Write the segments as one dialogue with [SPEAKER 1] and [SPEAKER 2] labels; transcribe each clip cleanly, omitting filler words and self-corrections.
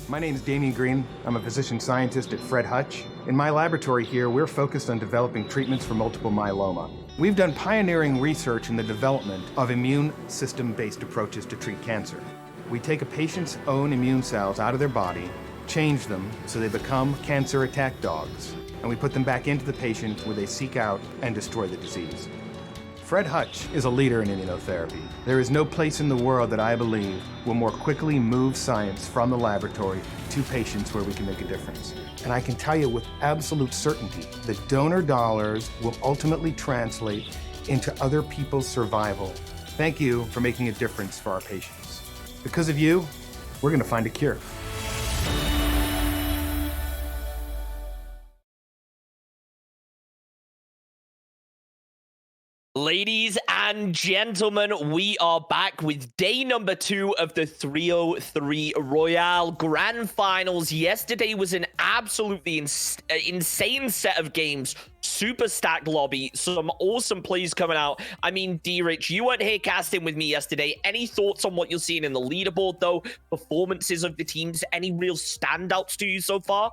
[SPEAKER 1] My name is Damien Green. I'm a physician scientist at Fred Hutch. In my laboratory here, we're focused on developing treatments for multiple myeloma. We've done pioneering research in the development of immune system-based approaches to treat cancer. We take a patient's own immune cells out of their body, change them so they become cancer attack dogs, and we put them back into the patient where they seek out and destroy the disease. Fred Hutch is a leader in immunotherapy. There is no place in the world that I believe will more quickly move science from the laboratory to patients where we can make a difference. And I can tell you with absolute certainty that donor dollars will ultimately translate into other people's survival. Thank you for making a difference for our patients. Because of you, we're going to find a cure.
[SPEAKER 2] Ladies and gentlemen, we are back with day number 2 of the 303 Royale Grand Finals. Yesterday was an absolutely insane set of games. Super stacked lobby, some awesome plays coming out. I mean, D-Rich, you weren't here casting with me yesterday. Any thoughts on what you're seeing in the leaderboard, though? Performances of the teams? Any real standouts to you so far?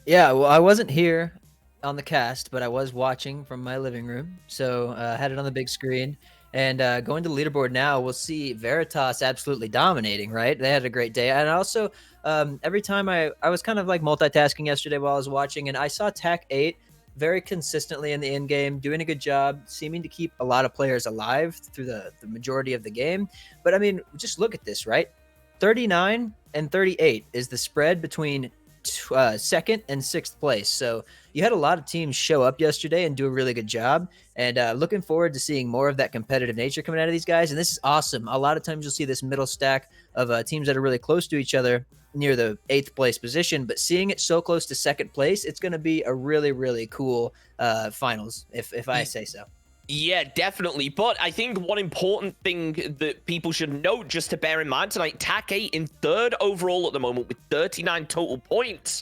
[SPEAKER 3] Yeah, well, I wasn't here on the cast, but I was watching from my living room, so had it on the big screen. And going to the leaderboard now, we'll see Veritas absolutely dominating, right? They had a great day. And also, every time I was kind of like multitasking yesterday while I was watching, and I saw TAC 8 very consistently in the end game, doing a good job, seeming to keep a lot of players alive through the majority of the game. But I mean, just look at this, right? 39 and 38 is the spread between second and sixth place. So you had a lot of teams show up yesterday and do a really good job, and looking forward to seeing more of that competitive nature coming out of these guys. And this is awesome. A lot of times you'll see this middle stack of teams that are really close to each other near the 8th place position, but seeing it so close to second place, it's going to be a really, really cool finals, if I say so.
[SPEAKER 2] Yeah, definitely. But I think one important thing that people should note, just to bear in mind tonight, TAC 8 in 3rd overall at the moment with 39 total points.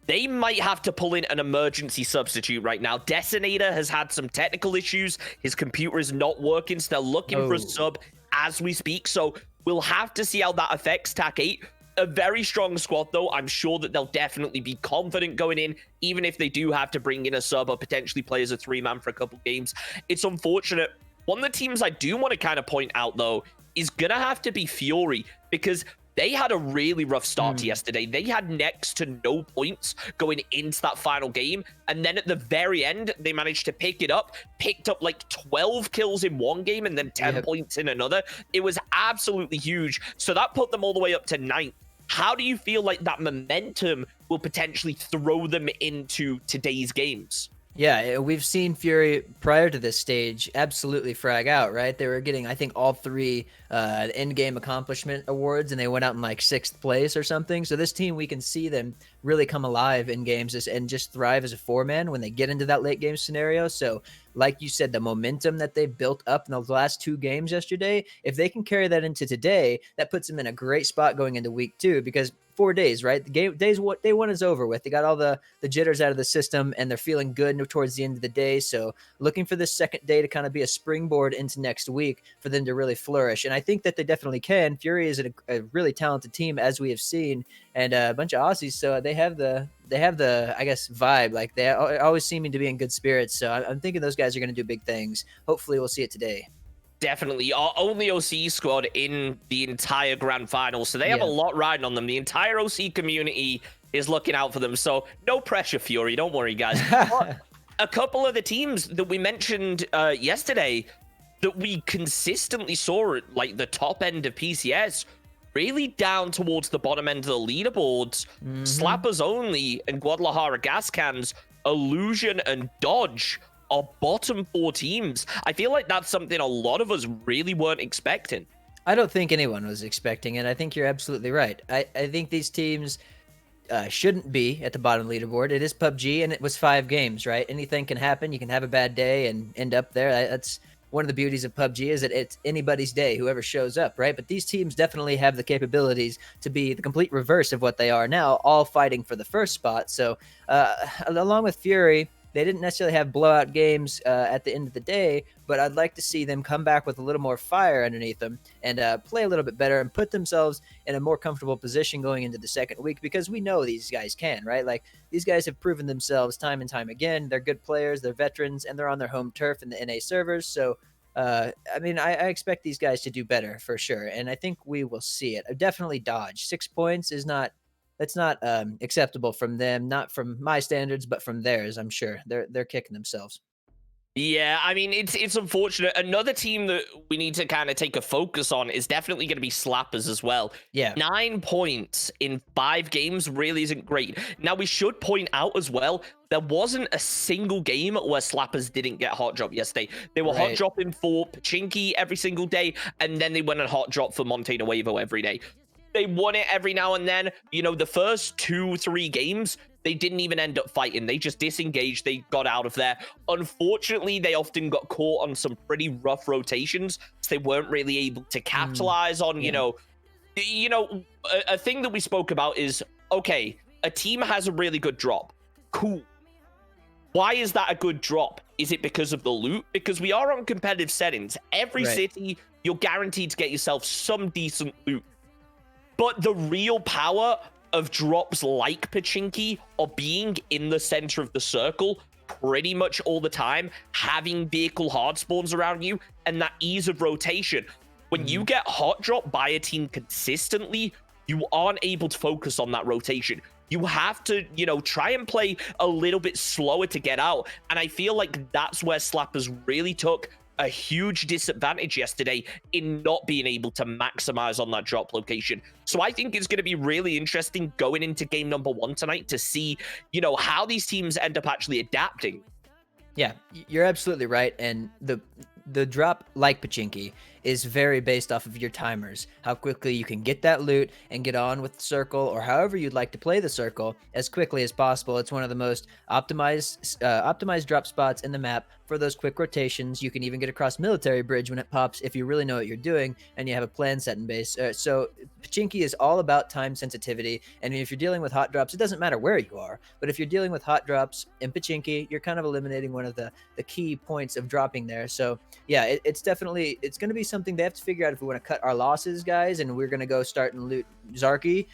[SPEAKER 2] They might have to pull in an emergency substitute right now. Detonator has had some technical issues. His computer is not working, so they're looking for a sub as we speak. So we'll have to see how that affects TAC 8. A very strong squad, though. I'm sure that they'll definitely be confident going in, even if they do have to bring in a sub or potentially play as a 3-man for a couple games. It's unfortunate. One of the teams I do want to kind of point out, though, is going to have to be Fury, because they had a really rough start to yesterday. They had next to no points going into that final game. And then at the very end, they managed to pick it up, picked up like 12 kills in one game and then 10 points in another. It was absolutely huge. So that put them all the way up to 9th. How do you feel like that momentum will potentially throw them into today's games?
[SPEAKER 3] Yeah, we've seen Fury prior to this stage absolutely frag out, right? They were getting, I think, all 3 end-game accomplishment awards, and they went out in like 6th place or something. So this team, we can see them really come alive in games and just thrive as a 4-man when they get into that late-game scenario. So like you said, the momentum that they built up in the last 2 games yesterday, if they can carry that into today, that puts them in a great spot going into week 2, because 4 days, right? Day 1 is over with. They got all the jitters out of the system, and they're feeling good towards the end of the day. So looking for this second day to kind of be a springboard into next week for them to really flourish. And I think that they definitely can. Fury is a really talented team, as we have seen, and a bunch of Aussies. So they have the I guess vibe. Like they always seeming to be in good spirits. So I'm thinking those guys are going to do big things. Hopefully we'll see it today.
[SPEAKER 2] Definitely. Our only OC squad in the entire grand final. So they have a lot riding on them. The entire OC community is looking out for them. So no pressure, Fury. Don't worry, guys. But a couple of the teams that we mentioned yesterday that we consistently saw at like the top end of PCS, really down towards the bottom end of the leaderboards. Slappers Only and Guadalajara Gas Cans, Illusion and Dodge are bottom 4 teams. I feel like that's something a lot of us really weren't expecting.
[SPEAKER 3] I don't think anyone was expecting it. I think you're absolutely right. I think these teams shouldn't be at the bottom leaderboard. It is PUBG, and it was 5 games, right? Anything can happen. You can have a bad day and end up there. That's one of the beauties of PUBG, is that it's anybody's day, whoever shows up, right? But these teams definitely have the capabilities to be the complete reverse of what they are now, all fighting for the first spot. So along with Fury, they didn't necessarily have blowout games at the end of the day, but I'd like to see them come back with a little more fire underneath them and play a little bit better and put themselves in a more comfortable position going into the second week, because we know these guys can, right? Like, these guys have proven themselves time and time again. They're good players, they're veterans, and they're on their home turf in the NA servers. So, I mean, I expect these guys to do better for sure, and I think we will see it. Definitely Dodge. 6 points is not that's not acceptable from them, not from my standards, but from theirs. I'm sure they're kicking themselves.
[SPEAKER 2] Yeah, I mean, it's unfortunate. Another team that we need to kind of take a focus on is definitely going to be Slappers as well.
[SPEAKER 3] Yeah.
[SPEAKER 2] 9 points in 5 games really isn't great. Now, we should point out as well, there wasn't a single game where Slappers didn't get hot drop yesterday. They were hot dropping for Pachinki every single day, and then they went on hot drop for Montana Wavo every day. They won it every now and then. You know, the first 2-3 games, they didn't even end up fighting. They just disengaged. They got out of there. Unfortunately, they often got caught on some pretty rough rotations, so they weren't really able to capitalize on, you know, a thing that we spoke about is, okay, a team has a really good drop. Cool. Why is that a good drop? Is it because of the loot? Because we are on competitive settings. Every city, you're guaranteed to get yourself some decent loot. But the real power of drops like Pachinki are being in the center of the circle pretty much all the time, having vehicle hard spawns around you, and that ease of rotation. When you get hot drop by a team consistently, you aren't able to focus on that rotation. You have to, you know, try and play a little bit slower to get out. And I feel like that's where Slappers really took a huge disadvantage yesterday in not being able to maximize on that drop location. So I think it's going to be really interesting going into game number 1 tonight to see, you know, how these teams end up actually adapting.
[SPEAKER 3] Yeah, you're absolutely right. And the drop, like Pachinki, is very based off of your timers, how quickly you can get that loot and get on with the circle, or however you'd like to play the circle as quickly as possible. It's one of the most optimized drop spots in the map for those quick rotations. You can even get across Military Bridge when it pops if you really know what you're doing and you have a plan set in base. So Pachinki is all about time sensitivity, and if you're dealing with hot drops, it doesn't matter where you are, but if you're dealing with hot drops in Pachinki, you're kind of eliminating one of the key points of dropping there. So yeah, it's going to be something they have to figure out if we want to cut our losses, guys, and we're going to go start and loot Zarky.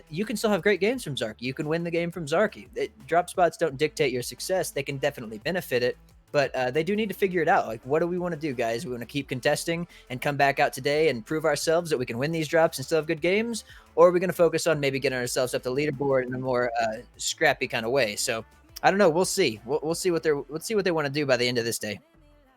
[SPEAKER 3] You can still have great games from Zarky. You can win the game from Zarky. Drop spots don't dictate your success. They can definitely benefit it, but they do need to figure it out. Like, what do we want to do, guys? We want to keep contesting and come back out today and prove ourselves that we can win these drops and still have good games, or are we going to focus on maybe getting ourselves up the leaderboard in a more scrappy kind of way? So I don't know. We'll see. We'll see what they want to do by the end of this day.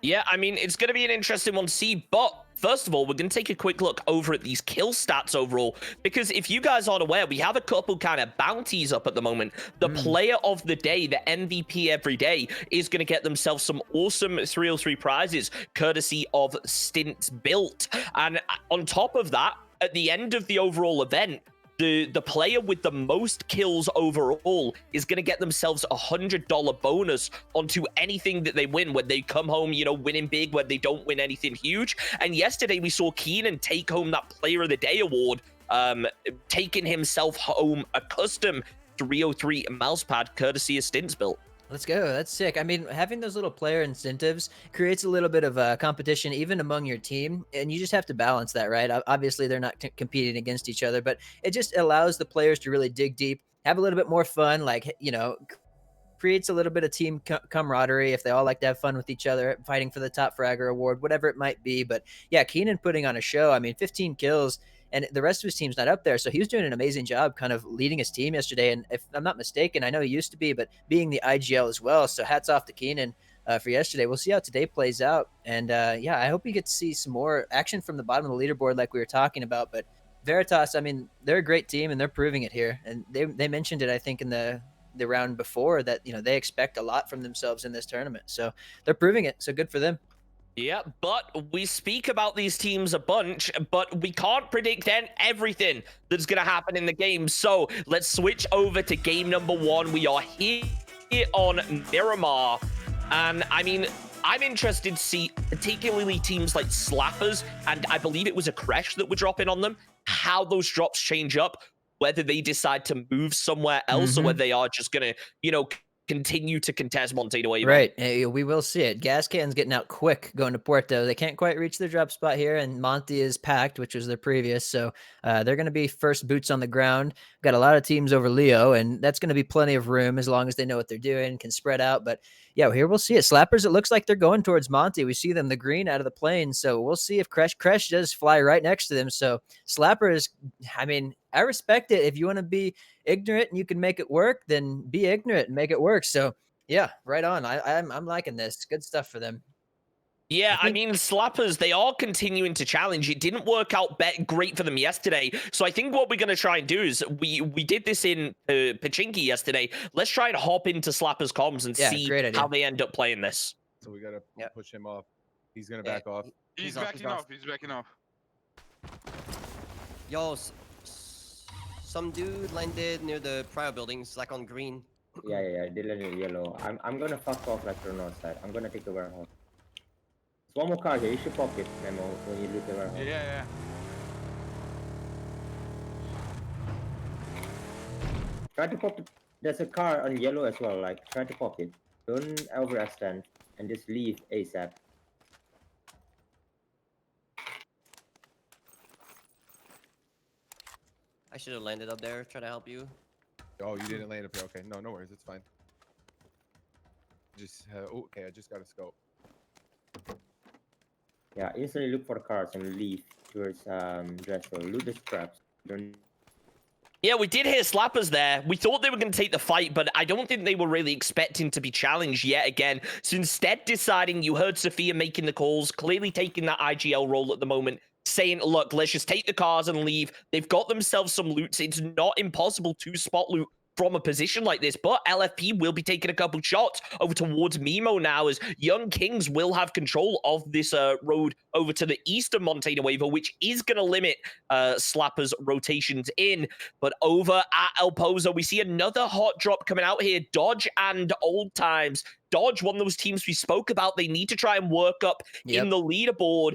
[SPEAKER 2] Yeah, I mean, it's going to be an interesting one to see, but first of all, we're going to take a quick look over at these kill stats overall, because if you guys aren't aware, we have a couple kind of bounties up at the moment. The player of the day, the MVP every day, is going to get themselves some awesome 303 prizes, courtesy of Stints Built. And on top of that, at the end of the overall event, the player with the most kills overall is going to get themselves a $100 bonus onto anything that they win when they come home, you know, winning big, when they don't win anything huge. And yesterday we saw Keenan take home that Player of the Day award, taking himself home a custom 303 mousepad courtesy of Stints Built.
[SPEAKER 3] Let's go. That's sick. I mean, having those little player incentives creates a little bit of competition even among your team, and you just have to balance that, right? Obviously, they're not competing against each other, but it just allows the players to really dig deep, have a little bit more fun, like, you know, creates a little bit of team camaraderie if they all like to have fun with each other, fighting for the top fragger award, whatever it might be. But yeah, Keenan putting on a show. I mean, 15 kills. And the rest of his team's not up there. So he was doing an amazing job kind of leading his team yesterday. And if I'm not mistaken, I know he used to be, but being the IGL as well. So hats off to Keenan for yesterday. We'll see how today plays out. And yeah, I hope we get to see some more action from the bottom of the leaderboard like we were talking about. But Veritas, I mean, they're a great team and they're proving it here. And they mentioned it, I think, in the round before that, you know, they expect a lot from themselves in this tournament. So they're proving it. So good for them.
[SPEAKER 2] Yeah, but we speak about these teams a bunch, but we can't predict everything that's going to happen in the game. So let's switch over to game number 1. We are here on Miramar. And I mean, I'm interested to see particularly teams like Slappers, and I believe it was a Crash that were dropping on them, how those drops change up, whether they decide to move somewhere else or whether they are just going to, you know, continue to contest Monte Nuevo.
[SPEAKER 3] Right, we will see it. Gas Can's getting out quick going to Puerto. They can't quite reach their drop spot here, and Monte is packed, which was their previous. So they're going to be first boots on the ground. Got a lot of teams over Leo, and that's going to be plenty of room as long as they know what they're doing, can spread out. But yeah, here we'll see it. Slappers, it looks like they're going towards Monte. We see them, the green out of the plane. So we'll see if Crash does fly right next to them. So Slappers, I mean, I respect it. If you want to be ignorant and you can make it work, then be ignorant and make it work. So yeah, right on. I'm liking this. Good stuff for them.
[SPEAKER 2] Yeah, I mean, Slappers, they are continuing to challenge. It didn't work out great for them yesterday. So I think what we're going to try and do is we did this in Pachinki yesterday. Let's try and hop into Slappers comms and see how they end up playing this.
[SPEAKER 4] So we got to push him off. He's going to back off.
[SPEAKER 5] He's backing off. He's backing off.
[SPEAKER 6] Yo, some dude landed near the prior buildings, like on green.
[SPEAKER 7] Yeah, they landed yellow. I'm gonna fuck off like the north side. I'm gonna take the warehouse. There's one more car here. You should pop it, Memo, when you loot the warehouse.
[SPEAKER 5] Yeah.
[SPEAKER 7] Try to pop it. There's a car on yellow as well. Like, try to pop it. Don't overextend and just leave ASAP.
[SPEAKER 6] I should have landed up there, try to help you.
[SPEAKER 4] Oh, you didn't land up here. Okay, no worries. It's fine. Just okay. I just got a scope.
[SPEAKER 7] Yeah, instantly look for the cars and leave towards Dressel. Loot the scraps. Don't.
[SPEAKER 2] Yeah, we did hear Slappers there. We thought they were going to take the fight, but I don't think they were really expecting to be challenged yet again. So instead deciding, you heard Sophia making the calls, clearly taking that IGL role at the moment, saying, look, let's just take the cars and leave. They've got themselves some loot. It's not impossible to spot loot from a position like this, but LFP will be taking a couple shots over towards Mimo now, as Young Kings will have control of this road over to the eastern Monte Nuevo, which is going to limit Slappers' rotations in. But over at El Pozo, we see another hot drop coming out here. Dodge and Old Times. Dodge, one of those teams we spoke about, they need to try and work up in the leaderboard.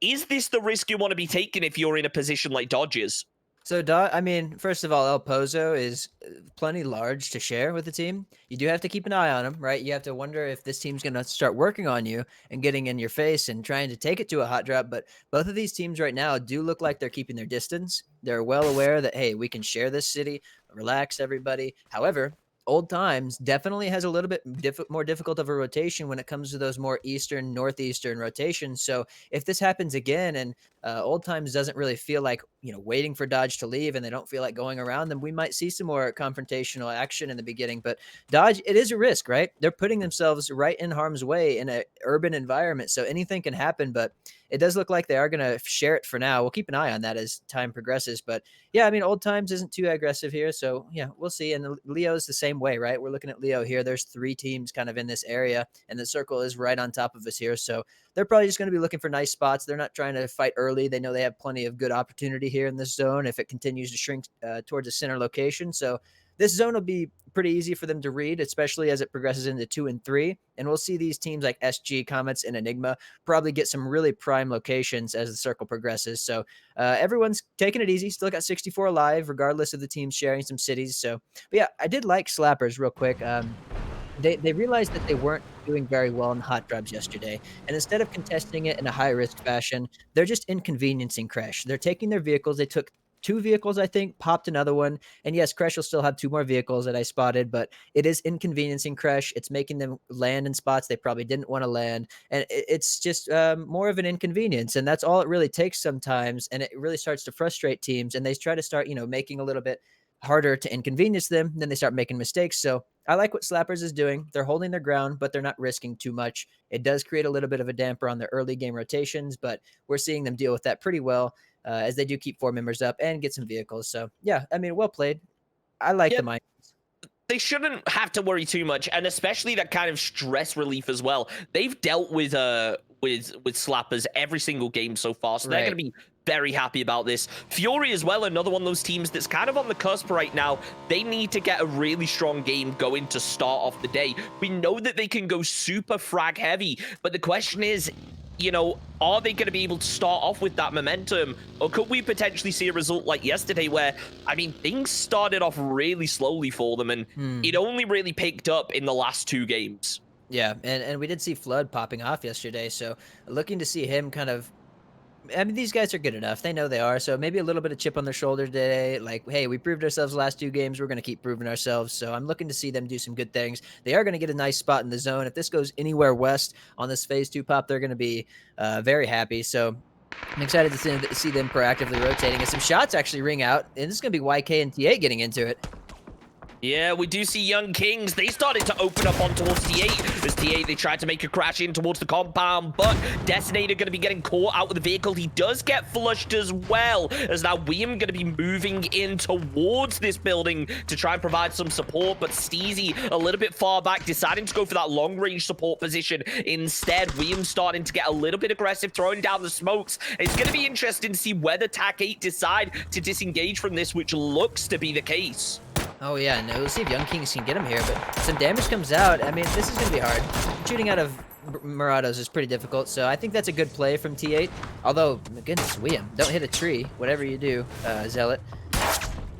[SPEAKER 2] Is this the risk you want to be taking if you're in a position like Dodge's?
[SPEAKER 3] So, I mean, first of all, El Pozo is plenty large to share with the team. You do have to keep an eye on them, right? You have to wonder if this team's going to start working on you and getting in your face and trying to take it to a hot drop. But both of these teams right now do look like they're keeping their distance. They're well aware that, hey, we can share this city. Relax, everybody. However, Old Times definitely has a little bit more difficult of a rotation when it comes to those more eastern, northeastern rotations. So if this happens again and Old Times doesn't really feel like, waiting for Dodge to leave and they don't feel like going around them, we might see some more confrontational action in the beginning. But Dodge, it is a risk, right? They're putting themselves right in harm's way in an urban environment. So anything can happen, but it does look like they are going to share it for now. We'll keep an eye on that as time progresses. But yeah, I mean, Old Times isn't too aggressive here. So yeah, we'll see. And Leo's the same way, right? We're looking at Leo here. There's 3 teams kind of in this area, and the circle is right on top of us here. So they're probably just going to be looking for nice spots. They're not trying to fight early. They know they have plenty of good opportunity here in this zone if it continues to shrink towards a center location. So this zone will be pretty easy for them to read, especially as it progresses into 2 and 3. And we'll see these teams like SG, Comets, and Enigma probably get some really prime locations as the circle progresses. So everyone's taking it easy. Still got 64 alive, regardless of the teams sharing some cities. So, but yeah, I did like Slappers real quick. They realized that they weren't doing very well in hot drops yesterday. And instead of contesting it in a high-risk fashion, they're just inconveniencing Crash. They're taking their vehicles. They took 2 vehicles, I think, popped another one. And yes, Crash will still have 2 more vehicles that I spotted, but it is inconveniencing Crash. It's making them land in spots they probably didn't want to land. And it's just more of an inconvenience. And that's all it really takes sometimes. And it really starts to frustrate teams. And they try to start, making a little bit harder to inconvenience them. Then they start making mistakes. So I like what Slappers is doing. They're holding their ground, but they're not risking too much. It does create a little bit of a damper on their early game rotations, but we're seeing them deal with that pretty well as they do keep 4 members up and get some vehicles. So yeah, I mean, well played. I like the mind.
[SPEAKER 2] They shouldn't have to worry too much, and especially that kind of stress relief as well. They've dealt with Slappers every single game so far, so they're going to be very happy about this. Fury as well, another one of those teams that's kind of on the cusp right now. They need to get a really strong game going to start off the day. We know that they can go super frag heavy, but the question is you know, are they going to be able to start off with that momentum? Or could we potentially see a result like yesterday where, I mean, things started off really slowly for them and it only really picked up in the last 2 games?
[SPEAKER 3] Yeah, and we did see Flood popping off yesterday, so looking to see him kind of I mean, these guys are good enough. They know they are. So maybe a little bit of chip on their shoulder today. Like, hey, we proved ourselves the last 2 games. We're going to keep proving ourselves. So I'm looking to see them do some good things. They are going to get a nice spot in the zone. If this goes anywhere west on this phase 2 pop, they're going to be very happy. So I'm excited to see them proactively rotating. And some shots actually ring out. And this is going to be YK and T8 getting into it.
[SPEAKER 2] Yeah, we do see Young Kings. They started to open up on towards T8. As T8, they tried to make a crash in towards the compound, but Detonator going to be getting caught out with the vehicle. He does get flushed as well, as now William going to be moving in towards this building to try and provide some support, but Steezy a little bit far back, deciding to go for that long-range support position. Instead, William starting to get a little bit aggressive, throwing down the smokes. It's going to be interesting to see whether TAC8 decide to disengage from this, which looks to be the case.
[SPEAKER 3] Oh, yeah, no, we'll see if Young Kings can get him here, but some damage comes out. I mean, this is going to be hard. Shooting out of Murados is pretty difficult, so I think that's a good play from T8. Although, goodness, William, don't hit a tree, whatever you do, Zealot.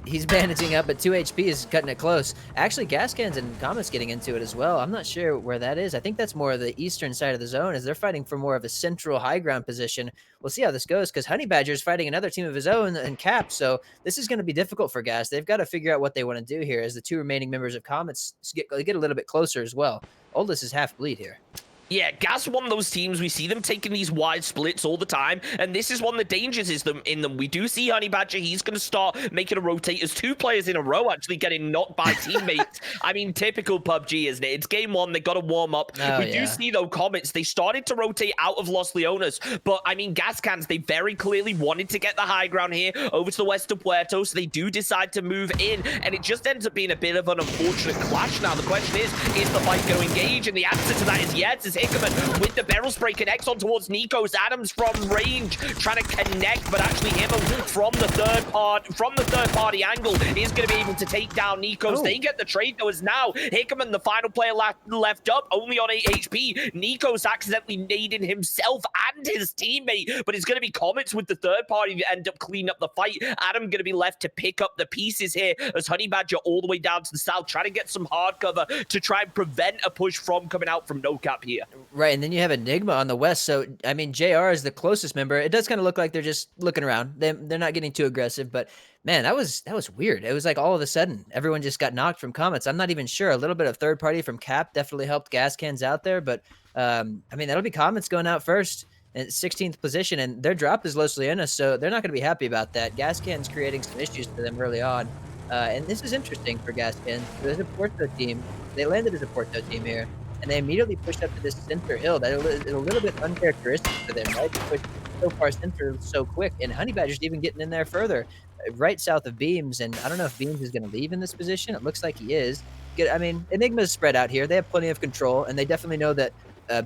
[SPEAKER 3] He's bandaging up, but 2 HP is cutting it close. Actually, gas cans and Comet's getting into it as well. I'm not sure where that is. I think that's more of the eastern side of the zone, as they're fighting for more of a central high ground position. We'll see how this goes, because Honey Badger's fighting another team of his own and Cap, so this is going to be difficult for Gas. They've got to figure out what they want to do here, as the 2 remaining members of Comets get a little bit closer as well. Oldest is half bleed here.
[SPEAKER 2] Yeah, Gas one of those teams. We see them taking these wide splits all the time, and this is one of the dangers in them. We do see Honey Badger. He's going to start making a rotate as 2 players in a row actually getting knocked by teammates. I mean, typical PUBG, isn't it? It's game 1. They got to warm up. We do see, though, Comets. They started to rotate out of Los Leones, but, I mean, Gas Cans, they very clearly wanted to get the high ground here over to the west of Puerto, so they do decide to move in, and it just ends up being a bit of an unfortunate clash now. The question is the fight going to engage? And the answer to that is yes. Hickerman with the barrel spray connects on towards Nikos. Adams from range trying to connect, but actually Himmel from the third party angle is going to be able to take down Nikos. They get the trade though, as now Hickerman, the final player left up, only on 8 HP. Nikos accidentally nading himself and his teammate, but it's going to be Comets with the third party to end up cleaning up the fight. Adam going to be left to pick up the pieces here, as Honey Badger all the way down to the south, trying to get some hard cover to try and prevent a push from coming out from No Cap here.
[SPEAKER 3] Right, and then you have Enigma on the west. So, I mean, JR is the closest member. It does kind of look like they're just looking around. They're not getting too aggressive, but man, that was weird. It was like all of a sudden, everyone just got knocked from Comets. I'm not even sure. A little bit of third party from Cap definitely helped Gas Cans out there, but I mean, that'll be Comets going out first in 16th position, and their drop is Los Leones, so they're not going to be happy about that. Gas Cans creating some issues for them early on. And this is interesting for Gas Cans. There's a Porto team. They landed as a Porto team here, and they immediately pushed up to this center hill. That is a little bit uncharacteristic for them, right? They pushed so far center so quick, and Honey Badger's even getting in there further, right south of Beams, and I don't know if Beams is going to leave in this position. It looks like he is. I mean, Enigma's spread out here. They have plenty of control, and they definitely know that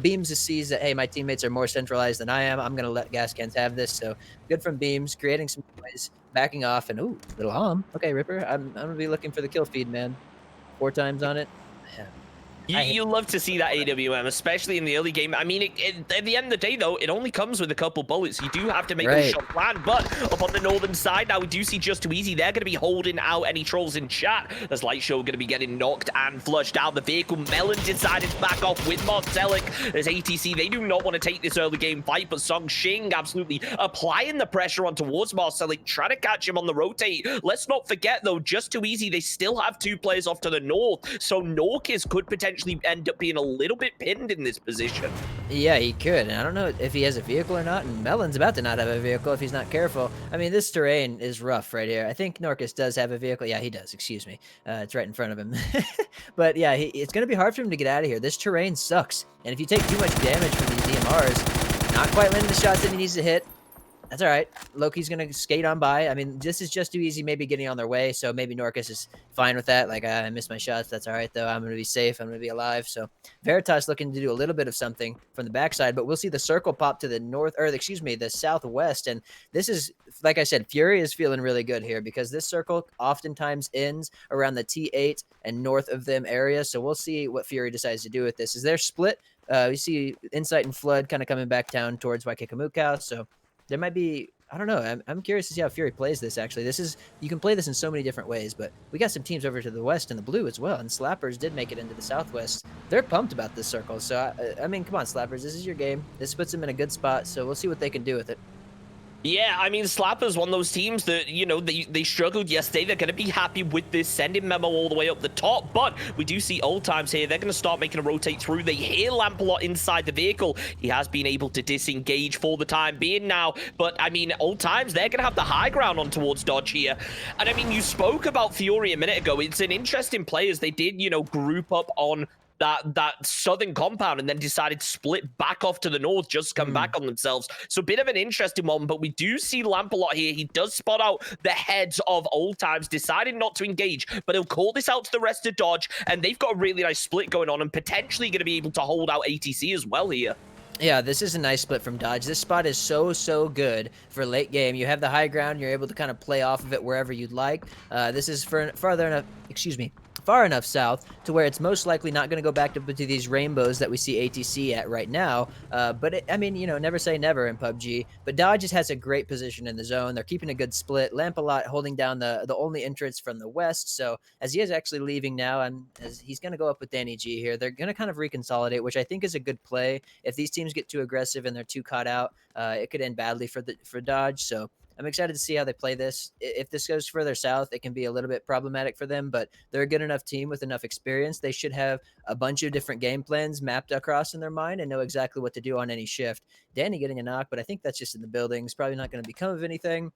[SPEAKER 3] Beams sees that, hey, my teammates are more centralized than I am. I'm going to let Gas Cans have this. So good from Beams, creating some noise, backing off, and ooh, little hum. Okay, Ripper, I'm going to be looking for the kill feed, man. 4 times on it. Yeah.
[SPEAKER 2] You love to see that AWM, especially in the early game. I mean, at the end of the day, though, it only comes with a couple bullets. You do have to make those shots land. But up on the northern side, now we do see Just Too Easy. They're going to be holding out any trolls in chat. As Light Show going to be getting knocked and flushed out the vehicle. Melon decided to back off with Marcelic. As ATC, they do not want to take this early game fight, but Song Shing absolutely applying the pressure on towards Marcelic, trying to catch him on the rotate. Let's not forget, though, Just Too Easy, they still have 2 players off to the north. So Norkis could potentially end up being a little bit pinned in this position.
[SPEAKER 3] Yeah, he could, and I don't know if he has a vehicle or not, and Melon's about to not have a vehicle if he's not careful. I mean, this terrain is rough right here. I think Norcus does have a vehicle. Yeah, he does, excuse me. It's right in front of him. But yeah, it's going to be hard for him to get out of here. This terrain sucks, and if you take too much damage from these DMRs, not quite landing the shots that he needs to hit, that's all right. Loki's going to skate on by. I mean, this is Just Too Easy maybe getting on their way, so maybe Norcus is fine with that. Like, I missed my shots. That's all right, though. I'm going to be safe. I'm going to be alive. So Veritas looking to do a little bit of something from the backside, but we'll see the circle pop to the north, or excuse me, the southwest. And this is, like I said, Fury is feeling really good here because this circle oftentimes ends around the T8 and north of them area. So we'll see what Fury decides to do with this. Is they're split We see Insight and Flood kind of coming back down towards Waikikimukau. So there might be, I don't know. I'm curious to see how Fury plays this, actually. You can play this in so many different ways, but we got some teams over to the west in the blue as well, and Slappers did make it into the southwest. They're pumped about this circle, so, I mean, come on, Slappers. This is your game. This puts them in a good spot, so we'll see what they can do with it.
[SPEAKER 2] Yeah, I mean, Slapper's one of those teams that, you know, they struggled yesterday. They're going to be happy with this sending memo all the way up the top, but we do see Old Times here. They're going to start making a rotate through. They hear Lampalot inside the vehicle. He has been able to disengage for the time being now, but, I mean, Old Times, they're going to have the high ground on towards Dodge here. And, I mean, you spoke about Fury a minute ago. It's an interesting play as they did, you know, group up on that southern compound and then decided to split back off to the north, just come back on themselves. So a bit of an interesting one, but we do see Lampalot here. He does spot out the heads of Old Times, decided not to engage, but he'll call this out to the rest of Dodge, and they've got a really nice split going on and potentially going to be able to hold out ATC as well here.
[SPEAKER 3] Yeah, this is a nice split from Dodge. This spot is so good for late game. You have the high ground. You're able to kind of play off of it wherever you'd like. This is far enough south to where it's most likely not going to go back to these rainbows that we see ATC at right now. I mean, you know, never say never in PUBG. But Dodge just has a great position in the zone. They're keeping a good split. Lampalot holding down the only entrance from the west. So as he is actually leaving now, and as he's going to go up with Danny G here, they're going to kind of reconsolidate, which I think is a good play. If these teams get too aggressive and they're too caught out, it could end badly for Dodge. So I'm excited to see how they play this. If this goes further south, it can be a little bit problematic for them, but they're a good enough team with enough experience. They should have a bunch of different game plans mapped across in their mind and know exactly what to do on any shift. Danny getting a knock, but I think that's just in the buildings. Probably not going to become of anything.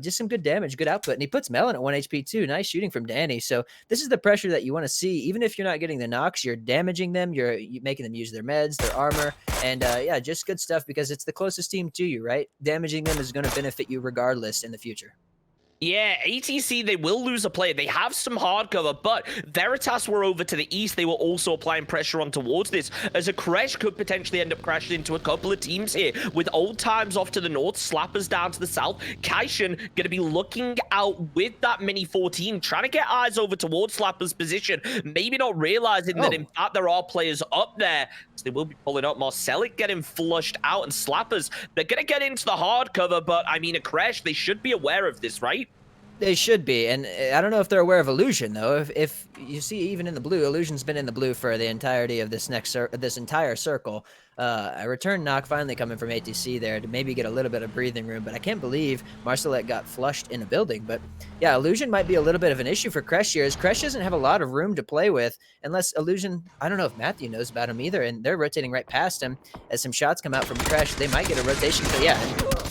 [SPEAKER 3] Just some good damage, good output. And he puts Melon at 1 HP too. Nice shooting from Danny. So this is the pressure that you want to see. Even if you're not getting the knocks, you're damaging them. You're making them use their meds, their armor. And yeah, just good stuff because it's the closest team to you, right? Damaging them is going to benefit you regardless in the future.
[SPEAKER 2] Yeah, ATC, they will lose a player. They have some hard cover, but Veritas were over to the east. They were also applying pressure on towards this, as a crash could potentially end up crashing into a couple of teams here, with Old Times off to the north, Slappers down to the south. Kaishan going to be looking out with that Mini 14, trying to get eyes over towards Slappers' position, maybe not realizing that, in fact, there are players up there. So they will be pulling up. Marcelic getting flushed out, and Slappers, they're going to get into the hard cover, but, I mean, a crash, they should be aware of this, right?
[SPEAKER 3] They should be, and I don't know if they're aware of Illusion though. If you see, even in the blue, Illusion's been in the blue for the entirety of this entire circle. A return knock finally coming from ATC there to maybe get a little bit of breathing room, but I can't believe Marcelet got flushed in a building. But yeah, Illusion might be a little bit of an issue for Kresh here, as Kresh doesn't have a lot of room to play with unless Illusion, I don't know if Matthew knows about him either, and they're rotating right past him. As some shots come out from Kresh, they might get a rotation, but yeah,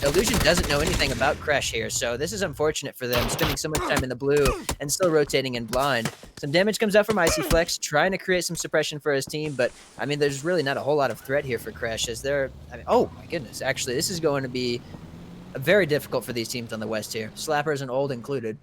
[SPEAKER 3] Illusion doesn't know anything about Kresh here, so this is unfortunate for them, spending so much time in the blue and still rotating in blind. Some damage comes out from Icy Flex, trying to create some suppression for his team, but I mean, there's really not a whole lot of threat here for Kresh, as they're, I mean, oh my goodness, actually, this is going to be very difficult for these teams on the west here, Slappers and Old included.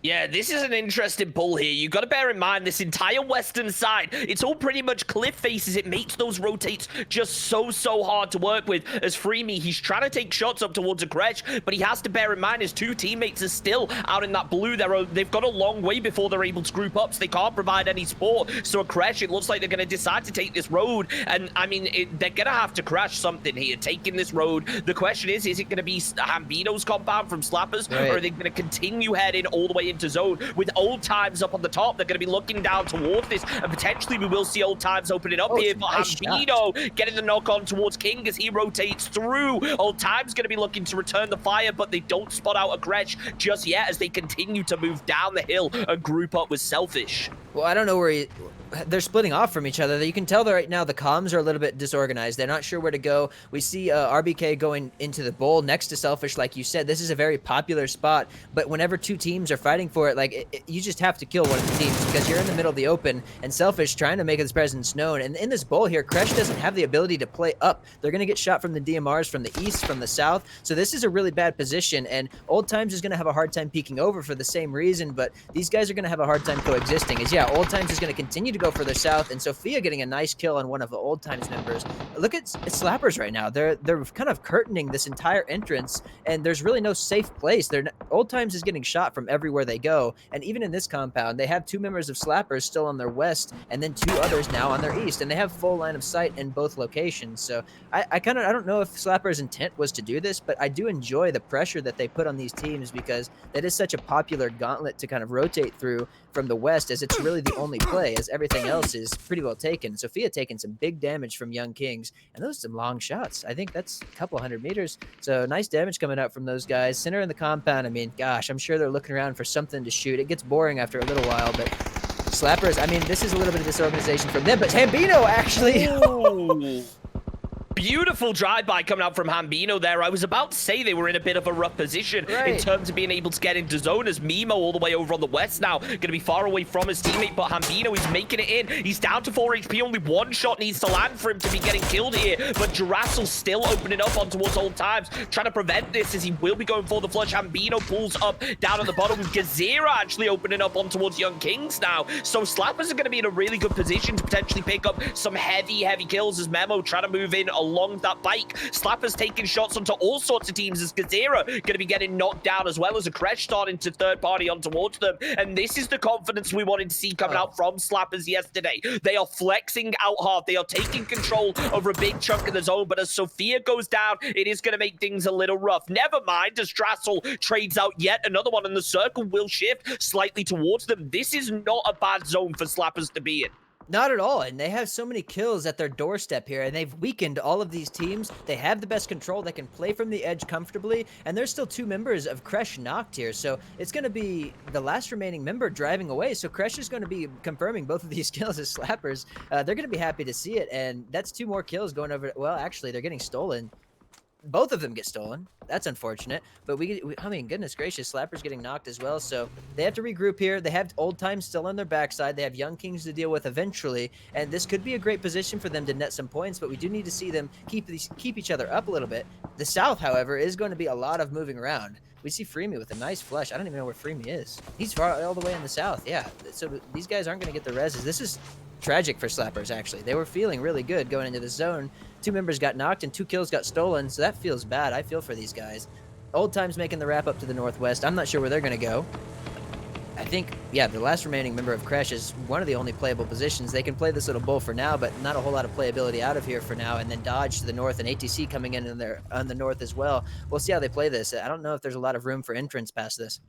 [SPEAKER 2] Yeah, this is an interesting pull here. You got to bear in mind this entire western side, it's all pretty much cliff faces. It makes those rotates just so hard to work with. As Freemy, he's trying to take shots up towards a Kresh, but he has to bear in mind his two teammates are still out in that blue. They've got a long way before they're able to group up, so they can't provide any support. So a Kresh, it looks like they're going to decide to take this road, and I mean, they're going to have to crash something here, taking this road. The question is it going to be Hambino's compound from Slappers, or are they going to continue heading all the way into zone with Old Times up on the top? They're going to be looking down towards this, and potentially we will see Old Times opening up here, but nice Hambino getting the knock on towards King as he rotates through. Old Times going to be looking to return the fire, but they don't spot out a Kresh just yet as they continue to move down the hill and group up with Selfish.
[SPEAKER 3] Well, I don't know where they're splitting off from each other. You can tell that right now the comms are a little bit disorganized. They're not sure where to go. We see RBK going into the bowl next to Selfish, like you said. This is a very popular spot, but whenever two teams are fighting for it, like you just have to kill one of the teams because you're in the middle of the open, and Selfish trying to make his presence known. And in this bowl here, Kresh doesn't have the ability to play up. They're going to get shot from the DMRs from the east, from the south. So this is a really bad position, and Old Times is going to have a hard time peeking over for the same reason, but these guys are going to have a hard time coexisting. As yeah, Old Times is going to continue to go further south, and Sophia getting a nice kill on one of the Old Times members. Look at Slappers right now. They're kind of curtaining this entire entrance, and there's really no safe place. Old Times is getting shot from everywhere they go, and even in this compound, they have 2 members of Slappers still on their west, and then 2 others now on their east, and they have full line of sight in both locations. So I don't know if Slappers' intent was to do this, but I do enjoy the pressure that they put on these teams because that is such a popular gauntlet to kind of rotate through from the west, as it's really the only play, as everything else is pretty well taken. Sophia taking some big damage from Young Kings, and those are some long shots. I think that's a couple 100 meters. So nice damage coming out from those guys. Center in the compound, I mean, gosh, I'm sure they're looking around for something to shoot. It gets boring after a little while, but Slappers, I mean, this is a little bit of disorganization from them, but Hambino actually.
[SPEAKER 2] Beautiful drive-by coming out from Hambino there. I was about to say they were in a bit of a rough position in terms of being able to get into zone, as Mimo all the way over on the west now, going to be far away from his teammate, but Hambino is making it in. He's down to 4 HP. Only 1 shot needs to land for him to be getting killed here, but Jurassel still opening up on towards Old Times, trying to prevent this as he will be going for the flush. Hambino pulls up down at the bottom. Gazera actually opening up on towards Young Kings now. So Slappers are going to be in a really good position to potentially pick up some heavy kills as Memo trying to move in along that bike. Slappers taking shots onto all sorts of teams as Gazera going to be getting knocked down, as well as a Crash starting to third party on towards them. And this is the confidence we wanted to see coming out from Slappers yesterday. They are flexing out hard. They are taking control over a big chunk of the zone, but as Sophia goes down, it is going to make things a little rough. Never mind as Drassel trades out yet another one, and the circle will shift slightly towards them. This is not a bad zone for Slappers to be in.
[SPEAKER 3] Not at all, and they have so many kills at their doorstep here, and they've weakened all of these teams. They have the best control. They can play from the edge comfortably, and there's still 2 members of Kresh knocked here, so it's going to be the last remaining member driving away, so Kresh is going to be confirming both of these kills as Slappers. They're going to be happy to see it, and that's 2 more kills going over. Well, actually, they're getting stolen. Both of them get stolen. That's unfortunate. But I mean, goodness gracious, Slapper's getting knocked as well. So they have to regroup here. They have Old Times still on their backside. They have Young Kings to deal with eventually. And this could be a great position for them to net some points, but we do need to see them keep each other up a little bit. The South, however, is going to be a lot of moving around. We see Freemy with a nice flush. I don't even know where Freemy is. He's far all the way in the south. Yeah. So these guys aren't going to get the reses. This is tragic for Slappers, actually. They were feeling really good going into the zone. 2 members got knocked and 2 kills got stolen, so that feels bad. I feel for these guys. Old Times making the wrap up to the northwest. I'm not sure where they're going to go. I think, yeah, the last remaining member of Crash is one of the only playable positions. They can play this little bull for now, but not a whole lot of playability out of here for now, and then dodge to the north, and ATC coming in there on the north as well. We'll see how they play this. I don't know if there's a lot of room for entrance past this.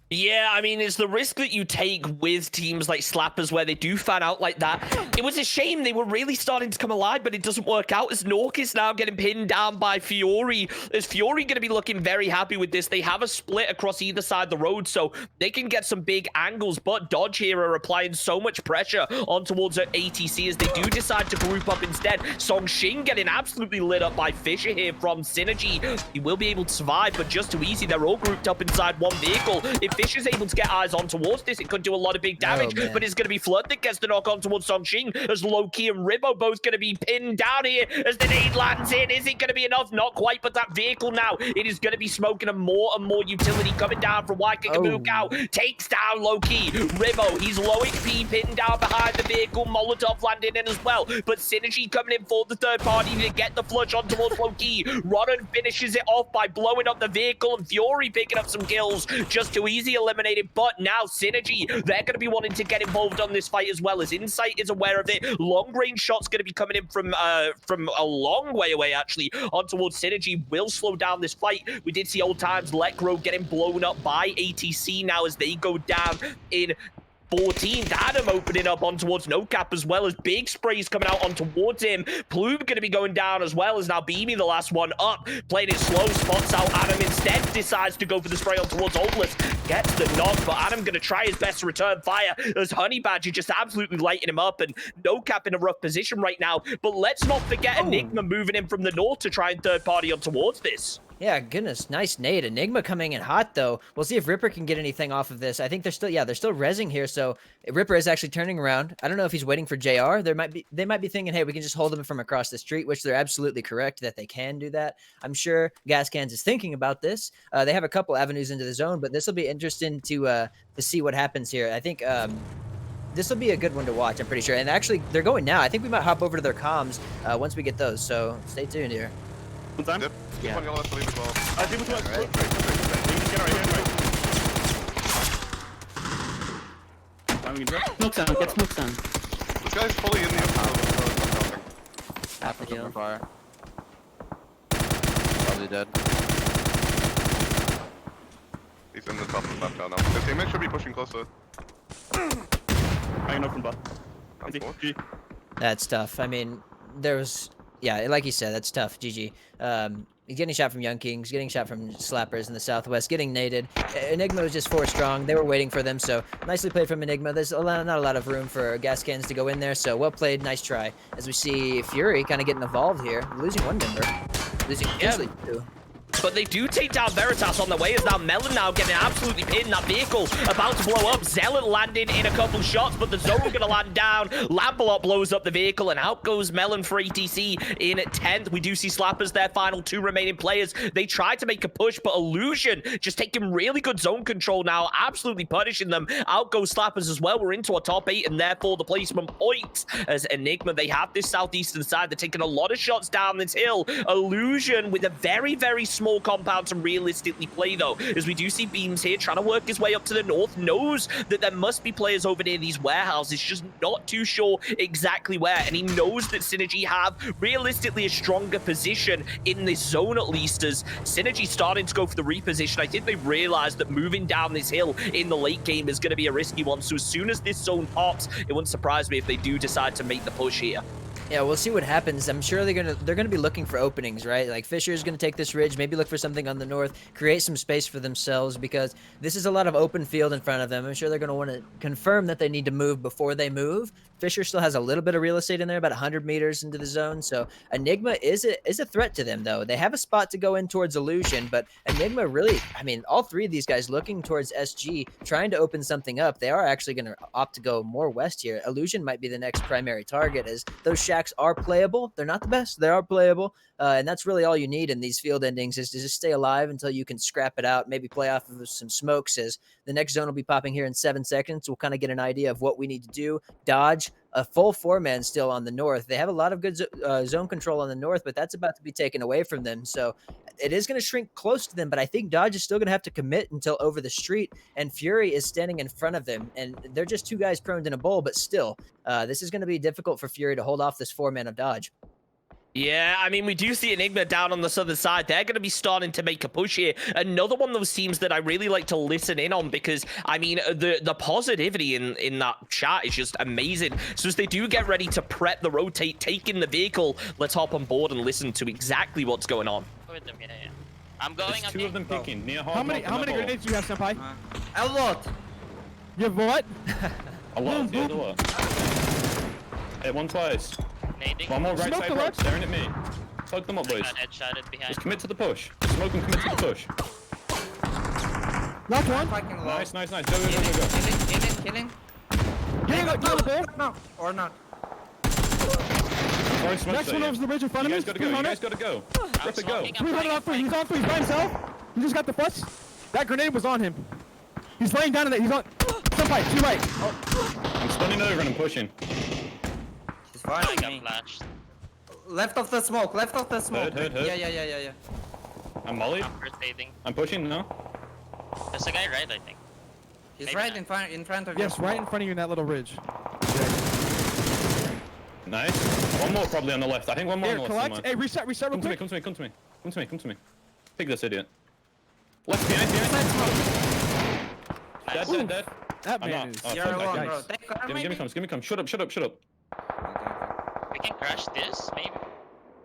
[SPEAKER 2] Yeah, I mean, it's the risk that you take with teams like Slappers where they do fan out like that. It was a shame. They were really starting to come alive, but it doesn't work out as Nork is now getting pinned down by Febuary. Is Febuary going to be looking very happy with this? They have a split across either side of the road, so they can get some big angles, but Dodge here are applying so much pressure on towards ATC as they do decide to group up instead. Song Xing getting absolutely lit up by Fisher here from Synergy. He will be able to survive, but just too easy. They're all grouped up inside one vehicle. If Fisher's able to get eyes on towards this, it could do a lot of big damage, but it's going to be Flood that gets the knock on towards Song Xing, as Loki and Ribbo both going to be pinned down here as the nade lands in. Is it going to be enough? Not quite, but that vehicle now, it is going to be smoking and more utility coming down from Waikakamukau. Takes down Loki. Ribbo, he's low HP, pinned down behind the vehicle. Molotov landing in as well, but Synergy coming in for the third party to get the flush on towards Loki. Ronan finishes it off by blowing up the vehicle, and Fury picking up some kills. Just too easy eliminated, but now Synergy, they're going to be wanting to get involved on this fight as well, as Insight is aware of it. Long range shots going to be coming in from a long way away, actually, on towards Synergy. Will slow down this fight. We did see Old Times Let Grow getting blown up by ATC now as they go down in 14th. Adam opening up on towards No Cap as well, as big sprays coming out on towards him. Plume going to be going down as well, as now Beamy, the last one up, playing it slow, spots out Adam instead, decides to go for the spray on towards Oldless, gets the knock, but Adam going to try his best to return fire as Honey Badger just absolutely lighting him up, and No Cap in a rough position right now. But let's not forget Enigma moving in from the north to try and third party on towards this.
[SPEAKER 3] Yeah, goodness, nice nade. Enigma coming in hot, though. We'll see if Ripper can get anything off of this. I think they're still rezzing here, so Ripper is actually turning around. I don't know if he's waiting for JR. They might be thinking, hey, we can just hold him from across the street, which they're absolutely correct that they can do that. I'm sure Gas Cans is thinking about this. They have a couple avenues into the zone, but this will be interesting to see what happens here. I think this will be a good one to watch, I'm pretty sure. And actually, they're going now. I think we might hop over to their comms once we get those. So stay tuned here.
[SPEAKER 5] One time.
[SPEAKER 8] Yep.
[SPEAKER 3] Yeah.
[SPEAKER 8] One yellow left to leave as well.
[SPEAKER 5] People to us.
[SPEAKER 8] Right.
[SPEAKER 5] Get right.
[SPEAKER 9] Smoke sound, get smoke sound.
[SPEAKER 8] This guy's fully in the building.
[SPEAKER 9] Half a heal.
[SPEAKER 10] Fire. Probably dead.
[SPEAKER 8] He's in the top of left now. His teammates should be pushing closer.
[SPEAKER 5] I know from bot.
[SPEAKER 8] That's cool.
[SPEAKER 3] That's tough. I mean, there was, yeah, like you said, that's tough. GG. He's getting shot from Young Kings, getting shot from Slappers in the southwest, getting naded. Enigma was just 4 strong. They were waiting for them, so nicely played from Enigma. There's not a lot of room for gas cannons to go in there, so well played, nice try. As we see Fury kind of getting involved here, losing 1 member, losing potentially 2.
[SPEAKER 2] But they do take down Veritas on the way as now Melon now getting absolutely pinned. That vehicle about to blow up. Zealot landing in a couple of shots, but the zone gonna land down. Lambalot blows up the vehicle, and out goes Melon for ETC in 10th. We do see Slappers, their final 2 remaining players. They tried to make a push, but Illusion just taking really good zone control now, absolutely punishing them. Out goes Slappers as well. We're into our top 8, and therefore the placement points as Enigma. They have this southeastern side. They're taking a lot of shots down this hill. Illusion with a very, very small compound to realistically play, though, as we do see Beams here trying to work his way up to the north, knows that there must be players over near these warehouses, just not too sure exactly where, and he knows that Synergy have realistically a stronger position in this zone, at least, as Synergy starting to go for the reposition. I think they realized that moving down this hill in the late game is going to be a risky one, so as soon as this zone pops, it wouldn't surprise me if they do decide to make the push here.
[SPEAKER 3] Yeah, we'll see what happens. I'm sure they're gonna be looking for openings, right? Like Fisher's gonna take this ridge, maybe look for something on the north, create some space for themselves, because this is a lot of open field in front of them. I'm sure they're gonna want to confirm that they need to move before they move. Fisher still has a little bit of real estate in there, about 100 meters into the zone. So Enigma is a threat to them, though. They have a spot to go in towards Illusion, but Enigma really, I mean, all 3 of these guys looking towards SG, trying to open something up. They are actually going to opt to go more west here. Illusion might be the next primary target, as those shacks are playable. They're not the best. They are playable. And that's really all you need in these field endings, is to just stay alive until you can scrap it out, maybe play off of some smokes, as the next zone will be popping here in 7 seconds. We'll kind of get an idea of what we need to do. Dodge, a full 4-man still on the north. They have a lot of good zone control on the north, but that's about to be taken away from them. So it is going to shrink close to them, but I think Dodge is still going to have to commit until over the street, and Fury is standing in front of them, and they're just 2 guys prone in a bowl, but still, this is going to be difficult for Fury to hold off this 4-man of Dodge.
[SPEAKER 2] Yeah, I mean, we do see Enigma down on the southern side. They're going to be starting to make a push here. Another one of those teams that I really like to listen in on, because, I mean, the positivity in that chat is just amazing. So as they do get ready to prep the rotate, take in the vehicle, let's hop on board and listen to exactly what's going on.
[SPEAKER 11] With them, yeah. I'm going.
[SPEAKER 5] There's 2 of them peeking near hard.
[SPEAKER 12] How many grenades do you have, Senpai?
[SPEAKER 6] A lot.
[SPEAKER 12] You have what?
[SPEAKER 5] A lot. Yeah, a lot. Hit 1 twice.
[SPEAKER 11] Nading.
[SPEAKER 5] One more right
[SPEAKER 12] Smoke
[SPEAKER 5] side
[SPEAKER 12] the
[SPEAKER 5] right,
[SPEAKER 12] left.
[SPEAKER 5] staring at me. Plug them up, boys.
[SPEAKER 11] Got headshotted behind.
[SPEAKER 5] Just commit to the push. Just smoke and commit to the push.
[SPEAKER 12] Knocked one.
[SPEAKER 5] Nice. Go.
[SPEAKER 6] Killing.
[SPEAKER 12] No.
[SPEAKER 6] Or not.
[SPEAKER 5] Throwing smoke
[SPEAKER 12] Next
[SPEAKER 5] at
[SPEAKER 12] one
[SPEAKER 5] you.
[SPEAKER 12] over the ridge in front
[SPEAKER 5] You
[SPEAKER 12] of
[SPEAKER 5] guys
[SPEAKER 12] me.
[SPEAKER 5] gotta go. You
[SPEAKER 12] 300.
[SPEAKER 5] guys gotta go. Rip it, go.
[SPEAKER 11] smoking.
[SPEAKER 12] 300 on 3. He's on 3. He's by himself. He just got the fuss. That grenade was on him. He's laying down in it. He's on. Senpai, to your right. Oh.
[SPEAKER 5] I'm stunning over and I'm pushing.
[SPEAKER 6] He's fine.
[SPEAKER 11] I got flashed.
[SPEAKER 6] Left of the smoke.
[SPEAKER 5] Hurt.
[SPEAKER 6] Yeah.
[SPEAKER 5] I'm mollied.
[SPEAKER 11] I'm first aiding.
[SPEAKER 5] I'm pushing now.
[SPEAKER 11] There's a guy right, I think.
[SPEAKER 6] He's
[SPEAKER 11] Maybe
[SPEAKER 6] right
[SPEAKER 11] not.
[SPEAKER 6] in front of
[SPEAKER 12] Yes,
[SPEAKER 6] you.
[SPEAKER 12] right in front of you in that little ridge.
[SPEAKER 5] Nice. One more probably on the left. I think one more
[SPEAKER 12] Here,
[SPEAKER 5] on the
[SPEAKER 12] collect.
[SPEAKER 5] left
[SPEAKER 12] Hey, reset real
[SPEAKER 5] Come to me,
[SPEAKER 12] quick.
[SPEAKER 5] come to me. Pick this idiot. Left behind. Dead.
[SPEAKER 12] That
[SPEAKER 5] I'm
[SPEAKER 12] man
[SPEAKER 5] not.
[SPEAKER 12] is.
[SPEAKER 5] Oh,
[SPEAKER 6] You're
[SPEAKER 5] fuck,
[SPEAKER 6] alone,
[SPEAKER 5] guys.
[SPEAKER 6] bro. Take cover,
[SPEAKER 5] Give me comms. Shut up.
[SPEAKER 11] We can crash this, maybe.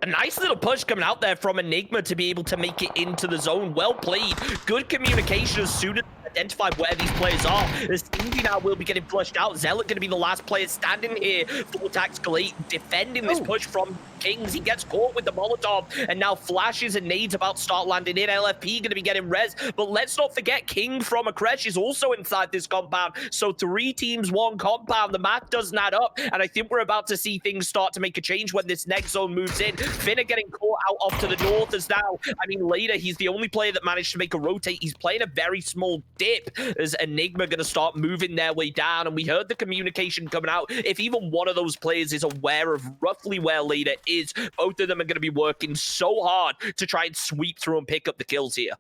[SPEAKER 2] A nice little push coming out there from Enigma to be able to make it into the zone. Well played. Good communication as soon as they identify where these players are. The Stingy now will be getting flushed out. Zealot going to be the last player standing here for Tactical 8, defending this push from Kings. He gets caught with the Molotov, and now flashes and nades about to start landing in. LFP going to be getting res, but let's not forget King from a Crash is also inside this compound. So 3 teams, 1 compound. The math doesn't add up, and I think we're about to see things start to make a change when this next zone moves in. Finna getting caught out off to the north as now. I mean, later, he's the only player that managed to make a rotate. He's playing a very small dip as Enigma going to start moving their way down, and we heard the communication coming out. If even one of those players is aware of roughly where Later is, both of them are going to be working so hard to try and sweep through and pick up the kills here.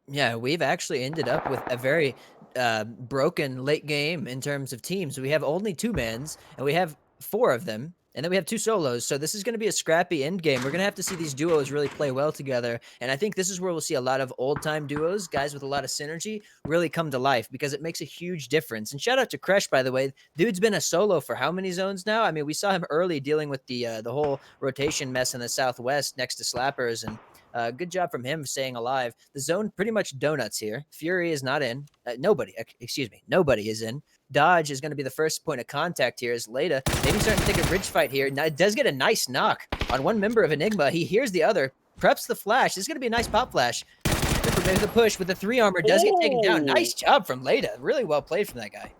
[SPEAKER 3] Yeah, we've actually ended up with a very broken late game in terms of teams. We have only 2-mans, and we have 4 of them, and then we have 2 solos. So this is going to be a scrappy end game. We're going to have to see these duos really play well together, and I think this is where we'll see a lot of old-time duos, guys with a lot of synergy, really come to life because it makes a huge difference. And shout out to Kresh, by the way. Dude's been a solo for how many zones now? I mean, we saw him early dealing with the whole rotation mess in the Southwest next to Slappers, and good job from him staying alive. The zone pretty much donuts here. Fury is not in. Nobody is in. Dodge is going to be the first point of contact here as Leda maybe starting to take a bridge fight here. Now, it does get a nice knock on one member of Enigma. He hears the other, preps the flash. This is going to be a nice pop flash. Maybe the push with the 3 armor does get taken down. Nice job from Leda. Really well played from that guy.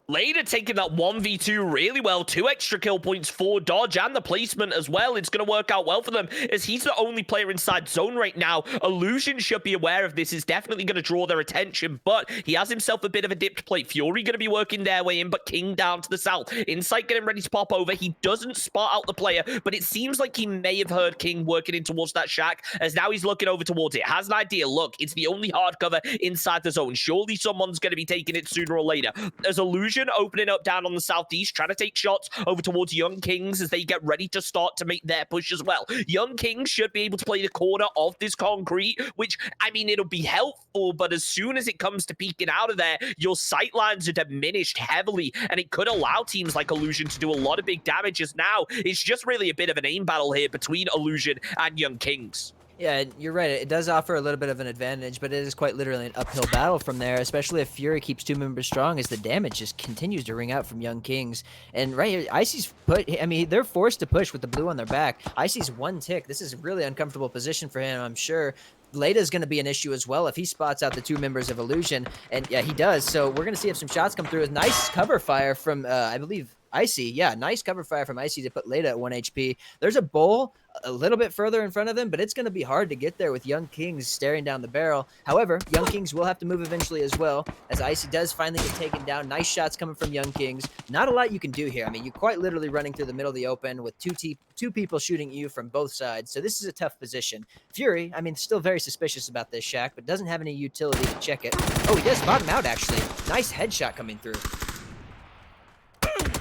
[SPEAKER 2] Later taking that 1v2 really well. 2 extra kill points for Dodge and the placement as well. It's going to work out well for them as he's the only player inside zone right now. Illusion should be aware of this. Is definitely going to draw their attention, but he has himself a bit of a dipped plate. Fury going to be working their way in, but King down to the south. Insight getting ready to pop over. He doesn't spot out the player, but it seems like he may have heard King working in towards that shack as now he's looking over towards it. Has an idea. Look, it's the only hard cover inside the zone. Surely someone's going to be taking it sooner or later. As Illusion opening up down on the southeast, trying to take shots over towards Young Kings as they get ready to start to make their push as well. Young Kings should be able to play the corner of this concrete, which, I mean, it'll be helpful, but as soon as it comes to peeking out of there, your sight lines are diminished heavily, and it could allow teams like Illusion to do a lot of big damage as now it's just really a bit of an aim battle here between Illusion and Young Kings.
[SPEAKER 3] Yeah, you're right. It does offer a little bit of an advantage, but it is quite literally an uphill battle from there, especially if Fury keeps 2 members strong as the damage just continues to ring out from Young Kings. And right here, Icy's they're forced to push with the blue on their back. Icy's 1 tick. This is a really uncomfortable position for him, I'm sure. Leda is going to be an issue as well if he spots out the 2 members of Illusion, and yeah, he does. So we're going to see if some shots come through. Nice cover fire from, I believe, Icy. Yeah, nice cover fire from Icy to put Leda at 1 HP. There's a bowl a little bit further in front of them, but it's going to be hard to get there with Young Kings staring down the barrel. However, Young Kings will have to move eventually as well, as Icy does finally get taken down. Nice shots coming from Young Kings. Not a lot you can do here. I mean, you're quite literally running through the middle of the open with 2 people shooting at you from both sides, so this is a tough position. Fury, I mean, still very suspicious about this shack, but doesn't have any utility to check it. Oh, he does spot him out, actually. Nice headshot coming through.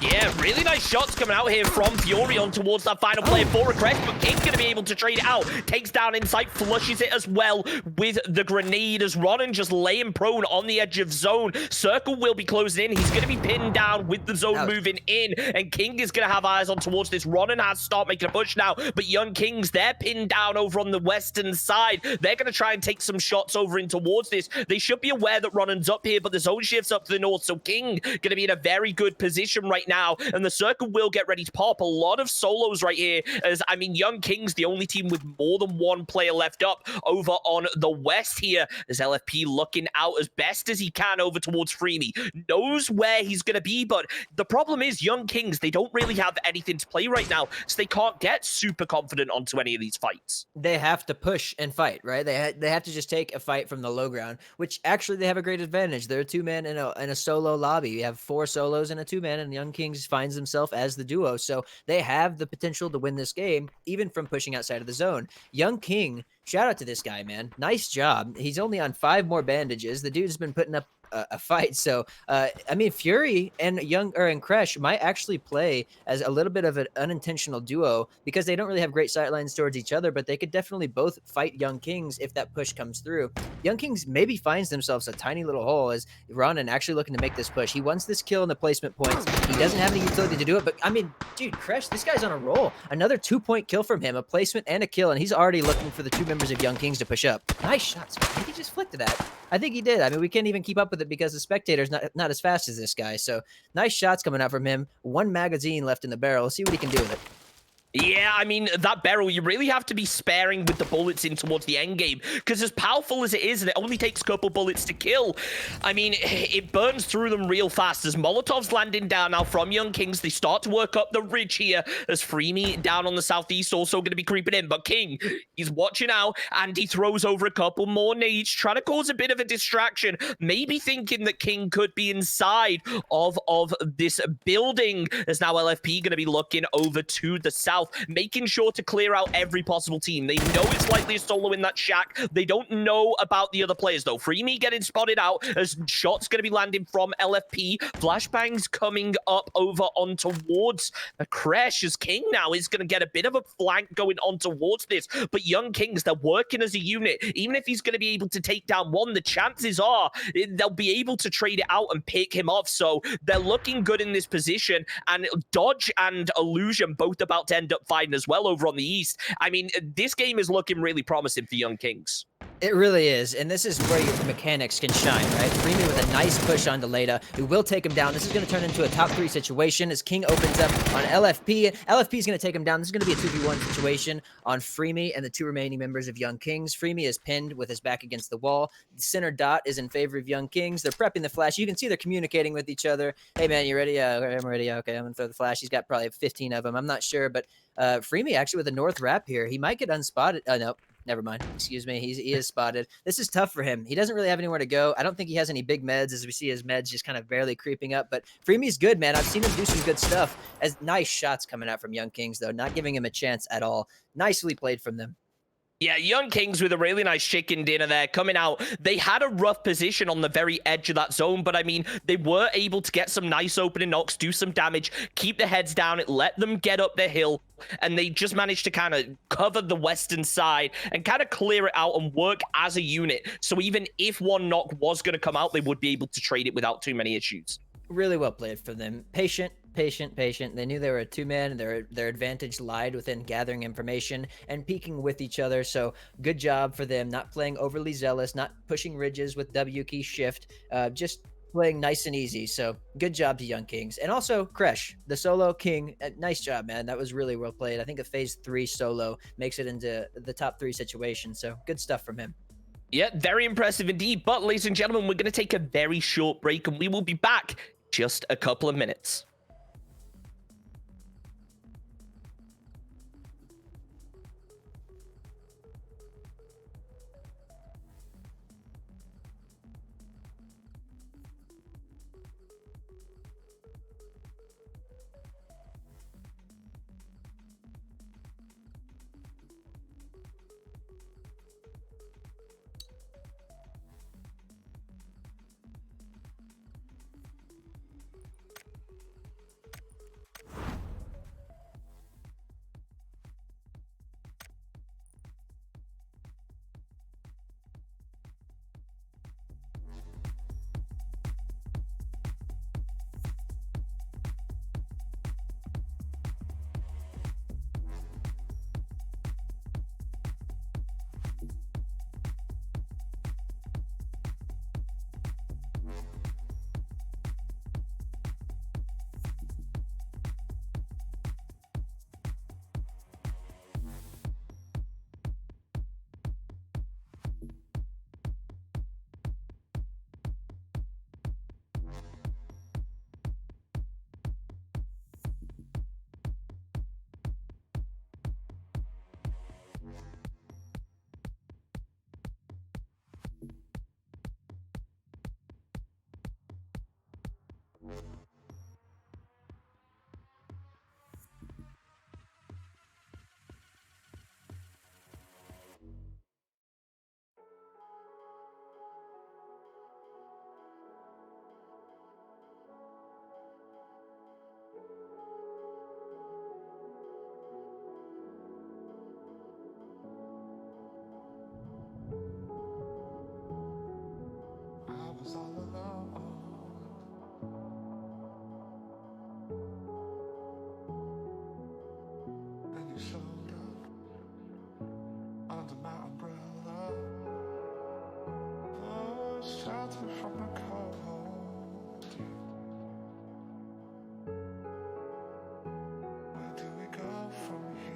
[SPEAKER 2] Yeah, really nice shots coming out here from Fury on towards that final player for a crest, but King's going to be able to trade it out. Takes down Insight, flushes it as well with the grenade as Ronan just laying prone on the edge of zone. Circle will be closing in. He's going to be pinned down with the zone moving in, and King is going to have eyes on towards this. Ronan has to start making a push now, but Young Kings, they're pinned down over on the western side. They're going to try and take some shots over in towards this. They should be aware that Ronan's up here, but the zone shifts up to the north, so King going to be in a very good position right now, and the circle will get ready to pop. A lot of solos right here, as I mean, Young King's the only team with more than 1 player left up over on the west here, as LFP looking out as best as he can over towards Freemy. Knows where he's going to be, but the problem is Young Kings, they don't really have anything to play right now, so they can't get super confident onto any of these fights.
[SPEAKER 3] They have to push and fight, right? They have to just take a fight from the low ground, which actually they have a great advantage. They're a 2-man in a solo lobby. You have 4 solos and a 2-man, and Young Kings finds himself as the duo. So they have the potential to win this game, even from pushing outside of the zone. Young King, shout out to this guy, man. Nice job. He's only on 5 more bandages. The dude's been putting up a fight. So, I mean, Fury and Kresh might actually play as a little bit of an unintentional duo because they don't really have great sightlines towards each other, but they could definitely both fight Young Kings if that push comes through. Young Kings maybe finds themselves a tiny little hole as Ronan actually looking to make this push. He wants this kill in the placement points. He doesn't have any utility to do it, but I mean, dude, Kresh, this guy's on a roll. Another 2-point kill from him, a placement and a kill, and he's already looking for the 2 members of Young Kings to push up. Nice shots, man. I think he just flicked that. I think he did. I mean, we can't even keep up with it because the spectator's not as fast as this guy. So nice shots coming out from him. 1 magazine left in the barrel. Let's see what he can do with it.
[SPEAKER 2] Yeah, I mean, that barrel, you really have to be sparing with the bullets in towards the end game, because as powerful as it is, and it only takes a couple bullets to kill, I mean, it burns through them real fast. As Molotov's landing down now from Young Kings, they start to work up the ridge here, as Freemy down on the southeast also going to be creeping in, but King, he's watching out, and he throws over a couple more nades, trying to cause a bit of a distraction, maybe thinking that King could be inside of this building, as now LFP going to be looking over to the south, making sure to clear out every possible team. They know it's likely a solo in that shack. They don't know about the other players, though. Freemy getting spotted out as shots going to be landing from LFP. Flashbangs coming up over on towards a crash as King now is going to get a bit of a flank going on towards this. But Young Kings, they're working as a unit. Even if he's going to be able to take down one, the chances are they'll be able to trade it out and pick him off. So they're looking good in this position. And Dodge and Illusion both about to end up fighting as well over on the east. I mean, this game is looking really promising for Young Kings.
[SPEAKER 3] It really is, and this is where your mechanics can shine, right? Freemy with a nice push on Delata, who will take him down. This is going to turn into a top 3 situation as King opens up on LFP. LFP is going to take him down. This is going to be a 2v1 situation on Freemy and the 2 remaining members of Young Kings. Freemy is pinned with his back against the wall. The center dot is in favor of Young Kings. They're prepping the flash. You can see they're communicating with each other. Hey, man, you ready? I'm ready. Okay, I'm going to throw the flash. He's got probably 15 of them. I'm not sure, but Freemy actually with a north wrap here. He might get unspotted. No. Never mind. Excuse me. He is spotted. This is tough for him. He doesn't really have anywhere to go. I don't think he has any big meds, as we see his meds just kind of barely creeping up. But Freemy's good, man. I've seen him do some good stuff. As nice shots coming out from Young Kings, though, not giving him a chance at all. Nicely played from them.
[SPEAKER 2] Yeah, Young Kings with a really nice chicken dinner there coming out. They had a rough position on the very edge of that zone, but I mean, they were able to get some nice opening knocks, do some damage, keep their heads down, let them get up the hill, and they just managed to kind of cover the western side and kind of clear it out and work as a unit. So even if one knock was going to come out, they would be able to trade it without too many issues.
[SPEAKER 3] Really well played for them. Patient. They knew they were a 2-man. Their advantage lied within gathering information and peeking with each other. So good job for them. Not playing overly zealous, not pushing ridges with W key shift, just playing nice and easy. So good job to Young Kings. And also Kresh, the solo king. Nice job, man. That was really well played. I think a phase 3 solo makes it into the top 3 situation. So good stuff from him.
[SPEAKER 2] Yeah, very impressive indeed. But ladies and gentlemen, we're going to take a very short break and we will be back just a couple of minutes.
[SPEAKER 10] Where do we go from here?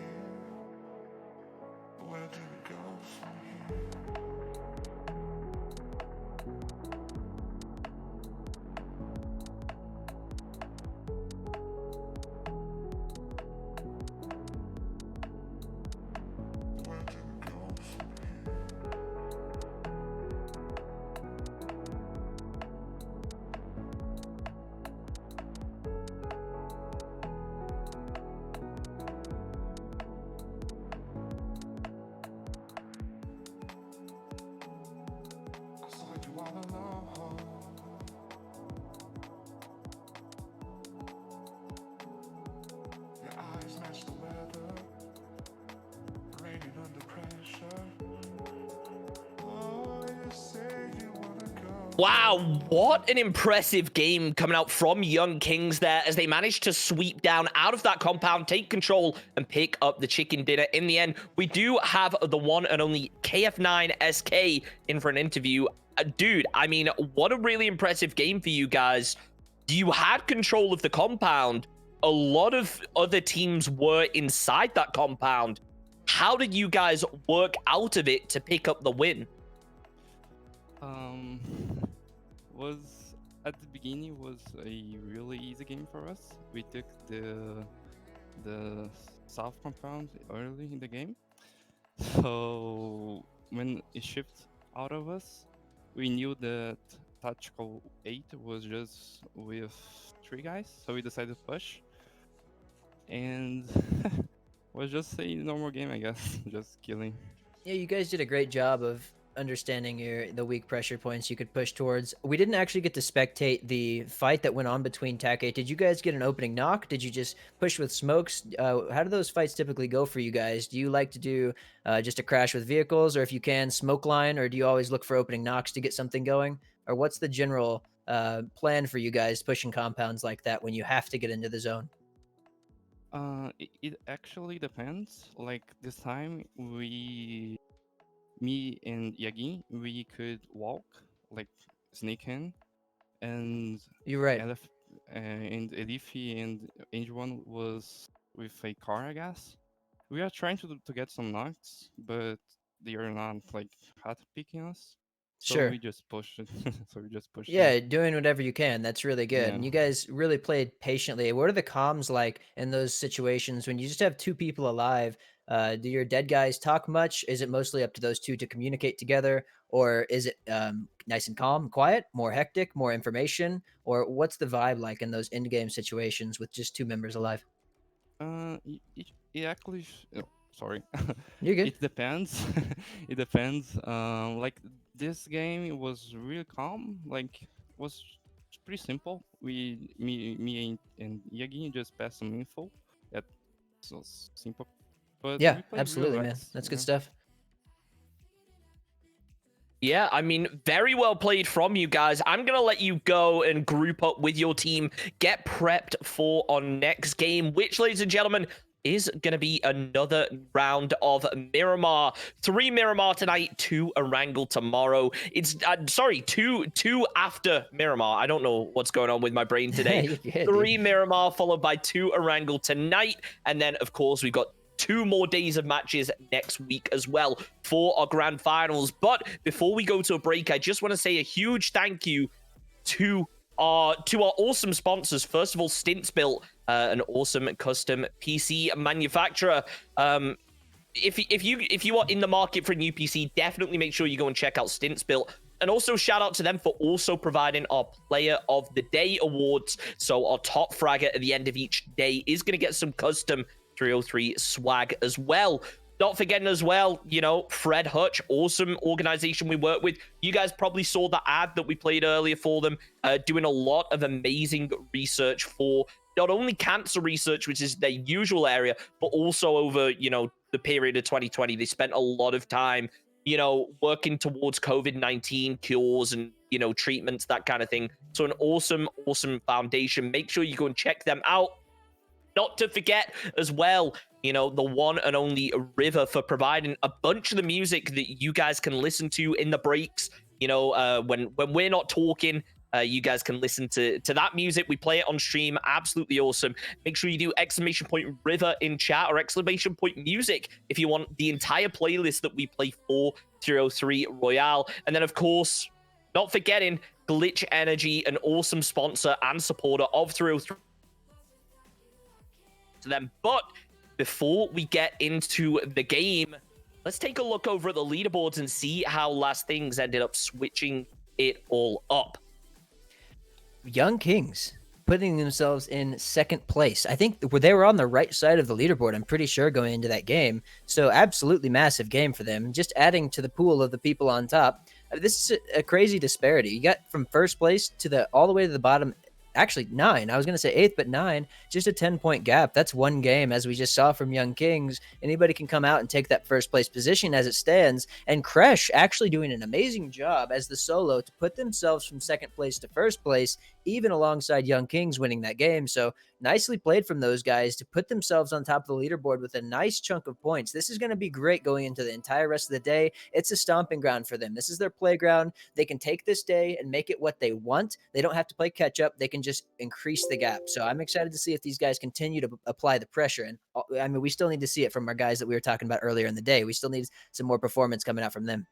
[SPEAKER 2] Wow, what an impressive game coming out from Young Kings there as they managed to sweep down out of that compound, take control, and pick up the chicken dinner. In the end, we do have the one and only KF9SK in for an interview. Dude, I mean, what a really impressive game for you guys. You had control of the compound. A lot of other teams were inside that compound. How did you guys work out of it to pick up the win?
[SPEAKER 10] Was at the beginning was a really easy game for us. We took the south compound early in the game, so when it shipped out of us, we knew that tactical 8 was just with 3 guys, so we decided to push, and was just a normal game, I guess, just killing.
[SPEAKER 3] Yeah, you guys did a great job of understanding the weak pressure points you could push towards. We didn't actually get to spectate the fight that went on between TAC 8. Did you guys get an opening knock? Did you just push with smokes? How do those fights typically go for you guys? Do you like to do just a crash with vehicles, or if you can, smoke line, or do you always look for opening knocks to get something going? Or what's the general plan for you guys pushing compounds like that when you have to get into the zone?
[SPEAKER 10] It actually depends. Like this time, me and Yagi, we could walk, like sneak in, and
[SPEAKER 3] You're right.
[SPEAKER 10] And Elifi and Angel One was with a car, I guess. We are trying to get some knocks, but they are not like hot picking us. So
[SPEAKER 3] Sure.
[SPEAKER 10] we just pushed it. So we just pushed
[SPEAKER 3] Yeah,
[SPEAKER 10] it.
[SPEAKER 3] doing whatever you can. That's really good. And
[SPEAKER 10] Yeah.
[SPEAKER 3] you guys really played patiently. What are the comms like in those situations when you just have 2 people alive? Do your dead guys talk much? Is it mostly up to those 2 to communicate together? Or is it nice and calm, quiet, more hectic, more information? Or what's the vibe like in those in-game situations with just 2 members alive?
[SPEAKER 10] It actually, sorry.
[SPEAKER 3] You're good.
[SPEAKER 10] It depends. It depends. Like this game was really calm. Like was pretty simple. Me and Yagi just passed some info. That's so simple. But
[SPEAKER 3] Yeah,
[SPEAKER 10] we played
[SPEAKER 3] absolutely, man.
[SPEAKER 10] relaxed,
[SPEAKER 3] That's good
[SPEAKER 10] yeah.
[SPEAKER 3] stuff.
[SPEAKER 2] Yeah, I mean, very well played from you guys. I'm going to let you go and group up with your team, get prepped for our next game, which, ladies and gentlemen, is going to be another round of Miramar. 3 Miramar tonight, 2 Erangel tomorrow. It's, sorry, two after Miramar. I don't know what's going on with my brain today.
[SPEAKER 3] You're good,
[SPEAKER 2] 3
[SPEAKER 3] dude.
[SPEAKER 2] Miramar followed by 2 Erangel tonight. And then, of course, we've got 2 more days of matches next week as well for our grand finals. But before we go to a break, I just want to say a huge thank you to our awesome sponsors. First of all, Stints Built, an awesome custom PC manufacturer. If you are in the market for a new PC, definitely make sure you go and check out Stints Built. And also shout out to them for also providing our Player of the Day awards. So our top fragger at the end of each day is going to get some custom 303 swag as well. Not forgetting as well, you know, Fred Hutch, awesome organization we work with. You guys probably saw the ad that we played earlier for them, doing a lot of amazing research for not only cancer research, which is their usual area, but also over, you know, the period of 2020. They spent a lot of time, you know, working towards COVID-19 cures and, you know, treatments, that kind of thing. So an awesome, awesome foundation. Make sure you go and check them out. Not to forget as well, you know, the one and only River for providing a bunch of the music that you guys can listen to in the breaks. You know, when we're not talking, you guys can listen to that music. We play it on stream. Absolutely awesome. Make sure you do !River in chat or !music if you want the entire playlist that we play for 303 Royale. And then, of course, not forgetting Glitch Energy, an awesome sponsor and supporter of 303. To them. But before we get into the game, let's take a look over at the leaderboards and see how Last Things ended up switching it all up.
[SPEAKER 3] Young Kings putting themselves in second place. I think they were on the right side of the leaderboard, I'm pretty sure, going into that game. So absolutely massive game for them. Just adding to the pool of the people on top. This is a crazy disparity. You got from first place to all the way to the bottom actually 9. I was going to say 8th, but 9. Just a 10-point gap. That's one game, as we just saw from Young Kings. Anybody can come out and take that first place position as it stands. And Kresh actually doing an amazing job as the solo to put themselves from second place to first place, even alongside Young Kings winning that game. So nicely played from those guys to put themselves on top of the leaderboard with a nice chunk of points. This is going to be great going into the entire rest of the day. It's a stomping ground for them. This is their playground. They can take this day and make it what they want. They don't have to play catch up. They can just increase the gap. So I'm excited to see if these guys continue to apply the pressure. And I mean, we still need to see it from our guys that we were talking about earlier in the day. We still need some more performance coming out from them.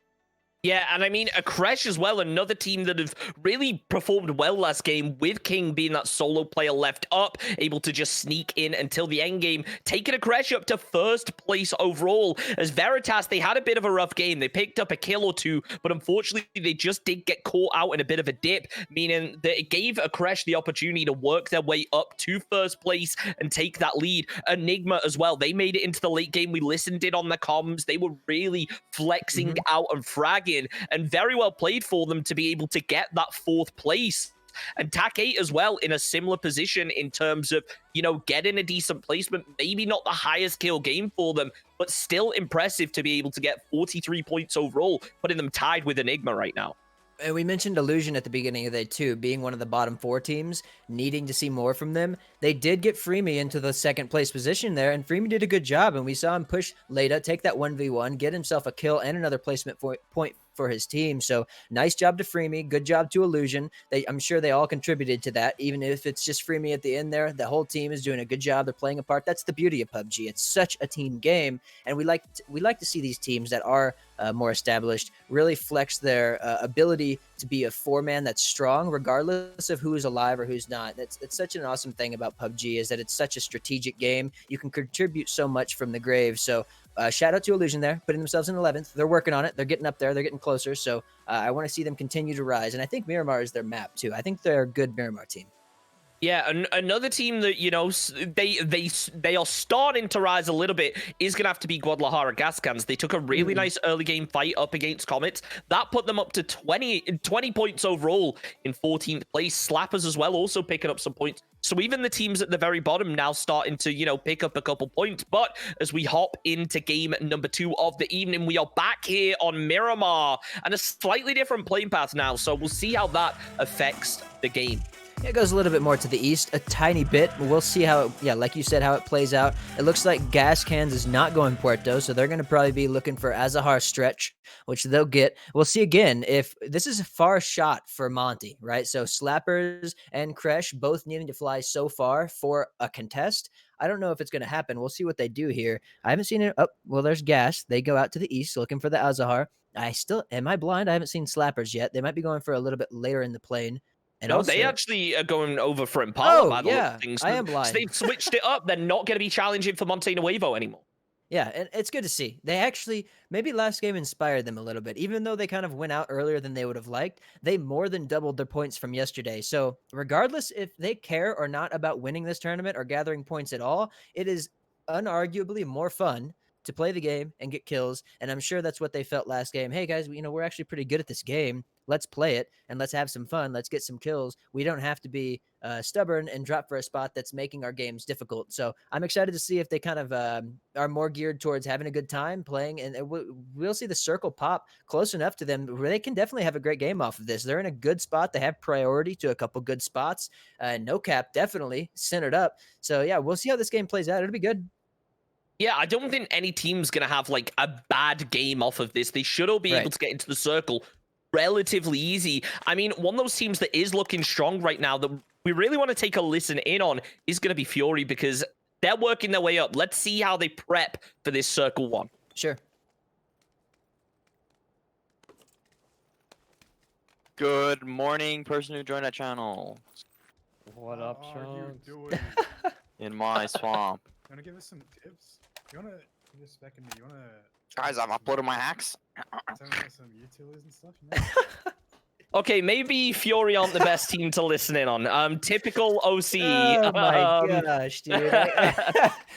[SPEAKER 2] Yeah, and I mean, a Kresh as well, another team that have really performed well last game, with King being that solo player left up, able to just sneak in until the end game, taking a Kresh up to first place overall. As Veritas, they had a bit of a rough game. They picked up a kill or two, but unfortunately, they just did get caught out in a bit of a dip, meaning that it gave a Kresh the opportunity to work their way up to first place and take that lead. Enigma as well, they made it into the late game. We listened in on the comms. They were really flexing out and fragging, and very well played for them to be able to get that 4th place. And TAC 8 as well in a similar position in terms of, you know, getting a decent placement, maybe not the highest kill game for them, but still impressive to be able to get 43 points overall, putting them tied with Enigma right now.
[SPEAKER 3] And we mentioned Illusion at the beginning of the day too, being one of the bottom 4 teams, needing to see more from them. They did get Freemy into the second place position there, and Freemy did a good job, and we saw him push Leda, take that 1v1, get himself a kill and another placement point for his team. So nice job to Freemy, good job to Illusion. I'm sure they all contributed to that, even if it's just Freemy at the end there. The whole team is doing a good job. They're playing a part. That's the beauty of PUBG. It's such a team game, and we like to see these teams that are more established really flex their ability to be a 4-man that's strong, regardless of who is alive or who's not. It's such an awesome thing about PUBG, is that it's such a strategic game. You can contribute so much from the grave. So shout out to Illusion there, putting themselves in 11th. They're working on it. They're getting up there. They're getting closer. So I want to see them continue to rise. And I think Miramar is their map too. I think they're a good Miramar team.
[SPEAKER 2] Yeah, another team that, you know, they are starting to rise a little bit is going to have to be Guadalajara Gascans. They took a really nice early game fight up against Comets. That put them up to 20 points overall in 14th place. Slappers as well also picking up some points. So even the teams at the very bottom now starting to, you know, pick up a couple points. But as we hop into game number 2 of the evening, we are back here on Miramar and a slightly different playing path now. So we'll see how that affects the game.
[SPEAKER 3] It goes a little bit more to the east, a tiny bit. We'll see how, like you said, how it plays out. It looks like Gas Cans is not going Puerto, so they're going to probably be looking for Azahar stretch, which they'll get. We'll see again if this is a far shot for Monty, right? So Slappers and Kresh both needing to fly so far for a contest. I don't know if it's going to happen. We'll see what they do here. I haven't seen it. Oh, well, there's Gas. They go out to the east looking for the Azahar. Am I blind? I haven't seen Slappers yet. They might be going for a little bit later in the plane. And
[SPEAKER 2] no,
[SPEAKER 3] also,
[SPEAKER 2] they actually are going over for Impala by the look of things.
[SPEAKER 3] I am blind.
[SPEAKER 2] So they've switched it up. They're not going to be challenging for Montana Nuevo anymore.
[SPEAKER 3] Yeah, and it's good to see. They actually, maybe last game inspired them a little bit. Even though they kind of went out earlier than they would have liked, they more than doubled their points from yesterday. So regardless if they care or not about winning this tournament or gathering points at all, it is unarguably more fun to play the game and get kills. And I'm sure that's what they felt last game. Hey guys, we're actually pretty good at this game. Let's play it and let's have some fun. Let's get some kills. We don't have to be stubborn and drop for a spot that's making our games difficult. So I'm excited to see if they kind of are more geared towards having a good time playing, and we'll see the circle pop close enough to them where they can definitely have a great game off of this. They're in a good spot. They have priority to a couple good spots. No cap definitely centered up. So yeah, we'll see how this game plays out. It'll be good.
[SPEAKER 2] Yeah, I don't think any team's going to have like a bad game off of this. They should all be able to get into the circle relatively easy. I mean, one of those teams that is looking strong right now that we really want to take a listen in on is going to be Fury, because they're working their way up. Let's see how they prep for this circle 1.
[SPEAKER 3] Sure.
[SPEAKER 9] Good morning, person who joined that channel.
[SPEAKER 12] What up, Sean?
[SPEAKER 9] In my swamp.
[SPEAKER 13] You wanna give us some tips? You wanna just back in me? You wanna?
[SPEAKER 9] Guys, I'm uploading my hacks.
[SPEAKER 13] Some utilities and stuff. You know?
[SPEAKER 2] Okay, maybe Fury aren't the best team to listen in on. Typical OC.
[SPEAKER 3] Oh my gosh, dude.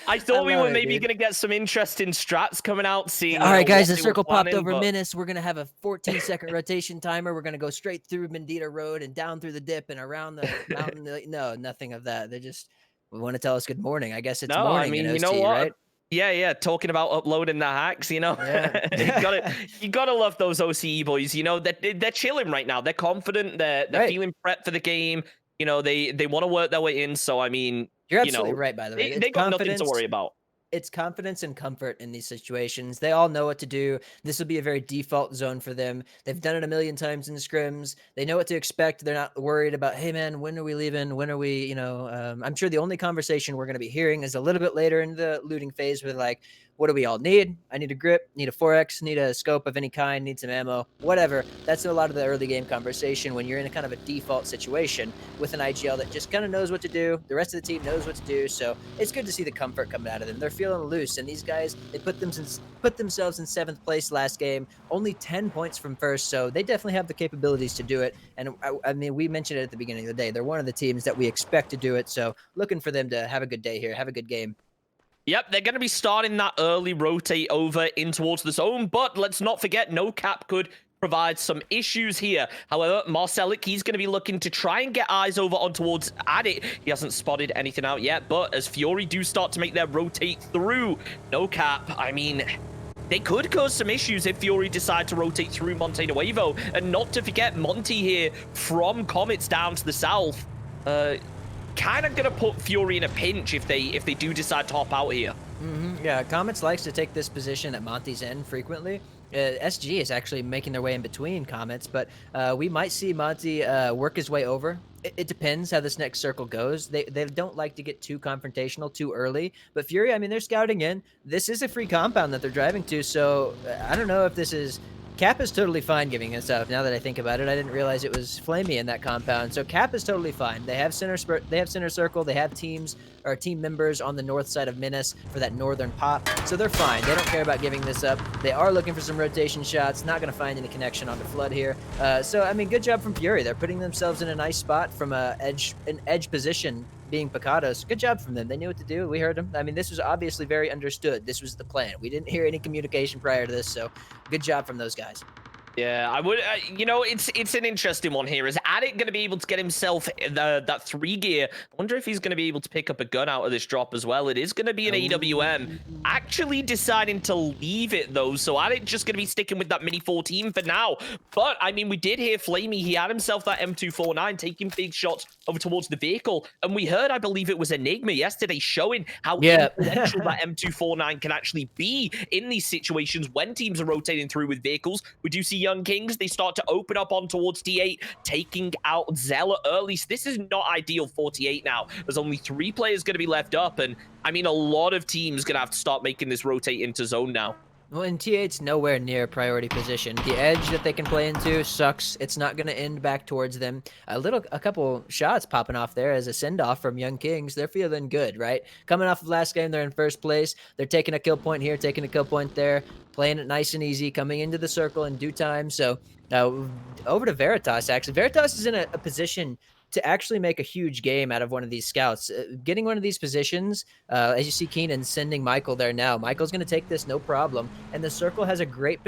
[SPEAKER 2] I thought we
[SPEAKER 3] love
[SPEAKER 2] were
[SPEAKER 3] it,
[SPEAKER 2] maybe
[SPEAKER 3] dude.
[SPEAKER 2] going to get some interesting strats coming out, seeing.
[SPEAKER 3] All right, guys,
[SPEAKER 2] what
[SPEAKER 3] the
[SPEAKER 2] they were
[SPEAKER 3] circle popped
[SPEAKER 2] planning,
[SPEAKER 3] over
[SPEAKER 2] but-
[SPEAKER 3] Menace. We're going to have a 14-second rotation timer. We're going to go straight through Mendita Road and down through the dip and around the mountain. No, nothing of that. They just want to tell us good morning. I guess it's
[SPEAKER 2] No,
[SPEAKER 3] morning
[SPEAKER 2] I mean,
[SPEAKER 3] in
[SPEAKER 2] you know
[SPEAKER 3] OC,
[SPEAKER 2] what?
[SPEAKER 3] right?
[SPEAKER 2] Yeah, talking about uploading the hacks, you know.
[SPEAKER 3] Yeah.
[SPEAKER 2] you gotta love those OCE boys. You know, they're chilling right now. They're confident. They're
[SPEAKER 3] Right.
[SPEAKER 2] feeling prepped for the game. You know, they want to work their way in. So I mean,
[SPEAKER 3] You're
[SPEAKER 2] you
[SPEAKER 3] absolutely
[SPEAKER 2] know,
[SPEAKER 3] right, by the way.
[SPEAKER 2] they got nothing to worry about.
[SPEAKER 3] It's confidence and comfort in these situations. They all know what to do. This will be a very default zone for them. They've done it a million times in scrims. They know what to expect. They're not worried about, hey, man, when are we leaving? When are we, I'm sure the only conversation we're going to be hearing is a little bit later in the looting phase with like, what do we all need? I need a grip, need a 4X, need a scope of any kind, need some ammo, whatever. That's a lot of the early game conversation when you're in a kind of a default situation with an IGL that just kind of knows what to do. The rest of the team knows what to do. So it's good to see the comfort coming out of them. They're feeling loose. And these guys, they put themselves in 7th place last game, only 10 points from first. So they definitely have the capabilities to do it. And I mean, we mentioned it at the beginning of the day. They're one of the teams that we expect to do it. So looking for them to have a good day here, have a good game.
[SPEAKER 2] Yep, they're going to be starting that early rotate over in towards the zone, but let's not forget, no cap could provide some issues here. However, Marcelic, he's going to be looking to try and get eyes over on towards Adit. He hasn't spotted anything out yet, but as Fury do start to make their rotate through, no cap, I mean, they could cause some issues if Fury decide to rotate through Monte Nuevo. And not to forget, Monty here from Comets down to the south, kind of gonna put Fury in a pinch if they do decide to hop out here.
[SPEAKER 3] Yeah, Comets likes to take this position at Monty's end frequently. SG is actually making their way in between Comets, but we might see Monty work his way over. It depends how this next circle goes. They don't like to get too confrontational too early, but Fury, I mean, they're scouting in. This is a free compound that they're driving to, so I don't know if this is... Cap is totally fine giving us up. Now that I think about it, I didn't realize it was Flamey in that compound. So Cap is totally fine. They have center circle. They have teams or team members on the north side of Menace for that northern pop. So they're fine. They don't care about giving this up. They are looking for some rotation shots. Not going to find any connection onto Flood here. So I mean, good job from Fury. They're putting themselves in a nice spot from an edge position. Being Picados, good job from them. They knew what to do. We heard them. I mean, this was obviously very understood. This was the plan. We didn't hear any communication prior to this, so good job from those guys.
[SPEAKER 2] Yeah, I would. You know, it's an interesting one here. Is Addict going to be able to get himself that 3 gear? I wonder if he's going to be able to pick up a gun out of this drop as well. It is going to be an AWM. Actually deciding to leave it though, so Addict just going to be sticking with that Mini 14 for now. But I mean, we did hear Flamey. He had himself that M249, taking big shots over towards the vehicle, and we heard, I believe it was Enigma yesterday, showing how influential that M249 can actually be in these situations when teams are rotating through with vehicles. We do see Young Kings, they start to open up on towards T8, taking out Zella early. So this is not ideal for T8 now. There's only 3 players going to be left up, and I mean, a lot of teams going to have to start making this rotate into zone now.
[SPEAKER 3] Well, and T8's nowhere near priority position. The edge that they can play into sucks. It's not going to end back towards them. A couple shots popping off there as a send-off from Young Kings. They're feeling good, right? Coming off of last game, they're in first place. They're taking a kill point here, taking a kill point there, playing it nice and easy, coming into the circle in due time. So over to Veritas, actually. Veritas is in a position to actually make a huge game out of one of these scouts. Getting one of these positions, as you see Keenan sending Michael there now. Michael's going to take this no problem, and the circle has a great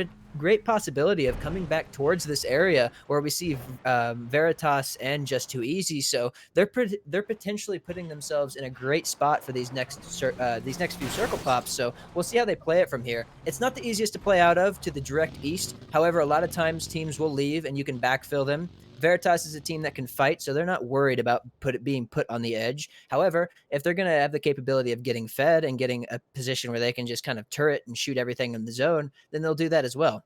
[SPEAKER 3] possibility of coming back towards this area where we see Veritas and Just Too Easy. So they're potentially putting themselves in a great spot for these next few circle pops. So we'll see how they play it from here. It's not the easiest to play out of to the direct east. However, a lot of times teams will leave and you can backfill them. Veritas is a team that can fight, so they're not worried about being put on the edge. However, if they're going to have the capability of getting fed and getting a position where they can just kind of turret and shoot everything in the zone, then they'll do that as well.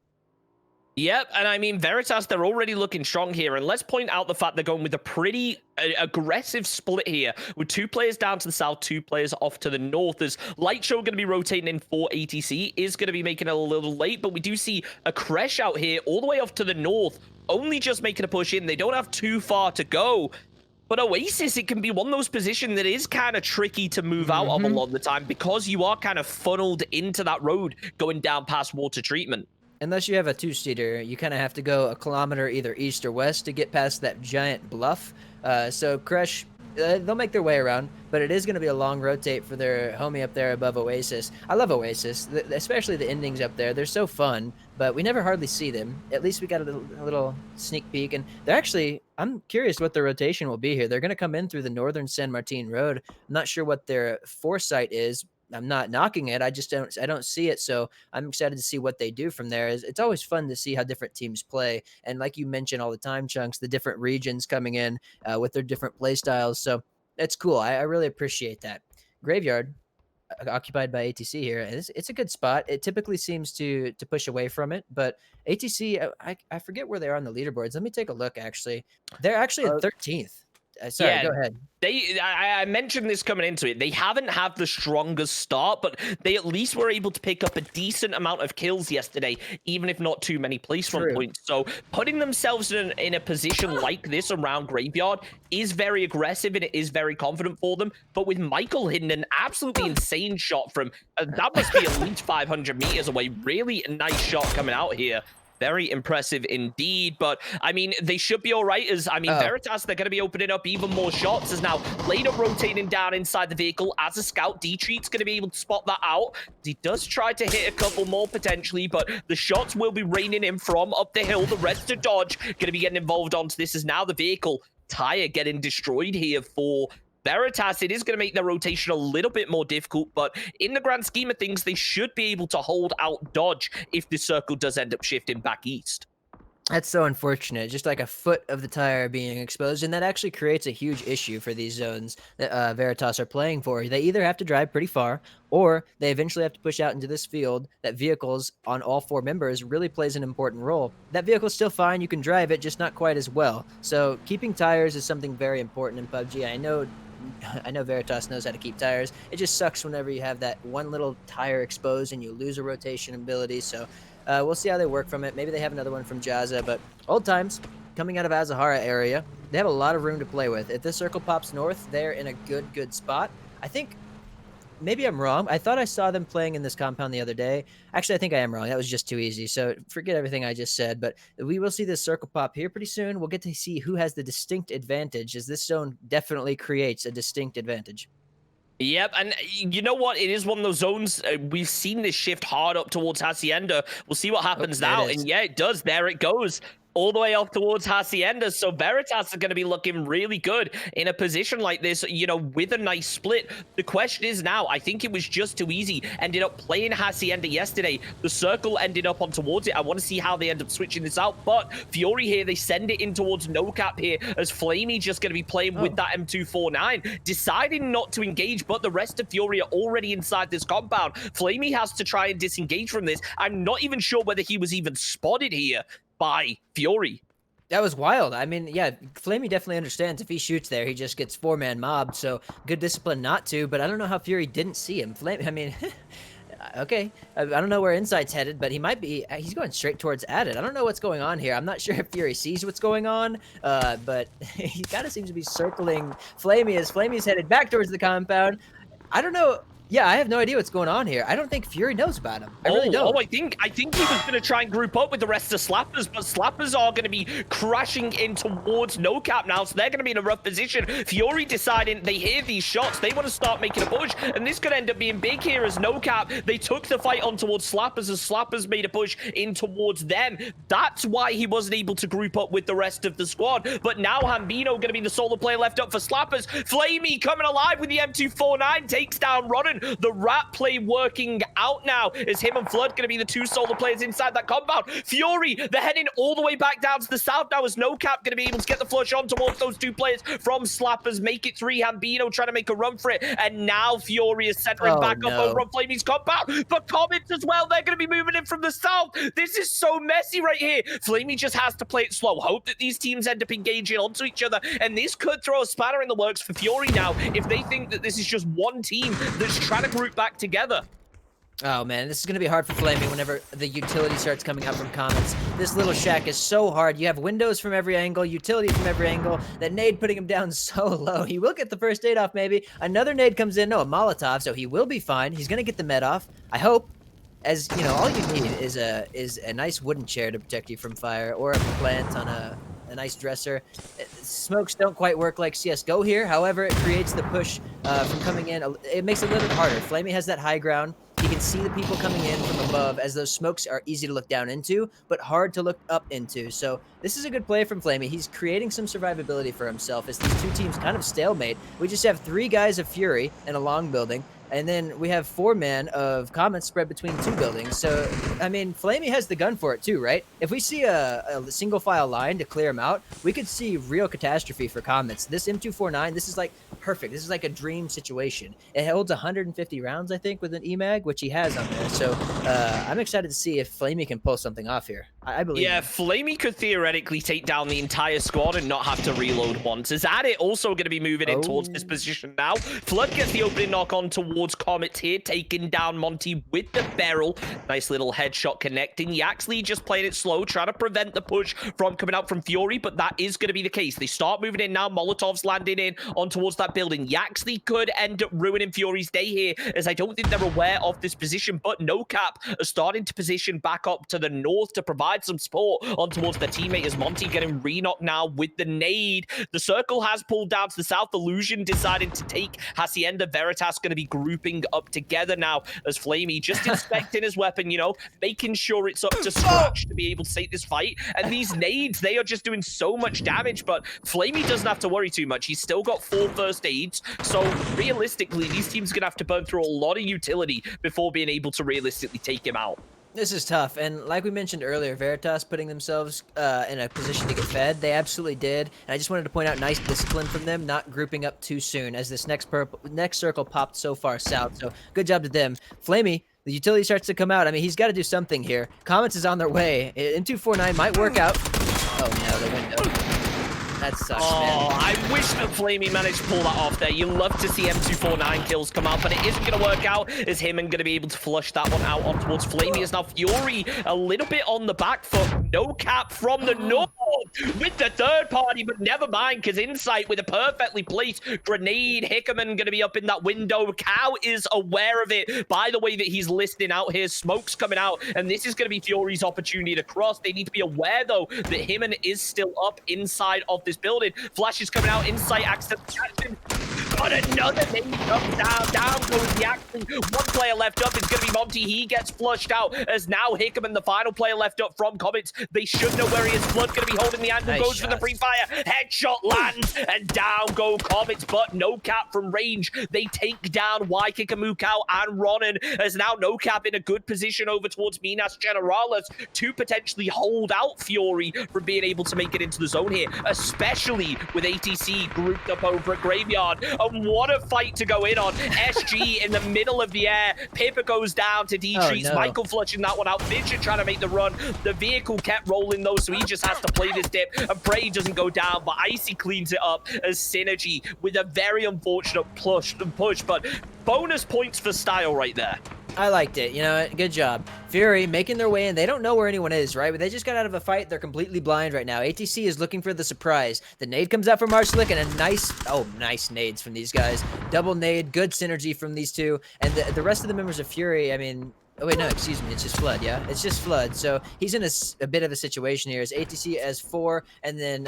[SPEAKER 2] Yep, and I mean, Veritas, they're already looking strong here, and let's point out the fact they're going with a pretty aggressive split here, with 2 players down to the south, 2 players off to the north, as Lightshow going to be rotating in for ATC, is going to be making it a little late, but we do see a Crash out here all the way off to the north, only just making a push in. They don't have too far to go. But Oasis, it can be one of those positions that is kind of tricky to move out of a lot of the time because you are kind of funneled into that road going down past water treatment.
[SPEAKER 3] unless you have a two-seater, you kind of have to go a kilometer either east or west to get past that giant bluff. So Crush, they'll make their way around, but it is going to be a long rotate for their homie up there above Oasis. I love Oasis, especially the endings up there. They're so fun, but we never hardly see them. At least we got a little sneak peek, and they're actually, I'm curious what their rotation will be here. They're going to come in through the northern San Martin Road. I'm not sure what their foresight is. I'm not knocking it. I don't see it. So I'm excited to see what they do from there. It's always fun to see how different teams play. And like you mentioned all the time, Chunks, the different regions coming in with their different play styles. So it's cool. I really appreciate that. Graveyard, occupied by ATC here. It's a good spot. It typically seems to push away from it, but ATC, I forget where they are on the leaderboards. Let me take a look, actually. They're actually at 13th. Sorry,
[SPEAKER 2] Yeah,
[SPEAKER 3] go ahead.
[SPEAKER 2] I mentioned this coming into it. They haven't had the strongest start, but they at least were able to pick up a decent amount of kills yesterday, even if not too many placement points. So putting themselves in a position like this around Graveyard is very aggressive, and it is very confident for them. But with Michael hitting an absolutely insane shot from, that must be at least 500 meters away. Really nice shot coming out here. Very impressive indeed, but I mean, they should be all right. As I mean, Veritas, they're going to be opening up even more shots. As now Later rotating down inside the vehicle as a scout. D-Treat's going to be able to spot that out. He does try to hit a couple more potentially, but the shots will be raining in from up the hill. The rest of Dodge going to be getting involved onto this. Is now the vehicle tire getting destroyed here for Veritas. It is going to make their rotation a little bit more difficult, but in the grand scheme of things, they should be able to hold out Dodge if the circle does end up shifting back east.
[SPEAKER 3] That's so unfortunate. Just like a foot of the tire being exposed, and that actually creates a huge issue for these zones that Veritas are playing for. They either have to drive pretty far, or they eventually have to push out into this field that vehicles on all four members really plays an important role. That vehicle's still fine. You can drive it, just not quite as well. So keeping tires is something very important in PUBG. I know Veritas knows how to keep tires. It just sucks whenever you have that one little tire exposed and you lose a rotation ability. So we'll see how they work from it. Maybe they have another one from Jazza, but old times coming out of Azahara area, they have a lot of room to play with. If this circle pops north, they're in a good spot. I think maybe I'm wrong. I thought I saw them playing in this compound the other day. Actually, I think I am wrong. That was just too easy. So forget everything I just said, but we will see this circle pop here pretty soon. We'll get to see who has the distinct advantage, as this zone definitely creates a distinct advantage.
[SPEAKER 2] Yep, and you know what? It is one of those zones. We've seen this shift hard up towards Hacienda. We'll see what happens now. And yeah, it does. There it goes. All the way up towards Hacienda. So Veritas are going to be looking really good in a position like this, you know, with a nice split. The question is now, I think it was just too easy. Ended up playing Hacienda yesterday. The circle ended up on towards it. I want to see how they end up switching this out. But Fury here, they send it in towards No Cap here, as Flamey just going to be playing with that M249, deciding not to engage, but the rest of Fury are already inside this compound. Flamey has to try and disengage from this. I'm not even sure whether he was even spotted here by Fury.
[SPEAKER 3] That was wild. I mean, yeah, Flamey definitely understands if he shoots there, he just gets four-man mobbed, so good discipline not to, but I don't know how Fury didn't see him. I mean, okay, I don't know where Insight's headed, but he might be, he's going straight towards Added. I don't know what's going on here. I'm not sure if Fury sees what's going on, but he kind of seems to be circling Flamey as Flamey's headed back towards the compound. I don't know. Yeah, I have no idea what's going on here. I don't think Fury knows about him. I really don't.
[SPEAKER 2] I think he was going to try and group up with the rest of Slappers, but Slappers are going to be crashing in towards No Cap now, so they're going to be in a rough position. Fury deciding they hear these shots, they want to start making a push, and this could end up being big here as No Cap, they took the fight on towards Slappers as Slappers made a push in towards them. That's why he wasn't able to group up with the rest of the squad, but now Hambino going to be the solo player left up for Slappers. Flamey coming alive with the M249, takes down Rodden. The rat play working out now as him and Flood going to be the two solo players inside that compound. Fury, they're heading all the way back down to the south now as No Cap going to be able to get the flush on towards those two players from Slappers. Make it three. Hambino trying to make a run for it. And now Fury is centering back up over on Flamey's compound. But Comets as well, they're going to be moving in from the south. This is so messy right here. Flamey just has to play it slow. Hope that these teams end up engaging onto each other. And this could throw a spanner in the works for Fury now if they think that this is just one team that's trying to group back together.
[SPEAKER 3] Oh man, this is going to be hard for Flamey whenever the utility starts coming out from Comets. This little shack is so hard. You have windows from every angle, utility from every angle. That nade putting him down so low. He will get the first nade off maybe. Another nade comes in. No, a Molotov, so he will be fine. He's going to get the med off. I hope. as you know, all you need is a nice wooden chair to protect you from fire, or a plant on a nice dresser. Smokes don't quite work like CS:GO here. However, it creates the push from coming in. It makes it a little bit harder. Flamey has that high ground. He can see the people coming in from above, as those smokes are easy to look down into, but hard to look up into. So this is a good play from Flamey. He's creating some survivability for himself as these two teams kind of stalemate. We just have 3 guys of Fury in a long building, and then we have 4 men of Comets spread between 2 buildings. So, I mean, Flamey has the gun for it too, right? If we see a single file line to clear him out, we could see real catastrophe for Comets. This M249, this is like perfect. This is like a dream situation. It holds 150 rounds, I think, with an EMAG, which he has on there. So I'm excited to see if Flamey can pull something off here. I believe.
[SPEAKER 2] Yeah, Flamey could theoretically take down the entire squad and not have to reload once. Is Adit also going to be moving in towards this position now? Flood gets the opening knock on towards Comet here, taking down Monty with the barrel. Nice little headshot connecting. Yaxley just playing it slow, trying to prevent the push from coming out from Fury, but that is going to be the case. They start moving in now. Molotov's landing in on towards that building. Yaxley could end up ruining Fury's day here, as I don't think they're aware of this position, but No Cap are starting to position back up to the north to provide some support on towards their teammate, as Monty getting re-knocked now with the nade. The circle has pulled down to the south. Illusion decided to take Hacienda. Veritas going to be grouping up together now, as Flamey just inspecting his weapon, you know, making sure it's up to scratch to be able to take this fight. And these nades, they are just doing so much damage, but Flamey doesn't have to worry too much. He's still got 4 first aids, so realistically, these teams are going to have to burn through a lot of utility before being able to realistically take him out.
[SPEAKER 3] This is tough, and like we mentioned earlier, Veritas putting themselves in a position to get fed. They absolutely did, and I just wanted to point out nice discipline from them, not grouping up too soon, as this next circle popped so far south. So good job to them. Flamey, the utility starts to come out. I mean, he's got to do something here. Comets is on their way. M249 might work out. Oh no, the window. That sucks, man.
[SPEAKER 2] I wish that Flamey managed to pull that off there. You love to see M249 kills come out, but it isn't going to work out, as him and going to be able to flush that one out on towards Flamey. Is now Fury a little bit on the back foot. No Cap from the north with the third party, but never mind, because Insight with a perfectly placed grenade. Hickerman going to be up in that window. Cow is aware of it by the way that he's listing out here. Smoke's coming out, and this is going to be Fury's opportunity to cross. They need to be aware, though, that Himman is still up inside of this building. Flash is coming out. Insight accident. But another name comes down. Down goes the action. 1 player left up. It's going to be Monty. He gets flushed out, as now Hickerman, the final player left up from Comets. They should know where he is. Flood going to be holding the angle.
[SPEAKER 3] Nice
[SPEAKER 2] goes for the free fire. Headshot lands, and down go Comets, but No Cap from range. They take down Waikika Mukau and Ronan, as now No Cap in a good position over towards Minas Generalis to potentially hold out Fury from being able to make it into the zone here, especially with ATC grouped up over at Graveyard. And what a fight to go in on. SG in the middle of the air. Pippa goes down to D-Treats.
[SPEAKER 3] no.
[SPEAKER 2] Michael flushing that one out. Fisher trying to make the run. The vehicle kept rolling though, so he just has to play this dip. And Prey doesn't go down, but Icy cleans it up as Synergy with a very unfortunate push, but bonus points for style right there.
[SPEAKER 3] I liked it. You know, good job. Fury making their way in. They don't know where anyone is, right? But they just got out of a fight. They're completely blind right now. ATC is looking for the surprise. The nade comes out from Marslick, and a nice nades from these guys. Double nade, good synergy from these two. And the rest of the members of Fury, I mean... Oh, wait, no, excuse me. It's just Flood, yeah? It's just Flood. So he's in a bit of a situation here. As ATC as 4, and then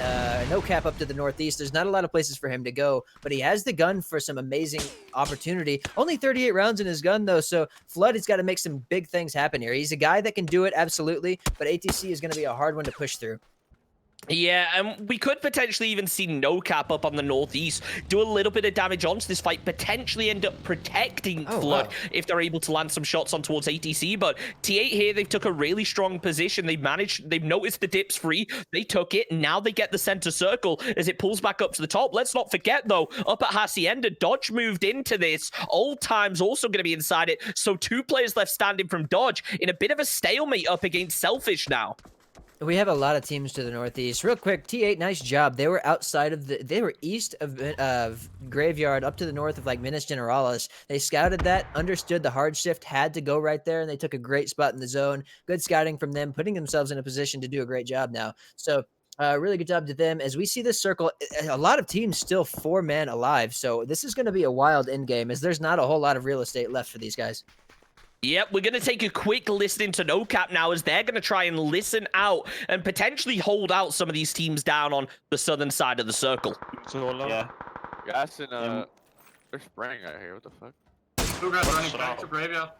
[SPEAKER 3] No Cap up to the northeast. There's not a lot of places for him to go, but he has the gun for some amazing opportunity. Only 38 rounds in his gun, though, so Flood has got to make some big things happen here. He's a guy that can do it, absolutely, but ATC is going to be a hard one to push through.
[SPEAKER 2] Yeah, and we could potentially even see No Cap up on the northeast do a little bit of damage onto this fight, potentially end up protecting Flood if they're able to land some shots on towards ATC. But T8 here, they took a really strong position. They've noticed the dips free. They took it. Now they get the center circle as it pulls back up to the top. Let's not forget, though, up at Hacienda, Dodge moved into this. Old Time's also going to be inside it. So 2 players left standing from Dodge in a bit of a stalemate up against Selfish now.
[SPEAKER 3] We have a lot of teams to the northeast. Real quick, T8, nice job. They were outside of they were east of Graveyard, up to the north of like Minas Generalis. They scouted that, understood the hard shift had to go right there, and they took a great spot in the zone. Good scouting from them, putting themselves in a position to do a great job now. So really good job to them. As we see this circle, a lot of teams still 4-man alive. So this is going to be a wild end game, as there's not a whole lot of real estate left for these guys.
[SPEAKER 2] Yep, we're going to take a quick listen to NoCap now as they're going to try and listen out and potentially hold out some of these teams down on the southern side of the circle.
[SPEAKER 9] Yeah. Gas and they're spraying out here. What the fuck?
[SPEAKER 14] Two guys running back to graveyard.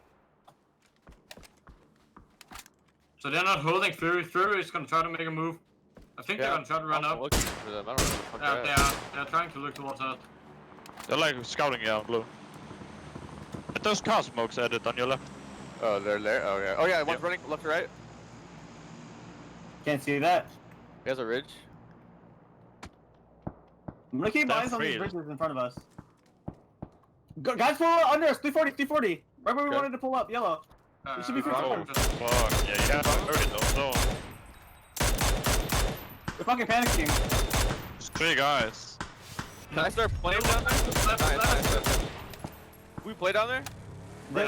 [SPEAKER 14] So they're not holding Fury. Fury is gonna try to make a move. I think they're gonna try to run up.
[SPEAKER 9] Looking for them. I don't know what the fuck
[SPEAKER 14] Yeah, they're trying to look towards us.
[SPEAKER 5] They're like scouting you out blue. Get those car smokes added on your left.
[SPEAKER 9] Oh, they're there. Oh yeah. Oh yeah. One's running left to right.
[SPEAKER 12] Can't see that.
[SPEAKER 9] He has a ridge.
[SPEAKER 12] I'm gonna keep eyes on these bridges in front of us. Guys, pull up under us. 340, 340. Right where we wanted to pull up. Yellow. You should be free.
[SPEAKER 5] Oh, fuck. Yeah, you have to hurt it though.
[SPEAKER 12] We're fucking panicking.
[SPEAKER 5] There's 3 guys.
[SPEAKER 9] Can I start playing down there? Nice. We play down there?
[SPEAKER 12] We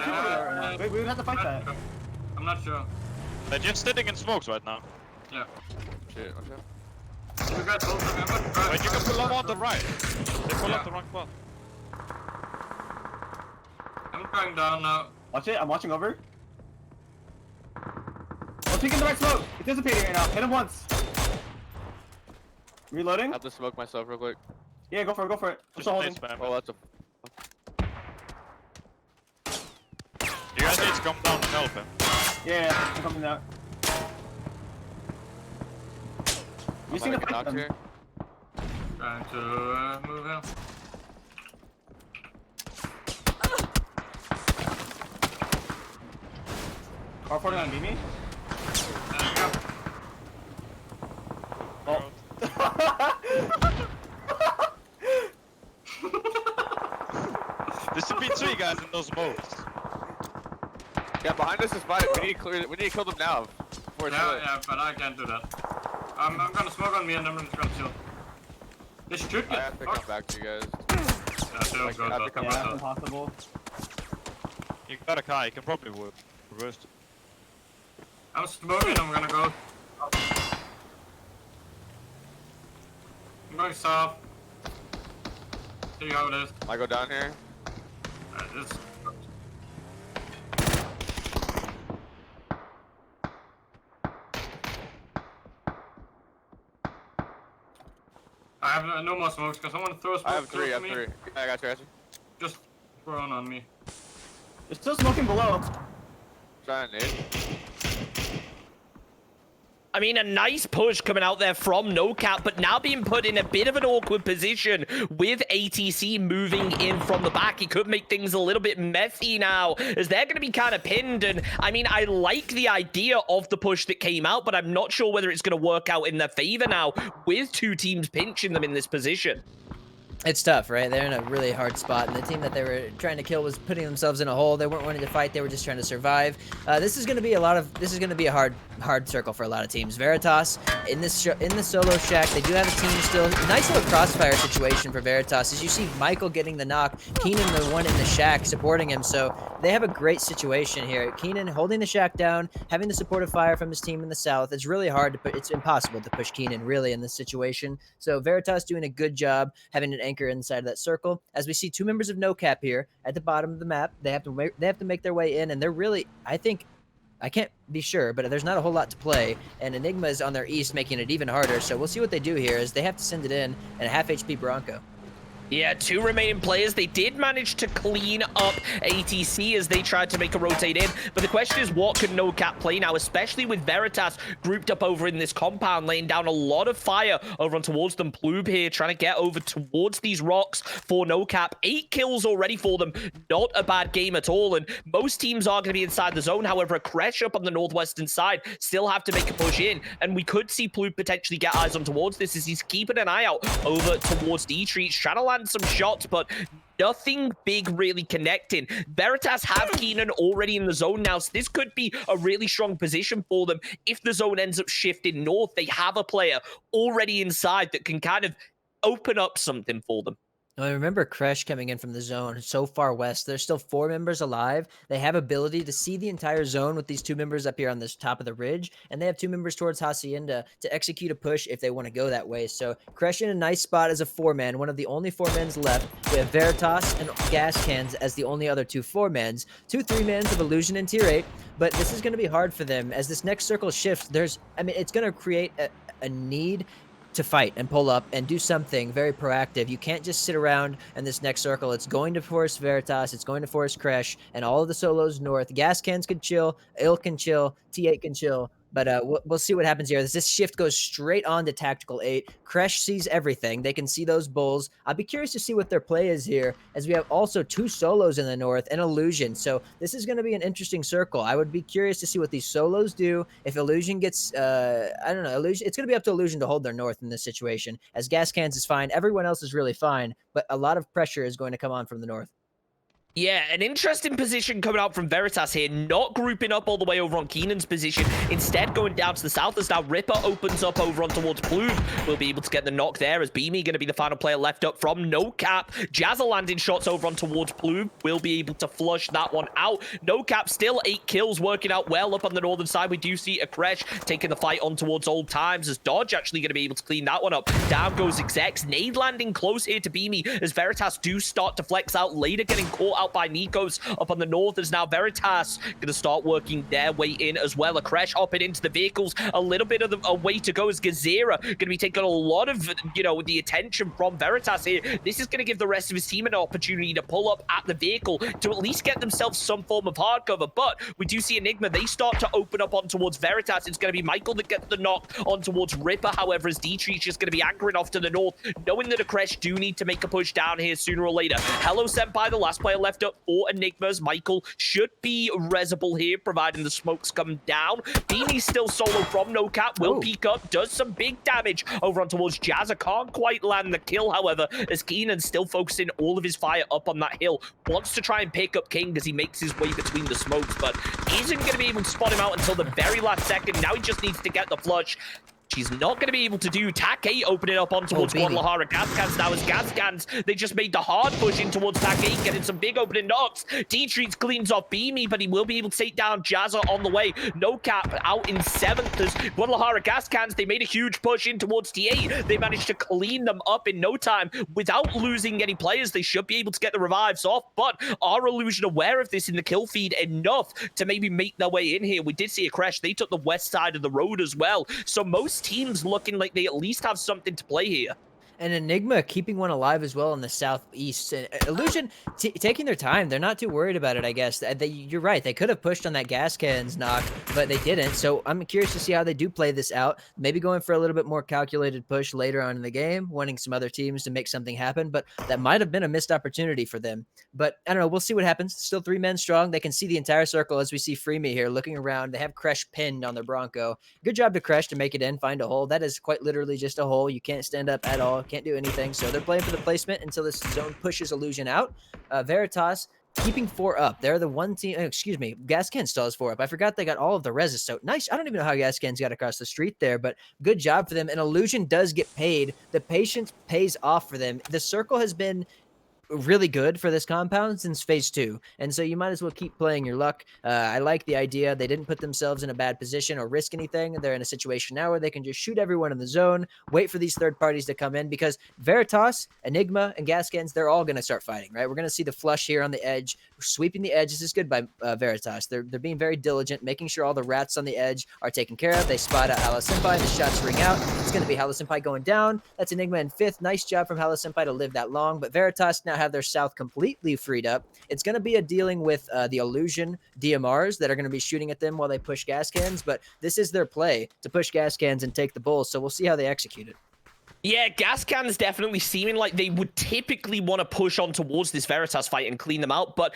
[SPEAKER 12] would have to fight that.
[SPEAKER 14] I'm not sure.
[SPEAKER 5] They're just sitting in smokes right now.
[SPEAKER 14] Yeah.
[SPEAKER 9] Shit, okay.
[SPEAKER 14] You guys hold them.
[SPEAKER 5] Wait, you can pull up on the right. They pull up the wrong spot.
[SPEAKER 14] I'm going down now.
[SPEAKER 12] Watch it. I'm watching over. Let's peek in the right smoke. It's dissipating right now. Hit him once. Reloading.
[SPEAKER 9] I have to smoke myself real quick.
[SPEAKER 12] Yeah, go for it. Go for it. I'm still holding.
[SPEAKER 9] Oh, that's a.
[SPEAKER 5] You guys need to come down and help him.
[SPEAKER 12] Yeah, I'm coming out. You see the fight them.
[SPEAKER 9] Here.
[SPEAKER 14] Trying to move him.
[SPEAKER 12] R40 on me. Oh.
[SPEAKER 5] There should be 3 guys in those boats.
[SPEAKER 9] Yeah, behind us is 5. We need to clear. We need to kill them now.
[SPEAKER 14] Yeah, but I can't do that. I'm gonna smoke on me and then I'm just gonna chill. They should get.
[SPEAKER 9] I have to come back to you guys.
[SPEAKER 14] Yeah,
[SPEAKER 9] I have to come back.
[SPEAKER 12] Impossible.
[SPEAKER 5] You got a car, you can probably reverse it.
[SPEAKER 14] I'm smoking, I'm gonna go. I'm going south. See how it is.
[SPEAKER 9] I go down here.
[SPEAKER 14] Just... I have no more smokes because someone throws smoke.
[SPEAKER 9] I have 3, I have 3. I got you.
[SPEAKER 14] Just throw one on me.
[SPEAKER 12] They're still smoking below.
[SPEAKER 9] Trying to nade.
[SPEAKER 2] I mean, a nice push coming out there from NoCap, but now being put in a bit of an awkward position with ATC moving in from the back. It could make things a little bit messy now, as they're going to be kind of pinned. And, I mean, I like the idea of the push that came out, but I'm not sure whether it's going to work out in their favor now with 2 teams pinching them in this position.
[SPEAKER 3] It's tough, right? They're in a really hard spot, and the team that they were trying to kill was putting themselves in a hole. They weren't wanting to fight; they were just trying to survive. This is going to be a hard circle for a lot of teams. Veritas in the solo shack, they do have a team still. Nice little crossfire situation for Veritas. As you see, Michael getting the knock, Keenan the one in the shack supporting him. So they have a great situation here. Keenan holding the shack down, having the supportive fire from his team in the south. It's really hard to put. It's impossible to push Keenan really in this situation. So Veritas doing a good job having an anchor inside of that circle. As we see 2 members of NoCap here at the bottom of the map, they have to make their way in, and they're really, I think, I can't be sure, but there's not a whole lot to play, and Enigma is on their east, making it even harder. So we'll see what they do here, as they have to send it in, and a half HP Bronco.
[SPEAKER 2] Yeah, 2 remaining players. They did manage to clean up ATC as they tried to make a rotate in. But the question is, what can NoCap play now, especially with Veritas grouped up over in this compound, laying down a lot of fire over on towards them. Ploob here trying to get over towards these rocks for NoCap. 8 kills already for them. Not a bad game at all. And most teams are going to be inside the zone. However, a crash up on the northwestern side still have to make a push in. And we could see Ploob potentially get eyes on towards this as he's keeping an eye out over towards D-Trees, trying to land some shots, but nothing big really connecting. Veritas have Keenan already in the zone now, so this could be a really strong position for them. If the zone ends up shifting north, they have a player already inside that can kind of open up something for them.
[SPEAKER 3] I remember Kresh coming in from the zone so far west. There's still 4 members alive. They have ability to see the entire zone with these 2 members up here on this top of the ridge, and they have 2 members towards Hacienda to execute a push if they want to go that way. So Kresh in a nice spot as a 4-man, one of the only 4-mans left. We have Veritas and Gas Cans as the only other 2 4-mans. 2 3-mans of Illusion and Tier 8, but this is going to be hard for them as this next circle shifts. It's going to create a need to fight and pull up and do something very proactive. You can't just sit around in this next circle. It's going to force Veritas. It's going to force Kresh and all of the solos north. Gas Cans can chill. Il can chill. T8 can chill. But we'll see what happens here. As this shift goes straight on to Tactical 8, Kresh sees everything. They can see those bulls. I'll be curious to see what their play is here, as we have also 2 solos in the north and Illusion. So this is going to be an interesting circle. I would be curious to see what these solos do. If Illusion gets, I don't know, Illusion. It's going to be up to Illusion to hold their north in this situation, as Gas Cans is fine. Everyone else is really fine, but a lot of pressure is going to come on from the north.
[SPEAKER 2] Yeah, an interesting position coming out from Veritas here, not grouping up all the way over on Keenan's position, instead going down to the south as now Ripper opens up over on towards Plume. We'll be able to get the knock there as Beamy going to be the final player left up from No Cap. Jazza landing shots over on towards Plume. We'll be able to flush that one out. No Cap still 8 kills, working out well up on the northern side. We do see a Kresh taking the fight on towards Old Times as Dodge actually going to be able to clean that one up. Down goes Execs. Nade landing close here to Beamy as Veritas do start to flex out later, getting caught out by Nikos up on the north as now Veritas going to start working their way in as well. A Kresh hopping into the vehicles. A little bit of a way to go as Gazera going to be taking a lot of, the attention from Veritas here. This is going to give the rest of his team an opportunity to pull up at the vehicle to at least get themselves some form of hard cover. But we do see Enigma. They start to open up on towards Veritas. It's going to be Michael that gets the knock on towards Ripper. However, as Dietrich's just going to be anchoring off to the north, knowing that a Kresh do need to make a push down here sooner or later. Hello Senpai, the last player left up for Enigmas. Michael should be resable here, providing the smokes come down. Beanie's still solo from No Cap. Will peek up, does some big damage over on towards Jazza. Can't quite land the kill, however, as Keenan's still focusing all of his fire up on that hill. Wants to try and pick up King as he makes his way between the smokes, but isn't going to be able to spot him out until the very last second. Now he just needs to get the flush. She's not going to be able to do. TAC 8 opening up on towards Guadalajara. Gascans now as Gascans. They just made the hard push in towards TAC 8, getting some big opening knocks. Dietrich cleans off Beamy, but he will be able to take down Jazza on the way. No Cap out in 7th as Guadalajara Gascans. They made a huge push in towards T8. They managed to clean them up in no time without losing any players. They should be able to get the revives off, but are Illusion aware of this in the kill feed enough to maybe make their way in here? We did see a Crash. They took the west side of the road as well. So most teams looking like they at least have something to play here.
[SPEAKER 3] And Enigma keeping one alive as well in the southeast. Illusion taking their time. They're not too worried about it, I guess. You're right. They could have pushed on that gas cans knock, but they didn't. So I'm curious to see how they do play this out. Maybe going for a little bit more calculated push later on in the game, wanting some other teams to make something happen. But that might have been a missed opportunity for them. But I don't know. We'll see what happens. Still 3 men strong. They can see the entire circle as we see Freemy here looking around. They have Kresh pinned on their Bronco. Good job to Kresh to make it in, find a hole. That is quite literally just a hole. You can't stand up at all. Can't do anything. So they're playing for the placement until this zone pushes Illusion out. Veritas keeping 4 up. They're the one team. Excuse me. Gascan still has 4 up. I forgot they got all of the reses. So nice. I don't even know how Gascan's got across the street there, but good job for them. And Illusion does get paid. The patience pays off for them. The circle has been really good for this compound since phase 2, and so you might as well keep playing your luck. I like the idea. They didn't put themselves in a bad position or risk anything. They're in a situation now where they can just shoot everyone in the zone, wait for these third parties to come in, because Veritas, Enigma, and Gascans, they're all going to start fighting, right? We're going to see the flush here on the edge, sweeping the edge. This is good by Veritas. They're being very diligent, making sure all the rats on the edge are taken care of. They spot out Hala Senpai. The shots ring out. It's going to be Hala Senpai going down. That's Enigma in 5th. Nice job from Hala Senpai to live that long, but Veritas now have their south completely freed up. It's going to be a dealing with the Illusion DMRs that are going to be shooting at them while they push gas cans, but this is their play to push gas cans and take the bulls, so we'll see how they execute it.
[SPEAKER 2] Yeah, Gascan's definitely seeming like they would typically want to push on towards this Veritas fight and clean them out, but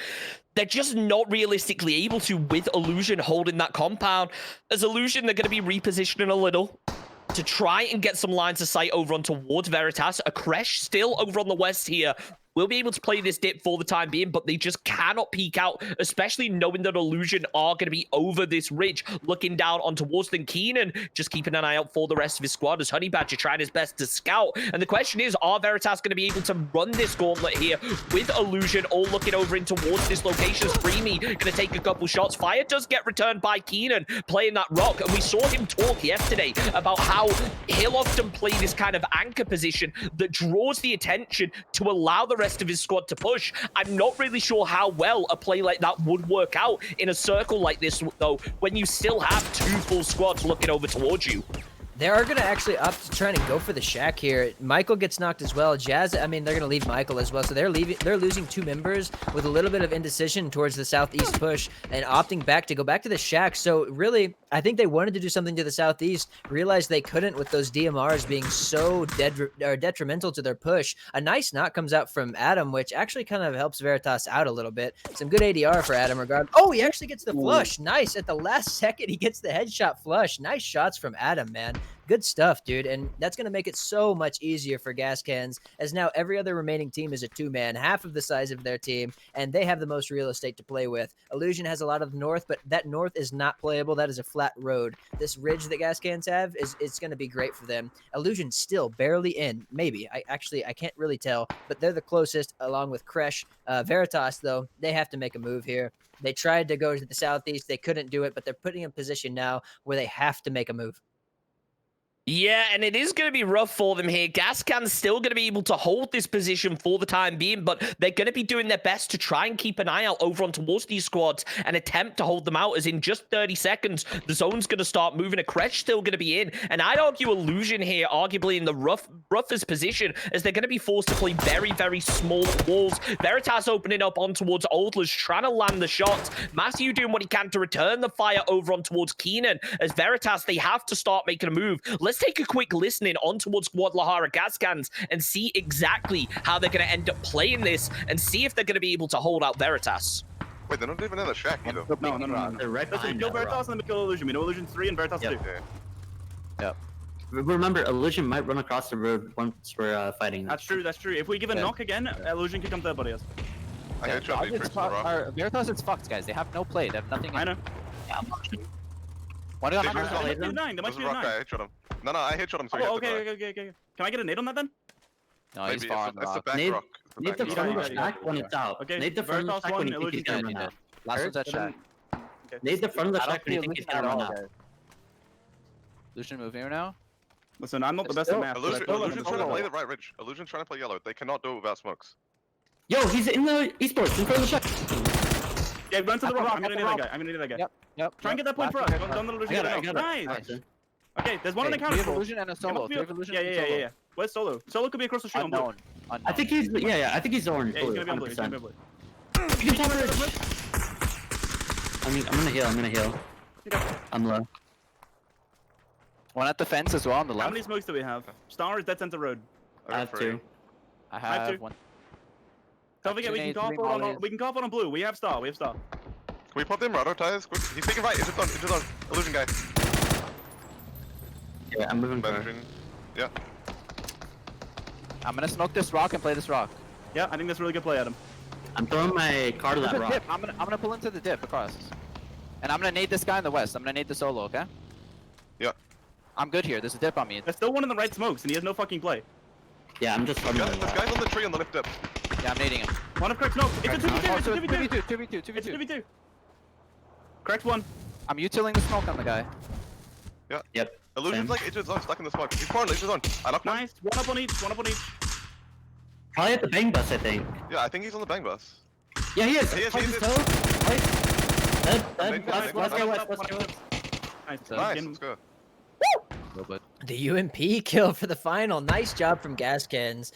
[SPEAKER 2] they're just not realistically able to with Illusion holding that compound. As Illusion, they're going to be repositioning a little to try and get some lines of sight over on towards Veritas. A Kresh still over on the west here. will be able to play this dip for the time being, but they just cannot peek out, especially knowing that Illusion are going to be over this ridge, looking down on towards them. Keenan just keeping an eye out for the rest of his squad as Honey Badger tried his best to scout. And the question is, are Veritas going to be able to run this gauntlet here with Illusion all looking over in towards this location? Freemy going to take a couple shots. Fire does get returned by Keenan playing that rock, and we saw him talk yesterday about how he'll often play this kind of anchor position that draws the attention to allow the rest of his squad to push. I'm not really sure how well a play like that would work out in a circle like this, though, when you still have two full squads looking over towards you.
[SPEAKER 3] They are going to actually opt to try and go for the shack here. Michael gets knocked as well. Jazz, I mean, they're going to leave Michael as well. So they're losing 2 members with a little bit of indecision towards the southeast push and opting back to go back to the shack. So really, I think they wanted to do something to the southeast, realized they couldn't with those DMRs being so detrimental to their push. A nice knock comes out from Adam, which actually kind of helps Veritas out a little bit. Some good ADR for Adam regard. Oh, he actually gets the flush. Nice. At the last second, he gets the headshot flush. Nice shots from Adam, man. Good stuff, dude, and that's going to make it so much easier for Gas Cans, as now every other remaining team is a 2-man, half of the size of their team, and they have the most real estate to play with. Illusion has a lot of north, but that north is not playable. That is a flat road. This ridge that Gas Cans have, it's going to be great for them. Illusion still barely in, maybe. I can't really tell, but they're the closest, along with Kresh. Veritas, though, they have to make a move here. They tried to go to the southeast. They couldn't do it, but they're putting in position now where they have to make a move.
[SPEAKER 2] Yeah, and it is going to be rough for them here. Gascan's still going to be able to hold this position for the time being, but they're going to be doing their best to try and keep an eye out over on towards these squads and attempt to hold them out, as in just 30 seconds, the zone's going to start moving. A Kresh still going to be in, and I'd argue Illusion here, arguably in the roughest position, as they're going to be forced to play very, very small walls. Veritas opening up on towards Oldler's, trying to land the shots. Matthew doing what he can to return the fire over on towards Keenan, as Veritas, they have to start making a move. Let's take a quick listening on towards Guadalajara Gascans and see exactly how they're going to end up playing this and see if they're going to be able to hold out Veritas.
[SPEAKER 8] Wait, they're not even in the shack either.
[SPEAKER 12] No.
[SPEAKER 7] They're right
[SPEAKER 12] Listen,
[SPEAKER 7] behind
[SPEAKER 12] kill
[SPEAKER 7] that
[SPEAKER 12] Veritas and then kill Illusion. We know Illusion 3 and Veritas 2.
[SPEAKER 7] Yep. Remember, Illusion might run across the road once we're fighting.
[SPEAKER 12] That's true. If we give a knock again, Illusion can come to buddy us.
[SPEAKER 8] I hit shot
[SPEAKER 9] Veritas is fucked, guys. They have no play. They have nothing.
[SPEAKER 12] I know.
[SPEAKER 7] Yeah, I'm watching.
[SPEAKER 9] One of them.
[SPEAKER 12] They might be 9.
[SPEAKER 8] I hit shot him. No, I hit shot him. So
[SPEAKER 12] Okay. Can I get a nade on that then?
[SPEAKER 9] No, he's far on the rock.
[SPEAKER 7] Nade the front of the shack when it's out.
[SPEAKER 12] Okay,
[SPEAKER 7] Nade the front of the shack when you think he's gonna run out.
[SPEAKER 9] Last one's at shack.
[SPEAKER 7] Nade the front of the shack when you think he's gonna run out.
[SPEAKER 9] Lucian, move here now.
[SPEAKER 12] Listen, I'm not the best at math.
[SPEAKER 8] Illusion's trying to play the right ridge. Illusion's trying to play yellow. They cannot do it without smokes.
[SPEAKER 7] Yo, he's in the Esports, in front of the shack.
[SPEAKER 12] Yeah, run to the rock. I'm gonna need that guy.
[SPEAKER 9] Yep.
[SPEAKER 12] Try and get that point for us. Don't let Illusion get it. Nice. Okay, there's one in the counter.
[SPEAKER 9] We have Illusion and a solo.
[SPEAKER 12] Yeah. Where's Solo? Solo could be across the street on blue.
[SPEAKER 7] I think he's, I think he's orange.
[SPEAKER 12] Yeah, he's gonna be on blue. He's gonna be on blue.
[SPEAKER 7] You can tell me. I mean, I'm gonna heal. I'm low.
[SPEAKER 9] One at the fence as well on the left.
[SPEAKER 12] How many smokes do we have? Star is dead center road.
[SPEAKER 7] I have 2.
[SPEAKER 9] I have 1.
[SPEAKER 12] Don't forget, we can carve on blue. We have Star.
[SPEAKER 8] Can we pop them rudder tires? Quick. He's taking right. It's just on. Illusion guy.
[SPEAKER 7] Yeah, I'm moving forward.
[SPEAKER 8] Yeah.
[SPEAKER 9] I'm gonna smoke this rock and play this rock.
[SPEAKER 12] Yeah, I think that's a really good play, Adam.
[SPEAKER 7] I'm throwing my car to that rock.
[SPEAKER 9] Dip. I'm gonna pull into the dip across. And I'm gonna nade this guy in the west. I'm gonna nade the solo, okay?
[SPEAKER 8] Yeah.
[SPEAKER 9] I'm good here. There's a dip on me.
[SPEAKER 12] There's still one in the right smokes, and he has no fucking play.
[SPEAKER 7] Yeah, I'm just
[SPEAKER 8] This guy's on the tree on the left dip.
[SPEAKER 9] Yeah, I'm nading him.
[SPEAKER 12] One of Craig's no. It's a 2v2.
[SPEAKER 9] 2v2.
[SPEAKER 12] It's a 2v2. Craig's one.
[SPEAKER 9] I'm utiling the smoke on the guy.
[SPEAKER 8] Yeah.
[SPEAKER 7] Yip.
[SPEAKER 8] Illusion's like it's on, stuck in the smoke. He's pouring, it's just on. I knocked him.
[SPEAKER 12] Nice. One up on each.
[SPEAKER 7] Probably at the bang bus, I think.
[SPEAKER 8] Yeah, I think he's on the bang bus.
[SPEAKER 7] Yeah, he is.
[SPEAKER 8] He is.
[SPEAKER 7] Let's go.
[SPEAKER 8] Nice, let's go.
[SPEAKER 3] The UMP kill for the final. Nice job from Gascans.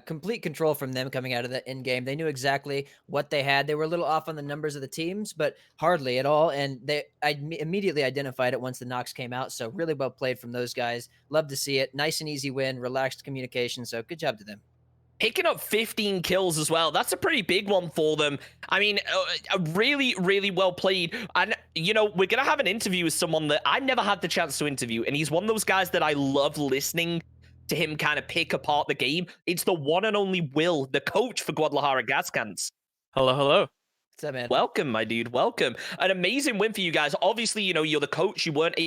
[SPEAKER 3] Complete control from them coming out of the end game. They knew exactly what they had. They were a little off on the numbers of the teams, but hardly at all. And I immediately identified it once the knocks came out. So really well played from those guys. Love to see it. Nice and easy win. Relaxed communication. So good job to them.
[SPEAKER 2] Picking up 15 kills as well. That's a pretty big one for them. I mean, really, really well played. And, you know, we're going to have an interview with someone that I never had the chance to interview. And he's one of those guys that I love listening to him kind of pick apart the game. It's the one and only Will, the coach for Guadalajara Gascans.
[SPEAKER 15] Hello, hello.
[SPEAKER 3] What's up, man?
[SPEAKER 2] Welcome, my dude. Welcome. An amazing win for you guys. Obviously, you know, you're the coach. You weren't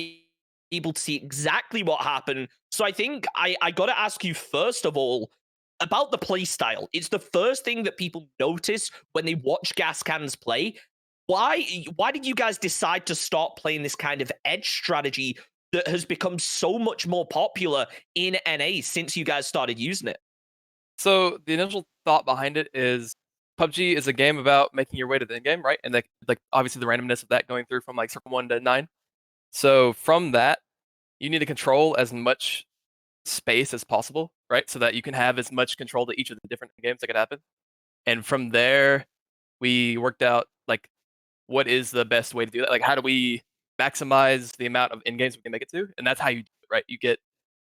[SPEAKER 2] able to see exactly what happened. So I think I got to ask you, first of all, about the play style. It's the first thing that people notice when they watch Gascans play. Why did you guys decide to start playing this kind of edge strategy that has become so much more popular in NA since you guys started using it?
[SPEAKER 15] So the initial thought behind it is PUBG is a game about making your way to the end game, right? And like obviously the randomness of that going through from like circle 1 to 9. So from that, you need to control as much space as possible, right? So that you can have as much control to each of the different games that could happen. And from there, we worked out like what is the best way to do that? Like how do we maximize the amount of end games we can make it to? And that's how you do it, right? You get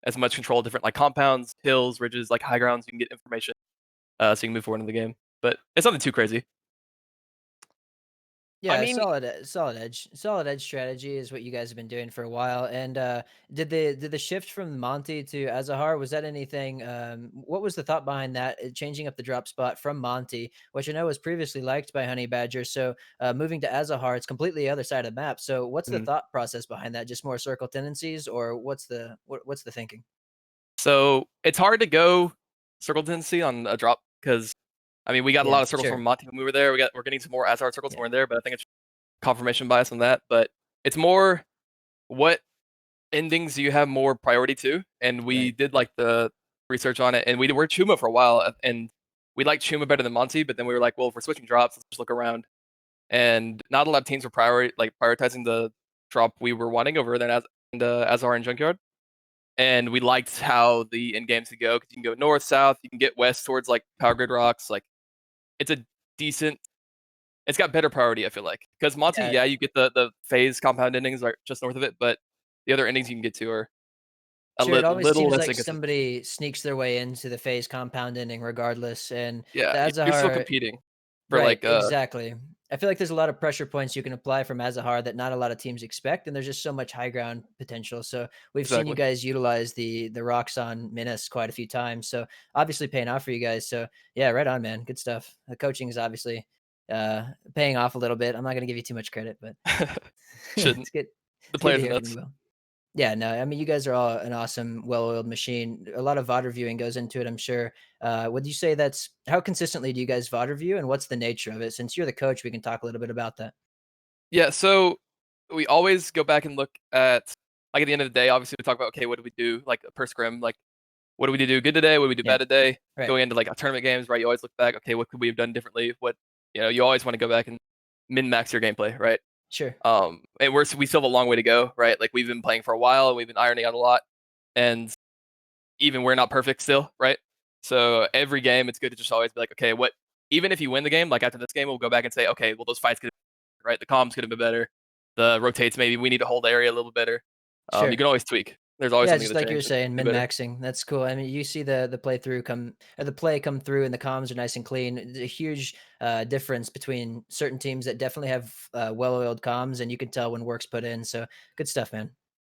[SPEAKER 15] as much control of different like compounds, hills, ridges, like high grounds. You can get information, so you can move forward in the game. But it's nothing too crazy.
[SPEAKER 3] Yeah,
[SPEAKER 2] I mean,
[SPEAKER 3] solid edge strategy is what you guys have been doing for a while. And did the shift from Monty to Azahar, was that anything? What was the thought behind that? Changing up the drop spot from Monty, which I know was previously liked by Honey Badger. So moving to Azahar, it's completely the other side of the map. So what's the thought process behind that? Just more circle tendencies, or what's the thinking?
[SPEAKER 15] So it's hard to go circle tendency on a drop because I mean we got a lot of circles from Monty when we were there. We're getting some more Azahar circles when we're there, but I think it's confirmation bias on that. But it's more what endings do you have more priority to? And we did like the research on it, and we were Chuma for a while, and we liked Chuma better than Monty. But then we were like, well, if we're switching drops, let's just look around. And not a lot of teams were prioritizing the drop we were wanting over than Azahar and Junkyard. And we liked how the end games could go because you can go north, south, you can get west towards like Power Grid Rocks. Like it's a decent. It's got better priority, I feel like, because Monty, yeah, you get the phase compound endings right just north of it, but the other endings you can get to are a
[SPEAKER 3] Sure, it always
[SPEAKER 15] little
[SPEAKER 3] seems
[SPEAKER 15] less
[SPEAKER 3] like
[SPEAKER 15] inconsistent.
[SPEAKER 3] somebody sneaks their way into the phase compound ending regardless. And
[SPEAKER 15] Yeah,
[SPEAKER 3] the
[SPEAKER 15] you're still
[SPEAKER 3] Azahar,
[SPEAKER 15] competing for
[SPEAKER 3] right,
[SPEAKER 15] like
[SPEAKER 3] exactly. I feel like there's a lot of pressure points you can apply from Azahar that not a lot of teams expect, and there's just so much high ground potential. So we've seen you guys utilize the rocks on Minas quite a few times. So obviously paying off for you guys. So yeah, right on, man. Good stuff. The coaching is obviously paying off a little bit. I'm not going to give you too much credit, but
[SPEAKER 15] shouldn't.
[SPEAKER 3] it's good.
[SPEAKER 15] The
[SPEAKER 3] It's good to
[SPEAKER 15] players
[SPEAKER 3] hear
[SPEAKER 15] nuts.
[SPEAKER 3] from you, Will. Yeah, no, I mean, you guys are all an awesome, well-oiled machine. A lot of VOD reviewing goes into it, I'm sure. Would you say how consistently do you guys VOD review, and what's the nature of it? Since you're the coach, we can talk a little bit about that.
[SPEAKER 15] Yeah, so we always go back and look at like at the end of the day. Obviously, we talk about okay, what did we do like per scrim? Like what do we do good today? What do we do bad today?
[SPEAKER 3] Right.
[SPEAKER 15] Going into like tournament games, right? You always look back. Okay, what could we have done differently? What you always want to go back and min max your gameplay, right?
[SPEAKER 3] Sure.
[SPEAKER 15] And we still have a long way to go, right? Like we've been playing for a while, and we've been ironing out a lot, and even we're not perfect still, right? So every game, it's good to just always be like, okay, what? Even if you win the game, like after this game, we'll go back and say, okay, well those fights could have been, right? The comms could have been better. The rotates maybe we need to hold the area a little bit better.
[SPEAKER 3] Sure.
[SPEAKER 15] You can always tweak. There's always something
[SPEAKER 3] just
[SPEAKER 15] to
[SPEAKER 3] like you were
[SPEAKER 15] change
[SPEAKER 3] saying,
[SPEAKER 15] and
[SPEAKER 3] min
[SPEAKER 15] do better.
[SPEAKER 3] maxing. That's cool. I mean, you see the playthrough the play come through, and the comms are nice and clean. There's a huge difference between certain teams that definitely have well-oiled comms, and you can tell when work's put in. So good stuff, man.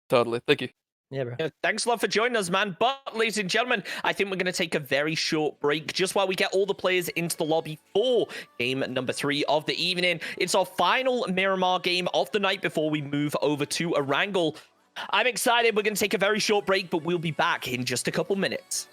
[SPEAKER 15] Totally. Thank you.
[SPEAKER 3] Yeah, bro.
[SPEAKER 2] Thanks a lot for joining us, man. But, ladies and gentlemen, I think we're going to take a very short break just while we get all the players into the lobby for game number 3 of the evening. It's our final Miramar game of the night before we move over to Erangel. I'm excited. We're going to take a very short break, but we'll be back in just a couple minutes.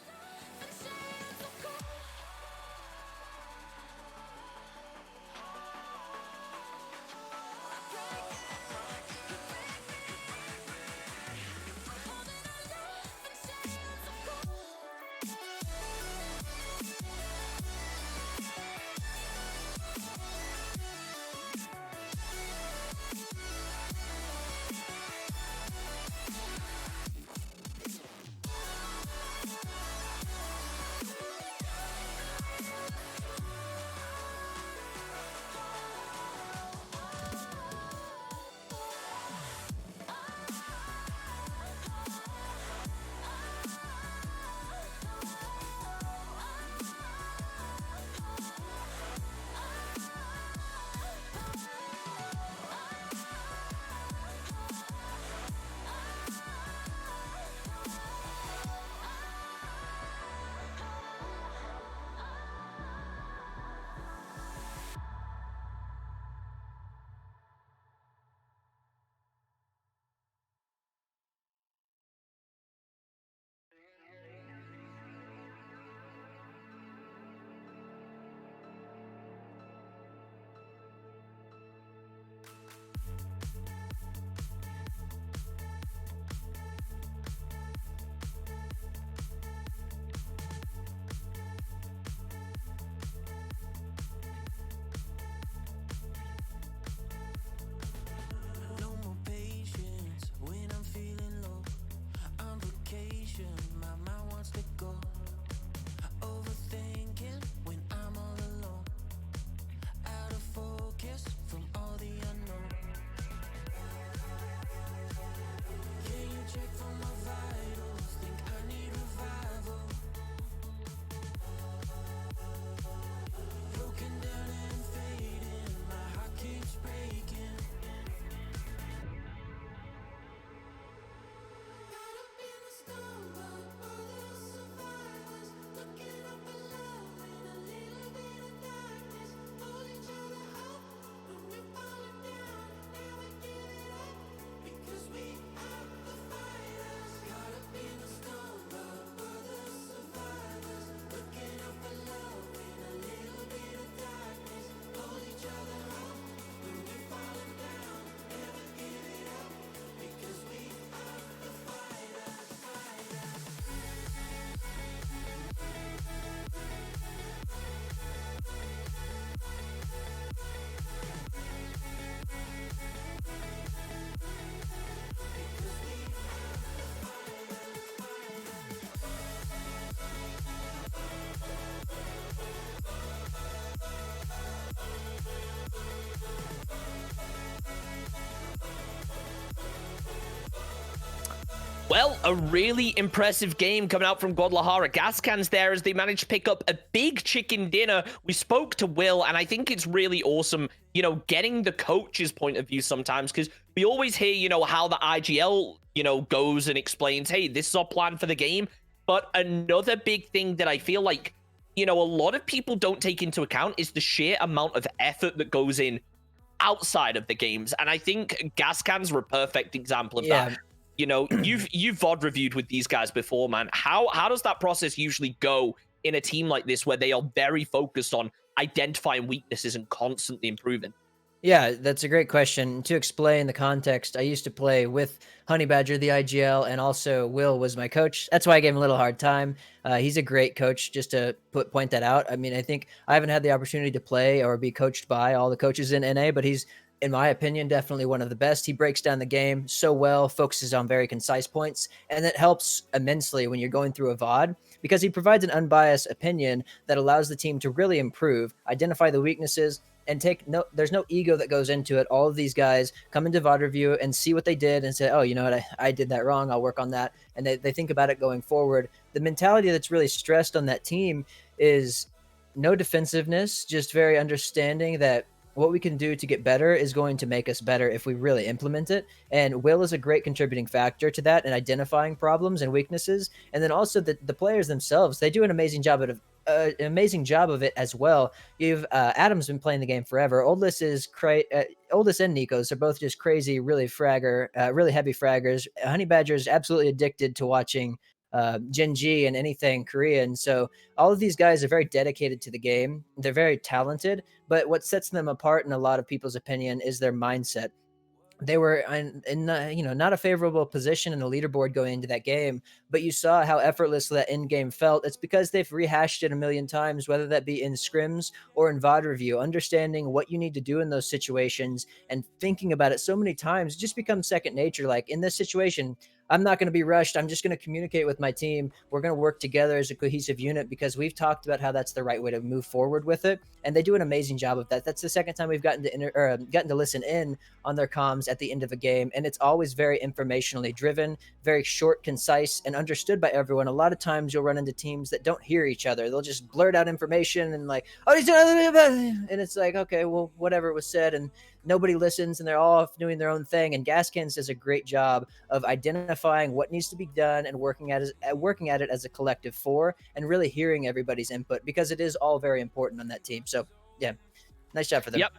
[SPEAKER 2] Well, a really impressive game coming out from Guadalajara. Gascans there as they managed to pick up a big chicken dinner. We spoke to Will, and I think it's really awesome, you know, getting the coach's point of view sometimes, because we always hear, you know, how the IGL, you know, goes and explains, hey, this is our plan for the game. But another big thing that I feel like, you know, a lot of people don't take into account is the sheer amount of effort that goes in outside of the games. And I think Gascans were a perfect example of that. You know, you've VOD reviewed with these guys before, man. How does that process usually go in a team like this where they are very focused on identifying weaknesses and constantly improving?
[SPEAKER 3] Yeah, that's a great question. To explain the context, I used to play with Honey Badger, the IGL, and also Will was my coach. That's why I gave him a little hard time. He's a great coach, just to point that out. I mean, I think I haven't had the opportunity to play or be coached by all the coaches in NA, but he's, in my opinion, definitely one of the best. He breaks down the game so well, focuses on very concise points, and it helps immensely when you're going through a VOD because he provides an unbiased opinion that allows the team to really improve, identify the weaknesses, and there's no ego that goes into it. All of these guys come into VOD review and see what they did and say, oh, you know what, I did that wrong, I'll work on that. And they think about it going forward. The mentality that's really stressed on that team is no defensiveness, just very understanding that what we can do to get better is going to make us better if we really implement it. And Will is a great contributing factor to that and identifying problems and weaknesses. And then also the players themselves, they do an amazing job of it as well. You've Adam's been playing the game forever. Oldest and Nikos are both just crazy, really heavy fraggers. Honey Badger is absolutely addicted to watching Gen G and anything Korean. So all of these guys are very dedicated to the game. They're very talented, but what sets them apart in a lot of people's opinion is their mindset. They were in not a favorable position in the leaderboard going into that game, but you saw how effortless that end game felt. It's because they've rehashed it a million times, whether that be in scrims or in VOD review. Understanding what you need to do in those situations and thinking about it so many times just becomes second nature. Like in this situation, I'm not going to be rushed. I'm just going to communicate with my team. We're going to work together as a cohesive unit because we've talked about how that's the right way to move forward with it. And they do an amazing job of that. That's the second time we've gotten to listen in on their comms at the end of a game. And it's always very informationally driven, very short, concise, and understood by everyone. A lot of times you'll run into teams that don't hear each other. They'll just blurt out information and like, oh, and it's like, okay, well, whatever was said. And nobody listens and they're all off doing their own thing. And Gaskins does a great job of identifying what needs to be done and working at it as a collective four and really hearing everybody's input because it is all very important on that team. So yeah, nice job for them.
[SPEAKER 2] Yep.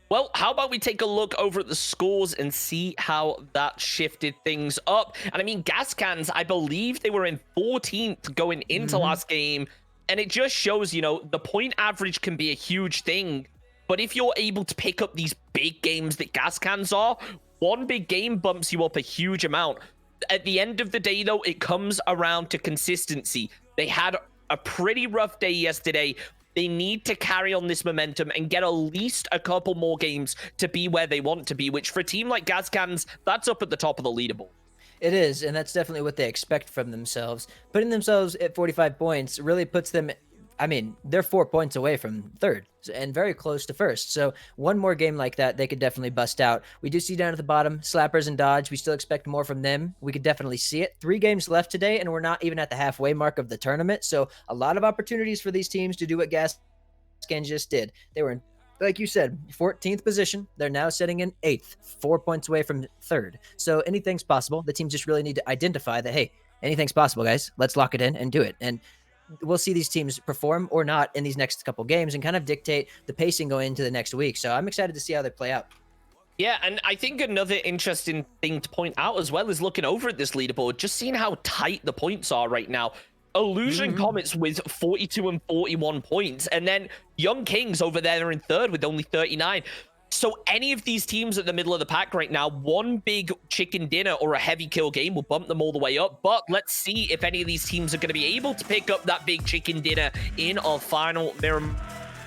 [SPEAKER 2] Well, how about we take a look over at the scores and see how that shifted things up? And I mean, Gascans, I believe they were in 14th going into last game. And it just shows, you know, the point average can be a huge thing. But if you're able to pick up these big games that Gascans are, one big game bumps you up a huge amount. At the end of the day, though, it comes around to consistency. They had a pretty rough day yesterday. They need to carry on this momentum and get at least a couple more games to be where they want to be, which for a team like Gascans, that's up at the top of the leaderboard.
[SPEAKER 3] It is, and that's definitely what they expect from themselves. Putting themselves at 45 points really puts them... I mean, they're 4 points away from third and very close to first. So one more game like that, they could definitely bust out. We do see down at the bottom, Slappers and Dodge. We still expect more from them. We could definitely see it. 3 games left today, and we're not even at the halfway mark of the tournament. So a lot of opportunities for these teams to do what Gascans just did. They were in, like you said, 14th position. They're now sitting in 8th, 4 points away from third. So anything's possible. The teams just really need to identify that, hey, anything's possible, guys. Let's lock it in and do it. And we'll see these teams perform or not in these next couple games and kind of dictate the pacing going into the next week. So I'm excited to see how they play out.
[SPEAKER 2] Yeah, and I think another interesting thing to point out as well is looking over at this leaderboard, just seeing how tight the points are right now. Illusion Comets with 42 and 41 points, and then Young Kings over there are in third with only 39. So any of these teams at the middle of the pack right now, one big chicken dinner or a heavy kill game will bump them all the way up. But let's see if any of these teams are going to be able to pick up that big chicken dinner in our final mirror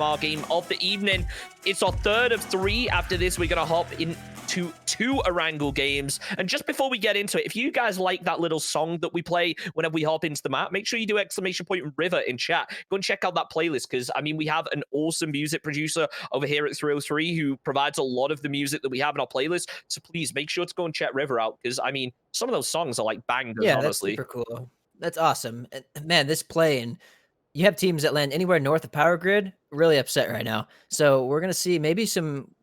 [SPEAKER 2] bar game of the evening. It's our third of 3. After this, we're going to hop into 2 Erangel games. And just before we get into it, if you guys like that little song that we play whenever we hop into the map, make sure you do !River in chat. Go and check out that playlist, because, I mean, we have an awesome music producer over here at 303 who provides a lot of the music that we have in our playlist. So please make sure to go and check River out, because, I mean, some of those songs are like bangers, honestly.
[SPEAKER 3] That's super cool. That's awesome. And, man, this play, and you have teams that land anywhere north of power grid, really upset right now. So we're going to see maybe some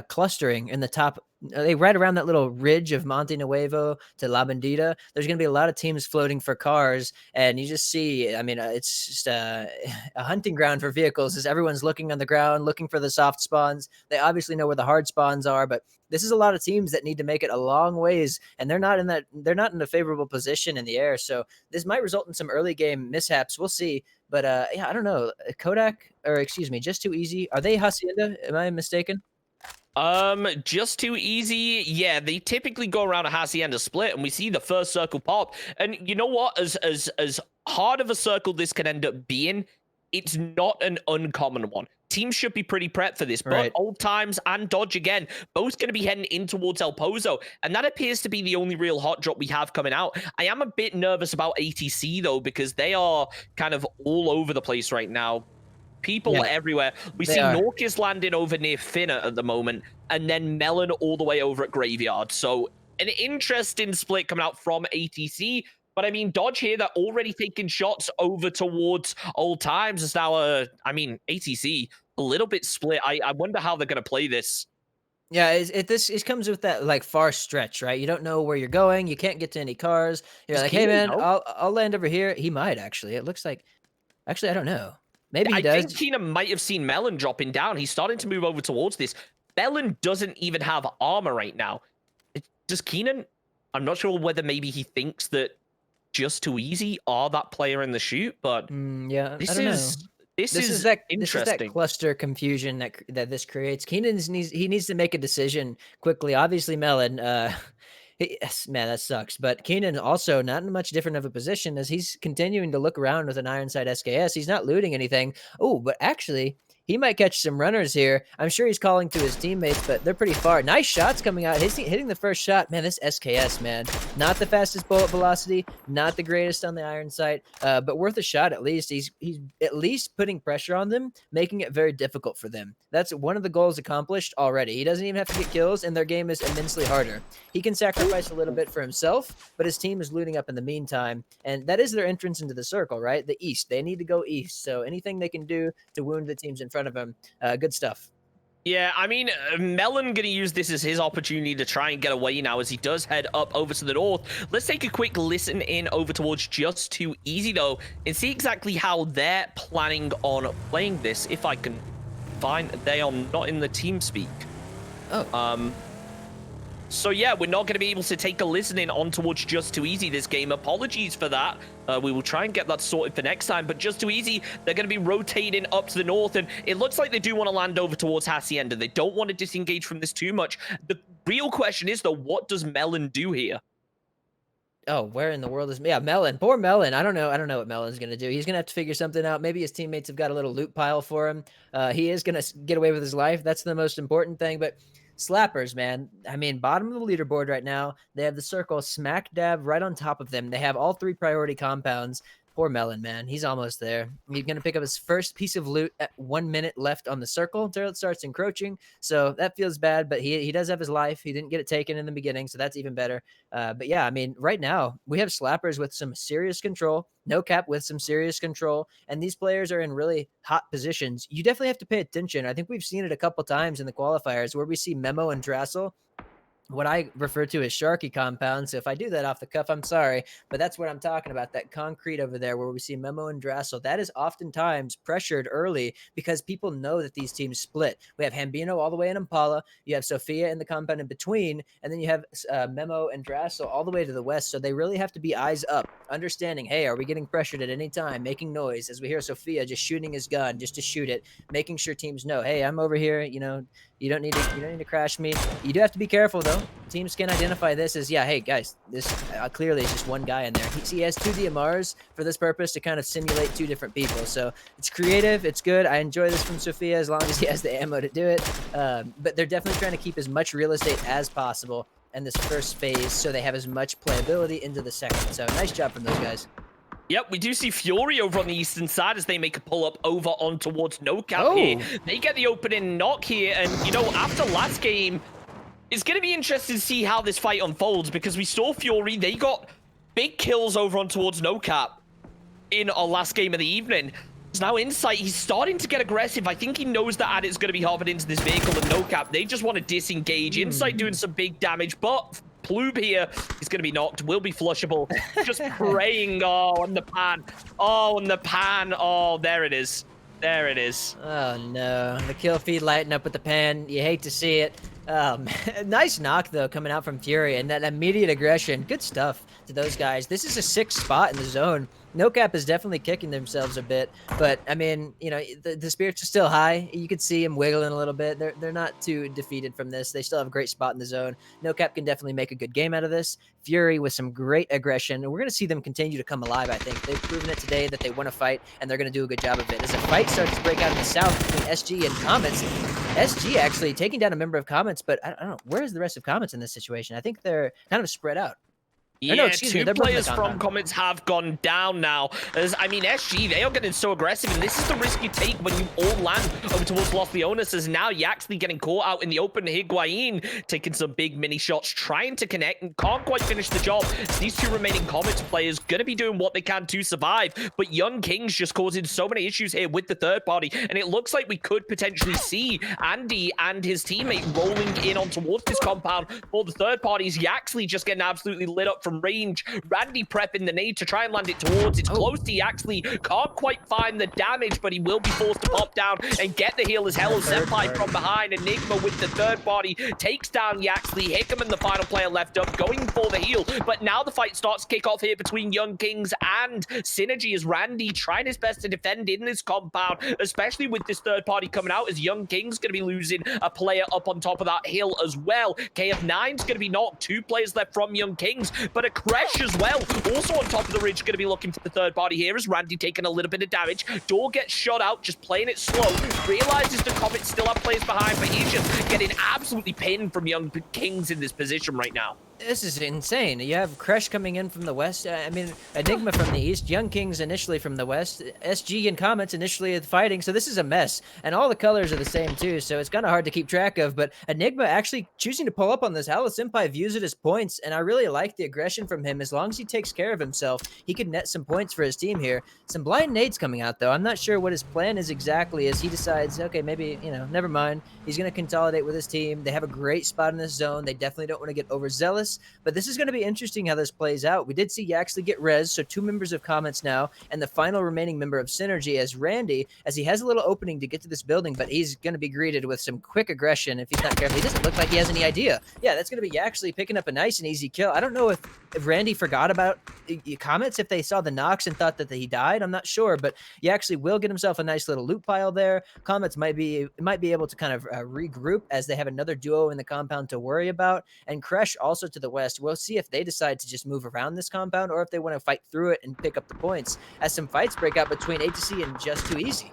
[SPEAKER 3] clustering in the top, right around that little ridge of Monte Nuevo to La Bandita. There's going to be a lot of teams floating for cars, and you just see, I mean, it's just a hunting ground for vehicles as everyone's looking on the ground, looking for the soft spawns. They obviously know where the hard spawns are, but this is a lot of teams that need to make it a long ways, and they're not in a favorable position in the air. So this might result in some early game mishaps. We'll see. But yeah, I don't know. Kodak, or excuse me, Just Too Easy. Are they Hacienda? Am I mistaken?
[SPEAKER 2] Just Too Easy. Yeah, they typically go around a Hacienda split, and we see the first circle pop. And you know what? As hard of a circle this can end up being, it's not an uncommon one. Teams should be pretty prepped for this, but Old Times and Dodge, again, both going to be heading in towards El Pozo, and that appears to be the only real hot drop we have coming out. I am a bit nervous about ATC, though, because they are kind of all over the place right now. People everywhere. We see Norkis landing over near Finna at the moment, and then Melon all the way over at Graveyard. So an interesting split coming out from ATC. But I mean, Dodge here, they're already taking shots over towards Old Times. It's now, I mean, ATC, a little bit split. I wonder how they're going to play this.
[SPEAKER 3] Yeah, it comes with that like far stretch, right? You don't know where you're going. You can't get to any cars. You're like, hey man, I'll land over here. He might actually. It looks like, actually, I don't know. Maybe he does.
[SPEAKER 2] I think Keenan might have seen Melon dropping down. He's starting to move over towards this. Melon doesn't even have armor right now. Does Keenan? I'm not sure whether maybe he thinks that Just Too Easy are that player in the shoot, but
[SPEAKER 3] yeah,
[SPEAKER 2] this is interesting.
[SPEAKER 3] That cluster confusion that this creates. Keenan needs to make a decision quickly. Obviously, Melon, man, that sucks. But Keenan also not in much different of a position as he's continuing to look around with an Ironside SKS. He's not looting anything. Oh, but actually, he might catch some runners here. I'm sure he's calling to his teammates, but they're pretty far. Nice shots coming out. Hitting the first shot. Man, this SKS, man. Not the fastest bullet velocity, not the greatest on the iron sight, but worth a shot at least. He's at least putting pressure on them, making it very difficult for them. That's one of the goals accomplished already. He doesn't even have to get kills, and their game is immensely harder. He can sacrifice a little bit for himself, but his team is looting up in the meantime, and that is their entrance into the circle, right? The east. They need to go east, so anything they can do to wound the teams in front of him, good stuff.
[SPEAKER 2] Yeah, I mean, Melon going to use this as his opportunity to try and get away now as he does head up over to the north. Let's take a quick listen in over towards Just Too Easy, though, and see exactly how they're planning on playing this. If I can find, they are not in the team speak.
[SPEAKER 3] Oh.
[SPEAKER 2] So yeah, we're not going to be able to take a listen in on towards Just Too Easy this game. Apologies for that. We will try and get that sorted for next time. But Just Too Easy, they're going to be rotating up to the north. And it looks like they do want to land over towards Hacienda. They don't want to disengage from this too much. The real question is, though, what does Melon do here?
[SPEAKER 3] Oh, where in the world is... Yeah, Melon. Poor Melon. I don't know what Melon's going to do. He's going to have to figure something out. Maybe his teammates have got a little loot pile for him. He is going to get away with his life. That's the most important thing. But... Slappers, man. I mean, bottom of the leaderboard right now. They have the circle smack dab right on top of them. They have all 3 priority compounds. Poor Melon, man. He's almost there. He's going to pick up his first piece of loot at 1 minute left on the circle until it starts encroaching. So that feels bad, but he does have his life. He didn't get it taken in the beginning, so that's even better. But yeah, I mean, right now, we have Slappers with some serious control, No Cap with some serious control, and these players are in really hot positions. You definitely have to pay attention. I think we've seen it a couple times in the qualifiers where we see Memo and Drassel, what I refer to as Sharky compound. So if I do that off the cuff, I'm sorry, but that's what I'm talking about. That concrete over there where we see Memo and Drassel, that is oftentimes pressured early because people know that these teams split. We have Hambino all the way in Impala. You have Sophia in the compound in between, and then you have Memo and Drassel all the way to the west. So they really have to be eyes up, understanding, hey, are we getting pressured at any time, making noise as we hear Sophia just shooting his gun just to shoot it, making sure teams know, hey, I'm over here, you know, you don't need to crash me. You do have to be careful though. teams can identify this as, yeah, hey guys, this clearly is just one guy in there. He has 2 DMRs for this purpose to kind of simulate 2 different people. So it's creative, it's good. I enjoy this from Sophia as long as he has the ammo to do it. But they're definitely trying to keep as much real estate as possible in this first phase so they have as much playability into the second. So nice job from those guys.
[SPEAKER 2] Yep, we do see Fury over on the eastern side as they make a pull-up over on towards NoCap here. They get the opening knock here, and, you know, after last game, it's going to be interesting to see how this fight unfolds, because we saw Fury, they got big kills over on towards NoCap in our last game of the evening. So now Insight, he's starting to get aggressive. I think he knows that Adit's going to be hopping into this vehicle, and NoCap, they just want to disengage. Insight doing some big damage, but Ploob here is going to be knocked, will be flushable. Just praying. On the pan. On the pan. Oh, there it is. There it is.
[SPEAKER 3] Oh, no. The kill feed lighting up with the pan. You hate to see it. Nice knock, though, coming out from Fury, and that immediate aggression. Good stuff to those guys. This is a 6th spot in the zone. NoCap is definitely kicking themselves a bit, but I mean, you know, the spirits are still high. You could see them wiggling a little bit. They're not too defeated from this. They still have a great spot in the zone. NoCap can definitely make a good game out of this. Fury with some great aggression. We're going to see them continue to come alive, I think. They've proven it today that they want to fight, and they're going to do a good job of it. As a fight starts to break out in the south between SG and Comets, SG actually taking down a member of Comets, but I don't know, where's the rest of Comets in this situation? I think they're kind of spread out.
[SPEAKER 2] Yeah,
[SPEAKER 3] no, excuse me,
[SPEAKER 2] two players from Comets have gone down now. As I mean, SG, they are getting so aggressive, and this is the risk you take when you all land over towards Los Leones, as now Yaxley getting caught out in the open. Higuain taking some big mini shots, trying to connect, and can't quite finish the job. So these 2 remaining Comets players going to be doing what they can to survive, but Young Kings just causing so many issues here with the third party, and it looks like we could potentially see Andy and his teammate rolling in on towards this compound for the third parties. Yaxley just getting absolutely lit up from range. Randy prepping the nade to try and land it towards. It's close to Yaxley. Can't quite find the damage, but he will be forced to pop down and get the heal as Hello Senpai from behind. Enigma with the third party takes down Yaxley. Hickman, the final player left up, going for the heal. But now the fight starts to kick off here between Young Kings and Synergy, as Randy trying his best to defend in this compound, especially with this third party coming out, as Young Kings going to be losing a player up on top of that hill as well. KF9's going to be knocked. 2 players left from Young Kings, but a Crash as well. Also on top of the ridge, going to be looking for the third party here, as Randy taking a little bit of damage. Door gets shot out, just playing it slow. Realizes the Comet still have players behind, but he's just getting absolutely pinned from Young Kings in this position right now.
[SPEAKER 3] This is insane. You have Crash coming in from the west. I mean, Enigma from the east. Young Kings initially from the west. SG and Comets initially fighting. So this is a mess. And all the colors are the same too. So it's kind of hard to keep track of. But Enigma actually choosing to pull up on this. Hello Senpai views it as points. And I really like the aggression from him. As long as he takes care of himself, he could net some points for his team here. Some blind nades coming out though. I'm not sure what his plan is exactly, as he decides, okay, maybe, you know, never mind. He's going to consolidate with his team. They have a great spot in this zone. They definitely don't want to get overzealous. But this is going to be interesting how this plays out. We did see Yaxley get res, so 2 members of Comets now, and the final remaining member of Synergy as Randy, as he has a little opening to get to this building, but he's going to be greeted with some quick aggression if he's not careful. He doesn't look like he has any idea. Yeah, that's going to be Yaxley picking up a nice and easy kill. I don't know if Randy forgot about Comets, if they saw the knocks and thought that he died. I'm not sure, but Yaxley will get himself a nice little loot pile there. Comets might be able to kind of regroup, as they have another duo in the compound to worry about, and Crash also to the west. We'll see if they decide to just move around this compound, or if they want to fight through it and pick up the points, as some fights break out between A2C and Just Too Easy.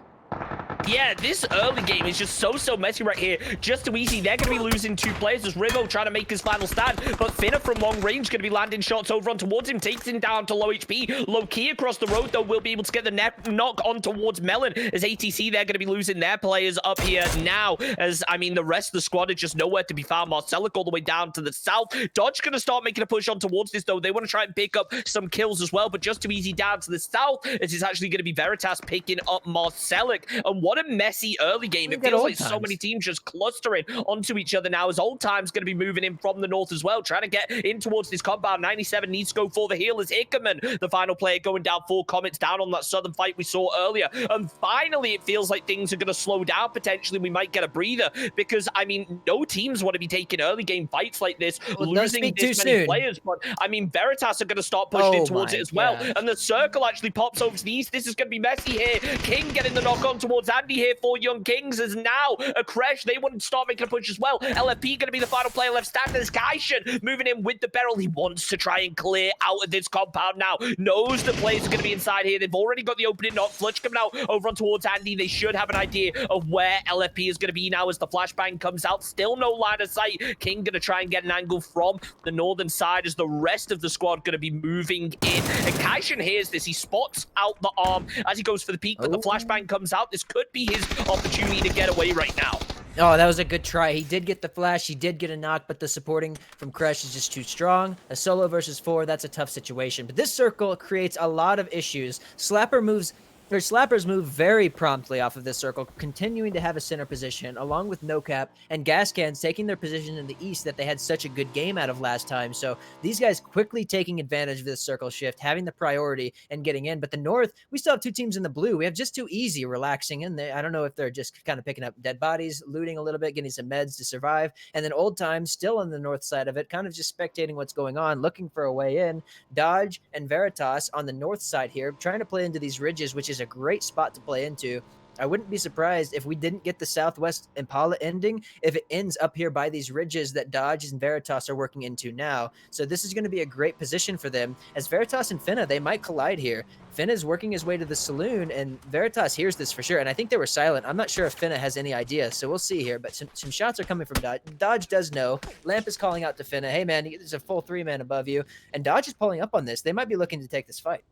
[SPEAKER 2] Yeah, this early game is just so messy right here. Just Too Easy, they're going to be losing 2 players as Rivo trying to make his final stand, but Finna from long range going to be landing shots over on towards him, takes him down to low HP. Low key across the road, though, will be able to get the knock on towards Melon, as ATC, they're going to be losing their players up here now, as, I mean, the rest of the squad is just nowhere to be found. Marcelic all the way down to the south. Dodge going to start making a push on towards this, though. They want to try and pick up some kills as well, but Just Too Easy down to the south, as it's actually going to be Veritas picking up Marcelic. And what a messy early game. It feels like so many teams just clustering onto each other now, as Old Time's going to be moving in from the north as well, trying to get in towards this compound. 97 needs to go for the heal, as Hickman, the final player, going down 4 Comets down on that southern fight we saw earlier. And finally, it feels like things are going to slow down potentially. We might get a breather, because, I mean, no teams want to be taking early game fights like this, losing this many players. But, I mean, Veritas are going to start pushing in towards it as well. And the circle actually pops over to the east. This is going to be messy here. King getting the knock on towards Andy. Andy here for Young Kings as now a Crash. They want to start making a push as well. LFP going to be the final player left standing. There's Kaishan moving in with the barrel. He wants to try and clear out of this compound now. Knows the players are going to be inside here. They've already got the opening knock. Flutch coming out over on towards Andy. They should have an idea of where LFP is going to be now as the flashbang comes out. Still no line of sight. King going to try and get an angle from the northern side as the rest of the squad going to be moving in. And Kaishan hears this. He spots out the arm as he goes for the peak, but the flashbang comes out. This could be his opportunity to get away right now.
[SPEAKER 3] Oh, that was a good try. He did get the flash. He did get a knock, but the supporting from Crush is just too strong. A solo versus 4, that's a tough situation. But this circle creates a lot of issues. Slappers move very promptly off of this circle, continuing to have a center position, along with NoCap and Gascans taking their position in the east that they had such a good game out of last time. So these guys quickly taking advantage of this circle shift, having the priority and getting in. But the north, we still have 2 teams in the blue. We have just too easy relaxing in there. I don't know if they're just kind of picking up dead bodies, looting a little bit, getting some meds to survive. And then Old Times still on the north side of it, kind of just spectating what's going on, looking for a way in. Dodge and Veritas on the north side here, trying to play into these ridges, which is a great spot to play into. I wouldn't be surprised if we didn't get the Southwest Impala ending, if it ends up here by these ridges that Dodge and Veritas are working into now. So this is going to be a great position for them. As Veritas and Finna, they might collide here. Finna is working his way to the saloon, and Veritas hears this for sure. And I think they were silent. I'm not sure if Finna has any idea, so we'll see here. But some shots are coming from Dodge. Dodge does know. Lamp is calling out to Finna, hey man, there's a full 3-man above you. And Dodge is pulling up on this. They might be looking to take this fight.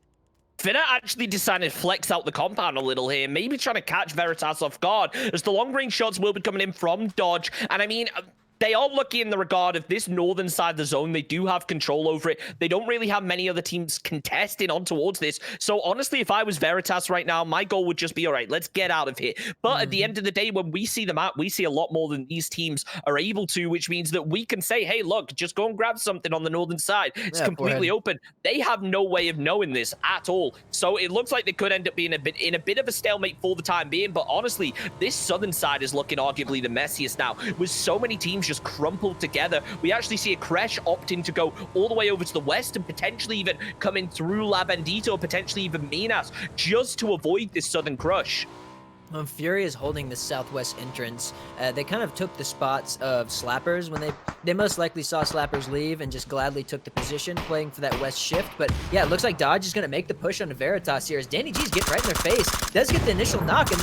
[SPEAKER 2] Finna actually decided to flex out the compound a little here, maybe trying to catch Veritas off guard, as the long-range shots will be coming in from Dodge. And I mean, they are lucky in the regard of this northern side of the zone. They do have control over it. They don't really have many other teams contesting on towards this. So honestly, if I was Veritas right now, my goal would just be, all right, let's get out of here. But at the end of the day, when we see them out, we see a lot more than these teams are able to, which means that we can say, hey, look, just go and grab something on the northern side. It's completely open. They have no way of knowing this at all. So it looks like they could end up being in a bit of a stalemate for the time being. But honestly, this southern side is looking arguably the messiest now, with so many teams just crumpled together. We actually see a Crash opting to go all the way over to the west and potentially even coming through La Bandito, potentially even Minas, just to avoid this southern crush.
[SPEAKER 3] Fury is holding the southwest entrance. They kind of took the spots of Slappers when they most likely saw Slappers leave and just gladly took the position, playing for that west shift. But yeah, it looks like Dodge is going to make the push onto Veritas here as Danny G's getting right in their face. Does get the initial knock, and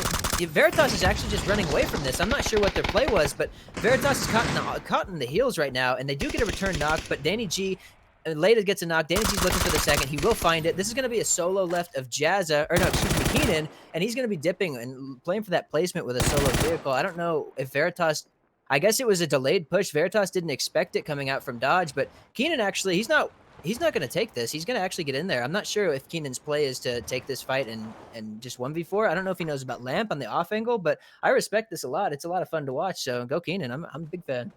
[SPEAKER 3] Veritas is actually just running away from this. I'm not sure what their play was, but Veritas is caught in the heels right now, and they do get a return knock, but Danny G... Leda gets a knock. Danny G's looking for the second. He will find it. This is going to be a solo left of Jazza, or no, excuse me, Keenan, and he's going to be dipping and playing for that placement with a solo vehicle. I don't know if Veritas, I guess it was a delayed push. Veritas didn't expect it coming out from Dodge, but Keenan actually, he's not going to take this. He's going to actually get in there. I'm not sure if Keenan's play is to take this fight and just 1v4. I don't know if he knows about Lamp on the off angle, but I respect this a lot. It's a lot of fun to watch, so go Keenan. I'm a big fan.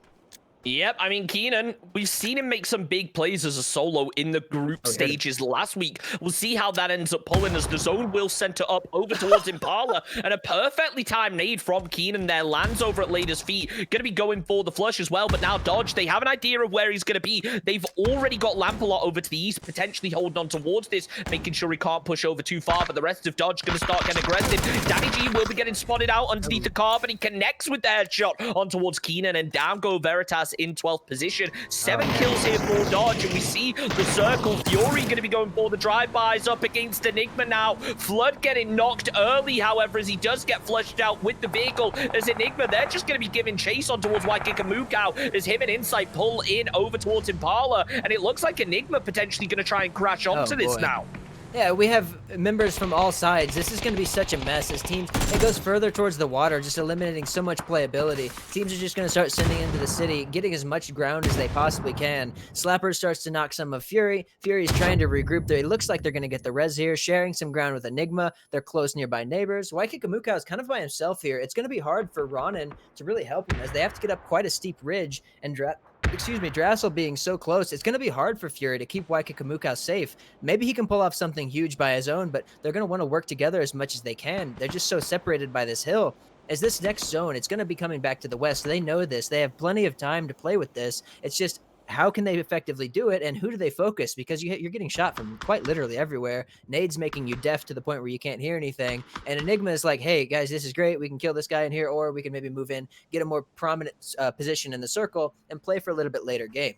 [SPEAKER 2] Yep, I mean, Keenan, we've seen him make some big plays as a solo in the group stages last week. We'll see how that ends up pulling as the zone will center up over towards Impala, and a perfectly timed nade from Keenan there lands over at Leda's feet. Going to be going for the flush as well, but now Dodge, they have an idea of where he's going to be. They've already got Lampalot over to the east, potentially holding on towards this, making sure he can't push over too far, but the rest of Dodge going to start getting aggressive. Danny G will be getting spotted out underneath the car, but he connects with the headshot on towards Keenan, and down go Veritas in 12th position. 7 kills here for Dodge, and we see the circle. Fury going to be going for the drive-bys up against Enigma now. Flood getting knocked early, however, as he does get flushed out with the vehicle. As Enigma, they're just going to be giving chase on towards Waikikamukau as him and Insight pull in over towards Impala, and it looks like Enigma potentially going to try and crash onto this now.
[SPEAKER 3] Yeah, we have members from all sides. This is going to be such a mess as teams, it goes further towards the water, just eliminating so much playability. Teams are just going to start sending into the city, getting as much ground as they possibly can. Slapper starts to knock some of Fury. Fury's trying to regroup there. It looks like they're going to get the res here, sharing some ground with Enigma. They're close nearby neighbors. Waikikamukau is kind of by himself here. It's going to be hard for Ronin to really help him as they have to get up quite a steep ridge, and Drassel being so close, it's going to be hard for Fury to keep Waikikamukau safe. Maybe he can pull off something huge by his own, but they're going to want to work together as much as they can. They're just so separated by this hill. As this next zone, it's going to be coming back to the west. They know this. They have plenty of time to play with this. It's just how can they effectively do it, and who do they focus? Because you're getting shot from quite literally everywhere. Nade's making you deaf to the point where you can't hear anything. And Enigma is like, hey, guys, this is great. We can kill this guy in here, or we can maybe move in, get a more prominent position in the circle, and play for a little bit later game.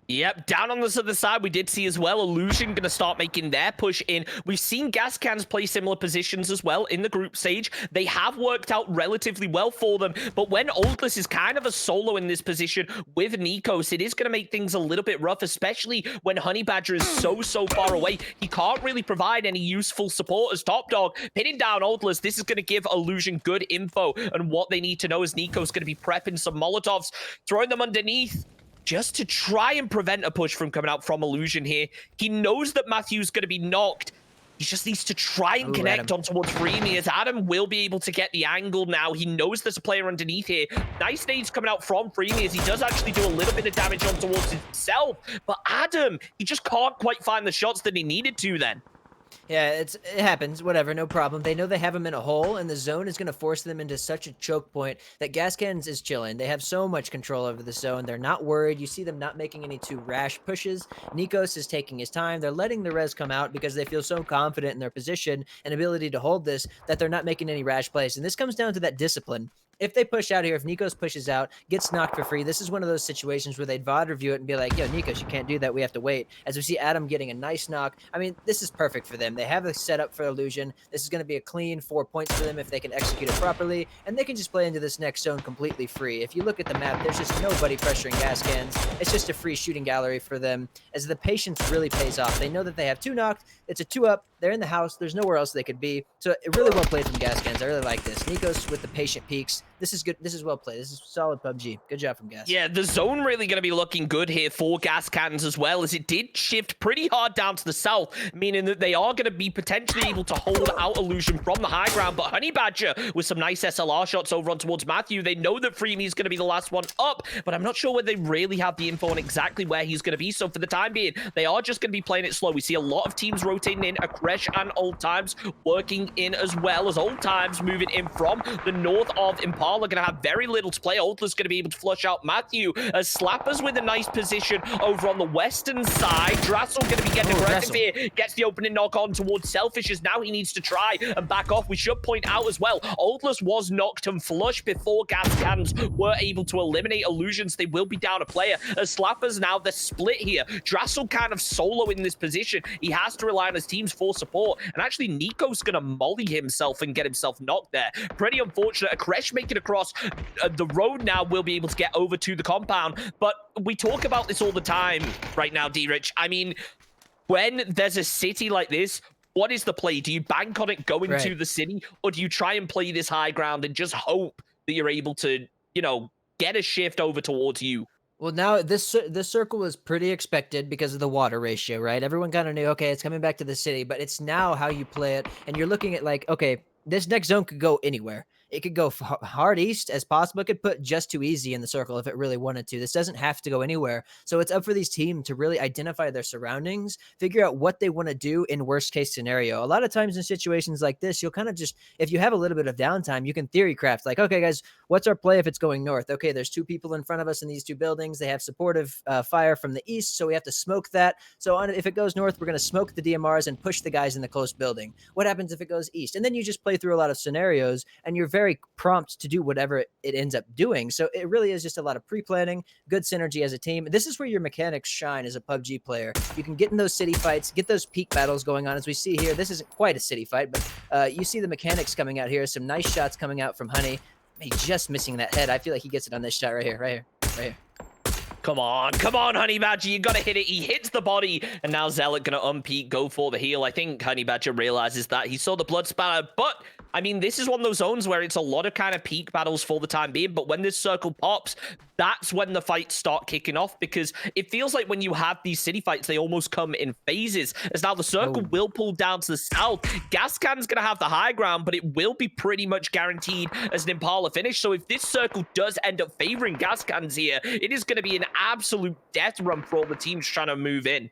[SPEAKER 2] Yep, down on this other side, we did see as well, Illusion going to start making their push in. We've seen Gas Cans play similar positions as well in the group stage. They have worked out relatively well for them, but when Oldless is kind of a solo in this position with Nikos, it is going to make things a little bit rough, especially when Honey Badger is so far away. He can't really provide any useful support as top dog. Pinning down Oldless, this is going to give Illusion good info, and what they need to know is Nikos going to be prepping some Molotovs, throwing them underneath, just to try and prevent a push from coming out from Illusion here. He knows that Matthew's going to be knocked. He just needs to try and connect on towards Freemy, as Adam will be able to get the angle now. He knows there's a player underneath here. Nice nades coming out from Freemy, as he does actually do a little bit of damage on towards himself. But Adam, he just can't quite find the shots that he needed to then.
[SPEAKER 3] Yeah, it happens. Whatever, no problem. They know they have him in a hole, and the zone is going to force them into such a choke point that Gascans is chilling. They have so much control over the zone. They're not worried. You see them not making any too rash pushes. Nikos is taking his time. They're letting the res come out because they feel so confident in their position and ability to hold this that they're not making any rash plays. And this comes down to that discipline. If they push out here, if Nikos pushes out, gets knocked for free, this is one of those situations where they'd VOD review it and be like, yo, Nikos, you can't do that. We have to wait. As we see Adam getting a nice knock. I mean, this is perfect for them. They have a setup for Illusion. This is going to be a clean 4 points for them if they can execute it properly, and they can just play into this next zone completely free. If you look at the map, there's just nobody pressuring Gascans. It's just a free shooting gallery for them, as the patience really pays off. They know that they have 2 knocked. It's a 2-up. They're in the house. There's nowhere else they could be. So it really well played from Gascans. I really like this. Nikos with the patient peaks. This is good. This is well played. This is solid PUBG. Good job from Gas.
[SPEAKER 2] Yeah, the zone really going to be looking good here for Gascans as well, as it did shift pretty hard down to the south, meaning that they are going to be potentially able to hold out Illusion from the high ground. But Honey Badger with some nice SLR shots over on towards Matthew. They know that Freemy is going to be the last one up, but I'm not sure whether they really have the info on exactly where he's going to be. So for the time being, they are just going to be playing it slow. We see a lot of teams rotating in, Akresh and Old Times working in as well, as Old Times moving in from the north of Impala. Going to have very little to play. Oldler's going to be able to flush out Matthew, as Slappers with a nice position over on the western side. Drassel going to be getting aggressive here. Gets the opening knock on towards Selfish, as now he needs to try and back off. We should point out as well, Oldless was knocked and flush before Gascans were able to eliminate Illusions. They will be down a player, as Slappers now, they're split here. Drassel kind of solo in this position. He has to rely on his teams for support, and actually Nico's going to molly himself and get himself knocked there. Pretty unfortunate. Akresh making across the road now, will be able to get over to the compound, but we talk about this all the time right now, D-Rich. I mean, when there's a city like this, what is the play? Do you bank on it going to the city, or do you try and play this high ground and just hope that you're able to, you know, get a shift over towards you?
[SPEAKER 3] Well, now this circle was pretty expected because of the water ratio, right? Everyone kind of knew, okay, it's coming back to the city, but it's now how you play it, and you're looking at like, okay, this next zone could go anywhere. It could go hard east as possible. It could put just too easy in the circle if it really wanted to. This doesn't have to go anywhere. So it's up for these teams to really identify their surroundings, figure out what they want to do in worst case scenario. A lot of times in situations like this, you'll kind of just, if you have a little bit of downtime, you can theory craft like, okay, guys, what's our play if it's going north? Okay, there's 2 people in front of us in these 2 buildings. They have supportive fire from the east, so we have to smoke that. So if it goes north, we're going to smoke the DMRs and push the guys in the close building. What happens if it goes east? And then you just play through a lot of scenarios, and you're very prompt to do whatever it ends up doing. So it really is just a lot of pre-planning, good synergy as a team. This is where your mechanics shine as a PUBG player. You can get in those city fights, get those peak battles going on. As we see here, this isn't quite a city fight, but you see the mechanics coming out here. Some nice shots coming out from Honey. He's just missing that head. I feel like he gets it on this shot right here, right here, right here.
[SPEAKER 2] Come on, Honey Badger, you gotta hit it. He hits the body, and now Zealot gonna unpeak, go for the heal. I think Honey Badger realizes that. He saw the blood spatter, but I mean, this is one of those zones where it's a lot of kind of peak battles for the time being, but when this circle pops, that's when the fights start kicking off, because it feels like when you have these city fights, they almost come in phases, as now the circle will pull down to the south. Gascan's gonna have the high ground, but it will be pretty much guaranteed as an Impala finish. So if this circle does end up favoring Gascans here, it is gonna be an absolute death run for all the teams trying to move in.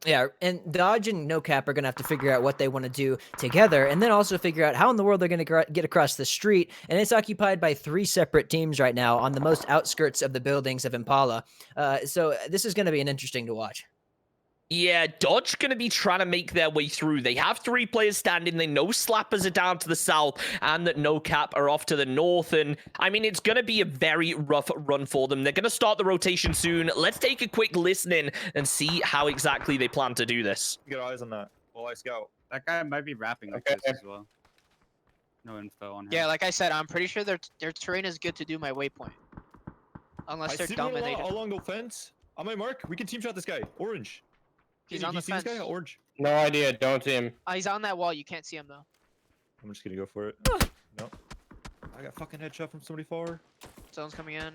[SPEAKER 3] Yeah, and Dodge and No Cap are going to have to figure out what they want to do together, and then also figure out how in the world they're going to get across the street. And it's occupied by 3 separate teams right now on the most outskirts of the buildings of Impala. So this is going to be an interesting to watch.
[SPEAKER 2] Yeah, Dodge going to be trying to make their way through. They have 3 players standing. They know Slappers are down to the south and that No Cap are off to the north. And, I mean, it's going to be a very rough run for them. They're going to start the rotation soon. Let's take a quick listen in and see how exactly they plan to do this.
[SPEAKER 9] Get eyes on that while I scout.
[SPEAKER 16] That guy might be rapping like this as well. No info on him.
[SPEAKER 17] Yeah, like I said, I'm pretty sure their terrain is good to do my waypoint. Unless they're dominated.
[SPEAKER 9] Along the fence. On my mark, we can team shot this guy. Orange.
[SPEAKER 17] He's on the fence.
[SPEAKER 9] This guy? Orange.
[SPEAKER 7] No idea. Don't see him.
[SPEAKER 17] He's on that wall. You can't see him though.
[SPEAKER 9] I'm just gonna go for it. No. I got fucking headshot from somebody far.
[SPEAKER 17] Zone's coming in.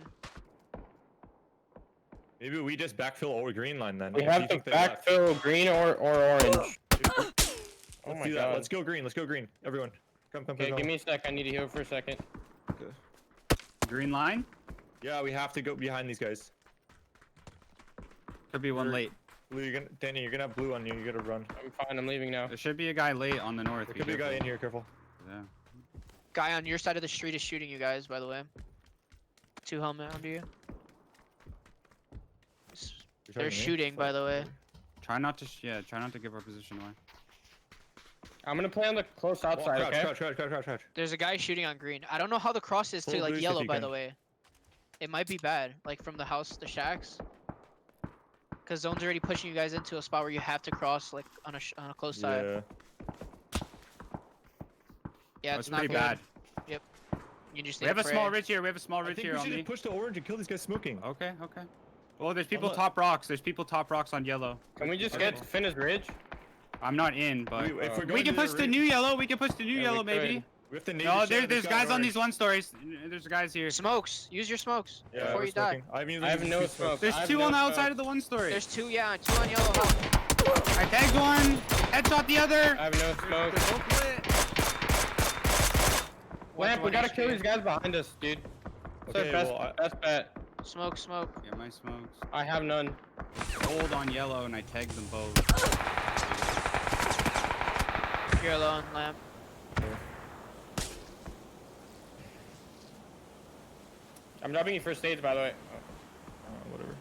[SPEAKER 9] Maybe we just backfill over green line then.
[SPEAKER 7] We have to backfill green or orange. Oh my god.
[SPEAKER 9] Let's go green. Let's go green. Everyone. Come.
[SPEAKER 7] Okay, give me a sec. I need to heal for a second.
[SPEAKER 9] Okay.
[SPEAKER 16] Green line?
[SPEAKER 9] Yeah, we have to go behind these guys.
[SPEAKER 16] Could be one late.
[SPEAKER 9] Blue, Danny, you're gonna have blue on you. You gotta run.
[SPEAKER 7] I'm fine. I'm leaving now.
[SPEAKER 16] There should be a guy late on the north.
[SPEAKER 9] There could be a guy in here. Careful.
[SPEAKER 16] Yeah.
[SPEAKER 17] Guy on your side of the street is shooting you guys, by the way. 2 helmet under you. They're shooting, by the way.
[SPEAKER 16] Try not to give our position away.
[SPEAKER 7] I'm gonna play on the close outside, okay?
[SPEAKER 9] Crouch.
[SPEAKER 17] There's a guy shooting on green. I don't know how the cross is to like yellow, by the way. It might be bad, like from the house, the shacks. Because Zone's already pushing you guys into a spot where you have to cross like on a close side. Yeah, it's not
[SPEAKER 16] pretty
[SPEAKER 17] good.
[SPEAKER 16] bad.
[SPEAKER 17] Yep. You just
[SPEAKER 16] We have a small ridge here. We have a small
[SPEAKER 9] I
[SPEAKER 16] ridge
[SPEAKER 9] think
[SPEAKER 16] here
[SPEAKER 9] we
[SPEAKER 16] on
[SPEAKER 9] should
[SPEAKER 16] me.
[SPEAKER 9] just push the orange and kill these guys smoking.
[SPEAKER 16] Okay. Oh, there's people top rocks. There's people top rocks on yellow.
[SPEAKER 7] Can we just get Finna's ridge?
[SPEAKER 16] I'm not in, but
[SPEAKER 9] we
[SPEAKER 16] can push the new yellow. We can push the new yellow, maybe.
[SPEAKER 9] We have to
[SPEAKER 16] No, there's guys on these 1 stories. There's guys here.
[SPEAKER 17] Smokes. Use your smokes before you die.
[SPEAKER 7] I have no smoke.
[SPEAKER 16] There's 2 on the outside of the 1 story.
[SPEAKER 17] There's 2, yeah, 2 on yellow.
[SPEAKER 16] I tagged 1. Headshot the other.
[SPEAKER 7] I have no smoke. Lamp, we gotta kill these guys behind us, dude.
[SPEAKER 9] Okay,
[SPEAKER 7] best bet.
[SPEAKER 17] Smoke.
[SPEAKER 16] Yeah, my smokes.
[SPEAKER 7] I have none.
[SPEAKER 16] Gold on yellow, and I tagged them both.
[SPEAKER 17] You're alone, Lamp.
[SPEAKER 7] I'm dropping you first stage, by the way.
[SPEAKER 9] Whatever.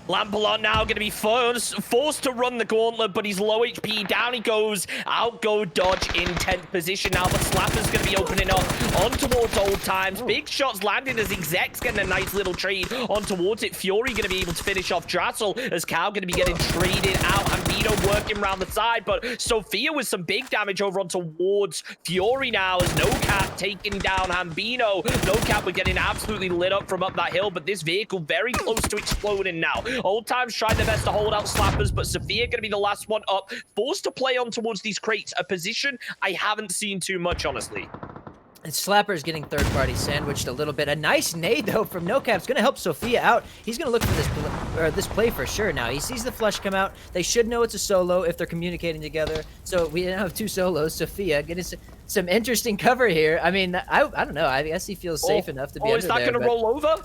[SPEAKER 2] Lampalon now going to be forced to run the gauntlet, but he's low HP. Down he goes. Out go Dodge in 10th position now, but Slapper's going to be opening up on towards Old Times. Big shots landed as Exec's getting a nice little trade on towards it. Fury going to be able to finish off Drassel as Cal going to be getting traded out. Hambino working around the side, but Sophia with some big damage over on towards Fury now as No Cap taking down Hambino. No Cap, we're getting absolutely lit up from up that hill, but this vehicle very close to exploding now. Old Times tried their best to hold out Slappers, but Sophia going to be the last one up. Forced to play on towards these crates, a position I haven't seen too much, honestly.
[SPEAKER 3] And Slapper's getting third-party sandwiched a little bit. A nice nade, though, from No Cap's going to help Sophia out. He's going to look for this play for sure now. He sees the flush come out. They should know it's a solo if they're communicating together. So we now have 2 solos. Sophia getting some interesting cover here. I mean, I don't know. I guess he feels safe enough to be under
[SPEAKER 2] is that
[SPEAKER 3] there,
[SPEAKER 2] going to roll over?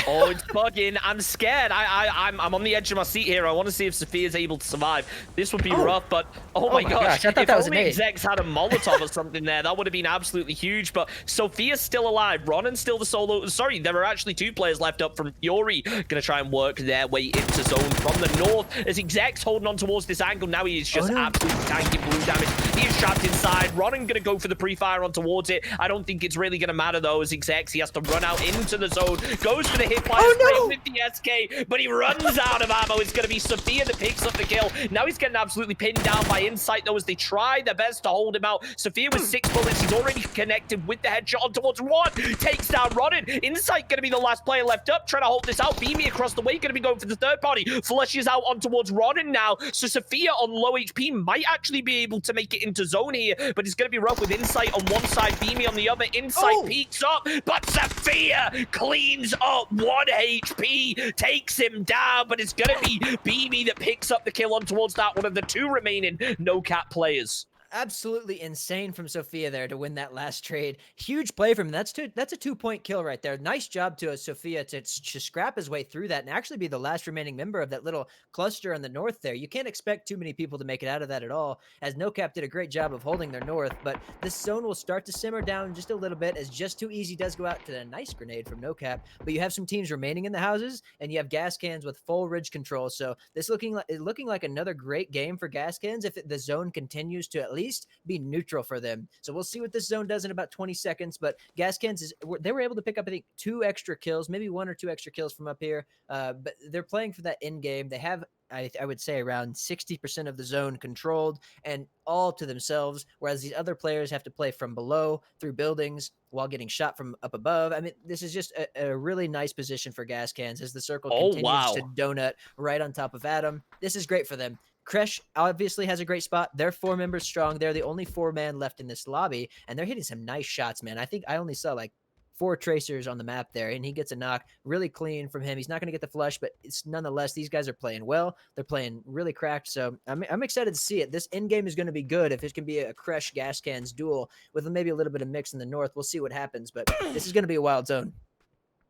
[SPEAKER 2] Oh, it's bugging. I'm scared. I'm on the edge of my seat here. I want to see if Sophia's able to survive. This would be rough, but oh my gosh.
[SPEAKER 3] I thought that was
[SPEAKER 2] only Execs had a Molotov or something there, that would have been absolutely huge. But Sophia's still alive. Ronan's still the solo. Sorry, there are actually 2 players left up from Fury. Going to try and work their way into zone from the north as Execs holding on towards this angle. Now he is just absolutely tanking blue damage. He is trapped inside. Ronan going to go for the pre-fire on towards it. I don't think it's really going to matter though as Execs. He has to run out into the zone. Goes for the hit fire with the SK, but he runs out of ammo. It's going to be Sophia that picks up the kill. Now he's getting absolutely pinned down by Insight though as they try their best to hold him out. Sophia with 6 bullets. He's already connected with the headshot on towards 1. Takes down Ronan. Insight going to be the last player left up. Trying to hold this out. Beamy across the way. Going to be going for the third party. Flushes out on towards Ronan now. So Sophia on low HP might actually be able to make it into zone here, but it's going to be rough with Insight on one side, Beamy on the other. Insight peeks up, but Sophia cleans up 1 HP, takes him down, but it's going to be Beamy that picks up the kill on towards that one of the 2 remaining No Cap players.
[SPEAKER 3] absolutely insane from Sophia there to win that last trade. Huge play from him. That's a 2-point kill right there. Nice job to Sophia to scrap his way through that and actually be the last remaining member of that little cluster in the north there. You can't expect too many people to make it out of that at all, as NoCap did a great job of holding their north, but this zone will start to simmer down just a little bit as Just Too Easy does go out to a nice grenade from NoCap, but you have some teams remaining in the houses, and you have gas cans with full ridge control, so this looking like another great game for gas cans if the zone continues to at least be neutral for them. So we'll see what this zone does in about 20 seconds, but gas cans, they were able to pick up, I think, 2 extra kills, maybe 1 or 2 extra kills from up here, but they're playing for that end game. They have, I would say, around 60% of the zone controlled and all to themselves, whereas these other players have to play from below through buildings while getting shot from up above. I mean, this is just a really nice position for gas cans as the circle continues to donut right on top of Adam. This is great for them. Kresh obviously has a great spot. They're 4 members strong. They're the only 4-man left in this lobby, and they're hitting some nice shots, man. I think I only saw like 4 tracers on the map there, and he gets a knock really clean from him. He's not going to get the flush, but it's nonetheless, these guys are playing well. They're playing really cracked, so I'm excited to see it. This end game is going to be good. If it can be a Kresh gas cans duel with maybe a little bit of mix in the north, we'll see what happens, but this is going to be a wild zone.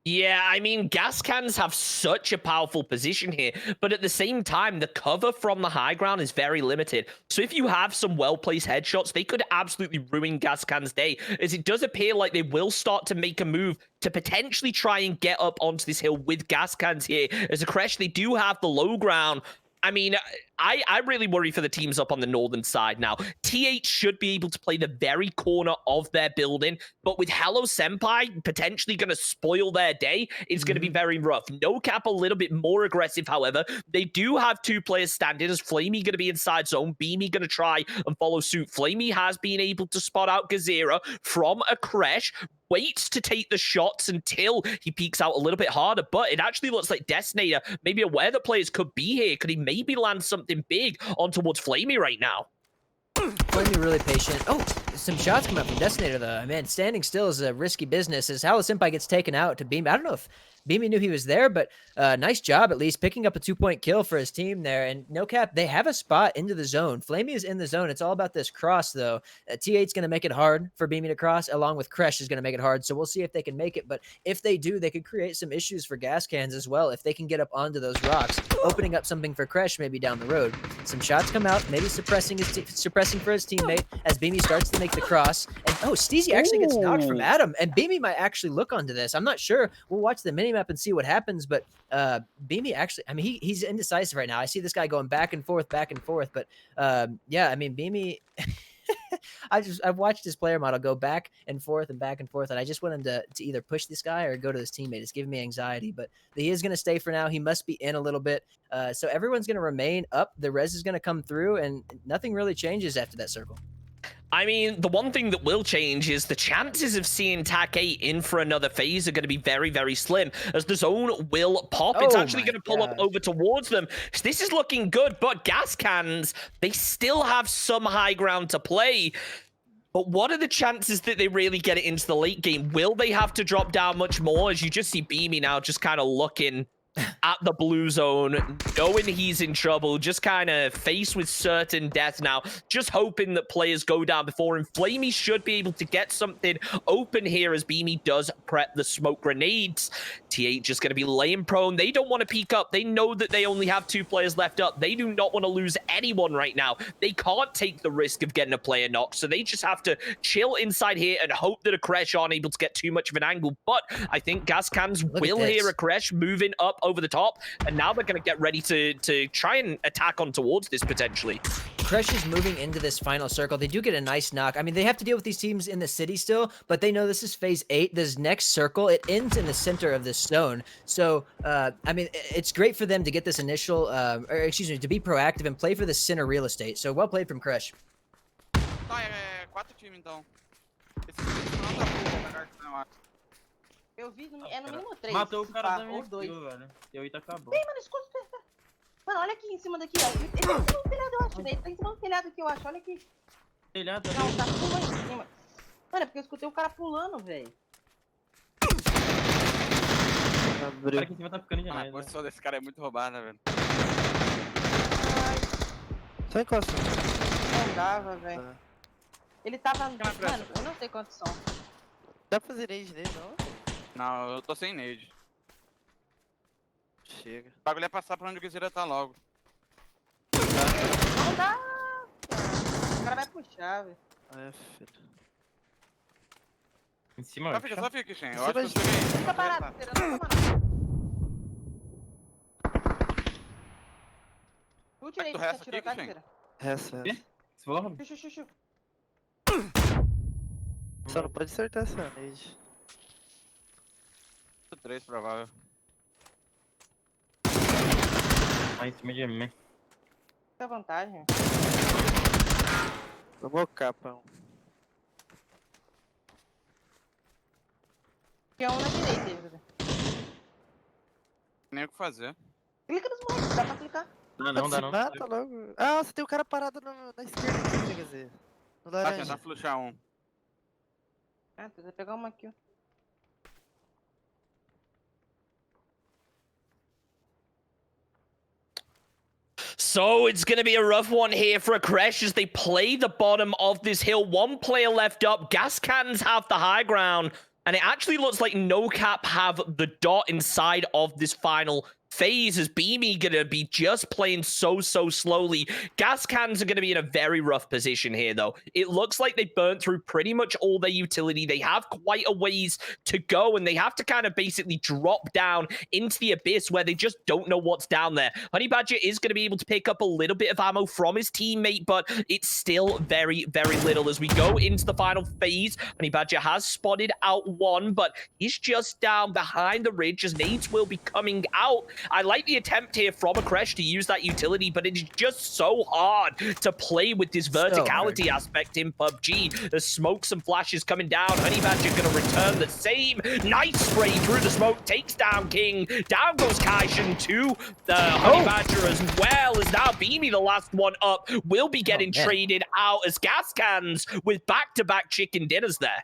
[SPEAKER 2] Yeah, I mean, gas cans have such a powerful position here, but at the same time, the cover from the high ground is very limited. So if you have some well-placed headshots, they could absolutely ruin gas cans' day, as it does appear like they will start to make a move to potentially try and get up onto this hill with gas cans here. As a Kresh, they do have the low ground. I mean, I really worry for the teams up on the northern side now. TH should be able to play the very corner of their building, but with Hello Senpai potentially going to spoil their day, it's going to be very rough. NoCap a little bit more aggressive, however. They do have 2 players standing, as Flamey going to be inside zone, Beamy going to try and follow suit. Flamey has been able to spot out Gazira from a Kresh, waits to take the shots until he peeks out a little bit harder, but it actually looks like Destinator, maybe aware that players could be here. Could he maybe land something big on towards Flamey right now?
[SPEAKER 3] Flamey really patient. Oh, some shots come up from Destinator, though. Man, standing still is a risky business as Hello Senpai gets taken out to Beam. I don't know if Beamy knew he was there, but nice job at least picking up a 2-point kill for his team there. And NoCap, they have a spot into the zone. Flamey is in the zone. It's all about this cross, though. T8's going to make it hard for Beamy to cross, along with Kresh is going to make it hard. So we'll see if they can make it. But if they do, they could create some issues for gas cans as well if they can get up onto those rocks, opening up something for Kresh maybe down the road. Some shots come out, maybe suppressing for his teammate as Beamy starts to make the cross. And oh, Steezy actually gets knocked from Adam, and Beamy might actually look onto this. I'm not sure. We'll watch the minimap and see what happens, but Beamy actually, I mean, he's indecisive right now. I see this guy going back and forth, but yeah, I mean, Beamy, I've watched his player model go back and forth, and I just want him to either push this guy or go to his teammate. It's giving me anxiety, but he is going to stay for now. He must be in a little bit. So everyone's going to remain up. The res is going to come through, and nothing really changes after that circle.
[SPEAKER 2] I mean, the one thing that will change is the chances of seeing TAC 8 in for another phase are going to be very, very slim, as the zone will pop. It's actually going to pull up over towards them. So this is looking good, but gas cans, they still have some high ground to play. But what are the chances that they really get it into the late game? Will they have to drop down much more? As you just see Beamy now just kind of looking at the blue zone, knowing he's in trouble, just kind of faced with certain death now, just hoping that players go down before him. Flamey should be able to get something open here as Beamy does prep the smoke grenades. T8 just going to be laying prone. They don't want to peek up. They know that they only have 2 players left up. They do not want to lose anyone right now. They can't take the risk of getting a player knocked, so they just have to chill inside here and hope that a Kresh aren't able to get too much of an angle. But I think gas cans will hear a Kresh moving up over the top, and now they're going to get ready to try and attack on towards this potentially.
[SPEAKER 3] Kresh is moving into this final circle. They do get a nice knock. I mean, they have to deal with these teams in the city still, but they know this is phase 8. This next circle, it ends in the center of this zone. So, I mean, it's great for them to get this initial, or excuse me, to be proactive and play for the center real estate. So, well played from Kresh.
[SPEAKER 9] Tá, 4 times então. Esse time não tá bom, melhor que não acho.
[SPEAKER 18] Eu vi, é no mínimo 3.
[SPEAKER 9] Matou o cara da
[SPEAKER 18] ou 2.
[SPEAKER 9] velho. E o Ita acabou.
[SPEAKER 18] Bem, mano, escuta. Mano, olha aqui em cima daqui, ó. Ele tá em cima do telhado, eu acho. Ele tá em cima do telhado aqui, eu acho. Olha aqui.
[SPEAKER 9] Telhado?
[SPEAKER 18] Não, tá tudo lá em cima. Mano, é porque eu escutei o cara pulando, velho.
[SPEAKER 9] O cara aqui em cima tá ficando demais. A posição desse cara é muito roubada, velho.
[SPEAKER 18] Só encosta. Não dava, velho. Ele tava... Mano, eu não sei quantos são.
[SPEAKER 19] Dá pra fazer nade nele, não?
[SPEAKER 9] Não, eu tô sem nade.
[SPEAKER 19] Chega.
[SPEAKER 9] O bagulho é passar pra onde o Guizira tá logo.
[SPEAKER 18] Não dá! O cara vai puxar, velho.
[SPEAKER 19] É, filho.
[SPEAKER 16] Em cima,
[SPEAKER 9] Só fica, Shen.
[SPEAKER 19] Em
[SPEAKER 9] Eu acho que eu
[SPEAKER 19] cima
[SPEAKER 9] cheguei.
[SPEAKER 18] Fica parado, Guizira, não toma não. Tu tirei,
[SPEAKER 9] Tu
[SPEAKER 18] você
[SPEAKER 9] resta
[SPEAKER 18] tirou,
[SPEAKER 9] aqui,
[SPEAKER 18] tá,
[SPEAKER 9] Shen?
[SPEAKER 18] Guizira?
[SPEAKER 19] Essa.
[SPEAKER 18] Chu.
[SPEAKER 19] Só não pode acertar essa nade.
[SPEAKER 9] 3 provável.
[SPEAKER 16] Em cima de mim.
[SPEAKER 18] Fica à vontade.
[SPEAKER 19] Vamos capão.
[SPEAKER 18] Tinha um na direita, Guizira.
[SPEAKER 9] Nem o que fazer.
[SPEAKER 18] Clica nos mouse, dá pra clicar.
[SPEAKER 16] Não dá não.
[SPEAKER 19] Mata logo. Ah, você tem o cara parado na esquerda aqui, quer dizer. No
[SPEAKER 9] Vai
[SPEAKER 19] laranja.
[SPEAKER 9] tentar flushar um.
[SPEAKER 18] Ah, tenta pegar uma aqui, ó.
[SPEAKER 2] So it's going to be a rough one here for a Crash as they play the bottom of this hill. One player left up. Gas cans have the high ground. And it actually looks like No Cap have the dot inside of this final phase as Beamy going to be just playing so slowly. Gas cans are going to be in a very rough position here, though. It looks like they burnt through pretty much all their utility. They have quite a ways to go, and they have to kind of basically drop down into the abyss where they just don't know what's down there. Honey Badger is going to be able to pick up a little bit of ammo from his teammate, but it's still very little. As we go into the final phase, Honey Badger has spotted out one, but he's just down behind the ridge as nades will be coming out. I like the attempt here from a Crash to use that utility, but it is just so hard to play with this verticality aspect in PUBG. There's smokes and flashes coming down. Honey Badger going to return the same. Nice spray through the smoke. Takes down King. Down goes Kaishin to the Honey Badger as well as now Beamy, the last one up, will be getting traded out as Gas Cans with back-to-back chicken dinners there.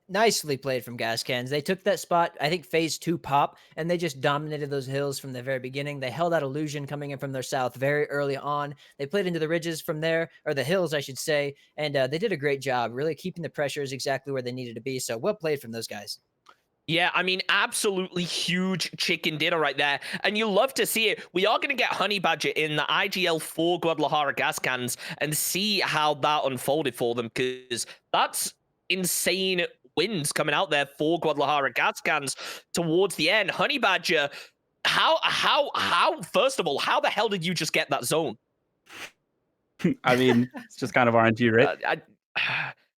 [SPEAKER 3] Nicely played from Gas Cans. They took that spot, I think phase 2 pop, and they just dominated those hills from the very beginning. They held out Illusion coming in from their south very early on. They played into the ridges from there, or the hills, I should say, and they did a great job, really keeping the pressures exactly where they needed to be. So well played from those guys.
[SPEAKER 2] Yeah, I mean, absolutely huge chicken dinner right there. And you love to see it. We are going to get Honey Badger in the IGL for Guadalajara Gas Cans and see how that unfolded for them, because that's insane wins coming out there for Guadalajara Gas Cans towards the end. Honey Badger, how, first of all, how the hell did you just get that zone?
[SPEAKER 20] I mean, it's just kind of RNG, right?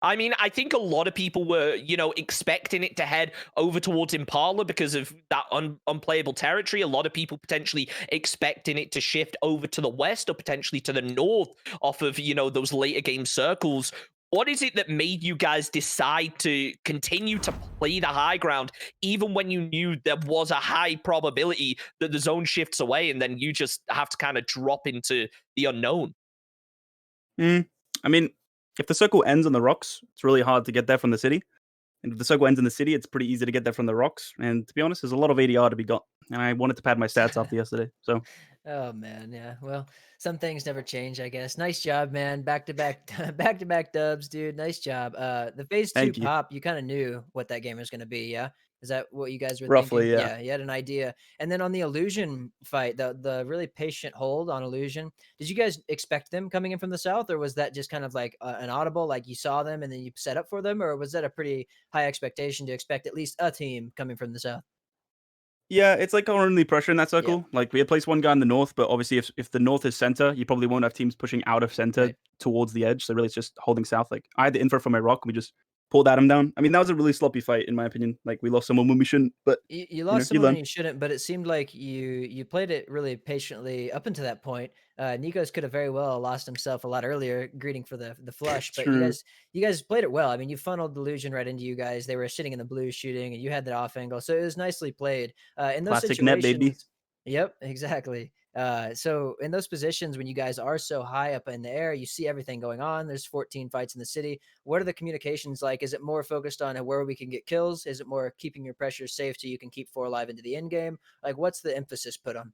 [SPEAKER 2] I mean, I think a lot of people were, expecting it to head over towards Impala because of that unplayable territory. A lot of people potentially expecting it to shift over to the west or potentially to the north off of, those later game circles. What is it that made you guys decide to continue to play the high ground, even when you knew there was a high probability that the zone shifts away and then you just have to kind of drop into the unknown?
[SPEAKER 20] I mean, if the circle ends on the rocks, it's really hard to get there from the city. And if the circle ends in the city, it's pretty easy to get there from the rocks. And to be honest, there's a lot of ADR to be got. And I wanted to pad my stats after yesterday, so...
[SPEAKER 3] Oh man, yeah. Well, some things never change, I guess. Nice job, man. Back-to-back dubs, dude. Nice job. The phase 2 pop, you kind of knew what that game was going to be, yeah? Is that what you guys were
[SPEAKER 20] Roughly,
[SPEAKER 3] thinking?
[SPEAKER 20] yeah.
[SPEAKER 3] You had an idea. And then on the Illusion fight, the really patient hold on Illusion, did you guys expect them coming in from the south, or was that just kind of like an audible, like you saw them and then you set up for them, or was that a pretty high expectation to expect at least a team coming from the south?
[SPEAKER 20] Yeah, it's like only pressure in that circle. Like, we had placed one guy in the north, but obviously if the north is center, you probably won't have teams pushing out of center towards the edge. So really it's just holding south. Like, I had the info from my rock, and we just pulled Adam down. I mean, that was a really sloppy fight, in my opinion. Like, we lost someone when we shouldn't, but...
[SPEAKER 3] You lost someone when you shouldn't, but it seemed like you played it really patiently up until that point. Nikos could have very well lost himself a lot earlier, greeting for the flush, but you guys played it well. I mean, you funneled Delusion right into you guys. They were sitting in the blue shooting, and you had that off angle, so it was nicely played. In those
[SPEAKER 20] Classic
[SPEAKER 3] situations,
[SPEAKER 20] net, baby.
[SPEAKER 3] Yep, exactly. So in those positions, when you guys are so high up in the air, you see everything going on. There's 14 fights in the city. What are the communications like? Is it more focused on where we can get kills? Is it more keeping your pressure safe so you can keep 4 alive into the end game? Like, what's the emphasis put on?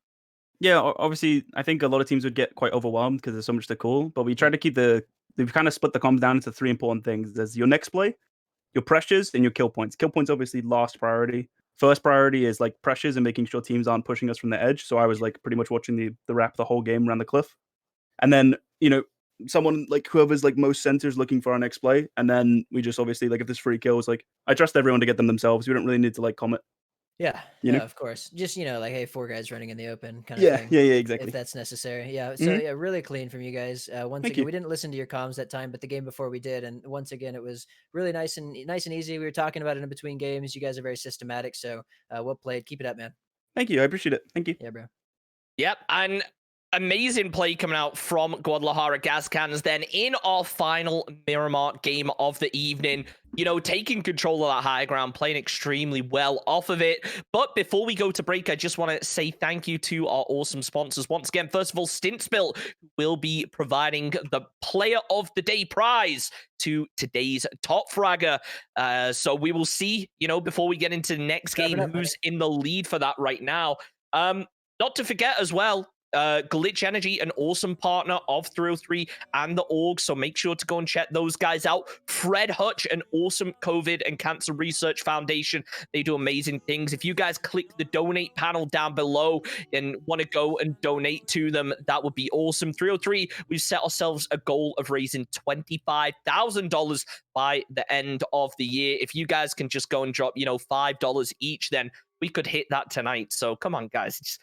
[SPEAKER 20] Yeah, obviously, I think a lot of teams would get quite overwhelmed because there's so much to call, but we try to keep the they've kind of split the comms down into 3 important things. There's your next play, your pressures, and your kill points. Kill points obviously last priority. First priority is like pressures and making sure teams aren't pushing us from the edge. So I was like pretty much watching the wrap the whole game around the cliff. And then, someone like whoever's like most centers looking for our next play. And then we just obviously like if there's free kills, like I trust everyone to get them themselves. We don't really need to like comment.
[SPEAKER 3] Yeah,
[SPEAKER 20] You know?
[SPEAKER 3] of course. Just like, hey, 4 guys running in the open kind of
[SPEAKER 20] Yeah,
[SPEAKER 3] thing.
[SPEAKER 20] yeah, exactly.
[SPEAKER 3] If that's necessary. Yeah. So
[SPEAKER 20] Mhm.
[SPEAKER 3] yeah, really clean from you guys. Once
[SPEAKER 20] Thank
[SPEAKER 3] again,
[SPEAKER 20] you.
[SPEAKER 3] we didn't listen to your comms that time, but the game before we did, and once again, it was really nice and easy. We were talking about it in between games. You guys are very systematic, so well played. Keep it up, man.
[SPEAKER 20] Thank you. I appreciate it. Thank you.
[SPEAKER 3] Yeah, bro.
[SPEAKER 2] Yep, and amazing play coming out from Guadalajara Gascans then in our final Miramar game of the evening. Taking control of that high ground, playing extremely well off of it. But before we go to break, I just want to say thank you to our awesome sponsors. Once again, first of all, Stintsbill will be providing the Player of the Day prize to today's top fragger. So we will see, before we get into the next game, who's in the lead for that right now. Not to forget as well, Glitch Energy, an awesome partner of 303 and the org, so make sure to go and check those guys out. Fred Hutch, an awesome COVID and Cancer Research Foundation. They do amazing things. If you guys click the donate panel down below and want to go and donate to them, that would be awesome. 303, we've set ourselves a goal of raising $25,000 by the end of the year. If you guys can just go and drop, $5 each, then we could hit that tonight. So come on, guys.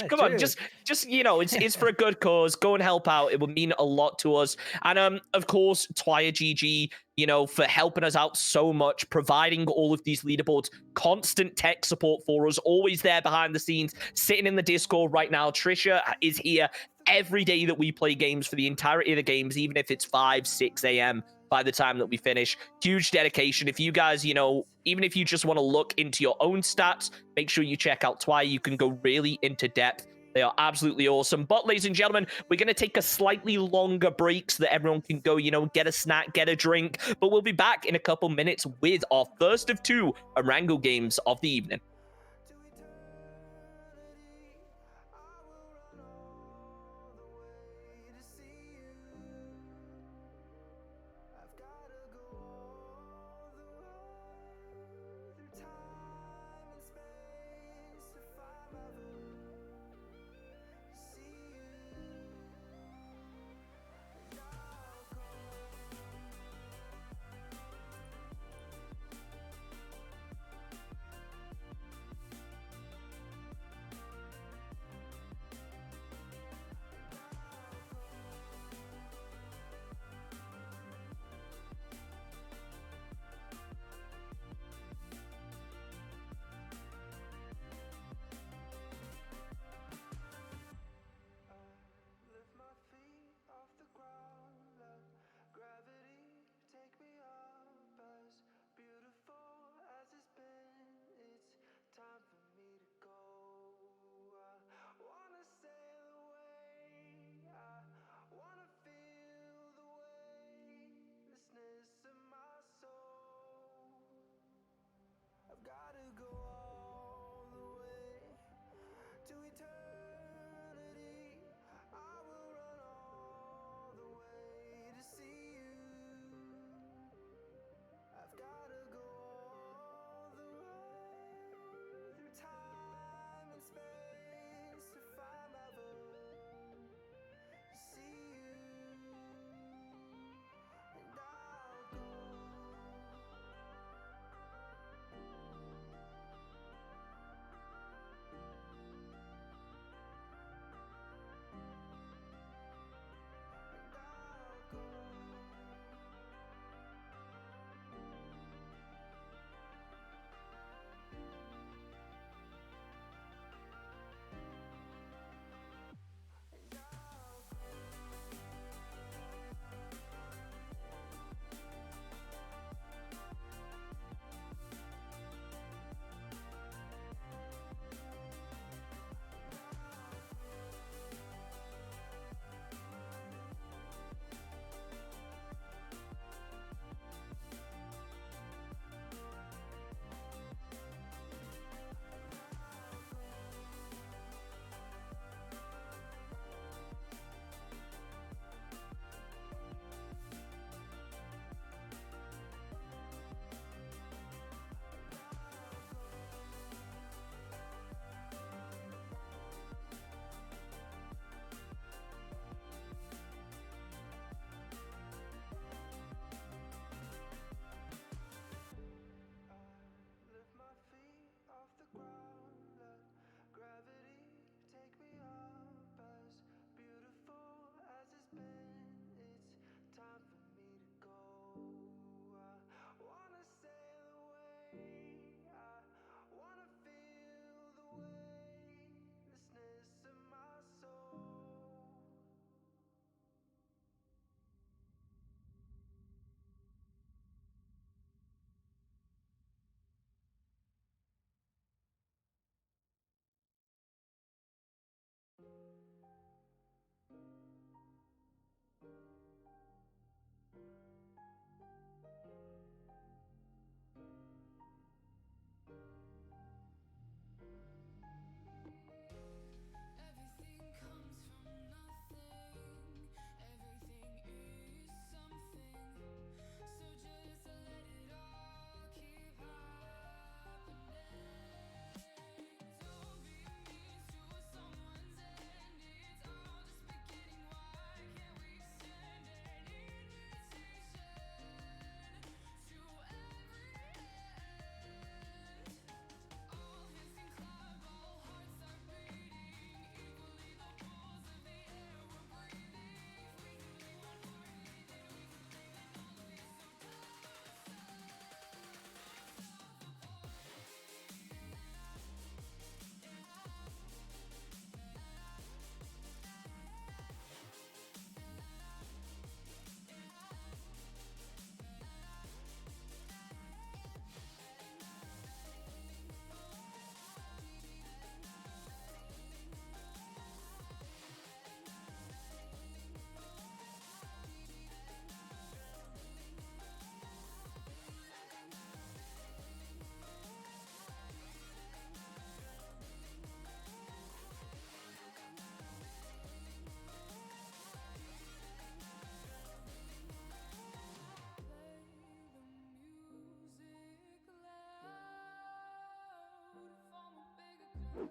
[SPEAKER 2] Come on, just it's for a good cause. Go and help out. It would mean a lot to us. And of course, Twire GG, for helping us out so much, providing all of these leaderboards, constant tech support for us, always there behind the scenes, sitting in the Discord right now. Trisha is here every day that we play games for the entirety of the games, even if it's 5, 6 a.m. by the time that we finish. Huge dedication. If you guys, even if you just want to look into your own stats, make sure you check out Twire. You can go really into depth. They are absolutely awesome. But ladies and gentlemen, we're going to take a slightly longer break so that everyone can go, get a snack, get a drink. But we'll be back in a couple minutes with our first of 2 Arango games of the evening.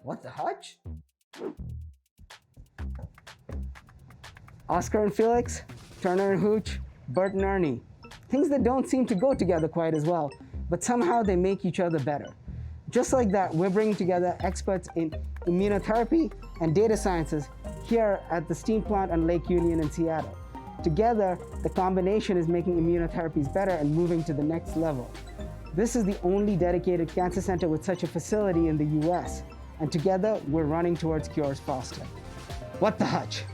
[SPEAKER 21] What the hutch? Oscar and Felix, Turner and Hooch, Bert and Ernie. Things that don't seem to go together quite as well, but somehow they make each other better. Just like that, we're bringing together experts in immunotherapy and data sciences here at the steam plant on Lake Union in Seattle. Together, the combination is making immunotherapies better and moving to the next level. This is the only dedicated cancer center with such a facility in the US, and together, we're running towards cures faster. What the hutch?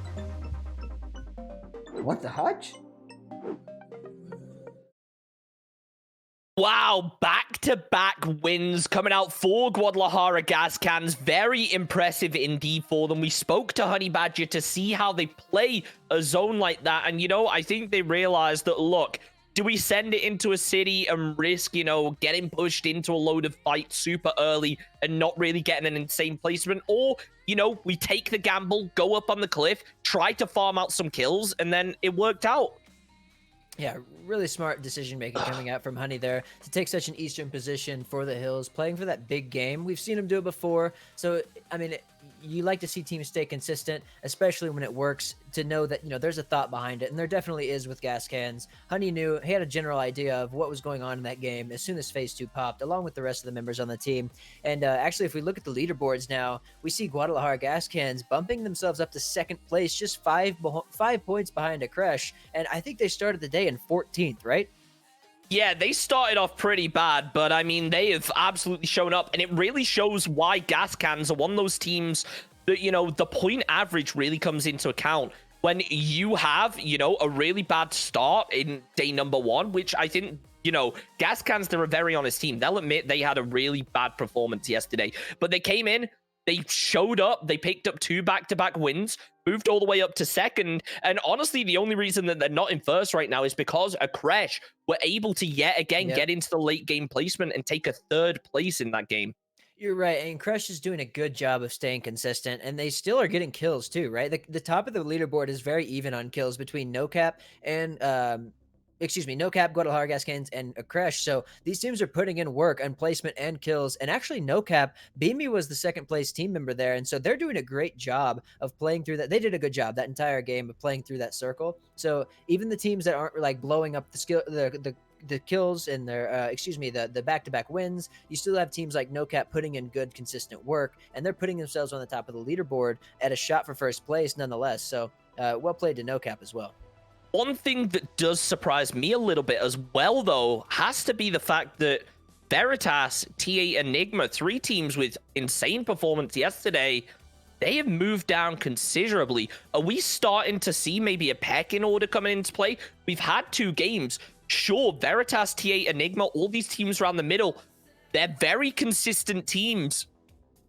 [SPEAKER 21] What the hutch?
[SPEAKER 2] Wow, back-to-back wins coming out for Guadalajara Gas Cans. Very impressive indeed for them. We spoke to Honey Badger to see how they play a zone like that. And, you know, I think they realized that, look, do we send it into a city and risk, you know, getting pushed into a load of fights super early and not really getting an insane placement? Or, you know, we take the gamble, go up on the cliff, try to farm out some kills, and then it worked out.
[SPEAKER 3] Yeah, really smart decision making coming out from Honey there to take such an eastern position for the hills, playing for that big game. We've seen him do it before, so I mean, you like to see teams stay consistent, especially when it works, to know that, you know, there's a thought behind it, and there definitely is with Gas Cans. Honey knew, he had a general idea of what was going on in that game as soon as Phase 2 popped, along with the rest of the members on the team. And actually, if we look at the leaderboards now, we see Guadalajara Gas Cans bumping themselves up to second place, just 5 points behind a Crush, and I think they started the day in 14th, right?
[SPEAKER 2] Yeah, they started off pretty bad, but I mean, they have absolutely shown up, and it really shows why Gas Cans are one of those teams that, you know, the point average really comes into account. When you have, you know, a really bad start in day number 1, which I think, you know, Gas Cans, they're a very honest team. They'll admit they had a really bad performance yesterday, but they came in, they showed up, they picked up 2 back-to-back wins, moved all the way up to second, and honestly, the only reason that they're not in first right now is because a Crash were able to yet again get into the late game placement and take a 3rd place in that game.
[SPEAKER 3] You're right, and Crush is doing a good job of staying consistent, and they still are getting kills too, right? The top of the leaderboard is very even on kills between NoCap and NoCap, Guadalajara Gas Cans, and a Crash. So these teams are putting in work on placement and kills. And actually, NoCap, Beamy was the second place team member there, and so they're doing a great job of playing through that. They did a good job that entire game of playing through that circle. So even the teams that aren't like blowing up the kills and their the back-to-back wins, you still have teams like NoCap putting in good consistent work, and they're putting themselves on the top of the leaderboard at a shot for first place nonetheless. So well played to NoCap as well.
[SPEAKER 2] One thing that does surprise me a little bit as well, though, has to be the fact that Veritas, TA, Enigma, 3 teams with insane performance yesterday, they have moved down considerably. Are we starting to see maybe a pecking order coming into play? We've had 2 games. Sure, Veritas, TA, Enigma, all these teams around the middle, they're very consistent teams.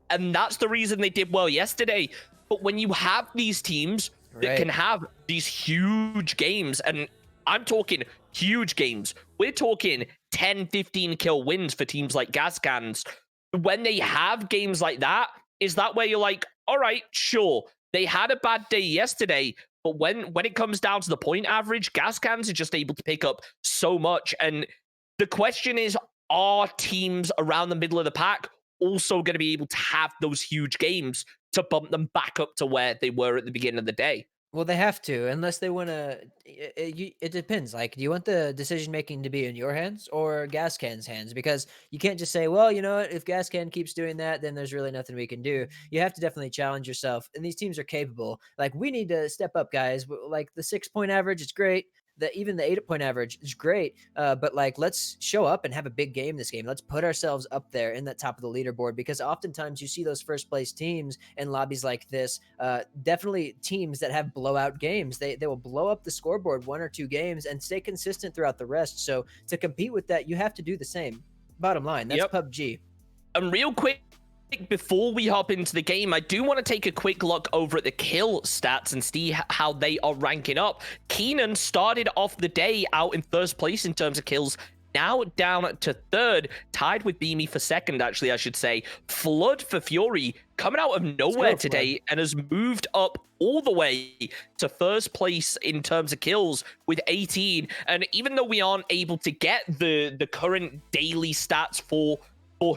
[SPEAKER 2] And that's the reason they did well yesterday. But when you have these teams that can have these huge games, and I'm talking huge games, we're talking 10, 15 kill wins for teams like Gas Cans. When they have games like that, is that where you're like, all right, sure, they had a bad day yesterday, but when it comes down to the point average, Gas Cans are just able to pick up so much. And the question is, are teams around the middle of the pack also going to be able to have those huge games to bump them back up to where they were at the beginning of the day?
[SPEAKER 3] Well, they have to, unless they want to. It depends. Like, do you want the decision making to be in your hands or Gas Can's hands? Because you can't just say, well, you know what, if Gas Can keeps doing that, then there's really nothing we can do. You have to definitely challenge yourself. And these teams are capable. Like, we need to step up, guys. Like, the 6-point average is great. Even the 8-point average is great, but like, let's show up and have a big game this game. Let's put ourselves up there in that top of the leaderboard, because oftentimes you see those first place teams in lobbies like this, definitely teams that have blowout games. They will blow up the scoreboard 1 or 2 games and stay consistent throughout the rest. So to compete with that, you have to do the same. Bottom line, that's PUBG.
[SPEAKER 2] And real quick, before we hop into the game, I do want to take a quick look over at the kill stats and see how they are ranking up. Keenan started off the day out in first place in terms of kills, now down to 3rd, tied with Beamy for 2nd, actually, I should say. Flood for Fury coming out of nowhere today and has moved up all the way to 1st place in terms of kills with 18. And even though we aren't able to get the current daily stats for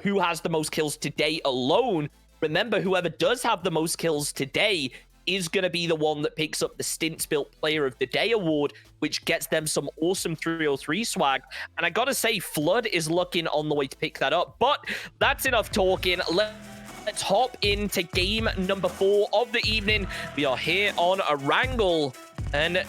[SPEAKER 2] who has the most kills today alone, remember, whoever does have the most kills today is going to be the one that picks up the Stints Built Player of the Day award, which gets them some awesome 303 swag. And I gotta say, Flood is looking on the way to pick that up. But that's enough talking. Let's hop into game number 4 of the evening. We are here on a Wrangle, and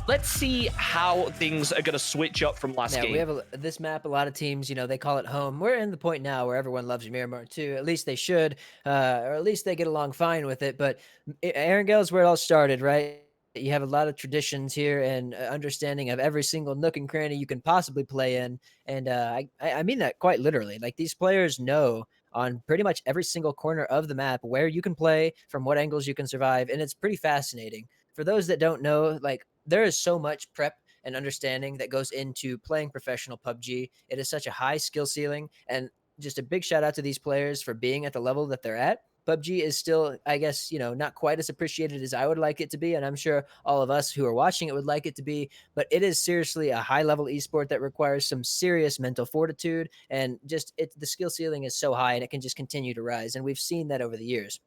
[SPEAKER 2] let's see how things are going to switch up from last game.
[SPEAKER 3] We have this map, a lot of teams, you know, they call it home. We're in the point now where everyone loves Miramar too. At least they should, or at least they get along fine with it. But Erangel is where it all started, right? You have a lot of traditions here and understanding of every single nook and cranny you can possibly play in. And I mean that quite literally. Like, these players know on pretty much every single corner of the map where you can play, from what angles you can survive. And it's pretty fascinating. For those that don't know, like, there is so much prep and understanding that goes into playing professional PUBG. It is such a high skill ceiling, and just a big shout out to these players for being at the level that they're at. PUBG is still, I guess, you know, not quite as appreciated as I would like it to be, and I'm sure all of us who are watching it would like it to be, but it is seriously a high-level esport that requires some serious mental fortitude, and just the skill ceiling is so high, and it can just continue to rise, and we've seen that over the years.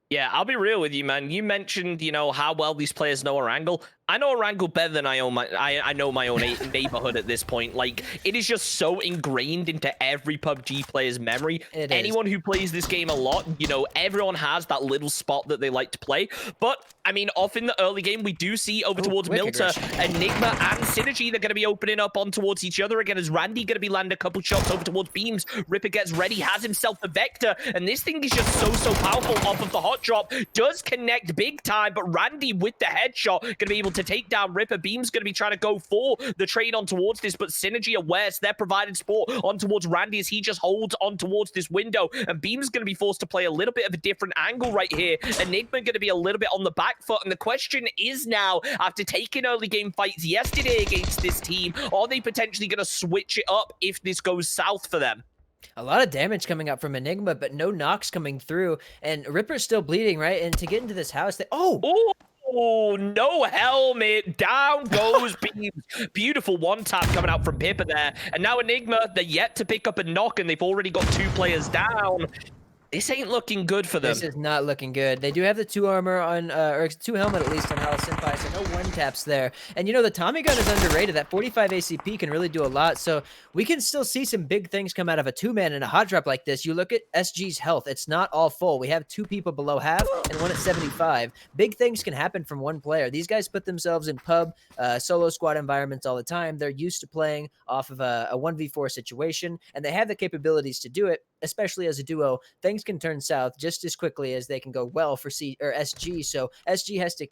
[SPEAKER 2] Yeah, I'll be real with you, man. You mentioned, you know, how well these players know Erangel. I know Erangel better than I know my own neighborhood at this point. Like, it is just so ingrained into every PUBG player's memory. Anyone who plays this game a lot, you know, everyone has that little spot that they like to play. But, I mean, off in the early game, we do see over towards Milter, Enigma and Synergy, they're going to be opening up on towards each other again, as Randy going to be landing a couple shots over towards Beams. Ripper gets ready, has himself the Vector, and this thing is just so powerful off of the hot drop. Does connect big time, but Randy with the headshot going to be able to take down Ripper. Beam's going to be trying to go for the trade on towards this, but Synergy aware, so they're providing support on towards Randy as he just holds on towards this window, and Beam's going to be forced to play a little bit of a different angle right here. Enigma going to be a little bit on the back foot, and the question is now, after taking early game fights yesterday against this team, are they potentially going to switch it up if this goes south for them?
[SPEAKER 3] A lot of damage coming up from Enigma, but no knocks coming through, and Ripper's still bleeding, right? And to get into this house,
[SPEAKER 2] Oh, no helmet. Down goes Beams. Beautiful one tap coming out from Pippa there. And now Enigma, they're yet to pick up a knock, and they've already got 2 players down. This ain't looking good for them.
[SPEAKER 3] This is not looking good. They do have the 2 armor on, or 2 helmet at least on Hala Senpai, so no one taps there. And you know, the Tommy gun is underrated. That 45 ACP can really do a lot, so we can still see some big things come out of a 2-man in a hot drop like this. You look at SG's health, it's not all full. We have 2 people below half and 1 at 75. Big things can happen from one player. These guys put themselves in solo squad environments all the time. They're used to playing off of a 1v4 situation, and they have the capabilities to do it, especially as a duo. Things can turn south just as quickly as they can go well for SG. So SG has to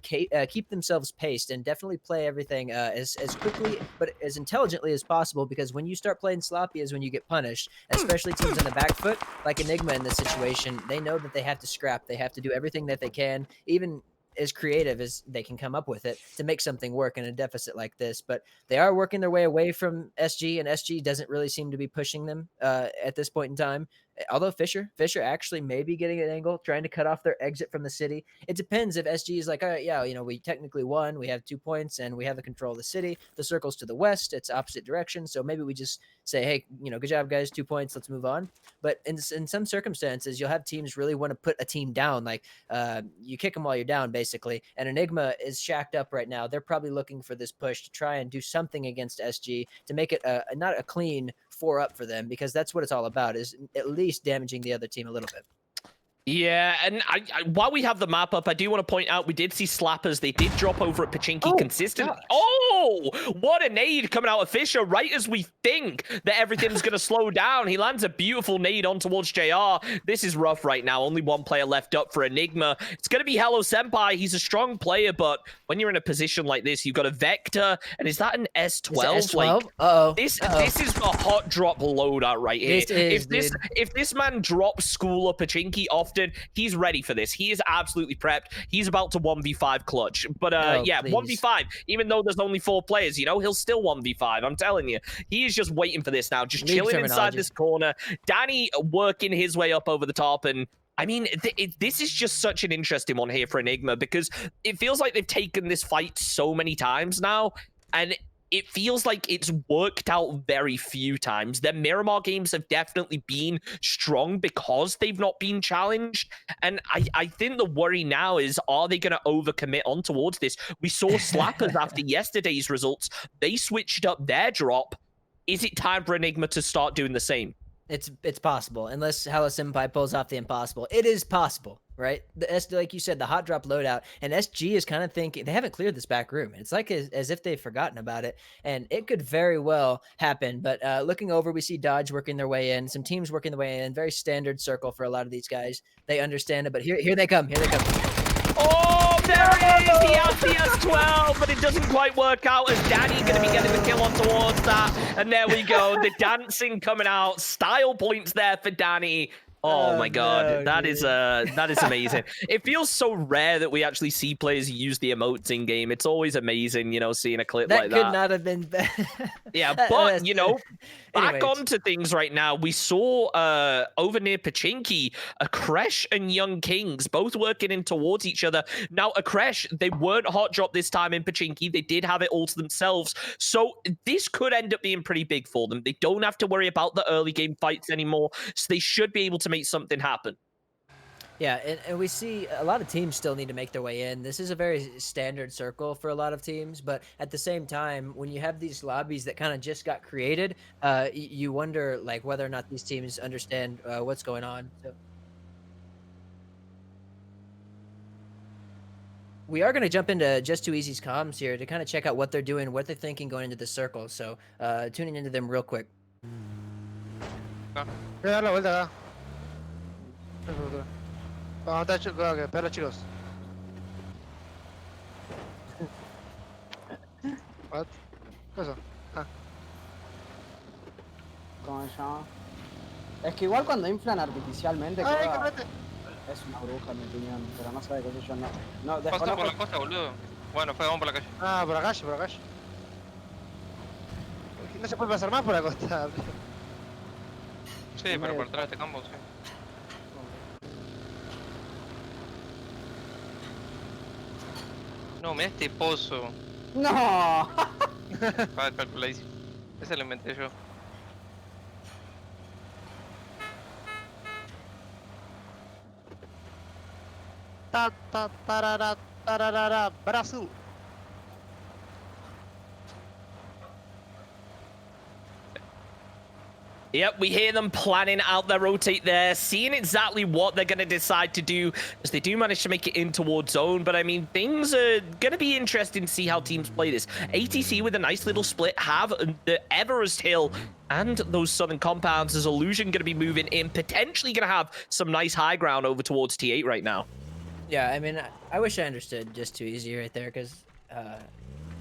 [SPEAKER 3] keep themselves paced and definitely play everything as quickly but as intelligently as possible, because when you start playing sloppy is when you get punished, especially teams on the back foot like Enigma in this situation. They know that they have to scrap. They have to do everything that they can, even as creative as they can come up with it, to make something work in a deficit like this. But they are working their way away from SG, and SG doesn't really seem to be pushing them at this point in time. Although Fisher actually may be getting an angle, trying to cut off their exit from the city. It depends if SG is like, all right, yeah, you know, we technically won, we have 2 points, and we have the control of the city. The circle's to the west, it's opposite direction, so maybe we just say, hey, you know, good job, guys, 2 points, let's move on. But in some circumstances, you'll have teams really want to put a team down, like you kick them while you're down, basically. And Enigma is shacked up right now. They're probably looking for this push to try and do something against SG to make it not a clean 4-up for them, because that's what it's all about, is at least damaging the other team a little bit.
[SPEAKER 2] Yeah, and while we have the map up, I do want to point out we did see slappers. They did drop over at Pachinki consistently. Oh, what a nade coming out of Fisher right as we think that everything's going to slow down. He lands a beautiful nade on towards JR. This is rough right now. Only 1 player left up for Enigma. It's going to be Hello Senpai. He's a strong player, but when you're in a position like this, you've got a Vector, and is that an S12?
[SPEAKER 3] Is it S12?
[SPEAKER 2] This is a hot drop loadout right here. If this man drops Schooler Pachinki often, he's ready for this. He is absolutely prepped. He's about to 1v5 clutch. But yeah, please. 1v5, even though there's only 4 players, you know, he'll still 1v5. I'm telling you. He is just waiting for this now, just chilling inside this corner. Danny working his way up over the top, and I mean, this is just such an interesting one here for Enigma, because it feels like they've taken this fight so many times now, and it feels like it's worked out very few times. The Miramar games have definitely been strong because they've not been challenged. And I think the worry now is, are they going to overcommit on towards this? We saw Slappers after yesterday's results. They switched up their drop. Is it time for Enigma to start doing the same?
[SPEAKER 3] It's possible, unless Hello Senpai pulls off the impossible. It is possible, right? Like you said, the hot drop loadout, and SG is kind of thinking they haven't cleared this back room. It's like as if they've forgotten about it, and it could very well happen. But looking over, we see Dodge working their way in, some teams working their way in. Very standard circle for a lot of these guys. They understand it, but here they come. Here they come.
[SPEAKER 2] Oh, there it is! He has the S12, but it doesn't quite work out as Danny going to be getting the kill on towards that. And there we go. The dancing coming out. Style points there for Danny. Oh my god,
[SPEAKER 3] no,
[SPEAKER 2] that is amazing. It feels so rare that we actually see players use the emotes in game. It's always amazing, you know, seeing a clip like that.
[SPEAKER 3] That could not have been bad.
[SPEAKER 2] Yeah, but you know, back
[SPEAKER 3] Anyways.
[SPEAKER 2] onto things right now. We saw over near Pachinki, Akresh and Young Kings both working in towards each other. Now, Akresh, they weren't hot drop this time in Pachinki. They did have it all to themselves. So this could end up being pretty big for them. They don't have to worry about the early game fights anymore. So they should be able to make something happen.
[SPEAKER 3] Yeah, and we see a lot of teams still need to make their way in. This is a very standard circle for a lot of teams, but at the same time, when you have these lobbies that kind of just got created, you wonder like whether or not these teams understand what's going on. So we are going to jump into Just Too Easy's comms here to kind of check out what they're doing, what they're thinking going into the circle. So tuning into them real quick.
[SPEAKER 19] Voy a dar la vuelta acá. Vamos a estar chicos, espera chicos. What? Cosa? Ah.
[SPEAKER 21] ¿Cómo se llama? Es que igual cuando inflan artificialmente,
[SPEAKER 19] Ay,
[SPEAKER 21] Koga
[SPEAKER 19] cámate.
[SPEAKER 21] es una bruja en mi opinión, pero no sabe qué sé yo, no. No,
[SPEAKER 5] Pasa por la
[SPEAKER 21] desconozco.
[SPEAKER 5] costa, boludo. Bueno, fue, vamos por la calle.
[SPEAKER 19] Ah, por la calle, por la calle. No se puede pasar más por la costa.
[SPEAKER 5] Sí, pero por atrás de este campo, sí. No, mira este pozo.
[SPEAKER 21] ¡No!
[SPEAKER 5] Calculadísimo. Ese lo inventé yo.
[SPEAKER 19] Brasil.
[SPEAKER 2] Yep, we hear them planning out their rotate there, seeing exactly what they're going to decide to do, as they do manage to make it in towards zone. But I mean, things are going to be interesting to see how teams play this. ATC with a nice little split have the Everest Hill and those southern compounds as Illusion going to be moving in, potentially going to have some nice high ground over towards T8 right now.
[SPEAKER 3] Yeah, I mean, I wish I understood Just Too Easy right there, because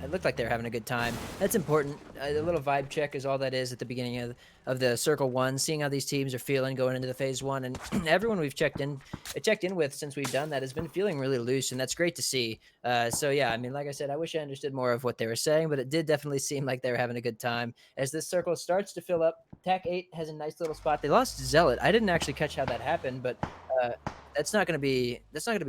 [SPEAKER 3] it looked like they were having a good time. That's important. A little vibe check is all that is at the beginning of the Circle 1, seeing how these teams are feeling going into the Phase 1. And everyone we've checked in with since we've done that has been feeling really loose, and that's great to see. So, yeah, I mean, like I said, I wish I understood more of what they were saying, but it did definitely seem like they were having a good time. As this circle starts to fill up, TAC 8 has a nice little spot. They lost Zealot. I didn't actually catch how that happened, but that's not going to be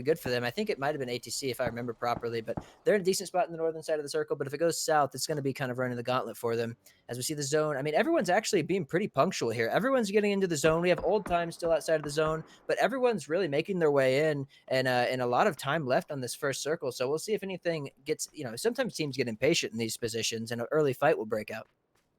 [SPEAKER 3] good for them. I think it might have been ATC if I remember properly, but they're in a decent spot in the northern side of the circle. But if it goes south, it's going to be kind of running the gauntlet for them. As we see the zone, I mean, everyone's actually being pretty punctual here. Everyone's getting into the zone. We have old time still outside of the zone, but everyone's really making their way in, and a lot of time left on this first circle. So we'll see if anything gets, sometimes teams get impatient in these positions, and an early fight will break out.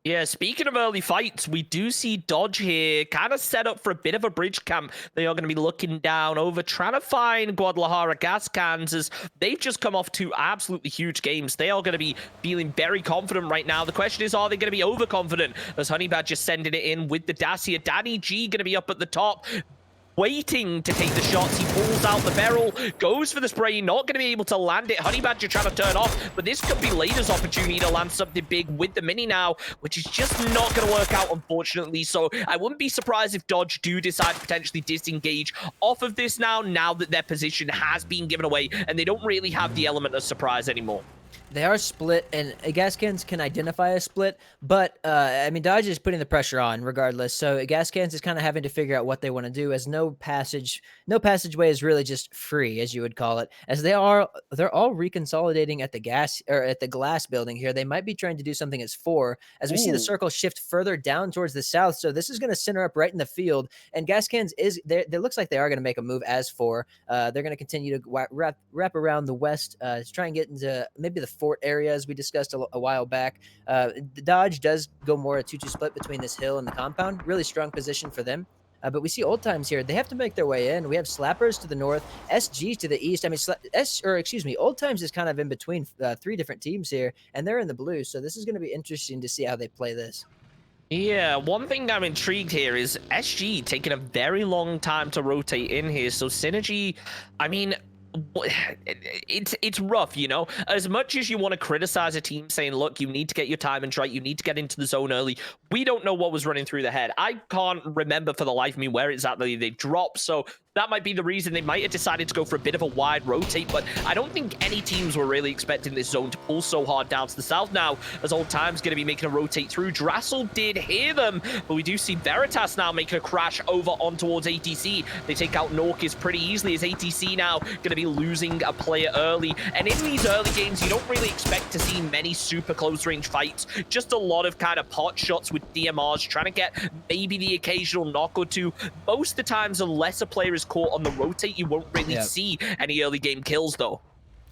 [SPEAKER 2] Yeah, speaking of early fights, we do see Dodge here kind of set up for a bit of a bridge camp. They are going to be looking down over, trying to find Guadalajara gas cans, as they've just come off two absolutely huge games. They are going to be feeling very confident right now. The question is, are they going to be overconfident? As Honey Badger sending it in with the Dacia. Danny G going to be up at the top, waiting to take the shots. He pulls out the barrel, goes for the spray, not going to be able to land it. Honey Badger trying to turn off, but this could be Later's opportunity to land something big with the mini now, which is just not going to work out, unfortunately. So I wouldn't be surprised if Dodge do decide to potentially disengage off of this now that their position has been given away, and they don't really have the element of surprise anymore.
[SPEAKER 3] They are split, and Gascans can identify a split, but I mean, Dodge is putting the pressure on regardless. So Gascans is kind of having to figure out what they want to do, as no passageway is really just free, as you would call it. As they're all reconsolidating at the glass building here. They might be trying to do something as 4, as we see the circle shift further down towards the south. So this is going to center up right in the field, and Gascans is there. It looks like they are going to make a move as 4. They're going to continue to wrap around the west to try and get into maybe the fort area, as we discussed a while back. The Dodge does go more a 2-2 split between this hill and the compound. Really strong position for them. But we see Old Times here. They have to make their way in. We have Slappers to the north, SG to the east. I mean, Old Times is kind of in between 3 different teams here, and they're in the blue. So this is going to be interesting to see how they play this.
[SPEAKER 2] Yeah, one thing I'm intrigued here is SG taking a very long time to rotate in here. So Synergy, I mean, it's rough, you know. As much as you want to criticize a team saying, look, you need to get your timings right, you need to get into the zone early, we don't know what was running through their head. I can't remember for the life of me where exactly they dropped, so that might be the reason they might have decided to go for a bit of a wide rotate, but I don't think any teams were really expecting this zone to pull so hard down to the south now, as Old Time's going to be making a rotate through. Drassel did hear them, but we do see Veritas now making a crash over on towards ATC. They take out Norkis pretty easily, as ATC now going to be losing a player early, and in these early games, you don't really expect to see many super close-range fights, just a lot of kind of pot shots with DMRs, trying to get maybe the occasional knock or two. Most of the times, unless a player is caught on the rotate, you won't really see any early game kills though.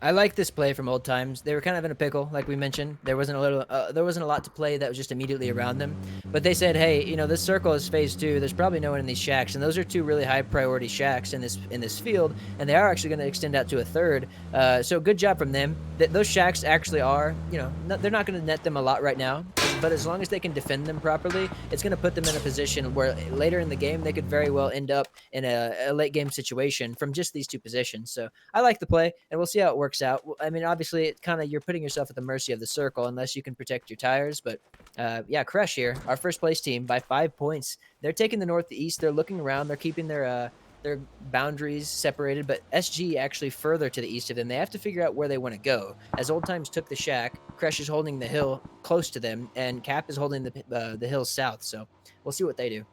[SPEAKER 3] I like this play from Old Times. They were kind of in a pickle, like we mentioned. There wasn't a lot to play that was just immediately around them. But they said, hey, you know, this circle is phase 2. There's probably no one in these shacks, and those are 2 really high priority shacks in this field, and they are actually going to extend out to a 3rd. So good job from them. Those shacks actually are, you know, they're not going to net them a lot right now, but as long as they can defend them properly, it's going to put them in a position where later in the game they could very well end up in a late game situation from just these 2 positions. So I like the play, and we'll see how it works out. I mean, obviously, it kind of, you're putting yourself at the mercy of the circle unless you can protect your tires. But yeah, Crush here, our first place team by 5 points. They're taking the northeast. They're looking around. They're keeping their boundaries separated, but SG actually further to the east of them. They have to figure out where they want to go. As Old Times took the shack, Crush is holding the hill close to them, and Cap is holding the hill south. So we'll see what they do.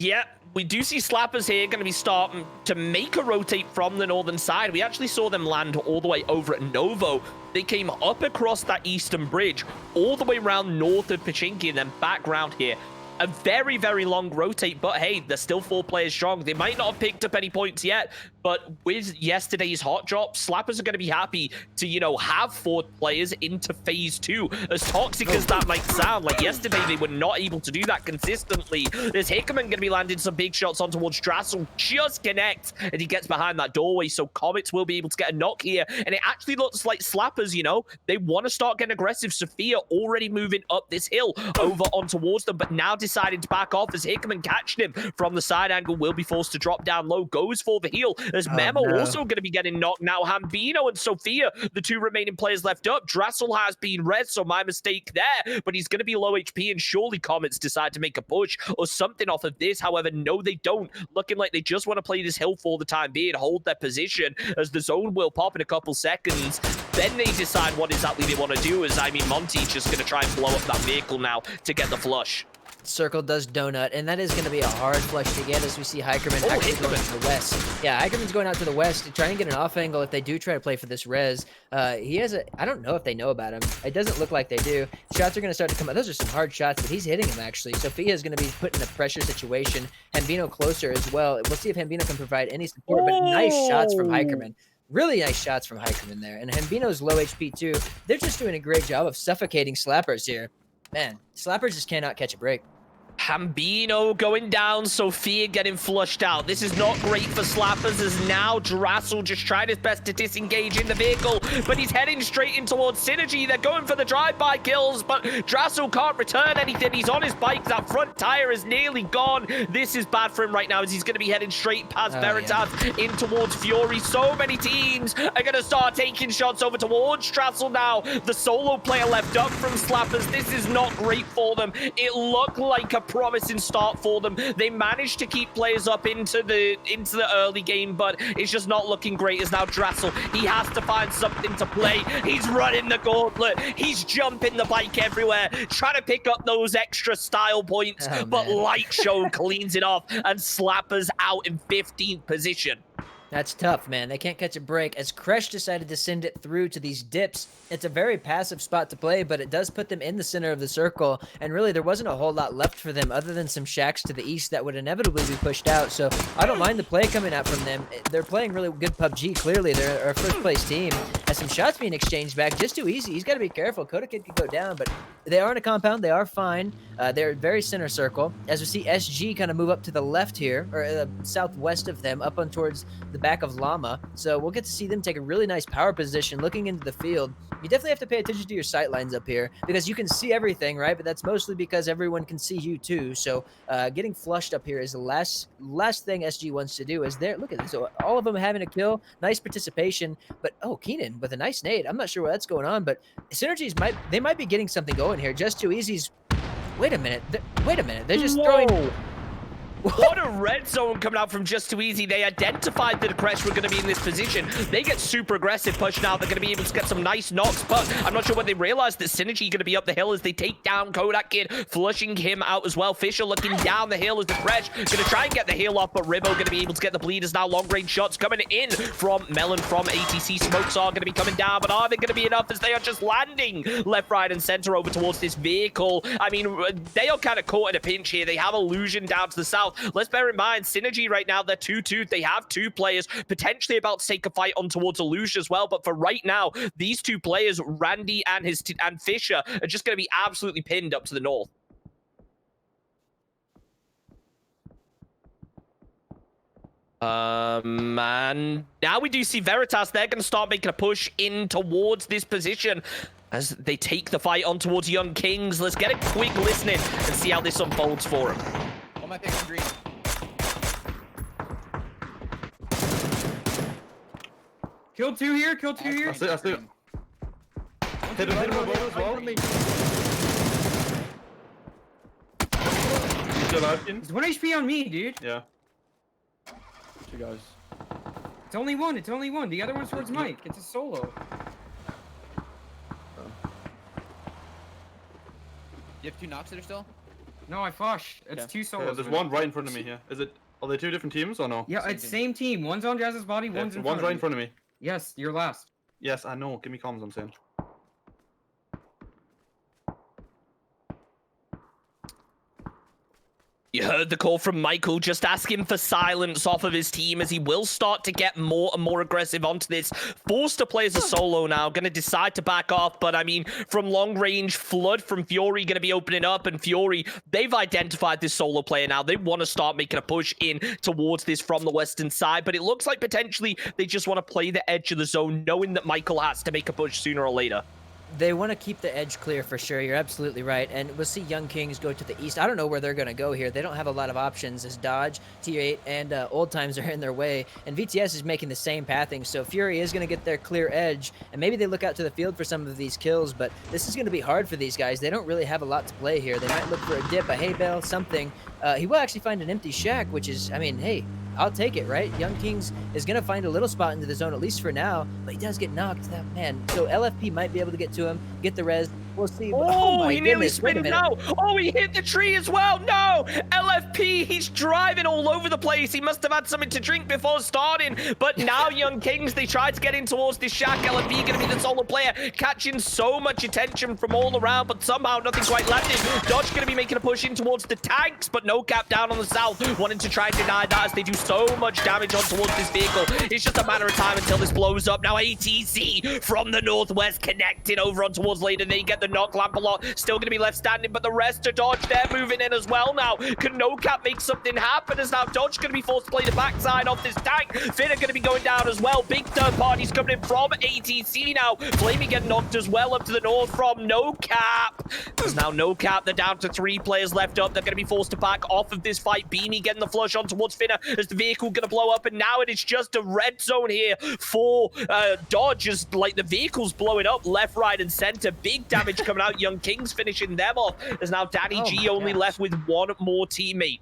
[SPEAKER 2] Yeah, we do see Slappers here going to be starting to make a rotate from the northern side. We actually saw them land all the way over at Novo. They came up across that eastern bridge, all the way around north of Pachinki, and then back round here. A very, very long rotate, but hey, they're still 4 players strong. They might not have picked up any points yet, but with yesterday's hot drop, Slappers are going to be happy to, you know, have 4 players into phase 2. As toxic as that might sound, like yesterday they were not able to do that consistently. There's Hickerman going to be landing some big shots on towards Drassel, just connects, and he gets behind that doorway, so Comets will be able to get a knock here, and it actually looks like Slappers, you know, they want to start getting aggressive. Sophia already moving up this hill over on towards them, but now decided to back off as Hickman catching him from the side angle, will be forced to drop down low, goes for the heal as Memo also going to be getting knocked now. Hambino and Sophia, the 2 remaining players left up. Drassel has been red, so my mistake there, but he's going to be low HP, and surely Comets decide to make a push or something off of this. However, no, they don't. Looking like they just want to play this hill for the time being, hold their position as the zone will pop in a couple seconds. Then they decide what exactly they want to do, as I mean, Monty's just going to try and blow up that vehicle now to get the flush.
[SPEAKER 3] Circle does donut, and that is going to be a hard flush to get, as we see Hikerman actually going to the west. Yeah, Hikerman's going out to the west to try and get an off angle if they do try to play for this res. He has I don't know if they know about him. It doesn't look like they do. Shots are going to start to come out. Those are some hard shots, but he's hitting him actually. Sophia is going to be put in a pressure situation. Hambino closer as well. We'll see if Hambino can provide any support, but nice shots from Hikerman. Really nice shots from Hikerman there. And Hambino's low HP too. They're just doing a great job of suffocating Slappers here. Man, Slappers just cannot catch a break.
[SPEAKER 2] Hambino going down, Sophia getting flushed out. This is not great for Slappers, as now Drassel just tried his best to disengage in the vehicle, but he's heading straight in towards Synergy. They're going for the drive-by kills, but Drassel can't return anything. He's on his bike. That front tire is nearly gone. This is bad for him right now, as he's going to be heading straight past Veritas in towards Fury. So many teams are going to start taking shots over towards Drassel now. The solo player left up from Slappers. This is not great for them. It looked like a promising start for them. They managed to keep players up into the early game, but it's just not looking great as now Drassel, he has to find something to play. He's running the gauntlet. He's jumping the bike everywhere, trying to pick up those extra style points, but Light Show cleans it off and Slappers out in 15th position.
[SPEAKER 3] That's tough, man. They can't catch a break. As Kresh decided to send it through to these dips, it's a very passive spot to play, but it does put them in the center of the circle, and really there wasn't a whole lot left for them other than some shacks to the east that would inevitably be pushed out, so I don't mind the play coming out from them. They're playing really good PUBG, clearly. They're a first-place team. Has some shots being exchanged back. Just too easy. He's got to be careful. Koda Kid could go down, but they are in a compound. They are fine. They're very center circle. As we see SG kind of move up to the left here, or southwest of them, up on towards the back of Llama. So we'll get to see them take a really nice power position looking into the field. You definitely have to pay attention to your sight lines up here because you can see everything, right? But that's mostly because everyone can see you too. So getting flushed up here is the last thing SG wants to do. Is there? Look at this. So all of them having a kill. Nice participation. But oh, Keenan with a nice nade. I'm not sure what's going on, but Synergies might be getting something going here. Just Too Easy's. Wait a minute. They're just throwing.
[SPEAKER 2] What a red zone coming out from Just Too Easy. They identified that Kresh were going to be in this position. They get super aggressive pushing out. They're going to be able to get some nice knocks, but I'm not sure when they realized that Synergy going to be up the hill as they take down Kodak Kid, flushing him out as well. Fisher looking down the hill as the Kresh going to try and get the heal off, but Ribbo going to be able to get the bleeders now. Long range shots coming in from Melon from ATC. Smokes are going to be coming down, but are they going to be enough as they are just landing left, right, and center over towards this vehicle? I mean, they are kind of caught in a pinch here. They have Illusion down to the south. Let's bear in mind, Synergy right now, they're 2-2. They have two players potentially about to take a fight on towards Illusion as well. But for right now, these two players, Randy and Fisher, are just going to be absolutely pinned up to the north. And now we do see Veritas. They're going to start making a push in towards this position as they take the fight on towards Young Kings. Let's get a quick listening and see how this unfolds for them.
[SPEAKER 9] On my pick on green. Kill two here, kill two here.
[SPEAKER 8] I see. Hit him as well.
[SPEAKER 9] He's 1 HP on me, dude.
[SPEAKER 8] Yeah. Two guys.
[SPEAKER 9] It's only one. The other one's towards Mike. It's a solo.
[SPEAKER 1] You have two knocks that are still?
[SPEAKER 9] No, I flushed. It's two solos.
[SPEAKER 8] There's one right in front of me here. Are they two different teams or no?
[SPEAKER 9] Yeah, it's same team. One's on Jazz's body, one's in front of
[SPEAKER 8] right
[SPEAKER 9] me.
[SPEAKER 8] in front of me.
[SPEAKER 9] Yes, you're last.
[SPEAKER 8] Yes, I know. Give me comms, I'm saying.
[SPEAKER 2] You heard the call from Michael, just asking for silence off of his team as he will start to get more and more aggressive onto this. Forced to play as a solo now, going to decide to back off, but I mean, from long range, Flood from Fury going to be opening up, and Fury, they've identified this solo player now. They want to start making a push in towards this from the western side, but it looks like potentially they just want to play the edge of the zone, knowing that Michael has to make a push sooner or later.
[SPEAKER 3] They want to keep the edge clear for sure. You're absolutely right. And we'll see Young Kings go to the east. I don't know where they're going to go here. They don't have a lot of options as Dodge, T8, and Old Times are in their way. And VTS is making the same pathing. So Fury is going to get their clear edge. And maybe they look out to the field for some of these kills. But this is going to be hard for these guys. They don't really have a lot to play here. They might look for a dip, a hay bale, something. He will actually find an empty shack, which is, I mean, hey, I'll take it, right? Young Kings is going to find a little spot into the zone, at least for now, but he does get knocked. That man. So LFP might be able to get to him, get the res. We'll see.
[SPEAKER 2] Oh,
[SPEAKER 3] my
[SPEAKER 2] he nearly
[SPEAKER 3] goodness.
[SPEAKER 2] spit him out. Oh, he hit the tree as well. No, LFP, he's driving all over the place. He must have had something to drink before starting. But now Young Kings, they tried to get in towards this shack. LFP going to be the solo player, catching so much attention from all around, but somehow nothing quite landed. Dodge going to be making a push in towards the tanks, but no cap down on the south, wanting to try and deny that as they do so much damage on towards this vehicle. It's just a matter of time until this blows up. Now ATC from the northwest connected over on towards later. They get the knock lamp a lot. Still going to be left standing, but the rest are Dodge. They're moving in as well now. Can No Cap make something happen as now Dodge going to be forced to play the backside of this tank. Finna going to be going down as well. Big third parties coming in from ATC now. Flamey getting knocked as well up to the north from No Cap. There's now No Cap. They're down to 3 players left up. They're going to be forced to back off of this fight. Beamy getting the flush on towards Finna as the vehicle going to blow up? And now it is just a red zone here for Dodge, as like the vehicle's blowing up left, right, and center. Big damage coming out. Young Kings finishing them off. There's now Danny G only left with one more teammate.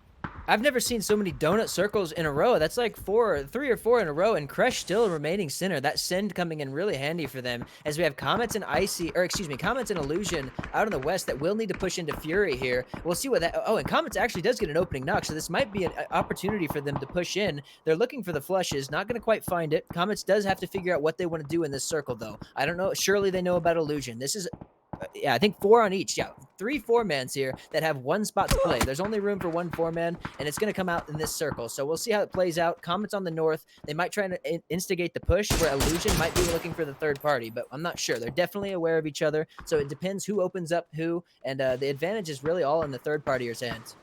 [SPEAKER 3] I've never seen so many donut circles in a row. That's like 3 or 4 in a row, and Crush still remaining center. That send coming in really handy for them, as we have Comets and Comets and Illusion out in the west that will need to push into Fury here. We'll see what that. Oh, and Comets actually does get an opening knock, so this might be an opportunity for them to push in. They're looking for the flushes, not going to quite find it. Comets does have to figure out what they want to do in this circle, though. I don't know. Surely they know about Illusion. This is. Yeah, I think 4 on each. Yeah, 3 4-mans here that have 1 spot to play. There's only room for 1 4-man, and it's going to come out in this circle. So we'll see how it plays out. Comets on the north. They might try to instigate the push, where Illusion might be looking for the third party, but I'm not sure. They're definitely aware of each other, so it depends who opens up who, and the advantage is really all in the third partier's hands.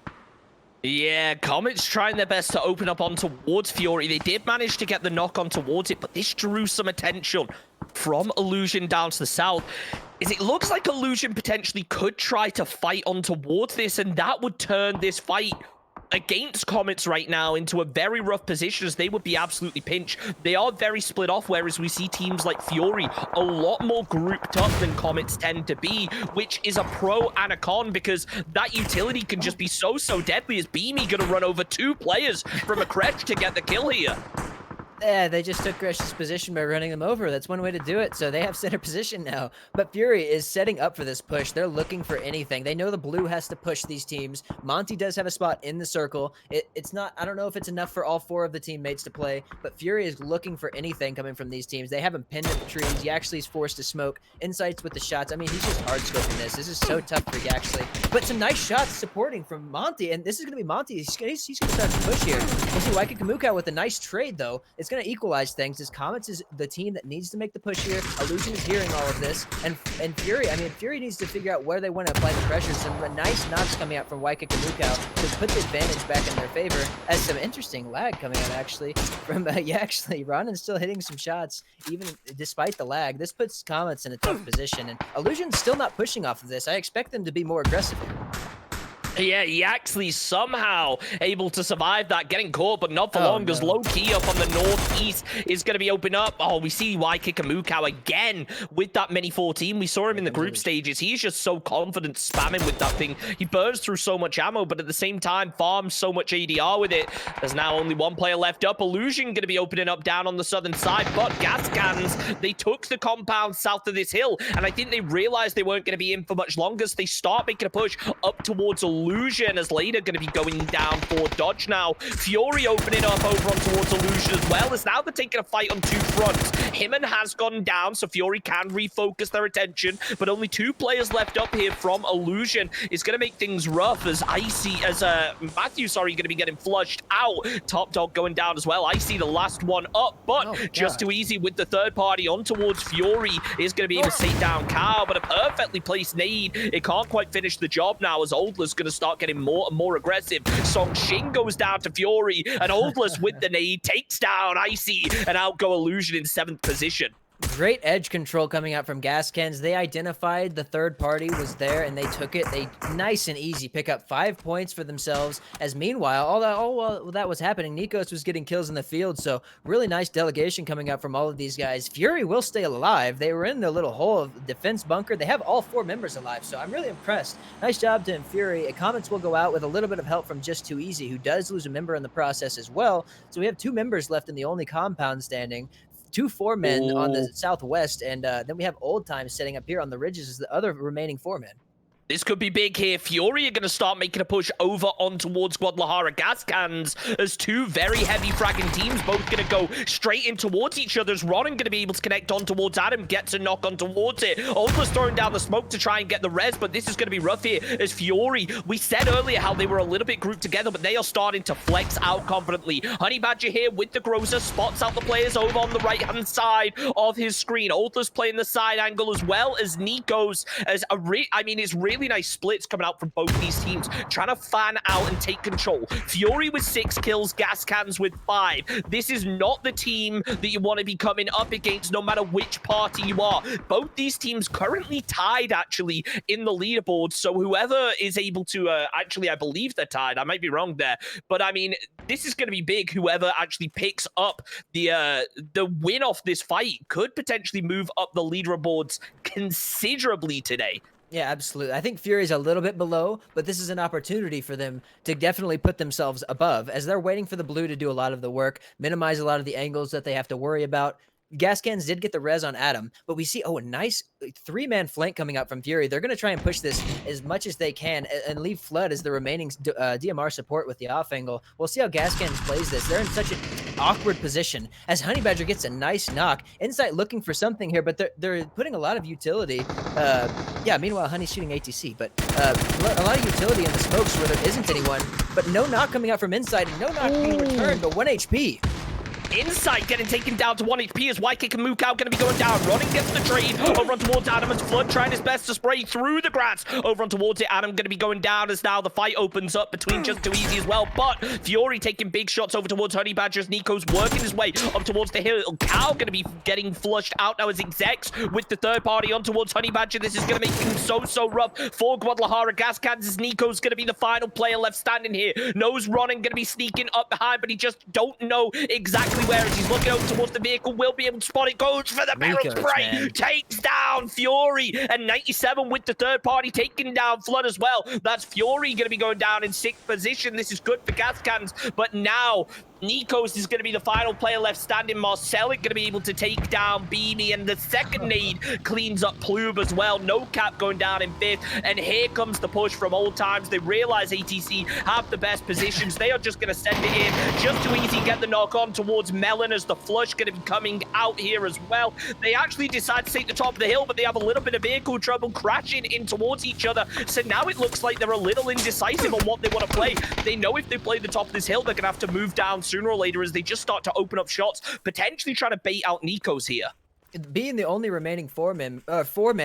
[SPEAKER 2] Yeah, Comets trying their best to open up on towards Fury. They did manage to get the knock on towards it, but this drew some attention from Illusion down to the south. It looks like Illusion potentially could try to fight on towards this, and that would turn this fight against Comets right now into a very rough position, as they would be absolutely pinched. They are very split off, whereas we see teams like Fury a lot more grouped up than Comets tend to be, which is a pro and a con, because that utility can just be so deadly, as Beamy gonna run over 2 players from a Cretch to get the kill here.
[SPEAKER 3] Yeah, they just took Cresh's position by running them over. That's one way to do it. So they have center position now. But Fury is setting up for this push. They're looking for anything. They know the blue has to push these teams. Monty does have a spot in the circle. It's not, I don't know if it's enough for all 4 of the teammates to play, but Fury is looking for anything coming from these teams. They have him pinned in the trees. Yaxley is forced to smoke. Insights with the shots. I mean, he's just hard scoping this. This is so tough for Yaxley. But some nice shots supporting from Monty, and this is going to be Monty. He's going to start to push here. We'll see Waika Kamuka with a nice trade, though. It's going to equalize things, as Comets is the team that needs to make the push here. Illusion is hearing all of this, and Fury, I mean, Fury needs to figure out where they want to apply the pressure. Some nice knocks coming out from Waika Kamuka to put the advantage back in their favor, as some interesting lag coming out actually from Yaxley. Ronan's still hitting some shots even despite the lag. This puts Comets in a tough position, and Illusion's still not pushing off of this. I expect them to be more aggressive here.
[SPEAKER 2] Yeah, Yaxley somehow able to survive that, getting caught, but not for long, as low key up on the northeast is going to be open up. Oh, we see Waikika again with that mini 14. We saw him in the group stages. He's just so confident spamming with that thing. He burns through so much ammo, but at the same time farms so much ADR with it. There's now only 1 player left up. Illusion going to be opening up down on the southern side, but gas cans, they took the compound south of this hill, and I think they realized they weren't going to be in for much longer, so they start making a push up towards Illusion, as later going to be going down for Dodge now. Fury opening up over on towards Illusion as well, as now they're taking a fight on 2 fronts. Himman has gone down, so Fury can refocus their attention, but only 2 players left up here from Illusion. Is going to make things rough, as Matthew, going to be getting flushed out. Top Dog going down as well. Icy the last one up, but just too easy with the third party on towards Fury. Is going to be able to take down Carl, but a perfectly placed nade. It can't quite finish the job now, as Oldler's going to start getting more and more aggressive. Song Shin goes down to Fury, and Oldless with the nade takes down Icy, and out go Illusion in 7th position.
[SPEAKER 3] Great edge control coming out from Gas Cans. They identified the third party was there, and they took it. They nice and easy pick up 5 points for themselves. As meanwhile, all that was happening, Nikos was getting kills in the field. So really nice delegation coming out from all of these guys. Fury will stay alive. They were in the little hole of defense bunker. They have all 4 members alive, so I'm really impressed. Nice job to Fury. Comets will go out with a little bit of help from Just Too Easy, who does lose a member in the process as well. So we have 2 members left in the only compound standing. 2 4-men on the southwest, and then we have Old Time setting up here on the ridges as the other remaining 4-men.
[SPEAKER 2] This could be big here. Fury are going to start making a push over on towards Guadalajara gas cans, as 2 very heavy fragging teams, both going to go straight in towards each other. As Ronan going to be able to connect on towards Adam, gets a knock on towards it. Oldler's throwing down the smoke to try and get the res, but this is going to be rough here, as Fury, we said earlier how they were a little bit grouped together, but they are starting to flex out confidently. Honey Badger here with the Groza, spots out the players over on the right-hand side of his screen. Oldler's playing the side angle, as well as Nikos, as it's really really nice splits coming out from both these teams, trying to fan out and take control. Fury with 6 kills, Gas Cans with 5. This is not the team that you want to be coming up against, no matter which party you are. Both these teams currently tied, actually, in the leaderboard, so whoever is able to, actually, I believe they're tied. I might be wrong there, but I mean, this is going to be big. Whoever actually picks up the win off this fight could potentially move up the leaderboards considerably today.
[SPEAKER 3] Yeah, absolutely. I think Fury's a little bit below, but this is an opportunity for them to definitely put themselves above as they're waiting for the blue to do a lot of the work, minimize a lot of the angles that they have to worry about. Gas Cans did get the res on Adam, but we see, a nice 3-man flank coming out from Fury. They're going to try and push this as much as they can and leave Flood as the remaining DMR support with the off angle. We'll see how Gas Cans plays this. They're in such an awkward position as Honey Badger gets a nice knock. Insight looking for something here, but they're putting a lot of utility. Yeah, meanwhile, Honey's shooting ATC, but a lot of utility in the smokes where there isn't anyone, but no knock coming out from Insight and no knock being returned, but 1 HP.
[SPEAKER 2] Insight getting taken down to 1 HP as YK and Mukau going to be going down. Running gets the trade over on towards Adam as Flood trying his best to spray through the grass over on towards it. Adam going to be going down as now the fight opens up between Just Too Easy as well. But Fury taking big shots over towards Honey Badger as Nico's working his way up towards the hill. Cal going to be getting flushed out now as Execs with the third party on towards Honey Badger. This is going to make things so rough for Guadalajara. Gas Cans as Nico's going to be the final player left standing here. Knows Ronan going to be sneaking up behind, but he just don't know exactly where he's looking over towards the vehicle, will be able to spot it, goes for the barrel spray, takes down Fury, and 97 with the third party taking down Flood as well. That's Fury going to be going down in 6th position. This is good for Gas Cans, but now Nikos is going to be the final player left standing. Marcelic going to be able to take down Beamy, and the second nade cleans up Plube as well. No Cap going down in 5th, and here comes the push from Old Times. They realize ATC have the best positions. They are just going to send it in. Just Too Easy get the knock on towards Melon as the flush going to be coming out here as well. They actually decide to take the top of the hill, but they have a little bit of vehicle trouble crashing in towards each other. So now it looks like they're a little indecisive on what they want to play. They know if they play the top of this hill, they're going to have to move down sooner or later as they just start to open up shots, potentially trying to bait out Nikos here.
[SPEAKER 3] Being the only remaining four-man,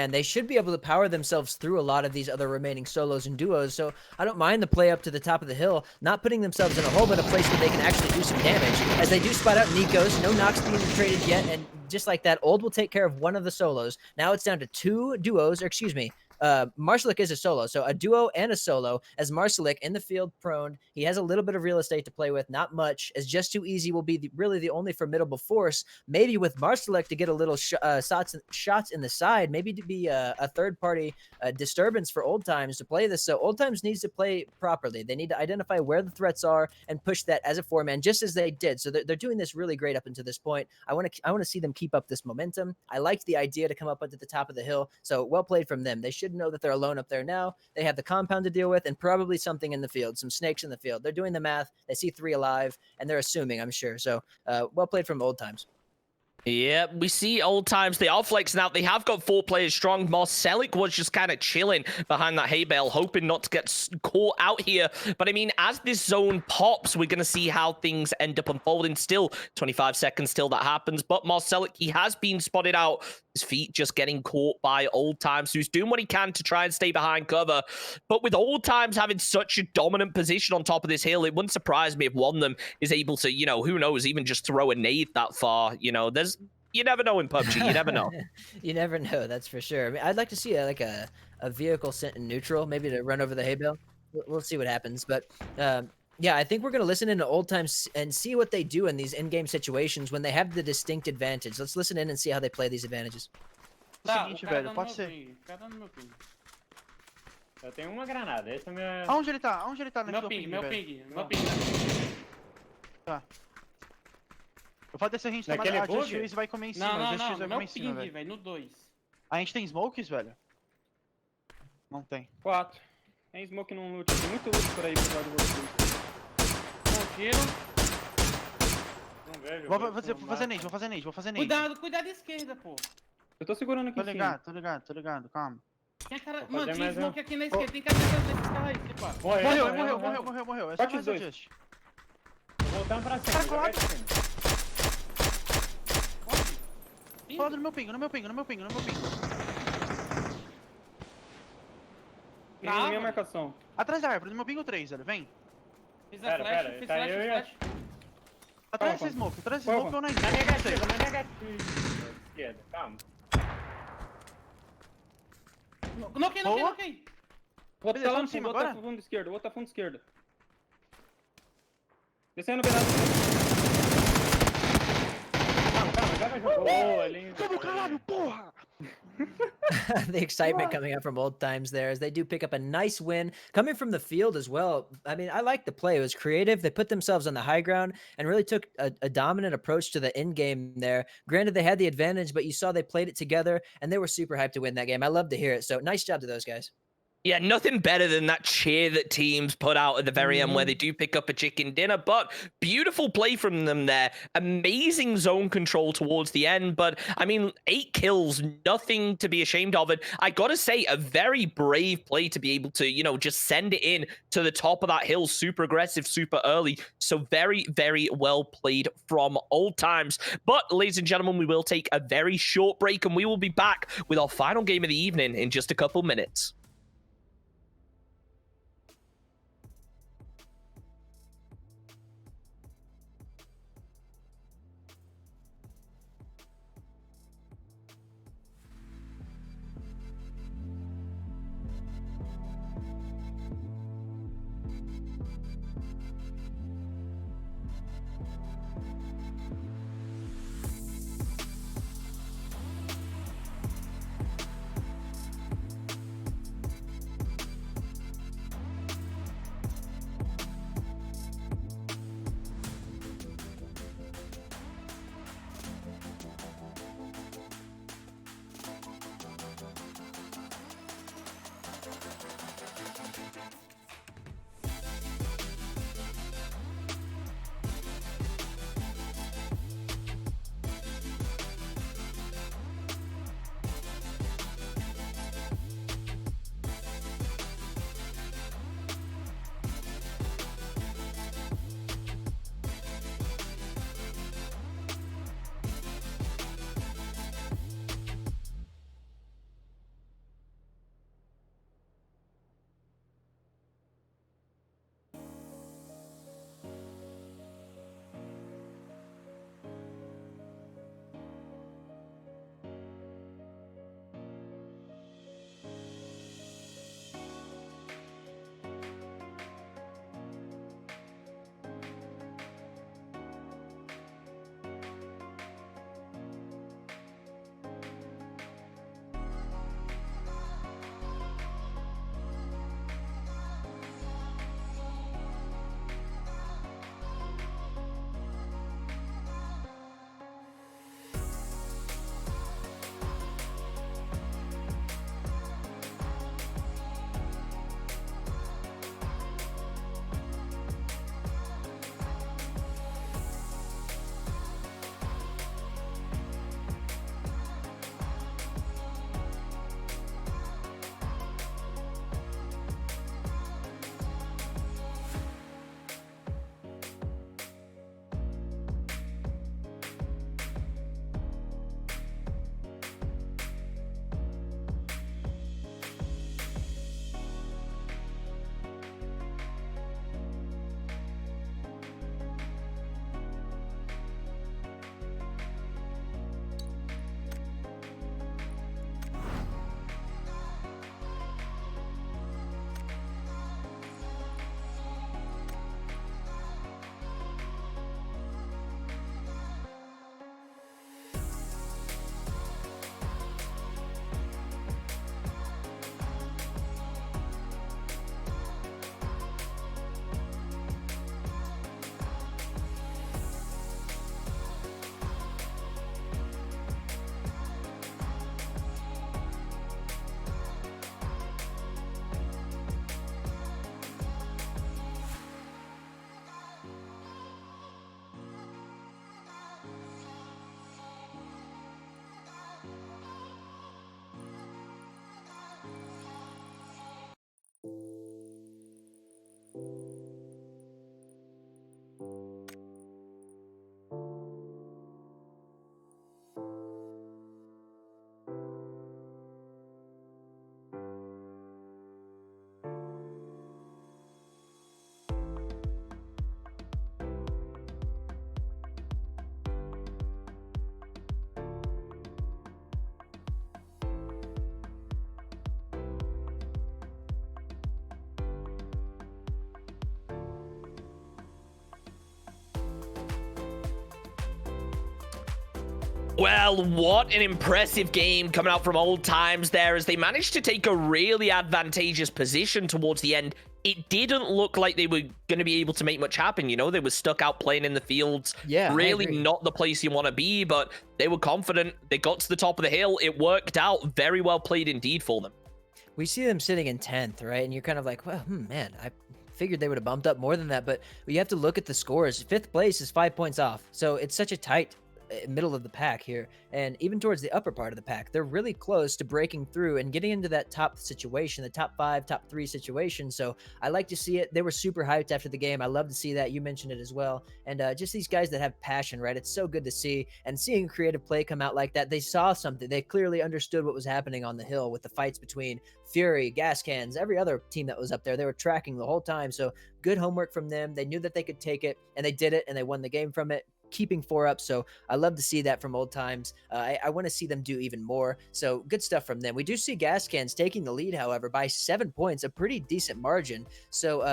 [SPEAKER 3] they should be able to power themselves through a lot of these other remaining solos and duos, so I don't mind the play up to the top of the hill, not putting themselves in a hole, but a place where they can actually do some damage, as they do spot out Nikos, no knocks being traded yet, and just like that, Old will take care of one of the solos. Now it's down to 2 duos, or excuse me, Marcelic is a solo, so a duo and a solo, as Marcelic in the field prone. He has a little bit of real estate to play with, not much, as Just Too Easy will be really the only formidable force, maybe with Marcelic to get a little shots in the side, maybe to be a third-party disturbance for Old Times to play this. So Old Times needs to play properly. They need to identify where the threats are and push that as a 4-man, just as they did. So they're doing this really great up until this point. I want to see them keep up this momentum. I liked the idea to come up onto the top of the hill, so well played from them. They should know that they're alone up there now. They have the compound to deal with and probably something in the field, some snakes in the field. They're doing the math. They see 3 alive, and they're assuming, I'm sure. So well played from Old Times.
[SPEAKER 2] Yeah, we see Old Times. They are flexing out. They have got 4 players strong. Marcelic was just kind of chilling behind that hay bale, hoping not to get caught out here. But I mean, as this zone pops, we're going to see how things end up unfolding. Still 25 seconds till that happens. But Marcelic, he has been spotted out. His feet just getting caught by Old Times, who's doing what he can to try and stay behind cover. But with Old Times having such a dominant position on top of this hill, it wouldn't surprise me if one of them is able to, you know, who knows, even just throw a nade that far. You know, you never know in PUBG. You never know.
[SPEAKER 3] You never know, that's for sure. I mean, I'd like to see a vehicle sent in neutral, maybe to run over the hay bale. We'll see what happens. But yeah, I think we're going to listen into Old Times and see what they do in these in-game situations when they have the distinct advantage. Let's listen in and see how they play these advantages.
[SPEAKER 19] Seguinte, velho, pode ser.
[SPEAKER 7] Eu tenho uma granada, esse é meu...
[SPEAKER 19] Aonde ele tá? Aonde ele tá?
[SPEAKER 14] Meu ping.
[SPEAKER 19] Tá. Eu vou descer a gente tomar a Just vai comer em cima.
[SPEAKER 14] Não, meu ping, velho, no 2.
[SPEAKER 19] A gente tem smokes, velho? Não tem.
[SPEAKER 7] 4. Tem smoke num loot, tem muito loot por aí por causa de vocês.
[SPEAKER 14] Tiro.
[SPEAKER 19] Não vejo. Vou fazer nade.
[SPEAKER 14] Cuidado à esquerda, pô.
[SPEAKER 7] Eu tô segurando aqui em cima.
[SPEAKER 19] Tô ligado, calma.
[SPEAKER 14] Mano, tinha smoke aqui na esquerda, tem que acertar desses caras aí, pá.
[SPEAKER 19] Morreu. É só mais o Just.
[SPEAKER 7] Voltando pra cima.
[SPEAKER 19] Fala no meu ping.
[SPEAKER 12] Na minha marcação.
[SPEAKER 9] Atrás da árvore, no meu bingo 3, velho. Vem.
[SPEAKER 12] Fiz a flash, fiz flash, fiz flash.
[SPEAKER 9] Atrás dessa smoke, ou na
[SPEAKER 12] Na negativa, na negativa. Esquerda, calma. Noquei. O outro tá lá no cima, o outro tá fundo esquerdo, o outro tá fundo esquerdo. Descendo um pedaço. Calma, já vai jogar. Boa, lindo.
[SPEAKER 9] Toma caralho, porra!
[SPEAKER 3] The excitement coming up from old times there as they do pick up a nice win coming from the field as well. I mean, I like the play. It was creative. They put themselves on the high ground and really took a dominant approach to the end game there. Granted, they had the advantage, but you saw they played it together and they were super hyped to win that game. I love to hear it. So nice job to those guys.
[SPEAKER 2] Yeah, nothing better than that cheer that teams put out at the very end where they do pick up a chicken dinner. But beautiful play from them there. Amazing zone control towards the end. But, I mean, 8 kills, nothing to be ashamed of. And I got to say, a very brave play to be able to, you know, just send it in to the top of that hill. Super aggressive, super early. So very, very well played from old times. But, ladies and gentlemen, we will take a very short break and we will be back with our final game of the evening in just a couple minutes. Well, what an impressive game coming out from Old Times there as they managed to take a really advantageous position towards the end. It didn't look like they were going to be able to make much happen, you know? They were stuck out playing in the fields.
[SPEAKER 3] Yeah,
[SPEAKER 2] really not the place you want to be, but they were confident. They got to the top of the hill. It worked out. Very well played indeed for them.
[SPEAKER 3] We see them sitting in 10th, right? And you're kind of like, well, man, I figured they would have bumped up more than that, but you have to look at the scores. 5th place is 5 points off, so it's such a tight middle of the pack here, and even towards the upper part of the pack, they're really close to breaking through and getting into that top situation, the top 5, top 3 situation. So I like to see it. They were super hyped after the game. I love to see that. You mentioned it as well. And just these guys that have passion, right? It's so good to see. And seeing creative play come out like that, they saw something. They clearly understood what was happening on the hill with the fights between Fury, Gas Cans, every other team that was up there. They were tracking the whole time. So good homework from them. They knew that they could take it, and they did it, and they won the game from it, keeping 4 up. So I love to see that from Old Times. I want to see them do even more. So good stuff from them. We do see Gas Cans taking the lead, however, by 7 points, a pretty decent margin. So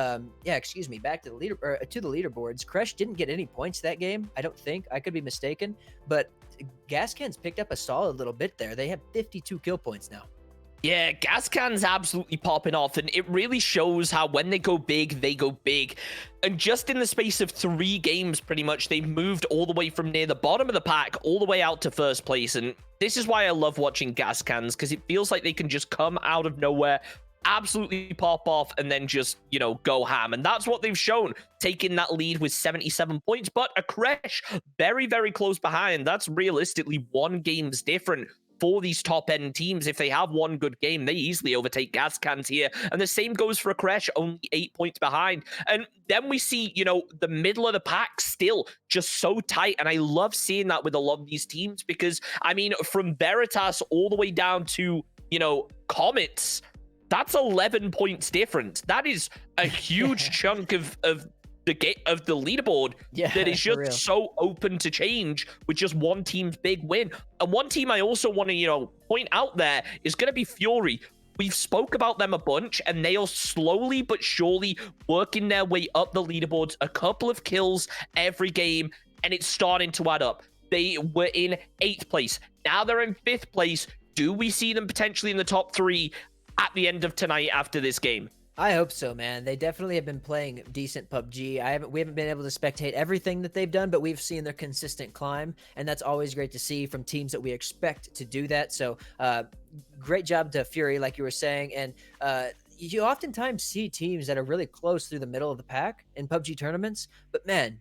[SPEAKER 3] yeah, excuse me, back to the leaderboards. Crush didn't get any points that game, I don't think. I could be mistaken, but Gas Cans picked up a solid little bit there. They have 52 kill points now.
[SPEAKER 2] Yeah, Gas Can's absolutely popping off, and it really shows how when they go big, they go big. And just in the space of 3 games, pretty much, they've moved all the way from near the bottom of the pack all the way out to first place. And this is why I love watching Gas Cans, because it feels like they can just come out of nowhere, absolutely pop off, and then just, you know, go ham. And that's what they've shown, taking that lead with 77 points. But a Crash very, very close behind. That's realistically 1 game's different for these top-end teams. If they have one good game, they easily overtake Gas Cans here. And the same goes for a Crash, only 8 points behind. And then we see, you know, the middle of the pack still just so tight. And I love seeing that with a lot of these teams because, I mean, from Veritas all the way down to, you know, Comets, that's 11 points difference. That is a huge chunk of the leaderboard that is just so open to change with just one team's big win. And one team I also want to, you know, point out there is going to be Fury. We've spoke about them a bunch, and they are slowly but surely working their way up the leaderboards. A couple of kills every game, and it's starting to add up. They were in 8th place. Now they're in 5th place. Do we see them potentially in the top 3 at the end of tonight after this game?
[SPEAKER 3] I hope so, man. They definitely have been playing decent PUBG. We haven't been able to spectate everything that they've done, but we've seen their consistent climb, and that's always great to see from teams that we expect to do that. So, great job to Fury, like you were saying, and you oftentimes see teams that are really close through the middle of the pack in PUBG tournaments, but man,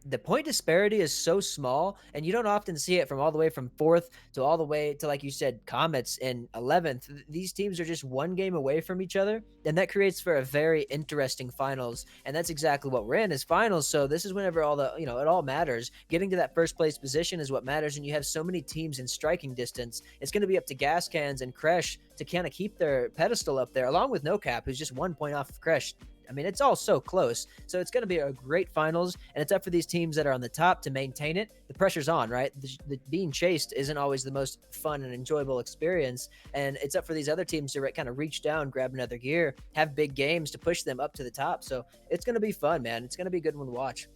[SPEAKER 3] the point disparity is so small, and you don't often see it from all the way from 4th to all the way to, like you said, Comets in 11th. These teams are just 1 game away from each other, and that creates for a very interesting finals, and that's exactly what we're in, is finals. So this is whenever all the, you know, it all matters. Getting to that first place position is what matters, and you have so many teams in striking distance. It's going to be up to Gas Cans and Crash to kind of keep their pedestal up there, along with NoCap, who's just 1 point off of Crash. I mean, it's all so close. So it's going to be a great finals, and it's up for these teams that are on the top to maintain it. The pressure's on, right? The being chased isn't always the most fun and enjoyable experience, and it's up for these other teams to kind of reach down, grab another gear, have big games to push them up to the top. So it's going to be fun, man. It's going to be a good one to watch.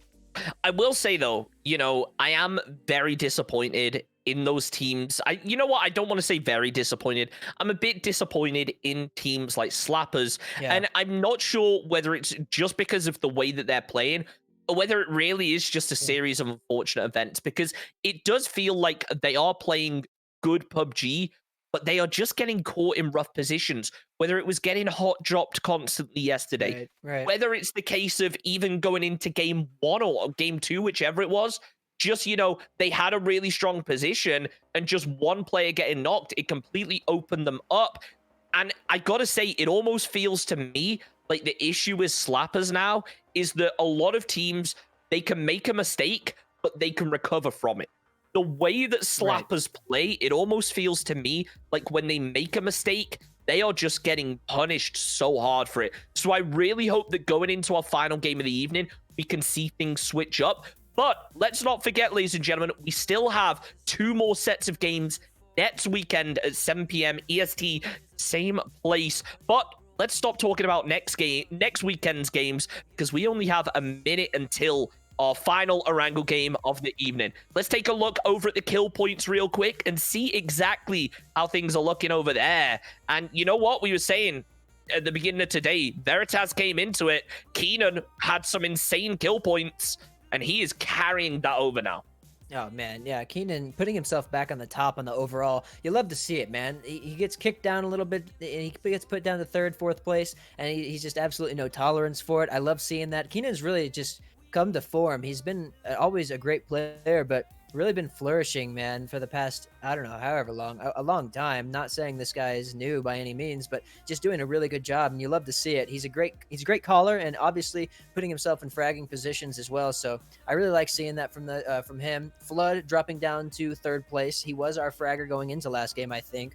[SPEAKER 2] I will say, though, you know, I am very disappointed in those teams. You know what? I don't want to say very disappointed. I'm a bit disappointed in teams like Slappers.
[SPEAKER 3] Yeah.
[SPEAKER 2] And I'm not sure whether it's just because of the way that they're playing or whether it really is just a series of unfortunate events, because it does feel like they are playing good PUBG, but they are just getting caught in rough positions, whether it was getting hot dropped constantly yesterday,
[SPEAKER 3] right.
[SPEAKER 2] Whether it's the case of even going into game 1 or game 2, whichever it was, just, you know, they had a really strong position and just one player getting knocked, it completely opened them up. And I gotta say, it almost feels to me like the issue with Slappers now is that a lot of teams, they can make a mistake, but they can recover from it. The way that Slappers play, it almost feels to me like when they make a mistake, they are just getting punished so hard for it. So I really hope that going into our final game of the evening, we can see things switch up. But let's not forget, ladies and gentlemen, we still have 2 more sets of games next weekend at 7 p.m. EST, same place. But let's stop talking about next weekend's games, because we only have a minute until our final Orangle game of the evening. Let's take a look over at the kill points real quick and see exactly how things are looking over there. And you know what we were saying at the beginning of today? Veritas came into it. Keenan had some insane kill points, and he is carrying that over now.
[SPEAKER 3] Oh man, yeah, Keenan putting himself back on the top on the overall. You love to see it, man. He gets kicked down a little bit, and he gets put down to third, fourth place, and he's just absolutely no tolerance for it. I love seeing that. Keenan's really just come to form. He's been always a great player, but really been flourishing, man, for the past, I don't know, however long, a long time. Not saying this guy is new by any means, but just doing a really good job, and you love to see it. He's a great caller, and obviously putting himself in fragging positions as well. So I really like seeing that from him. Flood dropping down to third place. He was our fragger going into last game, I think,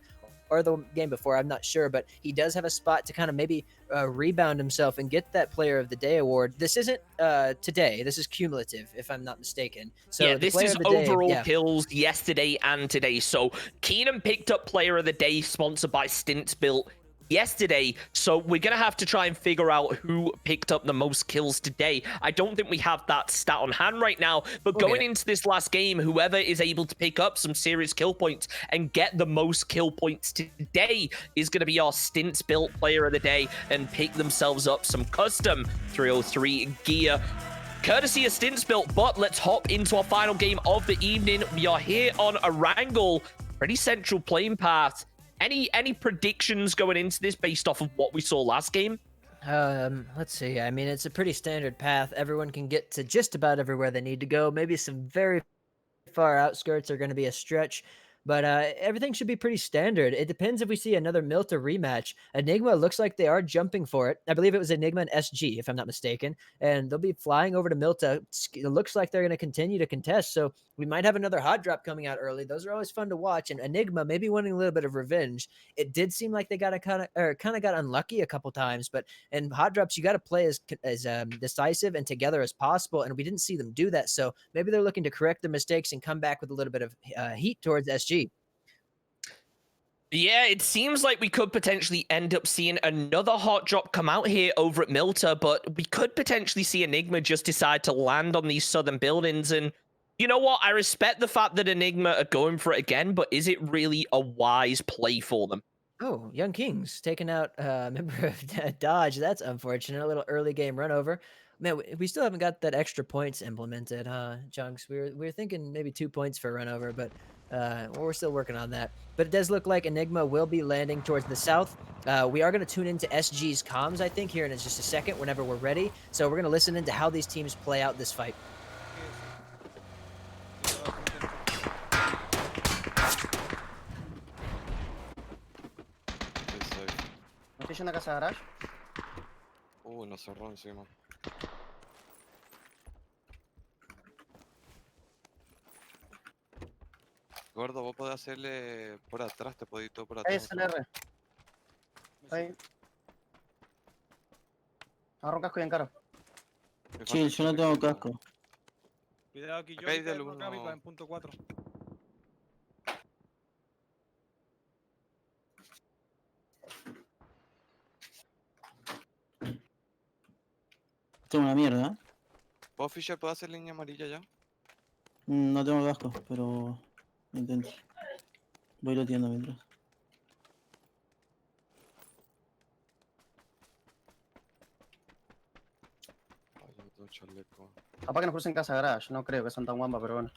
[SPEAKER 3] or the game before, I'm not sure, but he does have a spot to kind of maybe rebound himself and get that Player of the Day award. This isn't today. This is cumulative, if I'm not mistaken. So
[SPEAKER 2] yeah, this is overall kills yesterday and today. So Keenan picked up Player of the Day, sponsored by Stints Built yesterday, so we're gonna have to try and figure out who picked up the most kills today. I don't think we have that stat on hand right now, but going into this last game, whoever is able to pick up some serious kill points and get the most kill points today is going to be our Stints Built Player of the Day and pick themselves up some custom 303 gear courtesy of Stints Built. But let's hop into our final game of the evening. We are here on Orangle, pretty central playing path. Any predictions going into this based off of what we saw last game?
[SPEAKER 3] Let's see. I mean, it's a pretty standard path. Everyone can get to just about everywhere they need to go. Maybe some very far outskirts are going to be a stretch, but everything should be pretty standard. It depends if we see another Milta rematch. Enigma looks like they are jumping for it. I believe it was Enigma and SG, if I'm not mistaken, and they'll be flying over to Milta. It looks like they're going to continue to contest, so we might have another hot drop coming out early. Those are always fun to watch, and Enigma maybe wanting a little bit of revenge. It did seem like they got kind of got unlucky a couple times, but in hot drops you got to play as decisive and together as possible, and we didn't see them do that. So maybe they're looking to correct their mistakes and come back with a little bit of heat towards SG.
[SPEAKER 2] Yeah, it seems like we could potentially end up seeing another hot drop come out here over at Milta, but we could potentially see Enigma just decide to land on these southern buildings. And you know what? I respect the fact that Enigma are going for it again, but is it really a wise play for them?
[SPEAKER 3] Oh, Young Kings taking out a member of Dodge. That's unfortunate. A little early game run over. Man, we still haven't got that extra points implemented, huh, Chunks? We were thinking maybe 2 points for a run over, but we're still working on that. But it does look like Enigma will be landing towards the south. We are going to tune into SG's comms, I think, here in just a second whenever we're ready. So we're going to listen into how these teams play out this fight.
[SPEAKER 6] ¿Noticia en la casa garage?
[SPEAKER 8] Nos cerró encima. Gordo, vos podés hacerle por atrás, te podés ir todo por atrás.
[SPEAKER 6] SLR. Ahí. Agarra un casco bien caro.
[SPEAKER 12] Sí, yo no tengo casco.
[SPEAKER 13] Cuidado que yo
[SPEAKER 8] Acá hay del
[SPEAKER 13] tengo acá,
[SPEAKER 8] uno.
[SPEAKER 13] en punto 4.
[SPEAKER 12] Tengo una mierda, ¿eh?
[SPEAKER 8] ¿Vos, Fisher, podés hacer línea amarilla ya?
[SPEAKER 12] No tengo casco, pero intento. Voy loteando mientras.
[SPEAKER 8] Ay, yo no tengo chaleco.
[SPEAKER 6] Capaz que nos crucen casa garage, no creo que son tan guamba, pero bueno.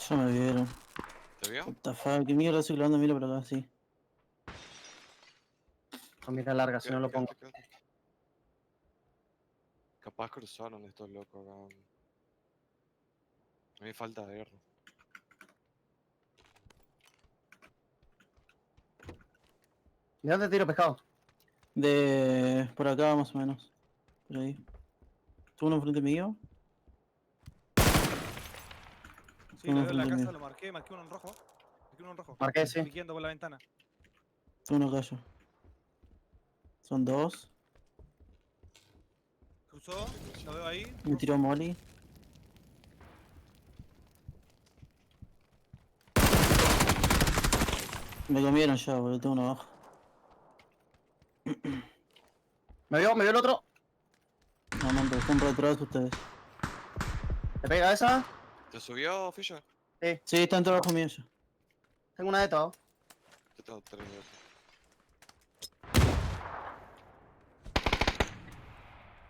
[SPEAKER 12] Ya me vieron.
[SPEAKER 8] ¿Te vio?
[SPEAKER 12] What the fuck, ¿qué mierda estoy clavando mira por acá? Sí.
[SPEAKER 6] Con mira larga, si no lo pongo.
[SPEAKER 8] Capaz cruzaron estos locos acá. A mí falta de guerra.
[SPEAKER 6] ¿De dónde tiro pescado?
[SPEAKER 12] De por acá más o menos. Por ahí. ¿Tú uno enfrente mío?
[SPEAKER 13] Sí, lo veo en la casa, lo marqué uno en rojo. Marqué uno en rojo.
[SPEAKER 6] Marqué, sí.
[SPEAKER 13] Piqueando por la ventana.
[SPEAKER 12] Tú uno callo.
[SPEAKER 4] Son dos.
[SPEAKER 13] Cruzó, lo veo ahí.
[SPEAKER 4] Me tiró Molly. Me comieron ya, boludo. Tengo uno abajo.
[SPEAKER 12] Me vio el otro.
[SPEAKER 4] No, no, pero están por atrás de ustedes.
[SPEAKER 12] ¿Te pega esa?
[SPEAKER 8] ¿Te subió, Fisher?
[SPEAKER 12] Sí.
[SPEAKER 4] Sí, están todos abajo mío ya.
[SPEAKER 12] Tengo una de todo.
[SPEAKER 8] Yo tengo 3 minutos.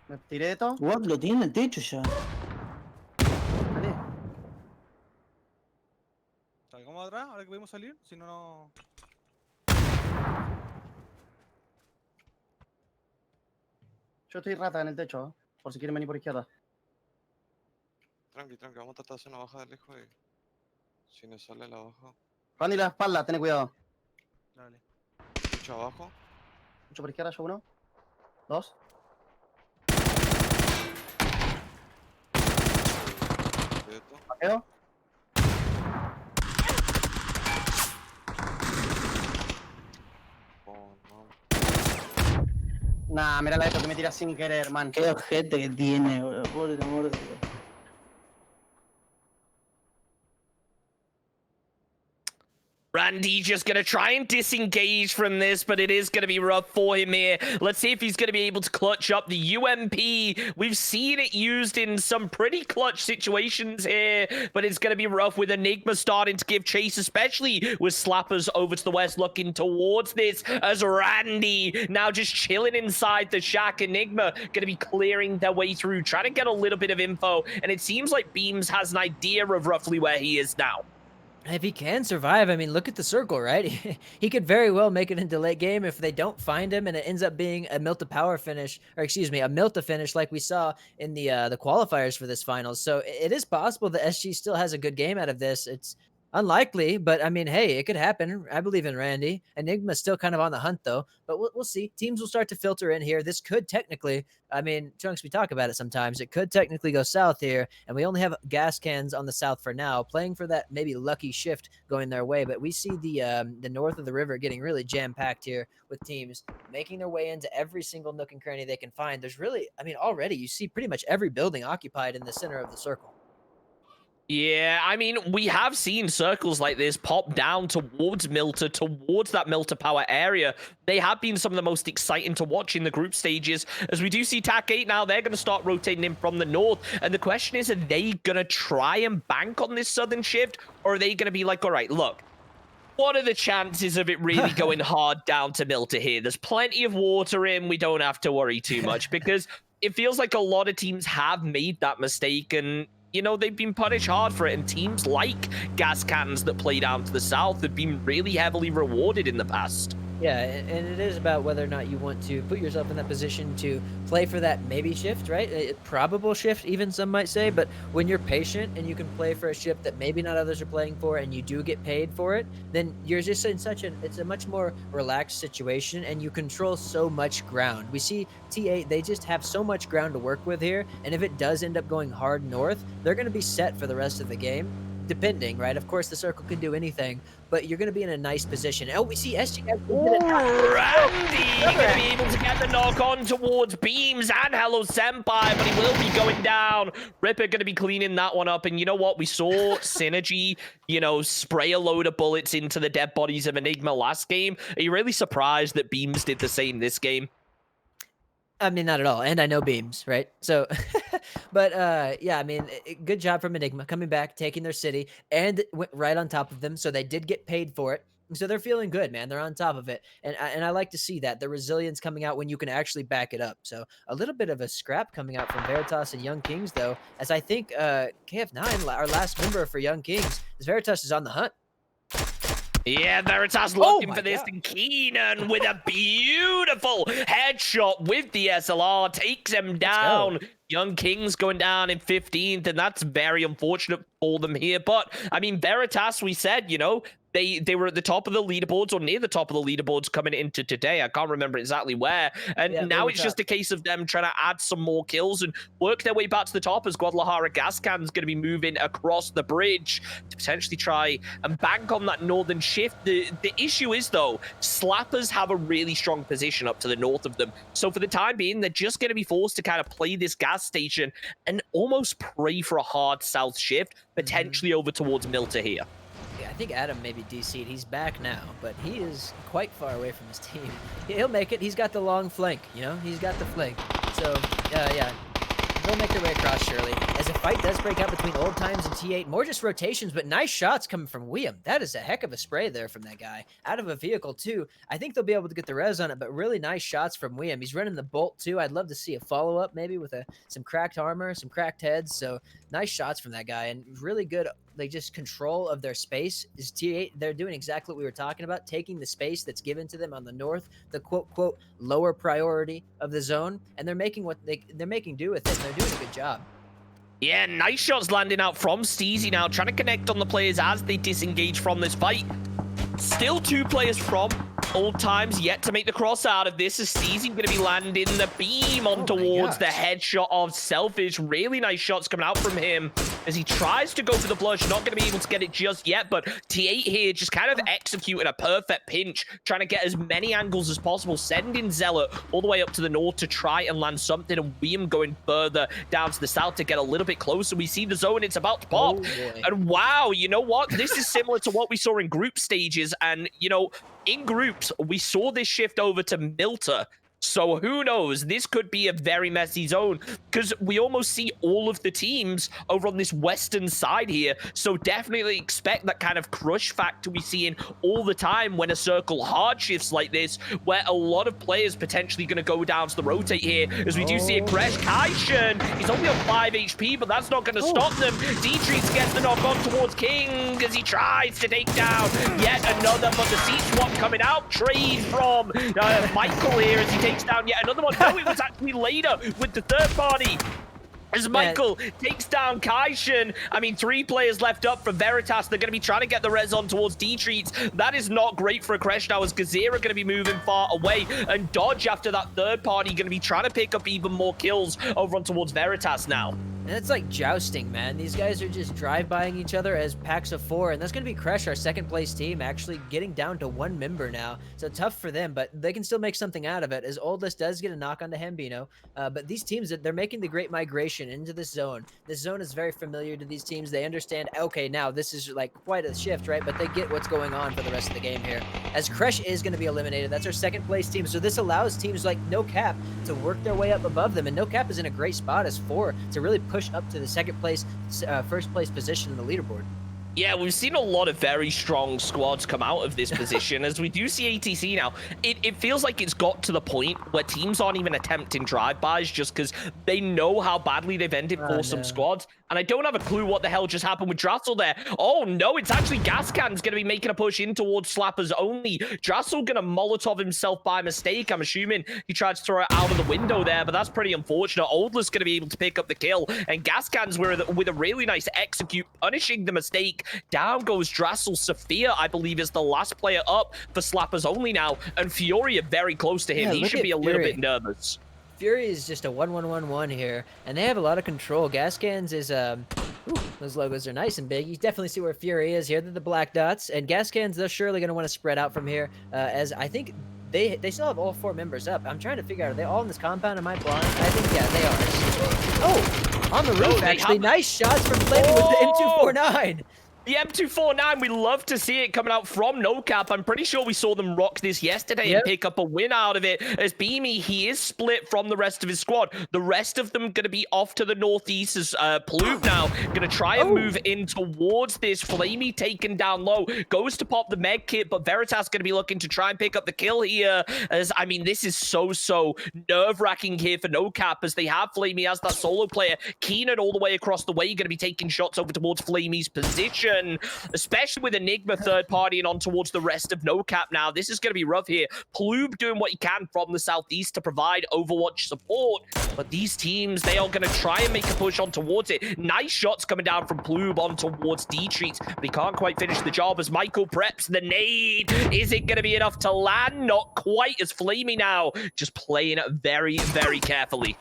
[SPEAKER 12] Me tiré de todo.
[SPEAKER 4] What? Lo tiene en el techo ya.
[SPEAKER 12] Vale.
[SPEAKER 13] Salgamos atrás, ahora que podemos salir. Si no, no.
[SPEAKER 12] Yo estoy rata en el techo, por si quieren venir por izquierda.
[SPEAKER 8] Tranqui, vamos a tratar de hacer una baja de lejos y... Si nos sale la baja...
[SPEAKER 12] Randy, la espalda, ten cuidado.
[SPEAKER 13] Dale.
[SPEAKER 8] Mucho abajo.
[SPEAKER 12] Mucho por izquierda, yo uno. Dos. Mateo. Nah, mira esto que me tira sin querer, man.
[SPEAKER 4] Qué ojete que tiene, boludo. Por el amor de Dios.
[SPEAKER 2] Randy just going to try and disengage from this, but it is going to be rough for him here. Let's see if he's going to be able to clutch up the UMP. We've seen it used in some pretty clutch situations here, but it's going to be rough with Enigma starting to give chase, especially with Slappers over to the west looking towards this as Randy now just chilling inside the shack. Enigma going to be clearing their way through, trying to get a little bit of info, and it seems like Beams has an idea of roughly where he is now.
[SPEAKER 3] If he can survive, I mean, look at the circle, right? He could very well make it into late game if they don't find him and it ends up being a Milta power finish, or excuse me, a Milta finish like we saw in the qualifiers for this finals. So it is possible that SG still has a good game out of this. It's unlikely, but I mean, hey, it could happen. I believe in Randy. Enigma's still kind of on the hunt, though, but we'll see. Teams will start to filter in here. This could technically, I mean, Chunks, we talk about it sometimes. It could technically go south here, and we only have gas cans on the south for now, playing for that maybe lucky shift going their way. But we see the north of the river getting really jam-packed here with teams making their way into every single nook and cranny they can find. There's really, I mean, already you see pretty much every building occupied in the center of the circle.
[SPEAKER 2] Yeah, I mean, we have seen circles like this pop down towards Milta, towards that Milta power area. They have been some of the most exciting to watch in the group stages. As we do see TAC 8 now, they're going to start rotating in from the north. And the question is, are they going to try and bank on this southern shift? Or are they going to be like, all right, look, what are the chances of it really going hard down to Milta here? There's plenty of water in. We don't have to worry too much because it feels like a lot of teams have made that mistake and you know, they've been punished hard for it, and teams like Gas Cans that play down to the south have been really heavily rewarded in the past.
[SPEAKER 3] Yeah, and it is about whether or not you want to put yourself in that position to play for that maybe shift, right? A probable shift, even some might say. But when you're patient and you can play for a shift that maybe not others are playing for and you do get paid for it, then you're just in it's a much more relaxed situation and you control so much ground. We see T8, they just have so much ground to work with here. And if it does end up going hard north, they're going to be set for the rest of the game. Depending, right? Of course, the circle can do anything, but you're going to be in a nice position. Oh, we see SG.
[SPEAKER 2] Randy going to be able to get the knock on towards Beams and Hello Senpai, but he will be going down. Ripper going to be cleaning that one up. And you know what? We saw Synergy, you know, spray a load of bullets into the dead bodies of Enigma last game. Are you really surprised that Beams did the same this game?
[SPEAKER 3] I mean, not at all. And I know Beams, right? So, but yeah, I mean, good job from Enigma coming back, taking their city, and went right on top of them. So they did get paid for it. So they're feeling good, man. They're on top of it. And I like to see that. The resilience coming out when you can actually back it up. So a little bit of a scrap coming out from Veritas and Young Kings, though, as I think KF9, our last member for Young Kings, as Veritas is on the hunt.
[SPEAKER 2] Yeah, Veritas looking for this, and Keenan with a beautiful headshot with the SLR takes him down. Young Kings going down in 15th, and that's very unfortunate for them here. But, I mean, Veritas, we said, you know, they were at the top of the leaderboards or near the top of the leaderboards coming into today. I can't remember exactly where. And
[SPEAKER 3] Yeah,
[SPEAKER 2] now
[SPEAKER 3] they were
[SPEAKER 2] it's just a case of them trying to add some more kills and work their way back to the top as Guadalajara Gascan's going to be moving across the bridge to potentially try and bank on that northern shift. The issue is, though, Slappers have a really strong position up to the north of them. So for the time being, they're just going to be forced to kind of play this gas station and almost pray for a hard south shift, potentially over towards Milta here.
[SPEAKER 3] Yeah, I think Adam maybe DC'd. He's back now, but he is quite far away from his team. He'll make it. He's got the long flank, you know? He's got the flank. So, yeah. They'll make their way across, surely. As a fight does break out between Old Times and T8, more just rotations, but nice shots coming from William. That is a heck of a spray there from that guy. Out of a vehicle, too. I think they'll be able to get the res on it, but really nice shots from William. He's running the bolt, too. I'd love to see a follow-up, maybe, with some cracked armor, some cracked heads. So, nice shots from that guy, and really good, like, just control of their space. Is T8, they're doing exactly what we were talking about, taking the space that's given to them on the north, the quote, lower priority of the zone, and they're making they're making do with it, and they're doing a good job.
[SPEAKER 2] Yeah, nice shots landing out from Steezy now, trying to connect on the players as they disengage from this fight. Still 2 players from Old Times yet to make the cross out of this, as Steezy going to be landing the beam on towards the headshot of Selfish. Really nice shots coming out from him as he tries to go for the blush. Not going to be able to get it just yet, but T8 here just kind of executing a perfect pinch, trying to get as many angles as possible, sending Zealot all the way up to the north to try and land something, and William going further down to the south to get a little bit closer. We see the zone, it's about to pop. And wow, you know what? This is similar to what we saw in group stages, and, you know, in groups, we saw this shift over to Milta. So who knows? This could be a very messy zone because we almost see all of the teams over on this western side here. So definitely expect that kind of crush factor we see in all the time when a circle hard shifts like this, where a lot of players potentially going to go down to the rotate here, as we do see a crash. Kaishan, he's only on 5 HP, but that's not going to stop them. Dietrich gets the knock on towards King as he tries to take down yet another, but the seat swap coming out. Trade from Michael here as he takes down yet another one. No, it was actually later with the third party. As Michael takes down Kaishan. I mean, 3 players left up for Veritas. They're going to be trying to get the res on towards Dietrich. That is not great for a crash now, as Gazira going to be moving far away. And Dodge, after that third party, going to be trying to pick up even more kills over on towards Veritas now.
[SPEAKER 3] And it's like jousting, man. These guys are just drive-bying each other as packs of 4, and that's going to be Crash, our second-place team, actually getting down to 1 member now. So tough for them, but they can still make something out of it, as Oldless does get a knock onto Hambino. But these teams, they're making the great migration into this zone. This zone is very familiar to these teams. They understand, okay, now this is like quite a shift, right? But they get what's going on for the rest of the game here. As Crash is going to be eliminated, that's our second-place team. So this allows teams like No Cap to work their way up above them, and No Cap is in a great spot as 4 to really push up to the second place, first place position in the leaderboard.
[SPEAKER 2] Yeah, we've seen a lot of very strong squads come out of this position. As we do see ATC now, it feels like it's got to the point where teams aren't even attempting drive-bys just because they know how badly they've ended for some squads. And I don't have a clue what the hell just happened with Drassel there. Oh, no, it's actually Gascan's going to be making a push in towards Slappers only. Drassel going to Molotov himself by mistake. I'm assuming he tried to throw it out of the window there, but that's pretty unfortunate. Oldless going to be able to pick up the kill, and Gascan's with a really nice execute, punishing the mistake. Down goes Drassel. Sophia, I believe, is the last player up for Slappers only now, and Fury are very close to him.
[SPEAKER 3] Yeah,
[SPEAKER 2] he should be a little bit nervous.
[SPEAKER 3] Fury is just a 1-1-1-1 here, and they have a lot of control. Gascans is, those logos are nice and big. You definitely see where Fury is here. They're the black dots, and Gascans, they're surely going to want to spread out from here, as I think they still have all 4 members up. I'm trying to figure out, are they all in this compound? Am I blind? I think, yeah, they are. Oh, on the roof, actually. Nice shots from Flamey with the M249.
[SPEAKER 2] The M249, we love to see it coming out from No Cap. I'm pretty sure we saw them rock this yesterday and pick up a win out of it. As Beamy, he is split from the rest of his squad. The rest of them going to be off to the northeast as Ploop now going to try and move in towards this. Flamey taken down low, goes to pop the med kit, but Veritas going to be looking to try and pick up the kill here. As, I mean, this is so nerve-wracking here for No Cap, as they have Flamey as that solo player. Keenan all the way across the way, going to be taking shots over towards Flamey's position. position, especially with Enigma third partying on towards the rest of NoCap now. This is going to be rough here. Ploob doing what he can from the southeast to provide Overwatch support, but these teams, they are going to try and make a push on towards it. Nice shots coming down from Ploob on towards D-Treats, but he can't quite finish the job as Michael preps the nade. Is it going to be enough to land? Not quite, as Flamey now just playing very, very carefully.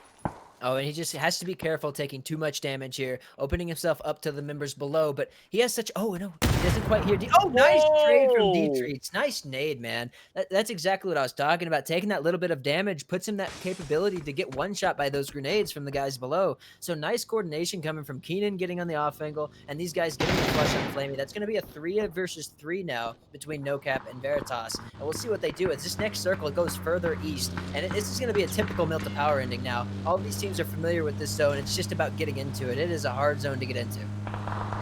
[SPEAKER 3] Oh, and he just has to be careful taking too much damage here, opening himself up to the members below, but he has such... Oh, no, he doesn't quite hear... Oh, nice trade from D-Treats. Nice nade, man. That's exactly what I was talking about. Taking that little bit of damage puts him that capability to get one shot by those grenades from the guys below. So nice coordination coming from Keenan getting on the off angle, and these guys getting the flush on Flamey. That's going to be a 3 versus 3 now between NoCap and Veritas, and we'll see what they do as this next circle goes further east, and this is going to be a typical Melt to Power ending now. All of these teams are familiar with this zone. It's just about getting into it. It is a hard zone to get into.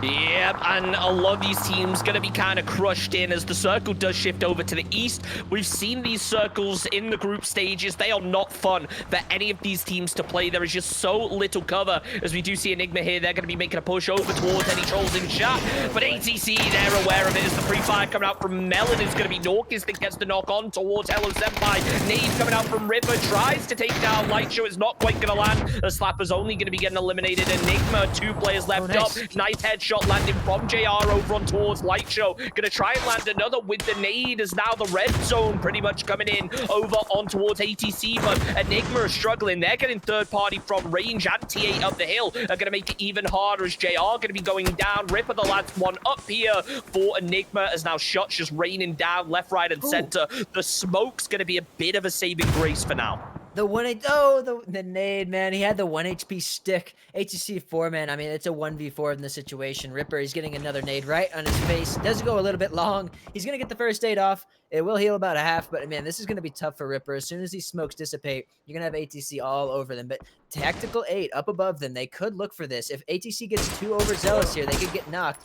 [SPEAKER 2] Yep, and a lot of these teams going to be kind of crushed in as the circle does shift over to the east. We've seen these circles in the group stages. They are not fun for any of these teams to play. There is just so little cover, as we do see Enigma here. They're going to be making a push over towards any trolls in chat, but ATC, they're aware of it as the free fire coming out from Melon is going to be Norkis that gets the knock on towards Hello Senpai. Nade coming out from Ripper, tries to take down Light Show. It's not quite going to land. The Slapper's only going to be getting eliminated. Enigma, 2 players left up. Nice headshot landing from JR over on towards Light Show. Gonna try and land another with the nade as now the red zone pretty much coming in over on towards ATC, but Enigma are struggling. They're getting third party from range, and T8 up the hill are gonna make it even harder as JR gonna be going down. Ripper the last one up here for Enigma as now shots just raining down left, right, and center. The smoke's gonna be a bit of a saving grace for now.
[SPEAKER 3] The nade, man. He had the 1 HP stick. HTC 4, man. I mean, it's a 1v4 in this situation. Ripper, he's getting another nade right on his face. Does go a little bit long. He's going to get the first aid off. It will heal about a half, but man, this is going to be tough for Ripper. As soon as these smokes dissipate, you're going to have ATC all over them. But Tactical 8 up above them, they could look for this. If ATC gets too overzealous here, they could get knocked.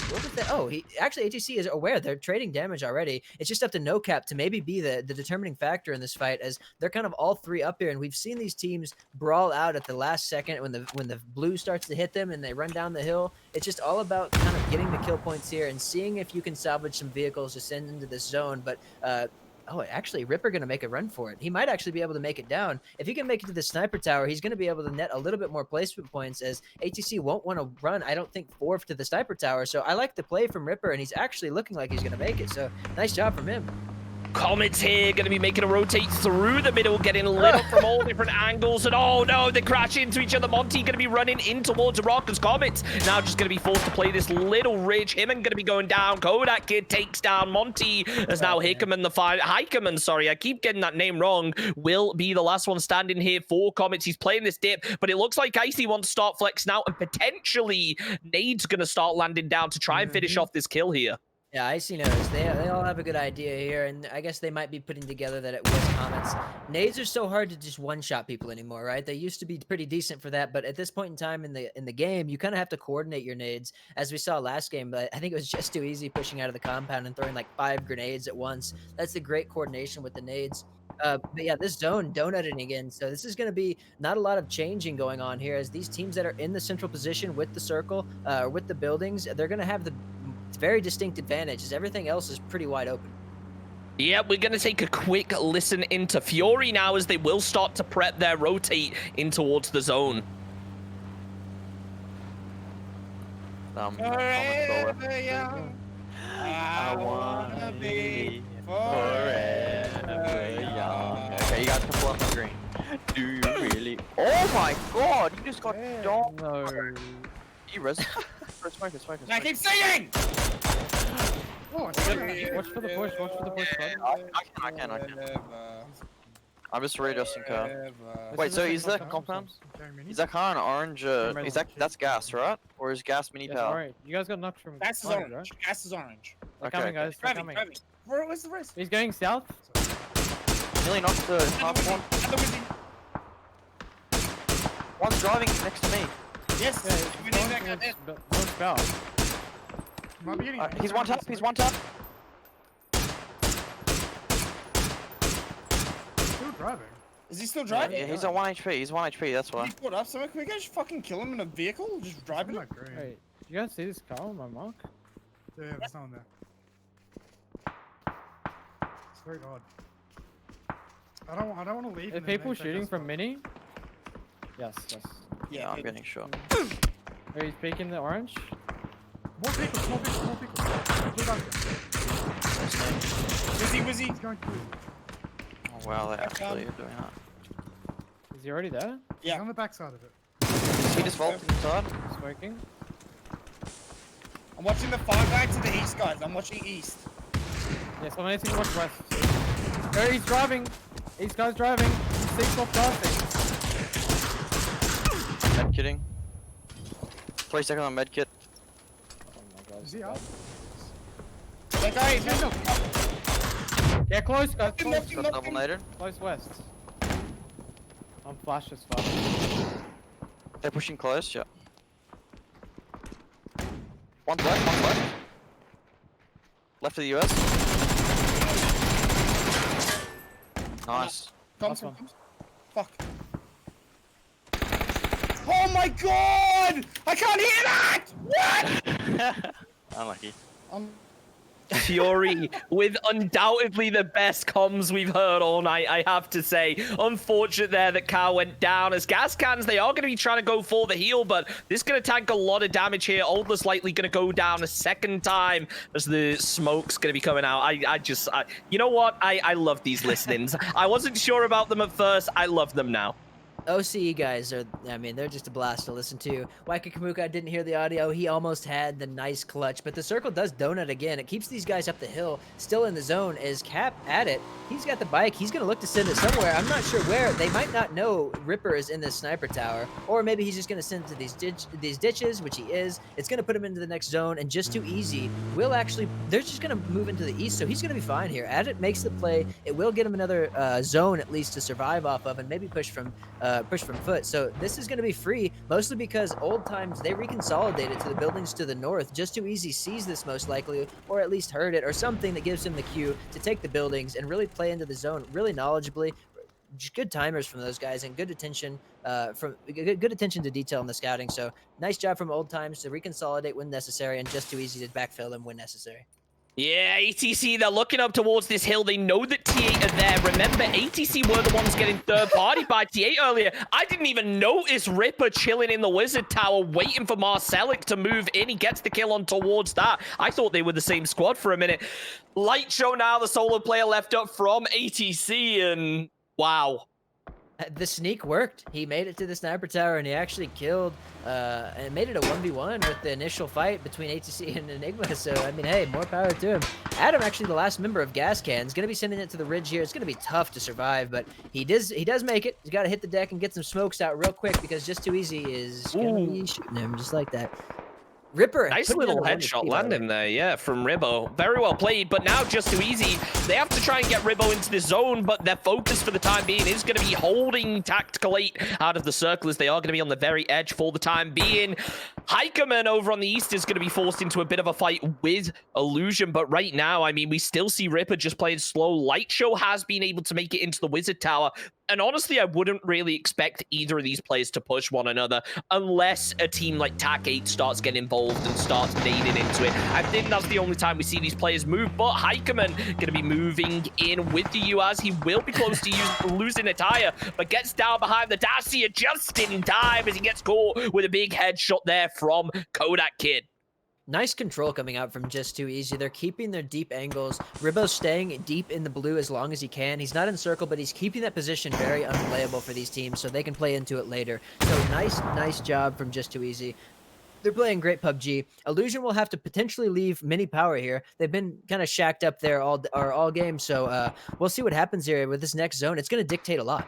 [SPEAKER 3] What was that? Oh, actually ATC is aware they're trading damage already. It's just up to NoCap to maybe be the determining factor in this fight, as they're kind of all 3 up here, and we've seen these teams brawl out at the last second when the blue starts to hit them and they run down the hill. It's just all about kind of getting the kill points here and seeing if you can salvage some vehicles to send into this zone. But oh, actually, Ripper going to make a run for it. He might actually be able to make it down. If he can make it to the sniper tower, he's going to be able to net a little bit more placement points, as ATC won't want to run, I don't think, 4 to the sniper tower. So I like the play from Ripper, and he's actually looking like he's going to make it. So nice job from him.
[SPEAKER 2] Comets here, going to be making a rotate through the middle, getting lit up from all different angles, and oh no, they crash into each other. Monty going to be running in towards the rock as Comets now just going to be forced to play this little ridge. Him and going to be going down. Kodak Kid takes down Monty as now Hikeman, sorry, I keep getting that name wrong, will be the last one standing here for Comets. He's playing this dip, but it looks like Icy wants to start flex now, and potentially Nade's going to start landing down to try and finish off this kill here.
[SPEAKER 3] Yeah, Icy knows. They all have a good idea here, and I guess they might be putting together that it was Comets. Nades are so hard to just one-shot people anymore, right? They used to be pretty decent for that, but at this point in time in the game, you kind of have to coordinate your nades, as we saw last game. But I think it was just too easy pushing out of the compound and throwing like 5 grenades at once. That's the great coordination with the nades. But yeah, this zone donutting again. So this is going to be not a lot of changing going on here, as these teams that are in the central position with the circle, with the buildings, they're going to have the very distinct advantage, as everything else is pretty wide open.
[SPEAKER 2] Yeah, we're going to take a quick listen into Fury now, as they will start to prep their rotate in towards the zone.
[SPEAKER 9] Forever young, I wanna be forever young.
[SPEAKER 16] Okay, you guys can pull up the green. Do you really? Oh my god, you just got donked. No. You res. Smoker.
[SPEAKER 9] I keep singing!
[SPEAKER 16] Watch for the push, I can. I'm just readjusting car. Wait, so is that compound? Is that car an orange? That's gas, right? Or is gas mini power?
[SPEAKER 11] Alright, you guys got knocked from.
[SPEAKER 9] Gas is orange. Right? Gas is orange.
[SPEAKER 11] They're coming, guys. They're coming.
[SPEAKER 9] Where's the rest?
[SPEAKER 11] He's going south.
[SPEAKER 16] Nearly knocked the top one. One's driving next to me.
[SPEAKER 9] Yes.
[SPEAKER 16] He's one tap.
[SPEAKER 13] Still driving.
[SPEAKER 9] Is he still driving?
[SPEAKER 16] Yeah, he's on 1 HP. He's 1 HP. That's why.
[SPEAKER 9] He caught up. So can we go just fucking kill him in a vehicle? Just driving him?
[SPEAKER 11] Right. You guys see this car on my mark?
[SPEAKER 13] Yeah, there's no one there. It's very odd. I don't want to leave.
[SPEAKER 11] Are people shooting from mini? Yes, yes.
[SPEAKER 16] Yeah, I'm getting shot.
[SPEAKER 11] Are you peeking the orange?
[SPEAKER 13] More people, more people, more people. Blue bunker.
[SPEAKER 9] Wizzy.
[SPEAKER 13] He's going through.
[SPEAKER 16] Oh wow, they actually are doing that.
[SPEAKER 11] Is he already there?
[SPEAKER 13] Yeah. He's on the backside of it.
[SPEAKER 16] He just vaulted inside.
[SPEAKER 11] Smoking.
[SPEAKER 9] I'm watching the far guy to the east, guys. I'm watching east.
[SPEAKER 11] Yes, I'm anything to watch west. Oh, he's driving. East guy's driving. 6 off blasting.
[SPEAKER 16] Medkitting. 20 seconds on medkit.
[SPEAKER 11] Oh my god.
[SPEAKER 13] Is he up?
[SPEAKER 9] That guy is
[SPEAKER 11] Yeah, close, guys.
[SPEAKER 16] Got double naded.
[SPEAKER 11] Close west. I'm flash as fuck.
[SPEAKER 16] They're pushing close, yeah. One left. Left of the US. Nice.
[SPEAKER 9] Comes. Fuck. Oh my god! I can't hear that! What?
[SPEAKER 16] Unlucky.
[SPEAKER 2] Fury with undoubtedly the best comms we've heard all night, I have to say. Unfortunate there that Car went down. As gas cans, they are going to be trying to go for the heal, but this is going to tank a lot of damage here. Oldler's likely going to go down a second time as the smoke's going to be coming out. You know what? I love these listenings. I wasn't sure about them at first. I love them now.
[SPEAKER 3] OCE guys are, I mean, they're just a blast to listen to. Waika Kamuka didn't hear the audio. He almost had the nice clutch, but the circle does donut again. It keeps these guys up the hill, still in the zone. Is Cap at it? He's got the bike. He's going to look to send it somewhere. I'm not sure where. They might not know Ripper is in this sniper tower, or maybe he's just going to send it to these ditches, which he is. It's going to put him into the next zone, and just too easy. Will actually, they're just going to move into the east, so he's going to be fine here. Adit makes the play. It will get him another zone at least to survive off of, and maybe push from foot. So this is going to be free, mostly because Old Times, they reconsolidated to the buildings to the north. Just too easy sees this most likely, or at least heard it, or something that gives him the cue to take the buildings and really play into the zone really knowledgeably. Just good timers from those guys, and good attention good attention to detail in the scouting. So nice job from Old Times to reconsolidate when necessary, and just too easy to backfill them when necessary.
[SPEAKER 2] Yeah, ATC, they're looking up towards this hill. They know that T8 are there. Remember, ATC were the ones getting third-party by T8 earlier. I didn't even notice Ripper chilling in the Wizard Tower, waiting for Marcelic to move in. He gets the kill on towards that. I thought they were the same squad for a minute. Light Show now, the solo player left up from ATC, and wow.
[SPEAKER 3] The sneak worked. He made it to the sniper tower, and he actually killed and made it a 1v1 with the initial fight between ATC and Enigma. So, I mean, hey, more power to him. Adam, actually the last member of Gas Can, is going to be sending it to the ridge here. It's going to be tough to survive, but he does make it. He's got to hit the deck and get some smokes out real quick, because just too easy is going to be shooting him just like that. Ripper.
[SPEAKER 2] Nice little headshot landing there, yeah, from Ribbo. Very well played, but now just too easy. They have to try and get Ribbo into this zone, but their focus for the time being is going to be holding Tactical 8 out of the circle, as they are going to be on the very edge for the time being. Heikeman over on the east is going to be forced into a bit of a fight with Illusion, but right now, I mean, we still see Ripper just playing slow. Light Show has been able to make it into the Wizard Tower, and honestly, I wouldn't really expect either of these players to push one another unless a team like TAC8 starts getting involved and starts nading into it. I think that's the only time we see these players move, but Heikeman going to be moving in with the UAS. He will be close to losing a tire, but gets down behind the Dacia just in time as he gets caught with a big headshot there from Kodak Kid.
[SPEAKER 3] Nice control coming out from Just Too Easy. They're keeping their deep angles. Ribbo's staying deep in the blue as long as he can. He's not in circle, but he's keeping that position very unplayable for these teams, so they can play into it later. So nice job from Just Too Easy. They're playing great PUBG. Illusion will have to potentially leave mini power here. They've been kind of shacked up there all game, so we'll see what happens here with this next zone. It's going to dictate a lot.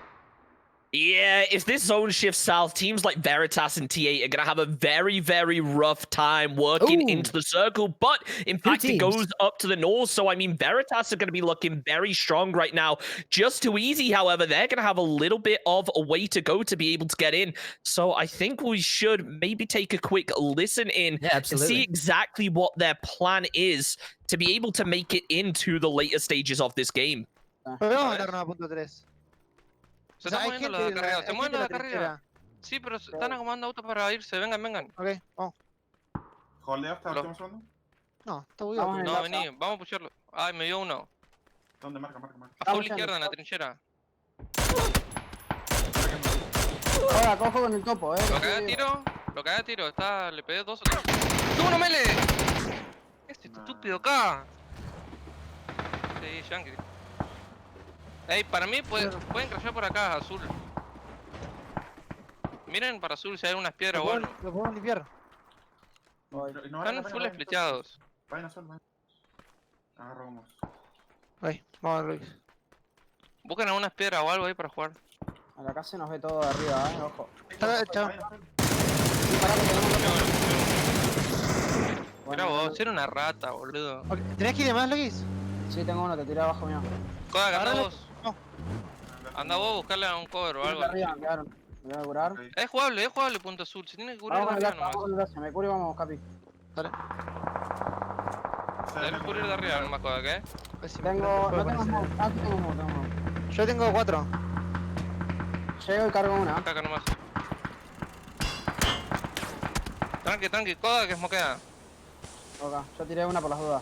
[SPEAKER 2] Yeah, if this zone shifts south, teams like Veritas and T8 are going to have a very, very rough time working into the circle. But, in fact, it goes up to the north. So, I mean, Veritas are going to be looking very strong right now. Just Too Easy, however, they're going to have a little bit of a way to go to be able to get in. So, I think we should maybe take a quick listen in and see exactly what their plan is to be able to make it into the later stages of this game.
[SPEAKER 14] Se está moviendo la carrera, se mueve la carrera. Sí, pero están acomodando autos para irse, vengan.
[SPEAKER 19] Ok, vamos.
[SPEAKER 8] ¿Holdeaste al último segundo?
[SPEAKER 19] No, está bugueado.
[SPEAKER 14] No, vení, vamos a pusharlo. Ay, me dio uno.
[SPEAKER 8] ¿Dónde? Marca.
[SPEAKER 14] A full izquierda en la trinchera.
[SPEAKER 19] Ahora, cojo con el topo,
[SPEAKER 14] Lo cagué a tiro, está, le pegué 2 o 3. ¡Tú no me le! ¿Qué es este estúpido acá? Sí, Yankee. Ey, para mí pueden crashear por acá, azul. Miren para azul si hay unas piedras o algo.
[SPEAKER 19] Lo podemos limpiar.
[SPEAKER 14] Están full flechados.
[SPEAKER 8] Vayan azul, vayan. Agarramos.
[SPEAKER 19] Ahí, vamos a Luis.
[SPEAKER 14] Buscan algunas piedras o algo ahí para jugar.
[SPEAKER 19] A la casa se nos ve todo de arriba, ojo.
[SPEAKER 14] Mira vos, era una rata, boludo.
[SPEAKER 19] Okay. ¿Tenés que ir de más, Luis? Sí, tengo uno, te tiré abajo mío.
[SPEAKER 14] Kodak, anda vos. No. Anda vos a buscarle a un cover o algo.
[SPEAKER 19] Arriba, me quedaron. Me voy a curar.
[SPEAKER 14] Es jugable, punto azul. Se tiene que curar de arriba nomás.
[SPEAKER 19] Me curo y vamos, Capi. Dale.
[SPEAKER 14] Se debe cubrir de arriba nomás, Kodak,
[SPEAKER 19] no tengo smoke. Ah, sí tengo smoke, Yo tengo 4. Llego y cargo una.
[SPEAKER 14] Acá nomás. Tranqui, Kodak que smokea.
[SPEAKER 19] Ok, yo tiré una por las dudas.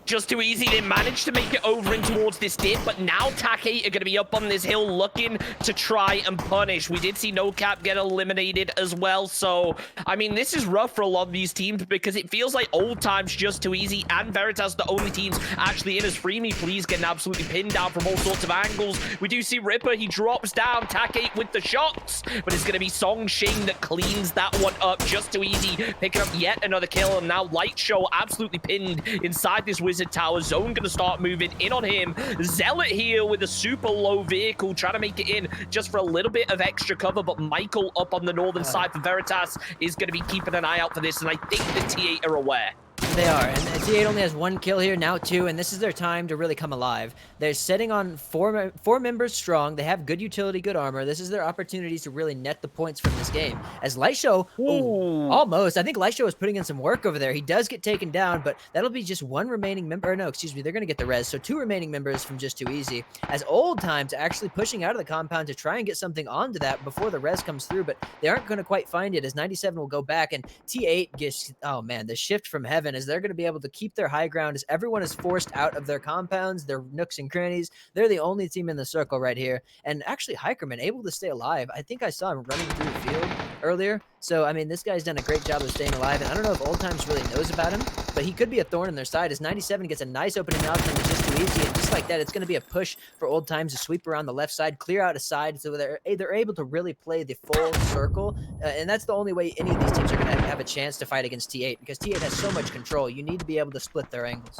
[SPEAKER 2] Just too easy. They managed to make it over in towards this dip, but now TAC8 are going to be up on this hill looking to try and punish. We did see NoCap get eliminated as well, so, I mean, this is rough for a lot of these teams because it feels like old times just too easy, and Veritas the only teams actually in as Freemy Please getting absolutely pinned down from all sorts of angles. We do see Ripper, he drops down, TAC8 with the shots, but it's going to be Song Shing that cleans that one up just too easy, picking up yet another kill, and now Light Show absolutely pinned inside this Wizard Tower. Zone gonna start moving in on him. Zealot here with a super low vehicle trying to make it in just for a little bit of extra cover, but Michael up on the northern side for Veritas is gonna be keeping an eye out for this, and I think the T8 are aware.
[SPEAKER 3] They are, and T8 only has 1 kill here, now 2, and this is their time to really come alive. They're sitting on four members strong. They have good utility, good armor. This is their opportunity to really net the points from this game. As Lightshow, almost. I think Lightshow is putting in some work over there. He does get taken down, but that'll be just 1 remaining member. Or no, excuse me, they're going to get the res. So 2 remaining members from just too easy. As Old Times actually pushing out of the compound to try and get something onto that before the res comes through, but they aren't going to quite find it as 97 will go back, and T8 gets, oh man, the shift from heaven as they're going to be able to keep their high ground as everyone is forced out of their compounds, their nooks and crannies. They're the only team in the circle right here. And actually, Hikerman able to stay alive. I think I saw him running through the field earlier. So, I mean, this guy's done a great job of staying alive. And I don't know if Old Times really knows about him, but he could be a thorn in their side as 97 gets a nice opening out and it's just too easy. And just like that, it's going to be a push for Old Times to sweep around the left side, clear out a side, so they're able to really play the full circle. And that's the only way any of these teams are going to have a chance to fight against T8, because T8 has so much control. You need to be able to split their angles.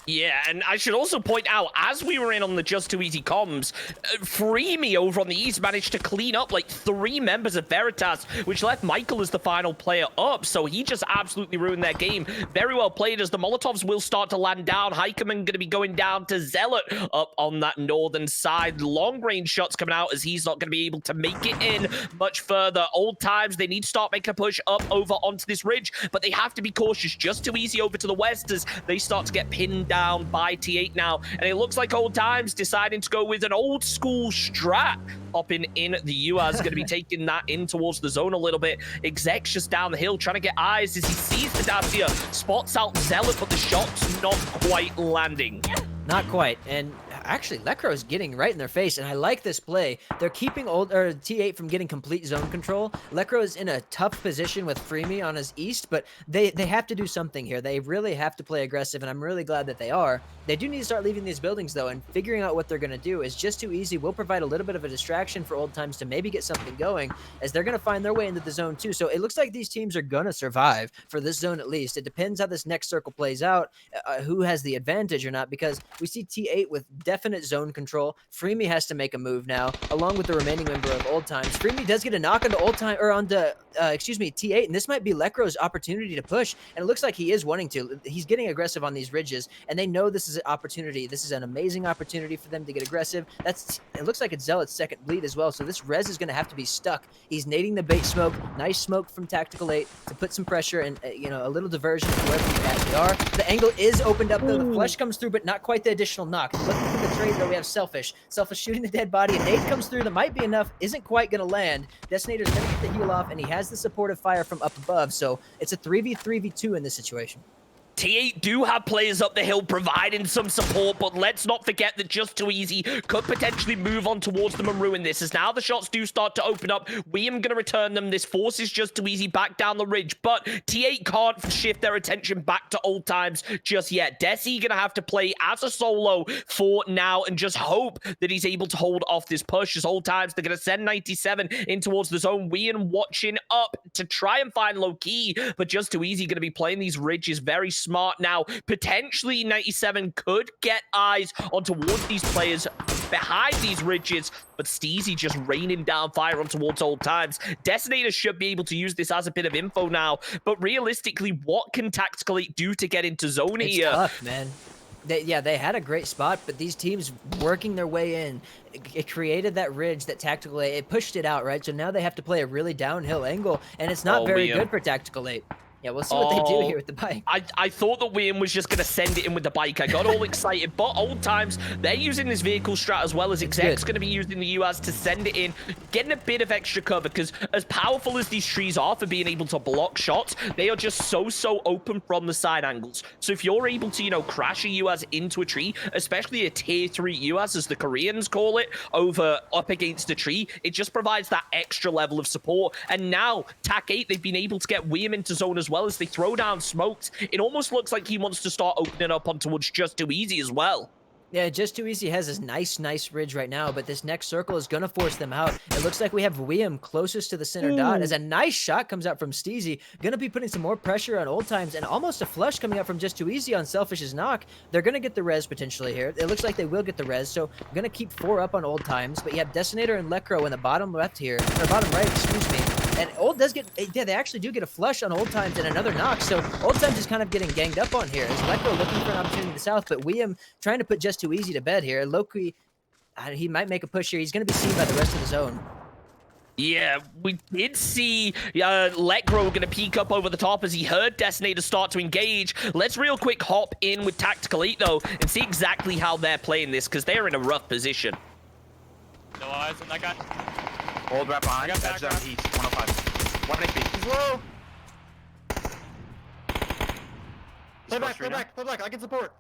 [SPEAKER 2] Yeah, and I should also point out, as we were in on the Just Too Easy comms, Freemy over on the east managed to clean up like 3 members of Veritas, which left Michael as the final player up, so he just absolutely ruined their game. Very well played as the Molotovs will start to land down. Hikerman going to be going down to Zealot up on that northern side. Long-range shots coming out as he's not going to be able to make it in much further. Old Times, they need to start making a push up over onto this ridge, but they have to be cautious. Just Too Easy over to the west as they start to get pinned down by T8 now, and it looks like Old Times deciding to go with an old school strat. Hopping in the UAS, going to be taking that in towards the zone a little bit. Exec's just down the hill trying to get eyes as he sees the Dacia, spots out Zealot, but the shot's not quite landing.
[SPEAKER 3] Not quite, and actually Lecro's getting right in their face, and I like this play. They're keeping T8 from getting complete zone control. Lecro is in a tough position with Freemy on his east, but they have to do something here. They really have to play aggressive, and I'm really glad that they are. They do need to start leaving these buildings, though, and figuring out what they're going to do is Just Too Easy will provide a little bit of a distraction for Old Times to maybe get something going, as they're going to find their way into the zone, too. So it looks like these teams are going to survive, for this zone at least. It depends how this next circle plays out, who has the advantage or not, because we see T8 with definite zone control. Freemy has to make a move now, along with the remaining member of Old Times. Freemy does get a knock onto T8, and this might be Lecro's opportunity to push, and it looks like he is wanting to. He's getting aggressive on these ridges, and they know this is an opportunity. This is an amazing opportunity for them to get aggressive. It looks like it's Zealot's second bleed as well, so this res is going to have to be stuck. He's nading the bait smoke. Nice smoke from Tactical 8 to put some pressure and, a little diversion of wherever you actually are. The angle is opened up, though. The flush comes through, but not quite the additional knock. Looking for in the trade, though, we have Selfish. Selfish shooting the dead body. A nade comes through that might be enough. Isn't quite going to land. Detonator's going to get the heal off, and he has the supportive fire from up above. So it's a 3v3v2 in this situation.
[SPEAKER 2] T8 do have players up the hill providing some support, but let's not forget that Just Too Easy could potentially move on towards them and ruin this. As now the shots do start to open up, William going to return them. This forces Just Too Easy back down the ridge, but T8 can't shift their attention back to old times just yet. Desi going to have to play as a solo for now and just hope that he's able to hold off this push. As old times, they're going to send 97 in towards the zone. William watching up to try and find low key, but Just Too Easy going to be playing these ridges very smart now. Potentially 97 could get eyes on towards these players behind these ridges, but Steezy just raining down fire on towards old times. Detonator should be able to use this as a bit of info now, but realistically, what can Tactical 8 do to get into zone here?
[SPEAKER 3] It's tough, man. They had a great spot, but these teams working their way in, it created that ridge that Tactical 8, it pushed it out, right? So now they have to play a really downhill angle, and it's not very good for Tactical 8. Yeah, we'll see what they do here with the bike.
[SPEAKER 2] I thought that William was just going to send it in with the bike. I got all excited, but old times, they're using this vehicle strat as well as Exec's going to be using the UAS to send it in, getting a bit of extra cover, because as powerful as these trees are for being able to block shots, they are just so open from the side angles. So if you're able to, you know, crash a UAS into a tree, especially a tier 3 UAS, as the Koreans call it, up against a tree, it just provides that extra level of support. And now, TAC 8, they've been able to get William into zone as well as they throw down smokes. It almost looks like he wants to start opening up on towards Just Too Easy as well.
[SPEAKER 3] Yeah, Just Too Easy has this nice ridge right now, but this next circle is going to force them out. It looks like we have William closest to the center dot as a nice shot comes out from Steezy. Going to be putting some more pressure on old times and almost a flush coming out from Just Too Easy on Selfish's knock. They're going to get the res potentially here. It looks like they will get the res, so going to keep 4 up on old times, but you have Detonator and Lecro in the bottom left here, or bottom right, excuse me. And Old does get, yeah, they actually do get a flush on Old Times and another knock. So Old Times is kind of getting ganged up on here. As Lecro looking for an opportunity to the south, but William trying to put Just Too Easy to bed here. Loki, he might make a push here. He's going to be seen by the rest of the zone.
[SPEAKER 2] Yeah, we did see Lecro going to peek up over the top as he heard Detonator start to engage. Let's real quick hop in with Tactical 8, though, and see exactly how they're playing this, because they're in a rough position.
[SPEAKER 10] No eyes on that guy.
[SPEAKER 16] Hold right behind. Edge down east. 105. 1 HP.
[SPEAKER 12] He's low. Play back. I can support.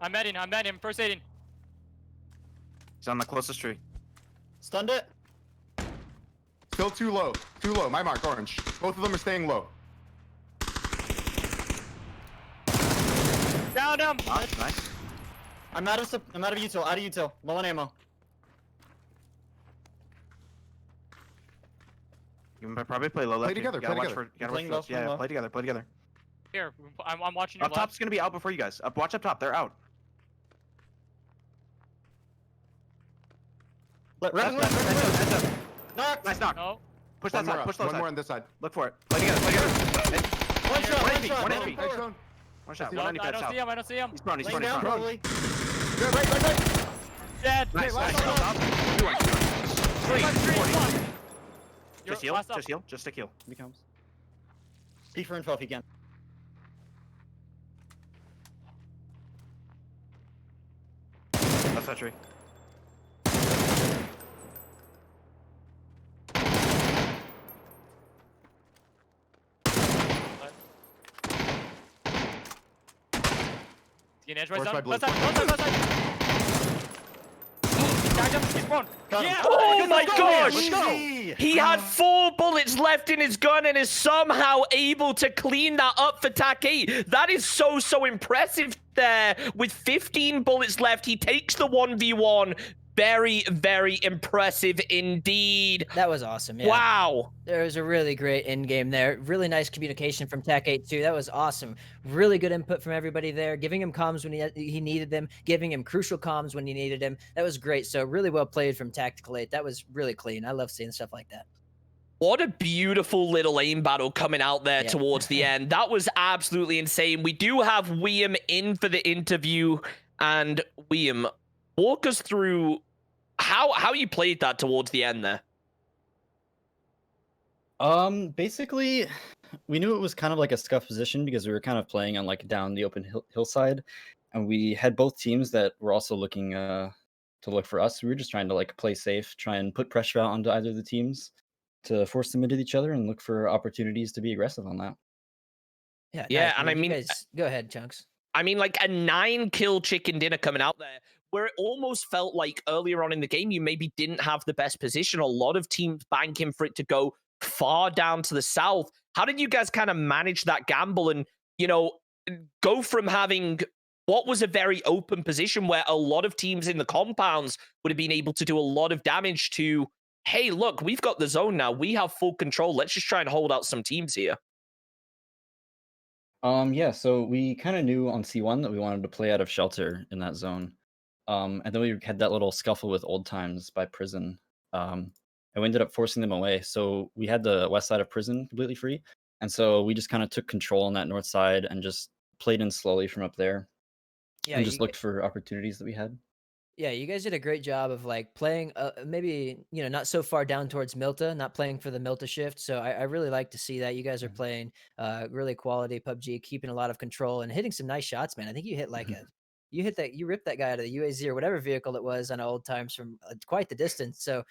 [SPEAKER 10] I'm medding, first aiding.
[SPEAKER 16] He's on the closest tree.
[SPEAKER 12] Stunned it.
[SPEAKER 8] Still too low. My mark, orange. Both of them are staying low.
[SPEAKER 10] Down him.
[SPEAKER 16] Nice.
[SPEAKER 12] I'm out of util. Low on ammo.
[SPEAKER 16] You can probably play low left.
[SPEAKER 8] Play together.
[SPEAKER 16] Play together.
[SPEAKER 10] Here, I'm watching you.
[SPEAKER 16] Up top's gonna be out before you guys. Watch up top. They're out.
[SPEAKER 12] Knock.
[SPEAKER 16] Nice knock.
[SPEAKER 10] No.
[SPEAKER 16] Push that side. Push that side.
[SPEAKER 8] One more on this side.
[SPEAKER 16] Look for it. Play together.
[SPEAKER 12] One shot.
[SPEAKER 16] One HP. One shot.
[SPEAKER 10] No, I don't see him.
[SPEAKER 16] He's prone.
[SPEAKER 12] Laying down, probably.
[SPEAKER 8] Right.
[SPEAKER 10] Dead.
[SPEAKER 16] Nice. Just heal. Just stick heal.
[SPEAKER 12] He comes. Speak for info if he can.
[SPEAKER 16] That's that tree.
[SPEAKER 10] Edge right side. Left side. He's prone.
[SPEAKER 2] Yeah. Oh my gosh! He had 4 bullets left in his gun and is somehow able to clean that up for TAC 8. That is so impressive there. With 15 bullets left, he takes the 1v1. Very impressive indeed.
[SPEAKER 3] That was awesome. Yeah.
[SPEAKER 2] Wow.
[SPEAKER 3] There was a really great end game there. Really nice communication from TAC 8 too. That was awesome. Really good input from everybody there. Giving him comms when he needed them. Giving him crucial comms when he needed him. That was great. So really well played from Tactical 8. That was really clean. I love seeing stuff like that.
[SPEAKER 2] What a beautiful little aim battle coming out there towards the end. That was absolutely insane. We do have William in for the interview. And William, walk us through how you played that towards the end there.
[SPEAKER 22] Basically, we knew it was kind of like a scuff position because we were kind of playing on like down the open hillside,
[SPEAKER 15] and we had both teams that were also looking to look for us. We were just trying to like play safe, try and put pressure out onto either of the teams to force them into each other and look for opportunities to be aggressive on that.
[SPEAKER 3] Yeah,
[SPEAKER 2] Yeah,
[SPEAKER 3] nice,
[SPEAKER 2] and
[SPEAKER 3] man.
[SPEAKER 2] I
[SPEAKER 3] You
[SPEAKER 2] mean,
[SPEAKER 3] guys, go ahead, Chunks.
[SPEAKER 2] I mean, like a 9-kill chicken dinner coming out there, where it almost felt like earlier on in the game, you maybe didn't have the best position. A lot of teams banking for it to go far down to the south. How did you guys kind of manage that gamble and, you know, go from having what was a very open position where a lot of teams in the compounds would have been able to do a lot of damage to, hey, look, we've got the zone now. We have full control. Let's just try and hold out some teams here.
[SPEAKER 15] Yeah, so we kind of knew on C1 that we wanted to play out of shelter in that zone. And then we had that little scuffle with Old Times by Prison. And we ended up forcing them away. So we had the west side of Prison completely free. And so we just kind of took control on that north side and just played in slowly from up there.
[SPEAKER 3] Yeah,
[SPEAKER 15] and just looked for opportunities that we had.
[SPEAKER 3] Yeah, you guys did a great job of like playing, maybe, you know, not so far down towards Milta, not playing for the Milta shift. So I really like to see that you guys are playing really quality PUBG, keeping a lot of control and hitting some nice shots, man. I think you hit like you ripped that guy out of the UAZ or whatever vehicle it was on Old Times from quite the distance. So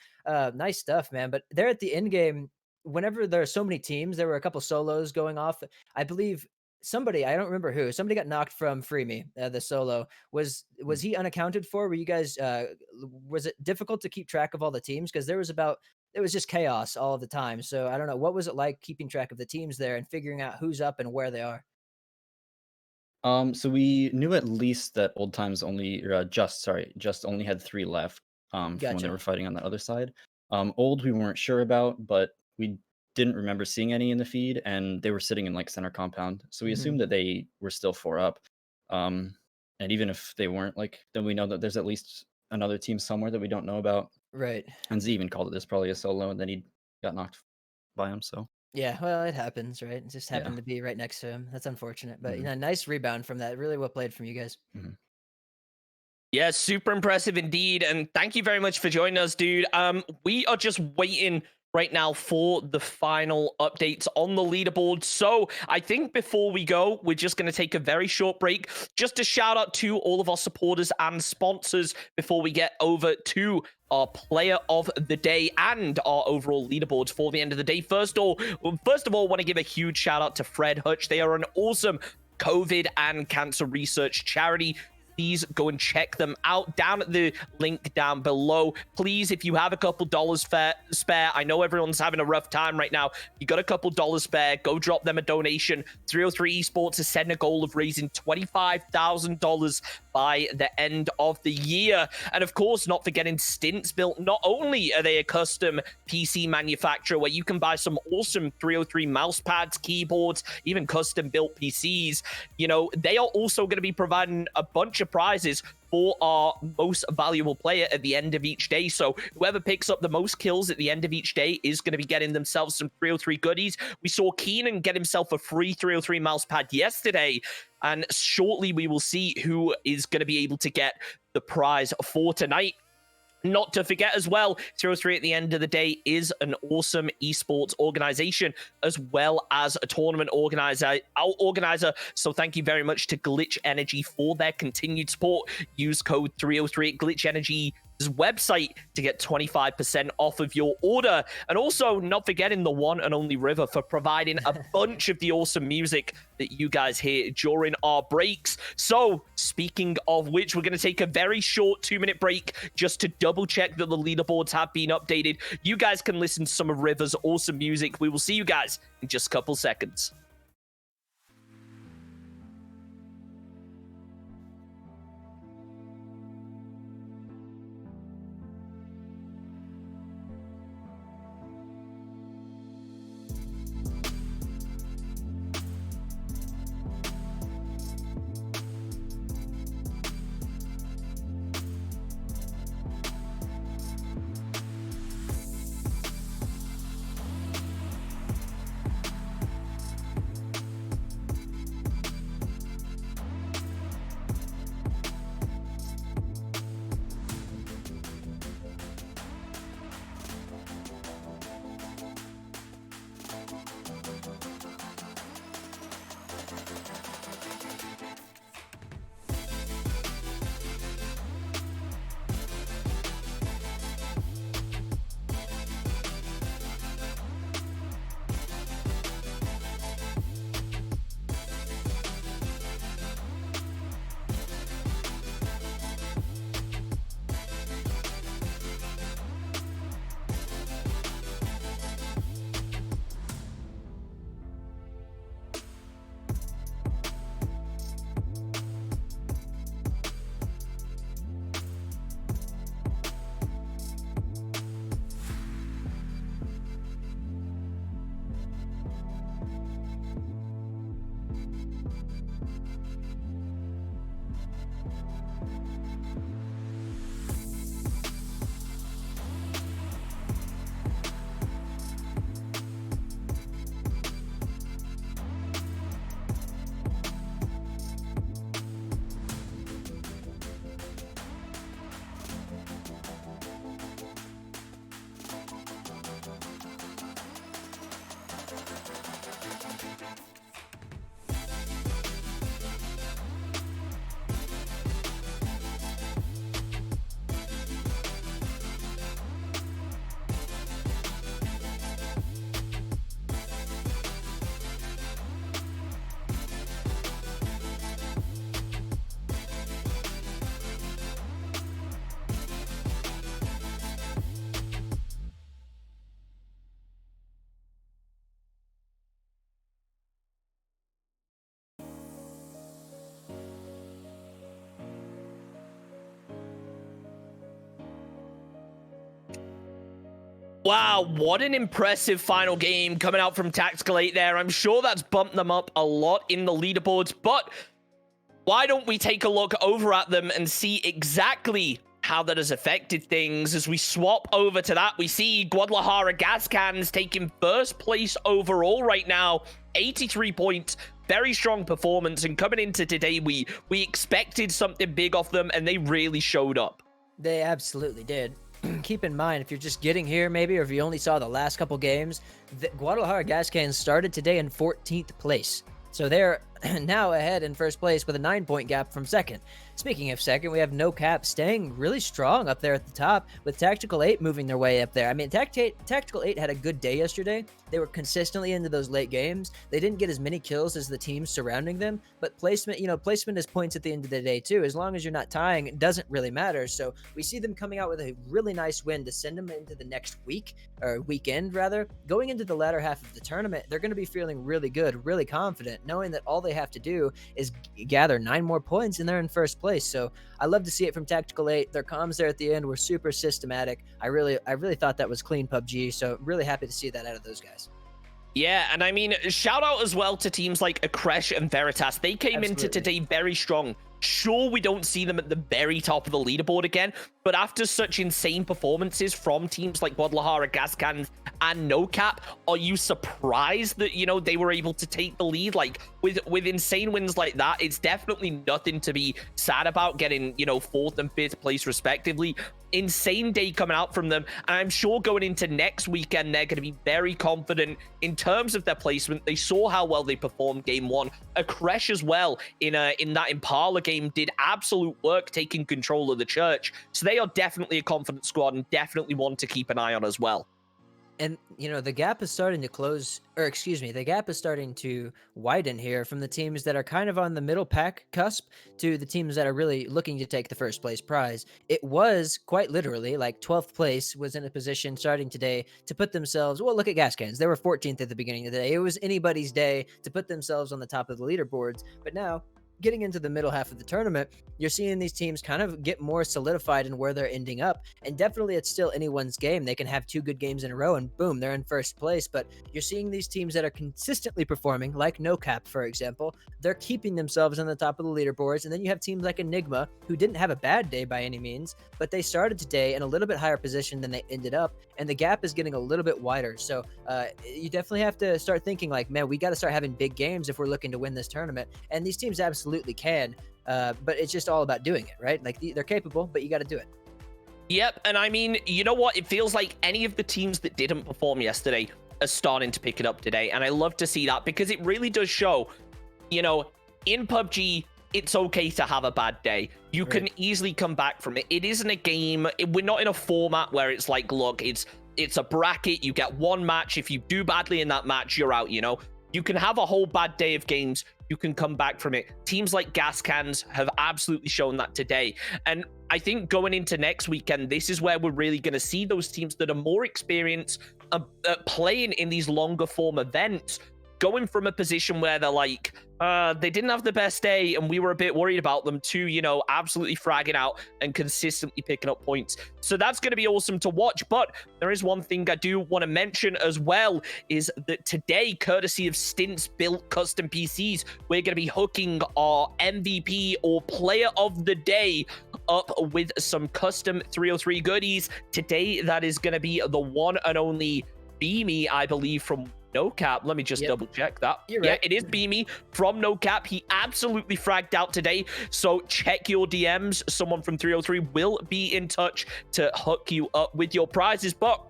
[SPEAKER 3] nice stuff, man. But there at the end game, whenever there are so many teams, there were a couple solos going off. I believe somebody, I don't remember who, somebody got knocked from Free Me, the solo. Was he unaccounted for? Were you guys was it difficult to keep track of all the teams? Because it was just chaos all of the time. So I don't know, what was it like keeping track of the teams there and figuring out who's up and where they are?
[SPEAKER 15] So we knew at least that Old Times only, or just only had 3 left from when they
[SPEAKER 3] Gotcha.
[SPEAKER 15] were fighting on that other side. Old we weren't sure about, but we didn't remember seeing any in the feed, and they were sitting in like center compound. So we assumed that they were still 4 up. And even if they weren't, like, then we know that there's at least another team somewhere that we don't know about.
[SPEAKER 3] Right.
[SPEAKER 15] And Z even called it this probably a solo, and then he got knocked by him. So
[SPEAKER 3] Yeah, well, it happens, right? It just happened
[SPEAKER 15] Yeah.
[SPEAKER 3] to be right next to him. That's unfortunate, but you know, nice rebound from that. Really well played from you guys.
[SPEAKER 2] Yeah, super impressive indeed. And thank you very much for joining us, dude. We are just waiting right now for the final updates on the leaderboard. So I think before we go, we're just going to take a very short break. Just a shout out to all of our supporters and sponsors before we get over to our player of the day and our overall leaderboards for the end of the day. First of all, want to give a huge shout out to Fred Hutch. They are an awesome COVID and cancer research charity. Please go and check them out down at the link down below. Please, if you have a couple dollars spare, I know everyone's having a rough time right now. If you got a couple dollars spare, go drop them a donation. 303 Esports is setting a goal of raising $25,000 by the end of the year. And of course, not forgetting Stints Built. Not only are they a custom PC manufacturer where you can buy some awesome 303 mouse pads, keyboards, even custom built PCs, you know, they are also going to be providing a bunch of prizes for our most valuable player at the end of each day. So whoever picks up the most kills at the end of each day is going to be getting themselves some 303 goodies. We saw Keenan get himself a free 303 mouse pad yesterday, and shortly we will see who is going to be able to get the prize for tonight. Not to forget as well, 303 at the end of the day is an awesome esports organization as well as a tournament organizer. So thank you very much to Glitch Energy for their continued support. Use code 303 at Glitch Energy's website to get 25% off of your order. And also not forgetting the one and only River for providing a bunch of the awesome music that you guys hear during our breaks. So speaking of which, we're going to take a very short 2-minute break just to double check that the leaderboards have been updated. You guys can listen to some of River's awesome music. We will see you guys in just a couple seconds. Wow, what an impressive final game coming out from Tactical 8 there. I'm sure that's bumped them up a lot in the leaderboards, but why don't we take a look over at them and see exactly how that has affected things. As we swap over to that, we see Guadalajara Gas Cans taking first place overall right now, 83 points. Very strong performance, and coming into today, we expected something big off them, and they really showed up.
[SPEAKER 3] They absolutely did. Keep in mind, if you're just getting here maybe, or if you only saw the last couple games, the Guadalajara Gas Cans started today in 14th place. So they're now ahead in first place with a 9-point gap from second. Speaking of second, we have No Cap staying really strong up there at the top, with Tactical 8 moving their way up there. I mean, Tactical 8 had a good day yesterday. They were consistently into those late games. They didn't get as many kills as the teams surrounding them, but placement, placement is points at the end of the day too. As long as you're not tying, it doesn't really matter. So we see them coming out with a really nice win to send them into the next week, or weekend rather. Going into the latter half of the tournament, they're going to be feeling really good, really confident, knowing that all they have to do is gather 9 more points and they're in first place. So I love to see it from Tactical 8. Their comms there at the end were super systematic. I really thought that was clean PUBG. So really happy to see that out of those guys.
[SPEAKER 2] Yeah, and I mean, shout out as well to teams like Akresh and Veritas. They came into today very strong. Sure, we don't see them at the very top of the leaderboard again, but after such insane performances from teams like Guadalajara, Gas Cans, and No Cap, are you surprised that, they were able to take the lead? Like, with insane wins like that, it's definitely nothing to be sad about, getting, 4th and 5th place respectively. Insane day coming out from them, and I'm sure going into next weekend they're going to be very confident in terms of their placement. They saw how well they performed game 1. Akresh as well in that Impala game did absolute work taking control of the church, so they are definitely a confident squad and definitely one to keep an eye on as well.
[SPEAKER 3] And, the gap is starting to close, or excuse me, the gap is starting to widen here from the teams that are kind of on the middle pack cusp to the teams that are really looking to take the first place prize. It was quite literally like 12th place was in a position starting today to put themselves, well, look at Gas Cans. They were 14th at the beginning of the day. It was anybody's day to put themselves on the top of the leaderboards. But now, getting into the middle half of the tournament, you're seeing these teams kind of get more solidified in where they're ending up. And definitely it's still anyone's game. They can have 2 good games in a row and boom, they're in first place. But you're seeing these teams that are consistently performing, like No Cap, for example, they're keeping themselves on the top of the leaderboards. And then you have teams like Enigma, who didn't have a bad day by any means, but they started today in a little bit higher position than they ended up. And the gap is getting a little bit wider. So you definitely have to start thinking like, man, we got to start having big games if we're looking to win this tournament. And these teams absolutely can, but it's just all about doing it, right? Like they're capable, but you got to do it.
[SPEAKER 2] Yep, and I mean, you know what? It feels like any of the teams that didn't perform yesterday are starting to pick it up today, and I love to see that because it really does show, in PUBG, it's okay to have a bad day. You can easily come back from it. It isn't a game. We're not in a format where it's like, look, it's a bracket. You get 1 match. If you do badly in that match, you're out, You can have a whole bad day of games. You can come back from it. Teams like Gas Cans have absolutely shown that today. And I think going into next weekend, this is where we're really going to see those teams that are more experienced playing in these longer form events, going from a position where they're like, they didn't have the best day and we were a bit worried about them, to, absolutely fragging out and consistently picking up points. So that's going to be awesome to watch. But there is one thing I do want to mention as well, is that today, courtesy of Stints Built Custom PCs, we're going to be hooking our MVP or Player of the Day up with some custom 303 goodies. Today, that is going to be the one and only Beamy, I believe, from No Cap. Let me just double check that. Yeah, it is Beamy from No Cap. He absolutely fragged out today. So check your DMs. Someone from 303 will be in touch to hook you up with your prizes. But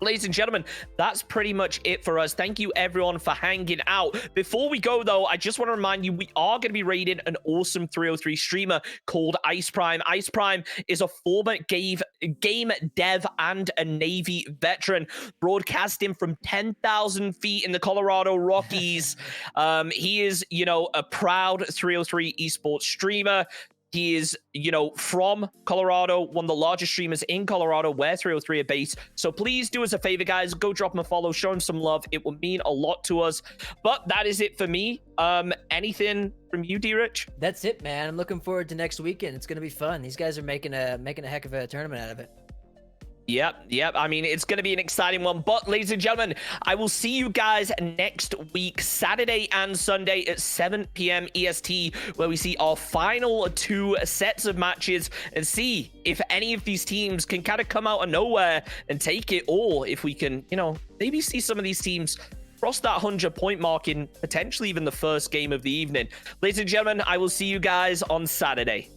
[SPEAKER 2] ladies and gentlemen, that's pretty much it for us. Thank you everyone for hanging out. Before we go though, I just want to remind you, we are going to be raiding an awesome 303 streamer called Ice Prime. Ice Prime is a former game dev and a Navy veteran, broadcasting from 10,000 feet in the Colorado Rockies. He is, a proud 303 esports streamer. He is, from Colorado, one of the largest streamers in Colorado where 303 are based. So please do us a favor, guys. Go drop him a follow. Show him some love. It will mean a lot to us. But that is it for me. Anything from you, D-Rich?
[SPEAKER 3] That's it, man. I'm looking forward to next weekend. It's going to be fun. These guys are making a heck of a tournament out of it.
[SPEAKER 2] Yep. I mean, it's going to be an exciting one. But, ladies and gentlemen, I will see you guys next week, Saturday and Sunday at 7 p.m. EST, where we see our final 2 sets of matches and see if any of these teams can kind of come out of nowhere and take it, or if we can, you know, maybe see some of these teams cross that 100-point mark in potentially even the first game of the evening. Ladies and gentlemen, I will see you guys on Saturday.